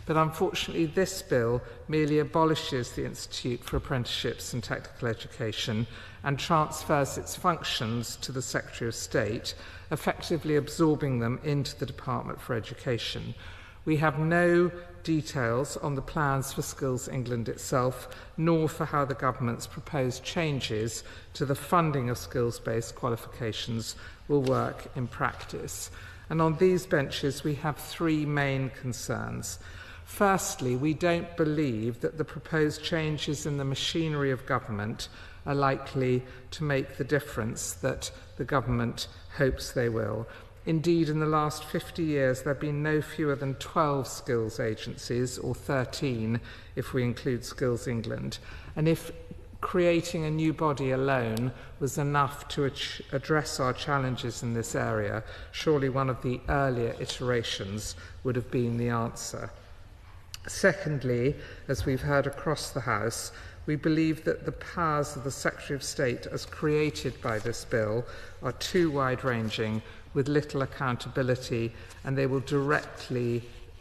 But unfortunately, this bill merely abolishes the Institute for Apprenticeships and Technical Education and transfers its functions to the Secretary of State, effectively absorbing them into the Department for Education. We have no details on the plans for Skills England itself, nor for how the government's proposed changes to the funding of skills-based qualifications will work in practice. And on these benches, we have three main concerns. Firstly, we don't believe that the proposed changes in the machinery of government are likely to make the difference that the government hopes they will. Indeed, in the last 50 years, there have been no fewer than 12 skills agencies, or 13 if we include Skills England. And if creating a new body alone was enough to address our challenges in this area, surely one of the earlier iterations would have been the answer. Secondly, as we've heard across the House, we believe that the powers of the Secretary of State as created by this bill are too wide-ranging, with little accountability, and they will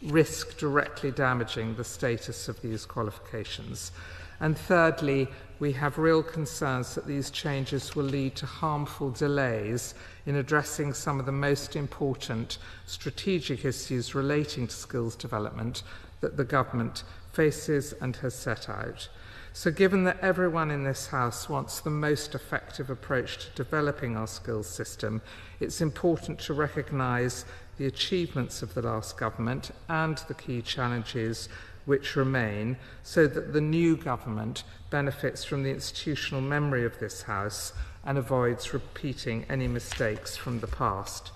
risk directly damaging the status of these qualifications. And thirdly, we have real concerns that these changes will lead to harmful delays in addressing some of the most important strategic issues relating to skills development that the government faces and has set out. So given that everyone in this House wants the most effective approach to developing our skills system, it's important to recognise the achievements of the last government and the key challenges which remain, so that the new government benefits from the institutional memory of this House and avoids repeating any mistakes from the past.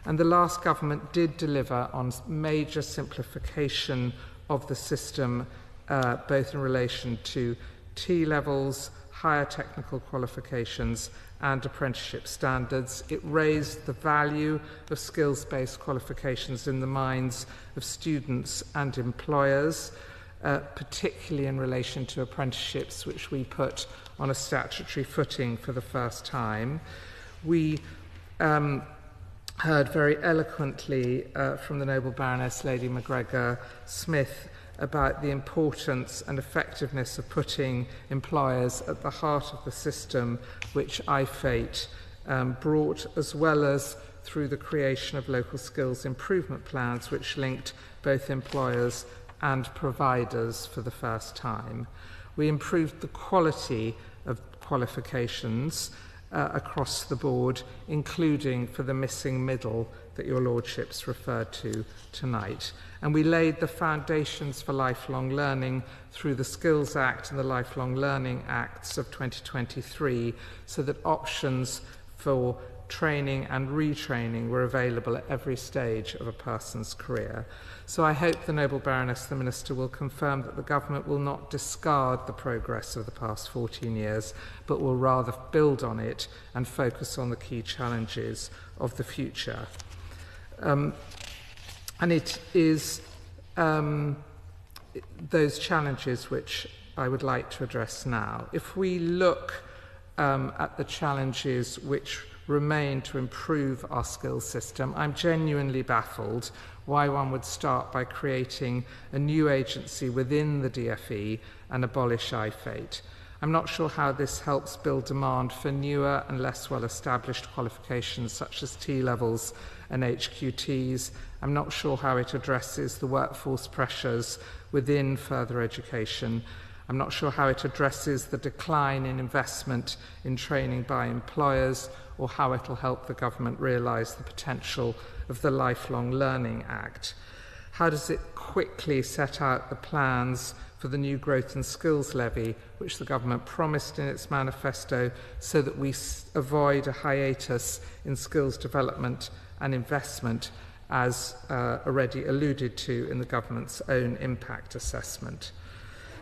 And the last government did deliver on major simplification of the system, both in relation to T levels, higher technical qualifications and apprenticeship standards. It raised the value of skills-based qualifications in the minds of students and employers, particularly in relation to apprenticeships, which we put on a statutory footing for the first time. We heard very eloquently from the Noble Baroness Lady MacGregor Smith about the importance and effectiveness of putting employers at the heart of the system, which IfATE brought, as well as through the creation of local skills improvement plans, which linked both employers and providers for the first time. We improved the quality of qualifications across the board, including for the missing middle that your lordships referred to tonight. And we laid the foundations for lifelong learning through the Skills Act and the Lifelong Learning Acts of 2023, so that options for training and retraining were available at every stage of a person's career. So I hope the Noble Baroness, the Minister, will confirm that the government will not discard the progress of the past 14 years, but will rather build on it and focus on the key challenges of the future. And it is those challenges which I would like to address now. If we look at the challenges which remain to improve our skills system, I'm genuinely baffled why one would start by creating a new agency within the DFE and abolish IfATE. I'm not sure how this helps build demand for newer and less well-established qualifications such as T-levels and HQTs. I'm not sure how it addresses the workforce pressures within further education. I'm not sure how it addresses the decline in investment in training by employers, or how it will help the government realise the potential of the Lifelong Learning Act. How does it quickly set out the plans for the new growth and skills levy, which the government promised in its manifesto, so that we avoid a hiatus in skills development and investment, as already alluded to in the government's own impact assessment?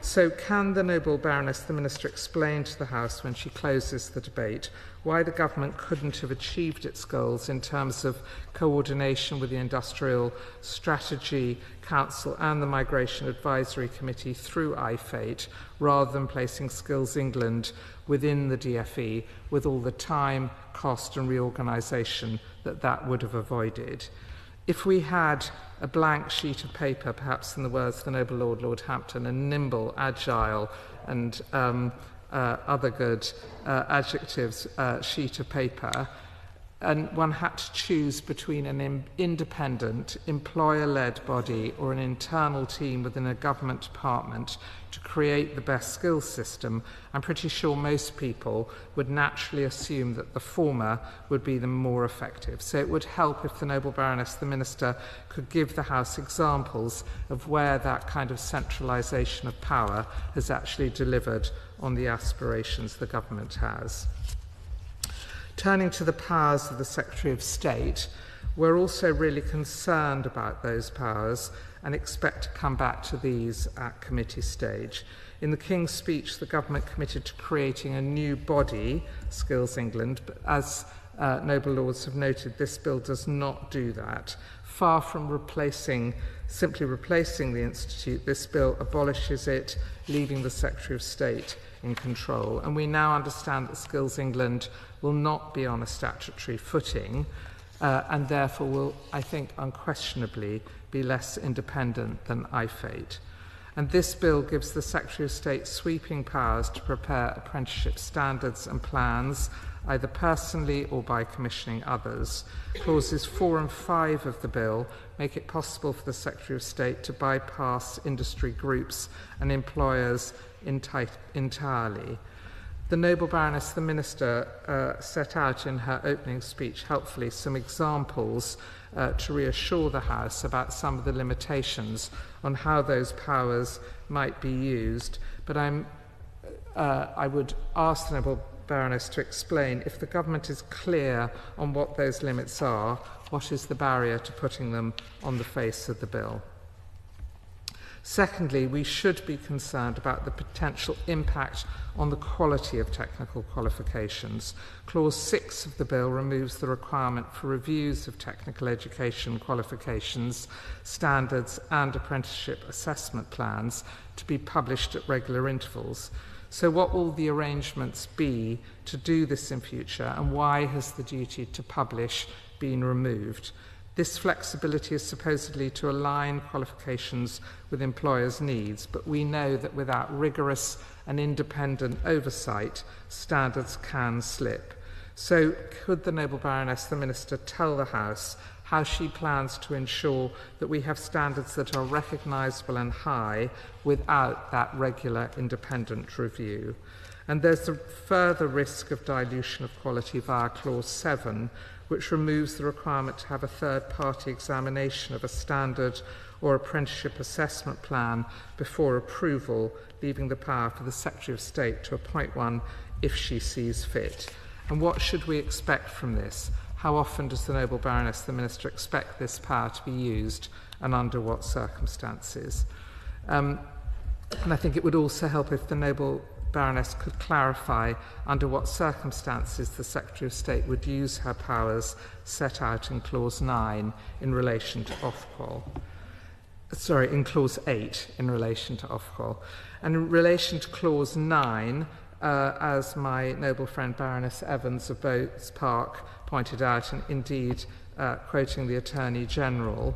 So can the Noble Baroness, the Minister, explain to the House when she closes the debate why the government couldn't have achieved its goals in terms of coordination with the Industrial Strategy Council and the Migration Advisory Committee through IfATE, rather than placing Skills England within the DFE, with all the time, cost and reorganisation that would have avoided? If we had a blank sheet of paper, perhaps in the words of the Noble Lord, Lord Hampton, a nimble, agile and other good adjectives sheet of paper, and one had to choose between an independent, employer-led body or an internal team within a government department to create the best skills system, I'm pretty sure most people would naturally assume that the former would be the more effective. So it would help if the Noble Baroness, the Minister, could give the House examples of where that kind of centralisation of power has actually delivered on the aspirations the government has. Turning to the powers of the Secretary of State, we're also really concerned about those powers and expect to come back to these at committee stage. In the King's speech, the government committed to creating a new body, Skills England, but as Noble Lords have noted, this bill does not do that. Far from simply replacing the Institute, this bill abolishes it, leaving the Secretary of State in control. And we now understand that Skills England will not be on a statutory footing and therefore will, I think, unquestionably be less independent than IfATE. And this bill gives the Secretary of State sweeping powers to prepare apprenticeship standards and plans, either personally or by commissioning others. Clauses 4 and 5 of the bill make it possible for the Secretary of State to bypass industry groups and employers entirely. The Noble Baroness, the Minister, set out in her opening speech helpfully some examples to reassure the House about some of the limitations on how those powers might be used. But I would ask the Noble Baroness to explain, if the government is clear on what those limits are, what is the barrier to putting them on the face of the bill? Secondly, we should be concerned about the potential impact on the quality of technical qualifications. Clause 6 of the bill removes the requirement for reviews of technical education qualifications, standards and apprenticeship assessment plans to be published at regular intervals. So what will the arrangements be to do this in future, and why has the duty to publish been removed? This flexibility is supposedly to align qualifications with employers' needs, but we know that without rigorous and independent oversight, standards can slip. So could the Noble Baroness, the Minister, tell the House how she plans to ensure that we have standards that are recognisable and high without that regular independent review? And there's a further risk of dilution of quality via Clause 7, which removes the requirement to have a third-party examination of a standard or apprenticeship assessment plan before approval, leaving the power for the Secretary of State to appoint one if she sees fit. And what should we expect from this? How often does the Noble Baroness, the Minister, expect this power to be used, and under what circumstances? And I think it would also help if the Noble Baroness could clarify under what circumstances the Secretary of State would use her powers set out in Clause 9 in relation to Ofqual. Sorry, in Clause 8 in relation to Ofqual. And in relation to Clause 9, as my noble friend Baroness Evans of Boats Park pointed out, and indeed quoting the Attorney General,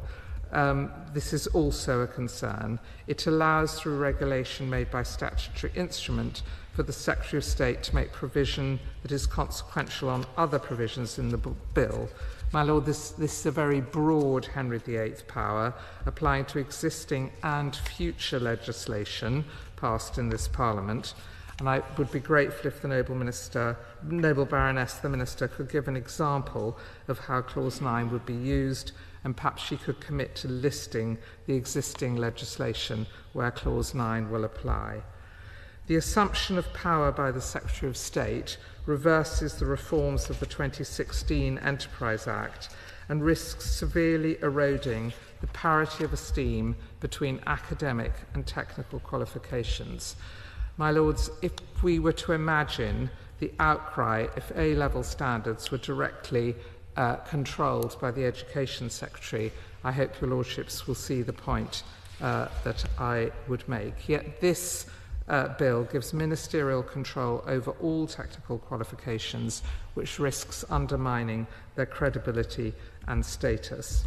this is also a concern. It allows, through regulation made by statutory instrument, for the Secretary of State to make provision that is consequential on other provisions in the bill. My Lord, this is a very broad Henry VIII power, applying to existing and future legislation passed in this Parliament. And I would be grateful if the Noble Baroness, the Minister, could give an example of how Clause 9 would be used, and perhaps she could commit to listing the existing legislation where Clause 9 will apply. The assumption of power by the Secretary of State reverses the reforms of the 2016 Enterprise Act and risks severely eroding the parity of esteem between academic and technical qualifications. My Lords, if we were to imagine the outcry if A-level standards were directly controlled by the Education Secretary, I hope your Lordships will see the point that I would make. Yet this bill gives ministerial control over all technical qualifications, which risks undermining their credibility and status.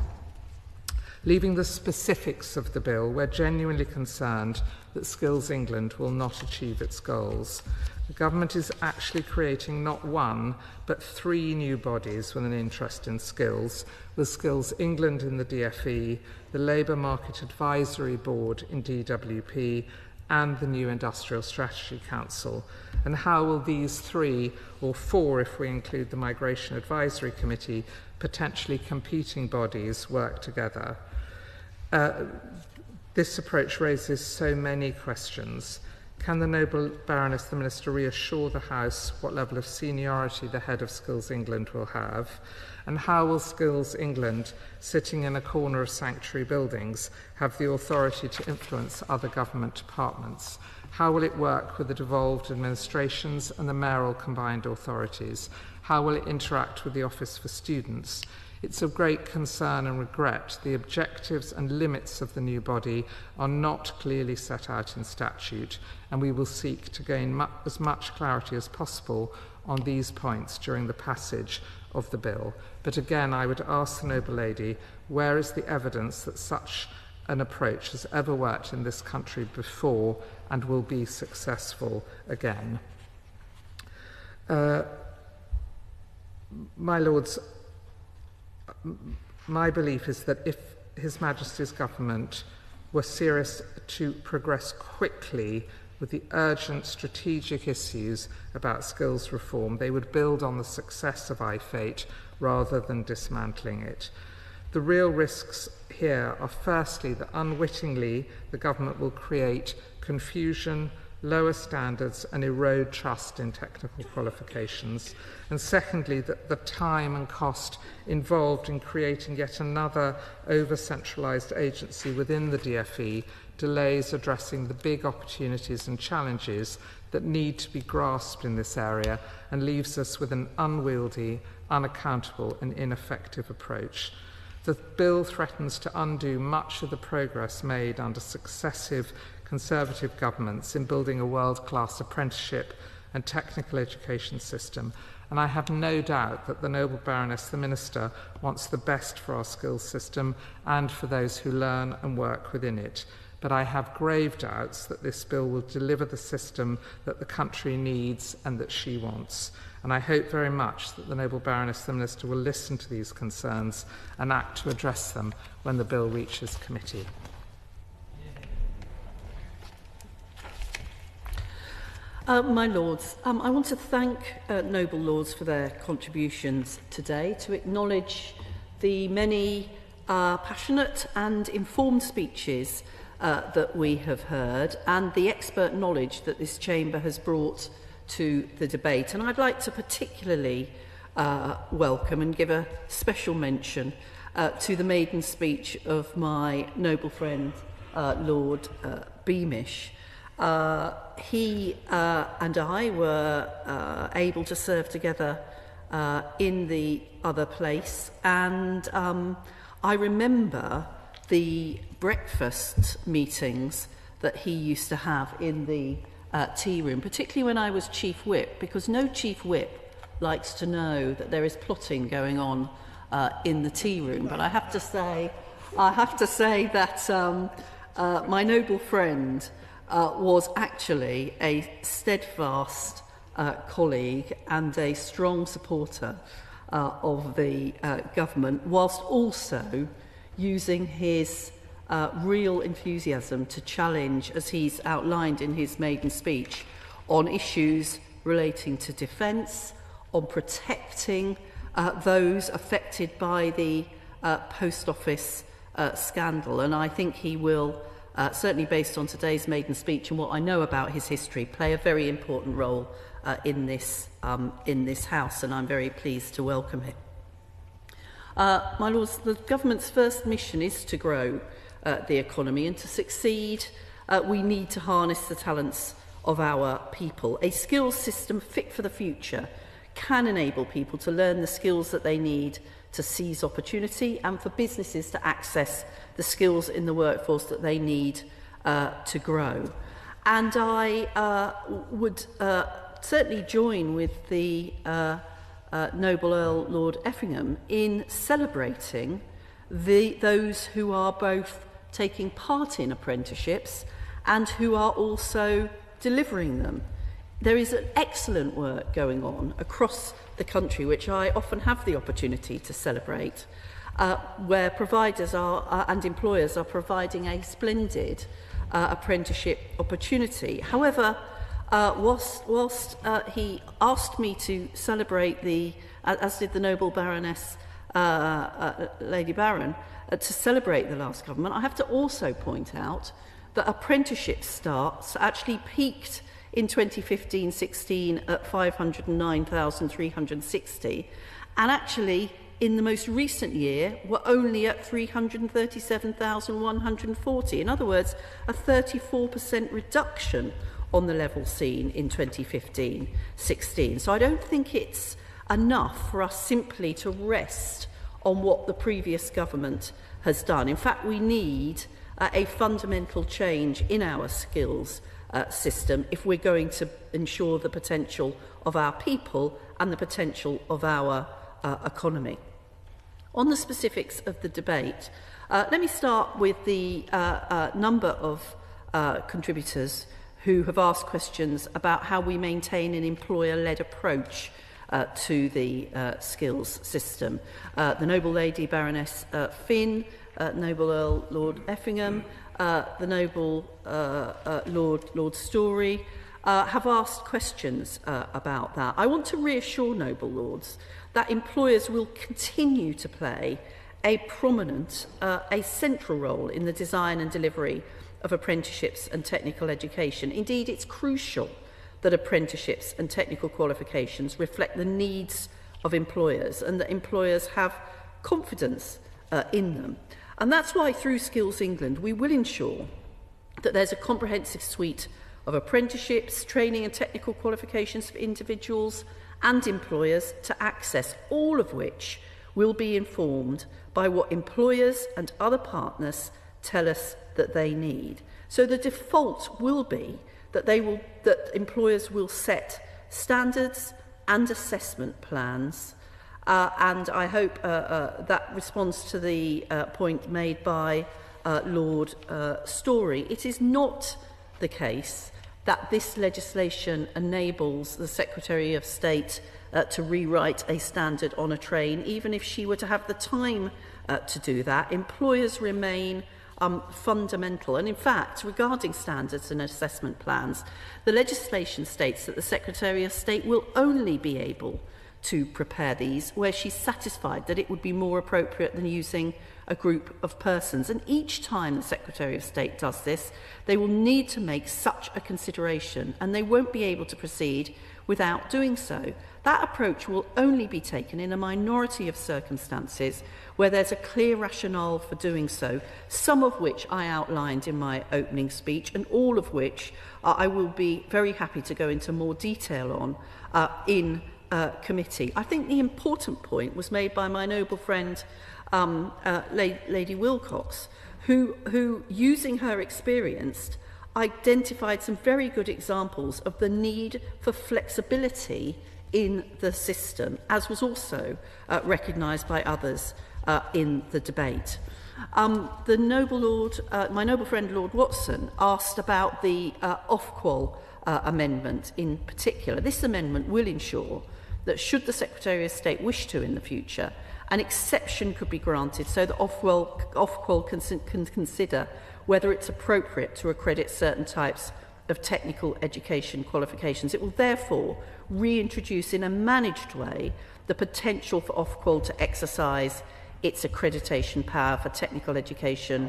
Leaving the specifics of the bill, we're genuinely concerned that Skills England will not achieve its goals. The government is actually creating not one, but 3 new bodies with an interest in skills, with Skills England in the DFE, the Labour Market Advisory Board in DWP, and the new Industrial Strategy Council. And how will these 3, or 4 if we include the Migration Advisory Committee, potentially competing bodies work together? This approach raises so many questions. Can the Noble Baroness, the Minister, reassure the House what level of seniority the head of Skills England will have? And how will Skills England, sitting in a corner of sanctuary buildings, have the authority to influence other government departments? How will it work with the devolved administrations and the mayoral combined authorities? How will it interact with the Office for Students? It's of great concern and regret the objectives and limits of the new body are not clearly set out in statute, and we will seek to gain as much clarity as possible on these points during the passage of the bill. But again, I would ask the noble lady, where is the evidence that such an approach has ever worked in this country before and will be successful again? My Lords, my belief is that if His Majesty's government were serious to progress quickly with the urgent strategic issues about skills reform, they would build on the success of IfATE rather than dismantling it. The real risks here are firstly that unwittingly the government will create confusion, lower standards and erode trust in technical qualifications, and secondly that the time and cost involved in creating yet another over-centralised agency within the DFE delays addressing the big opportunities and challenges that need to be grasped in this area and leaves us with an unwieldy, unaccountable and ineffective approach. The bill threatens to undo much of the progress made under successive Conservative governments in building a world-class apprenticeship and technical education system, and I have no doubt that the Noble Baroness, the Minister, wants the best for our skills system and for those who learn and work within it. But I have grave doubts that this bill will deliver the system that the country needs and that she wants. And I hope very much that the Noble Baroness, the Minister, will listen to these concerns and act to address them when the bill reaches committee. My Lords, I want to thank Noble Lords for their contributions today, to acknowledge the many passionate and informed speeches that we have heard and the expert knowledge that this chamber has brought to the debate. And I'd like to particularly welcome and give a special mention to the maiden speech of my noble friend, Lord Beamish. He and I were able to serve together in the other place, and I remember the breakfast meetings that he used to have in the tea room, particularly when I was Chief Whip, because no Chief Whip likes to know that there is plotting going on in the tea room. But I have to say that my noble friend was actually a steadfast colleague and a strong supporter of the government, whilst also using his real enthusiasm to challenge, as he's outlined in his maiden speech, on issues relating to defence, on protecting those affected by the post office scandal. And I think he will, certainly based on today's maiden speech and what I know about his history, play a very important role in this House, and I'm very pleased to welcome him. My Lords, the government's first mission is to grow the economy, and to succeed we need to harness the talents of our people. A skills system fit for the future can enable people to learn the skills that they need to seize opportunity, and for businesses to access the skills in the workforce that they need to grow. And I would certainly join with the Noble Earl Lord Effingham in celebrating those who are both taking part in apprenticeships and who are also delivering them. There is an excellent work going on across the country, which I often have the opportunity to celebrate, where providers are and employers are providing a splendid apprenticeship opportunity. However, whilst he asked me to celebrate as did the Noble Baroness, Lady Baron, to celebrate the last government, I have to also point out that apprenticeship starts actually peaked in 2015-16 at 509,360, and actually in the most recent year were only at 337,140. In other words, a 34% reduction on the level seen in 2015-16. So I don't think it's enough for us simply to rest on what the previous government has done. In fact, we need a fundamental change in our skills system if we're going to ensure the potential of our people and the potential of our economy. On the specifics of the debate, let me start with the number of contributors who have asked questions about how we maintain an employer-led approach to the skills system. The Noble Lady Baroness Finn Noble Earl Lord Effingham, the Noble Lord Story, have asked questions about that. I want to reassure Noble Lords that employers will continue to play a prominent, a central role in the design and delivery of apprenticeships and technical education. Indeed, it's crucial that apprenticeships and technical qualifications reflect the needs of employers and that employers have confidence in them. And that's why through Skills England we will ensure that there's a comprehensive suite of apprenticeships, training and technical qualifications for individuals and employers to access, all of which will be informed by what employers and other partners tell us that they need. So the default will be that employers will set standards and assessment plans, and I hope that responds to the point made by Lord Story. It is not the case that this legislation enables the Secretary of State to rewrite a standard on a train, even if she were to have the time to do that. Employers remain fundamental. And in fact, regarding standards and assessment plans, the legislation states that the Secretary of State will only be able to prepare these where she's satisfied that it would be more appropriate than using a group of persons. And each time the Secretary of State does this, they will need to make such a consideration, and they won't be able to proceed without doing so. That approach will only be taken in a minority of circumstances where there's a clear rationale for doing so, some of which I outlined in my opening speech, and all of which I will be very happy to go into more detail on in committee. I think the important point was made by my noble friend Lady Wilcox, who using her experience identified some very good examples of the need for flexibility in the system, as was also recognised by others in the debate. The noble Lord, my noble friend Lord Watson, asked about the Ofqual amendment in particular. This amendment will ensure that should the Secretary of State wish to in the future, an exception could be granted so that Ofqual can consider whether it's appropriate to accredit certain types of technical education qualifications. It will therefore reintroduce in a managed way the potential for Ofqual to exercise its accreditation power for technical education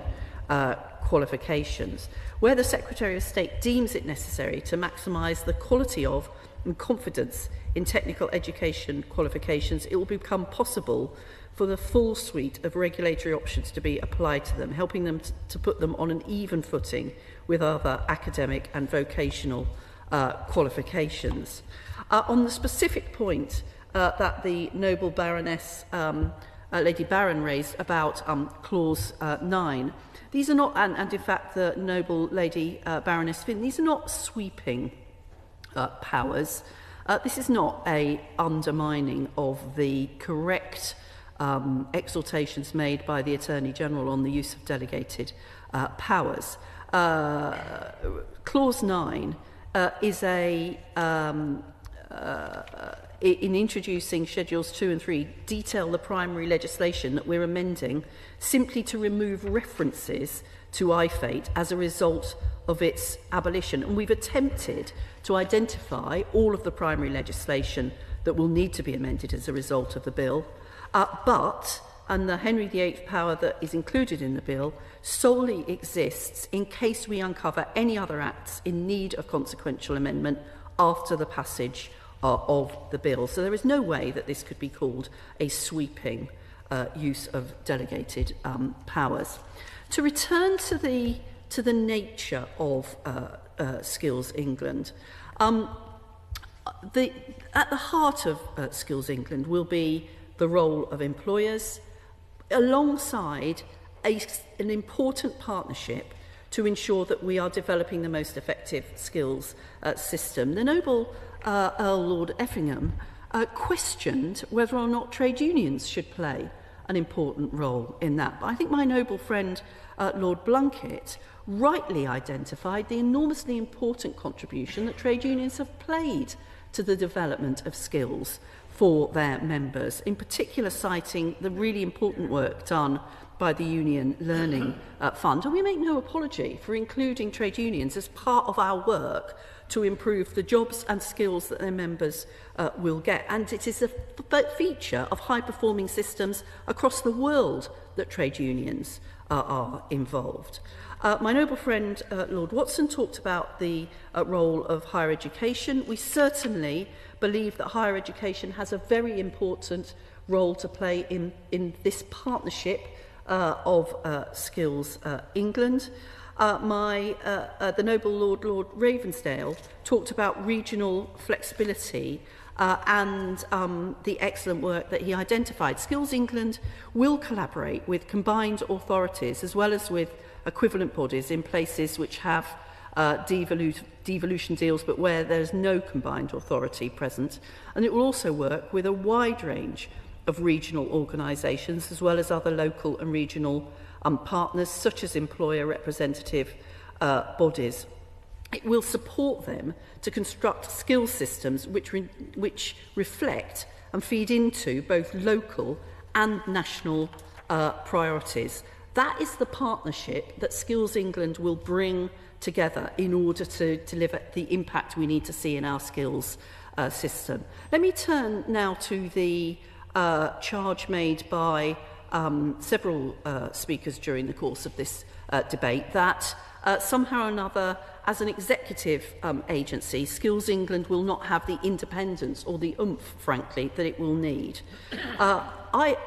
qualifications. Where the Secretary of State deems it necessary to maximise the quality of and confidence in technical education qualifications, it will become possible for the full suite of regulatory options to be applied to them, helping them to put them on an even footing with other academic and vocational qualifications. On the specific point that the noble Baroness, Lady Baron raised about Clause 9, these are not, and in fact the noble Lady Baroness Finn, these are not sweeping powers. This is not a undermining of the correct exhortations made by the Attorney General on the use of delegated powers. Clause 9 is in introducing Schedules 2 and 3, detail the primary legislation that we're amending simply to remove references to IfATE as a result of its abolition. And we've attempted to identify all of the primary legislation that will need to be amended as a result of the bill. And the Henry VIII power that is included in the bill solely exists in case we uncover any other acts in need of consequential amendment after the passage of the bill. So there is no way that this could be called a sweeping use of delegated powers. To return to the nature of Skills England, at the heart of Skills England will be the role of employers, alongside an important partnership to ensure that we are developing the most effective skills system. The noble Earl Lord Effingham questioned whether or not trade unions should play an important role in that. But I think my noble friend Lord Blunkett rightly identified the enormously important contribution that trade unions have played to the development of skills for their members, in particular citing the really important work done by the Union Learning Fund. And we make no apology for including trade unions as part of our work to improve the jobs and skills that their members will get. And it is a feature of high-performing systems across the world that trade unions are involved. My noble friend Lord Watson talked about the role of higher education. We certainly believe that higher education has a very important role to play in this partnership of Skills England. The noble Lord Ravensdale talked about regional flexibility and the excellent work that he identified. Skills England will collaborate with combined authorities as well as with equivalent bodies in places which have devolution deals but where there's no combined authority present. And it will also work with a wide range of regional organisations as well as other local and regional partners such as employer representative bodies. It will support them to construct skill systems which reflect and feed into both local and national priorities. That is the partnership that Skills England will bring together in order to deliver the impact we need to see in our skills system. Let me turn now to the charge made by several speakers during the course of this debate that somehow or another, as an executive agency, Skills England will not have the independence or the oomph, frankly, that it will need.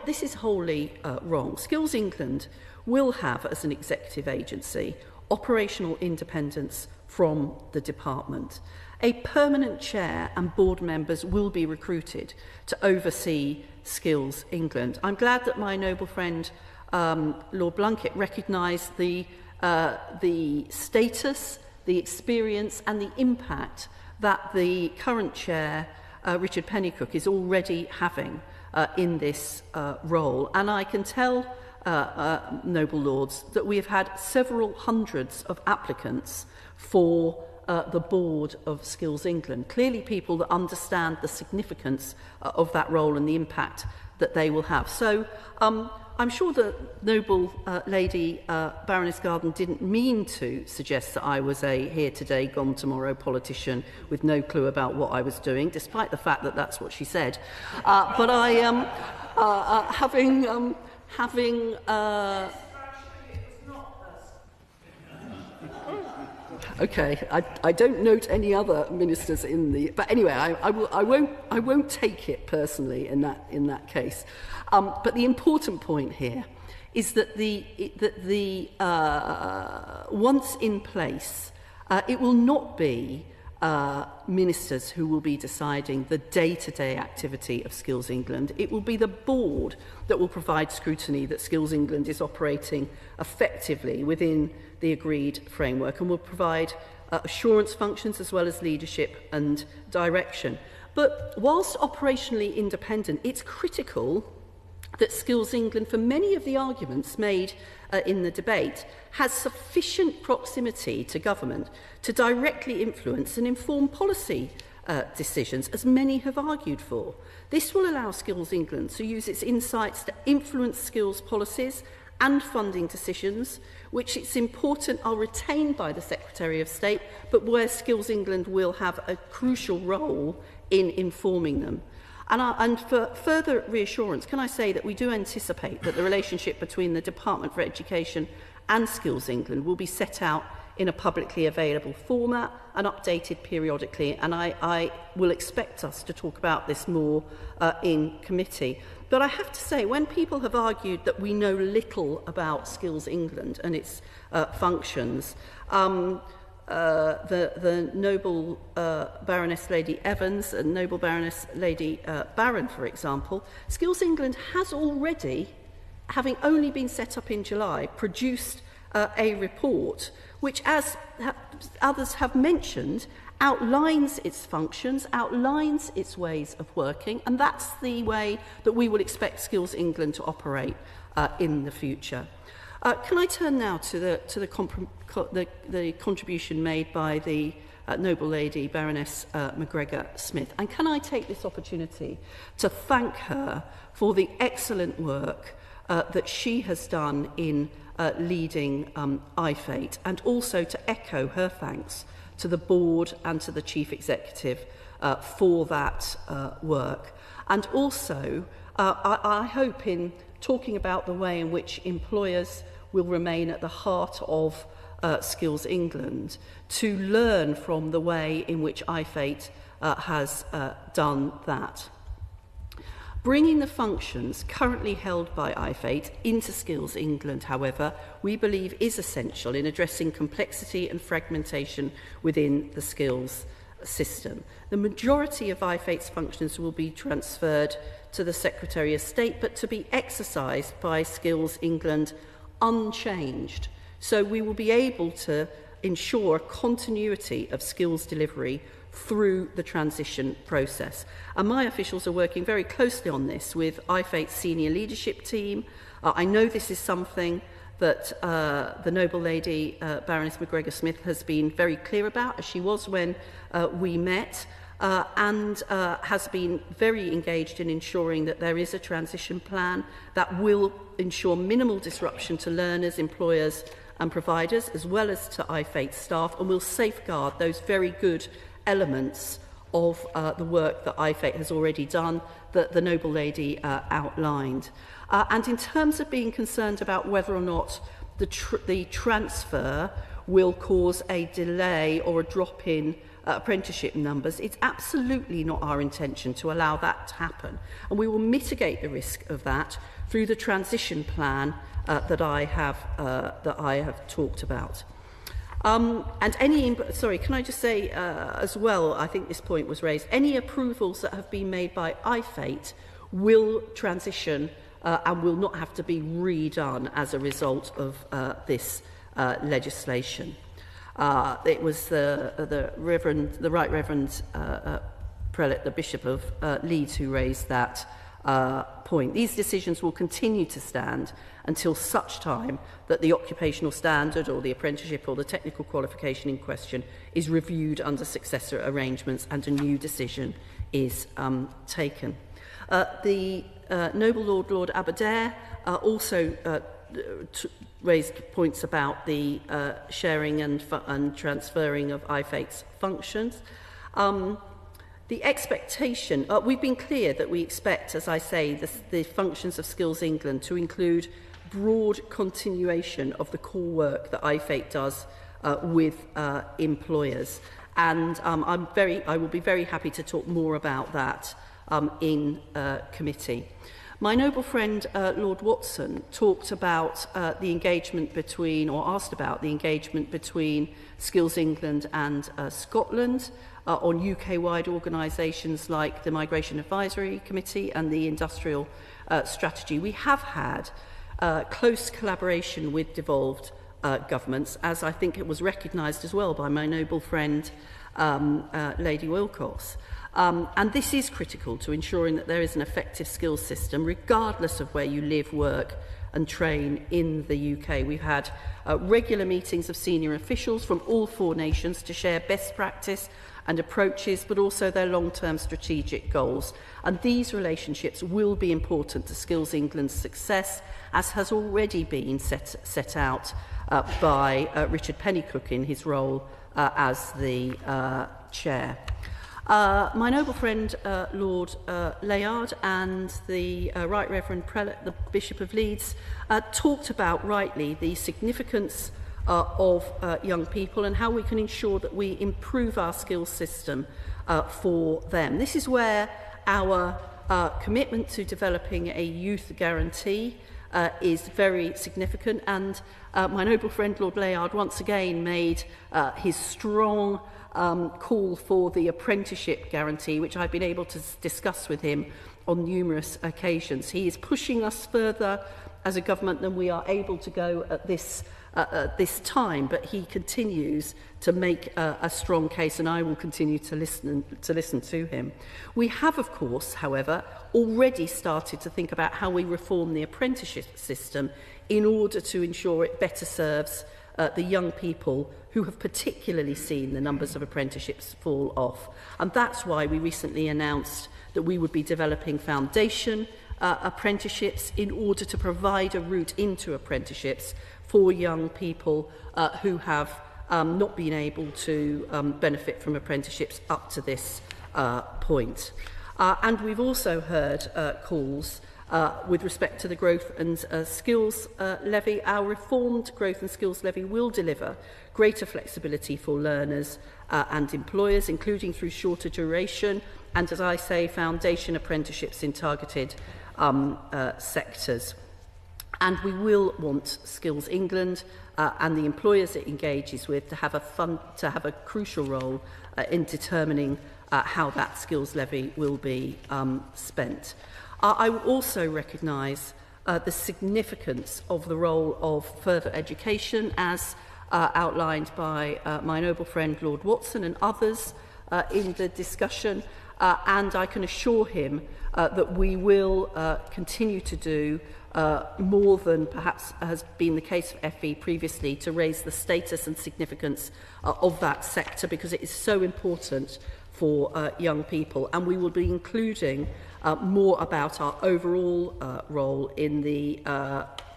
This is wholly wrong. Skills England will have, as an executive agency, operational independence from the department. A permanent chair and board members will be recruited to oversee Skills England. I'm glad that my noble friend Lord Blunkett recognised the status, the experience and the impact that the current chair, Richard Pennycook, is already having in this role. And I can tell noble lords that we have had several hundreds of applicants for the board of Skills England. Clearly people that understand the significance of that role and the impact that they will have. So I'm sure the noble lady Baroness Garden didn't mean to suggest that I was a here today, gone tomorrow politician with no clue about what I was doing, despite the fact that that's what she said. But I am having okay, I don't note any other ministers in the. But anyway, I won't take it personally in that case. But the important point here is that once in place, it will not be ministers who will be deciding the day-to-day activity of Skills England. It will be the board that will provide scrutiny that Skills England is operating effectively within the agreed framework and will provide assurance functions as well as leadership and direction. But whilst operationally independent, it's critical that Skills England, for many of the arguments made in the debate, has sufficient proximity to government to directly influence and inform policy decisions, as many have argued for. This will allow Skills England to use its insights to influence skills policies and funding decisions, which it's important are retained by the Secretary of State, but where Skills England will have a crucial role in informing them. And for further reassurance, can I say that we do anticipate that the relationship between the Department for Education and Skills England will be set out in a publicly available format and updated periodically, and I will expect us to talk about this more in committee. But I have to say, when people have argued that we know little about Skills England and its functions, the noble Baroness Lady Evans and noble Baroness Lady Barron, for example, Skills England has already, having only been set up in July, produced a report which, as others have mentioned, outlines its functions, outlines its ways of working, and that's the way that we will expect Skills England to operate in the future. Can I turn now to the contribution made by the noble lady, Baroness McGregor-Smith. And can I take this opportunity to thank her for the excellent work that she has done in leading IfATE, and also to echo her thanks to the board and to the Chief Executive for that work. And also, I hope in talking about the way in which employers will remain at the heart of Skills England, to learn from the way in which IfATE has done that. Bringing the functions currently held by IfATE into Skills England, however, we believe is essential in addressing complexity and fragmentation within the skills system. The majority of IfATE's functions will be transferred to the Secretary of State, but to be exercised by Skills England unchanged. So we will be able to ensure continuity of skills delivery through the transition process. And my officials are working very closely on this with IfATE's senior leadership team. I know this is something that the noble lady, Baroness McGregor-Smith, has been very clear about, as she was when we met, and has been very engaged in ensuring that there is a transition plan that will ensure minimal disruption to learners, employers and providers, as well as to IfATE staff, and will safeguard those very good elements of the work that IfATE has already done, that the noble lady outlined. And in terms of being concerned about whether or not the transfer will cause a delay or a drop in apprenticeship numbers, it's absolutely not our intention to allow that to happen. And we will mitigate the risk of that through the transition plan that I have talked about. And any, sorry, can I just say as well, I think this point was raised, any approvals that have been made by IfATE will transition and will not have to be redone as a result of this legislation. It was the Right Reverend Prelate, the Bishop of Leeds, who raised that point. These decisions will continue to stand until such time that the occupational standard or the apprenticeship or the technical qualification in question is reviewed under successor arrangements and a new decision is taken. The noble Lord Aberdare also raised points about the sharing and transferring of IfATE's functions. The expectation, we've been clear that we expect, as I say, the functions of Skills England to include broad continuation of the core work that IfATE does with employers. And I will be very happy to talk more about that in committee. My noble friend Lord Watson talked about the engagement between, or asked about the engagement between Skills England and Scotland on UK-wide organisations like the Migration Advisory Committee and the Industrial Strategy. We have had close collaboration with devolved governments, as I think it was recognised as well by my noble friend Lady Wilcox. And this is critical to ensuring that there is an effective skills system, regardless of where you live, work and train in the UK. We've had regular meetings of senior officials from all 4 nations to share best practice and approaches, but also their long-term strategic goals. And these relationships will be important to Skills England's success, as has already been set out by Richard Pennycook in his role as the chair. My noble friend Lord Layard and the Right Reverend Prelate, the Bishop of Leeds, talked about rightly the significance of young people and how we can ensure that we improve our skills system for them. This is where our commitment to developing a youth guarantee is very significant, and my noble friend Lord Layard once again made his strong call for the apprenticeship guarantee, which I've been able to discuss with him on numerous occasions. He is pushing us further as a government than we are able to go at this time, but he continues to make a strong case, and I will continue to listen to him. We have, of course, however, already started to think about how we reform the apprenticeship system in order to ensure it better serves the young people who have particularly seen the numbers of apprenticeships fall off. And that's why we recently announced that we would be developing foundation apprenticeships in order to provide a route into apprenticeships for young people who have not been able to benefit from apprenticeships up to this point. And we've also heard calls with respect to the growth and skills levy. Our reformed growth and skills levy will deliver greater flexibility for learners and employers, including through shorter duration and, as I say, foundation apprenticeships in targeted sectors. And we will want Skills England and the employers it engages with to have a crucial role in determining how that skills levy will be spent. I also recognise the significance of the role of further education as outlined by my noble friend Lord Watson and others in the discussion, and I can assure him that we will continue to do more than perhaps has been the case for FE previously to raise the status and significance of that sector, because it is so important for young people. And we will be including more about our overall role in the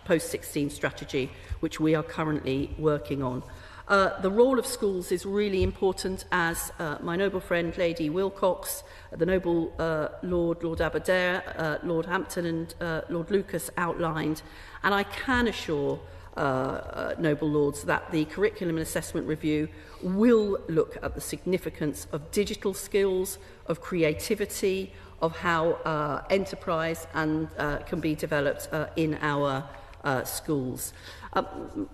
post-16 strategy, which we are currently working on. The role of schools is really important, as my noble friend Lady Wilcox, the noble Lord Aberdare, Lord Hampton and Lord Lucas outlined. And I can assure noble lords that the curriculum and assessment review will look at the significance of digital skills, of creativity, of how enterprise and can be developed in our schools.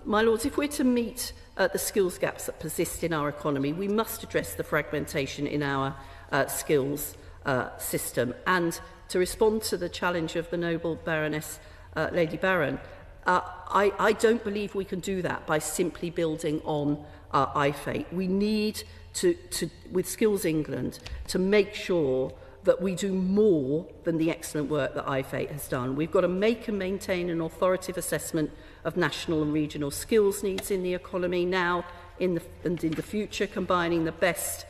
My lords, if we're to meet the skills gaps that persist in our economy, we must address the fragmentation in our skills system. And to respond to the challenge of the noble Baroness, Lady Baron, I don't believe we can do that by simply building on IfATE. We need to, with Skills England, to make sure that we do more than the excellent work that IfATE has done. We've got to make and maintain an authoritative assessment of national and regional skills needs in the economy now and in the future, combining the best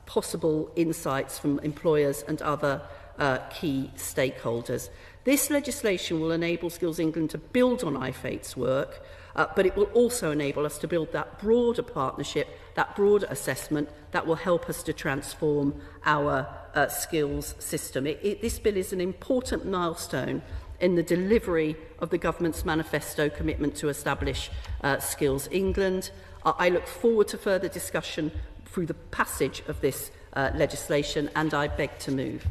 possible insights from employers and other key stakeholders. This legislation will enable Skills England to build on IfATE's work, but it will also enable us to build that broader partnership, that broader assessment that will help us to transform our skills system. This bill is an important milestone in the delivery of the government's manifesto commitment to establish Skills England. I look forward to further discussion through the passage of this legislation, and I beg to move.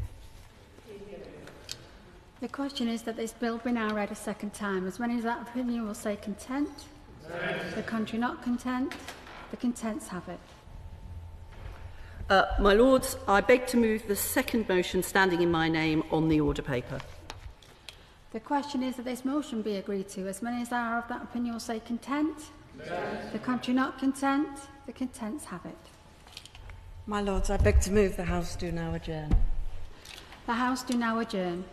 The question is that this bill be now read a second time. As many as that opinion will say content. The contrary not content. The contents have it. My lords, I beg to move the second motion standing in my name on the order paper. The question is that this motion be agreed to. As many as are of that opinion will say content. The contrary not content. The contents have it. My lords, I beg to move the House do now adjourn. The House do now adjourn.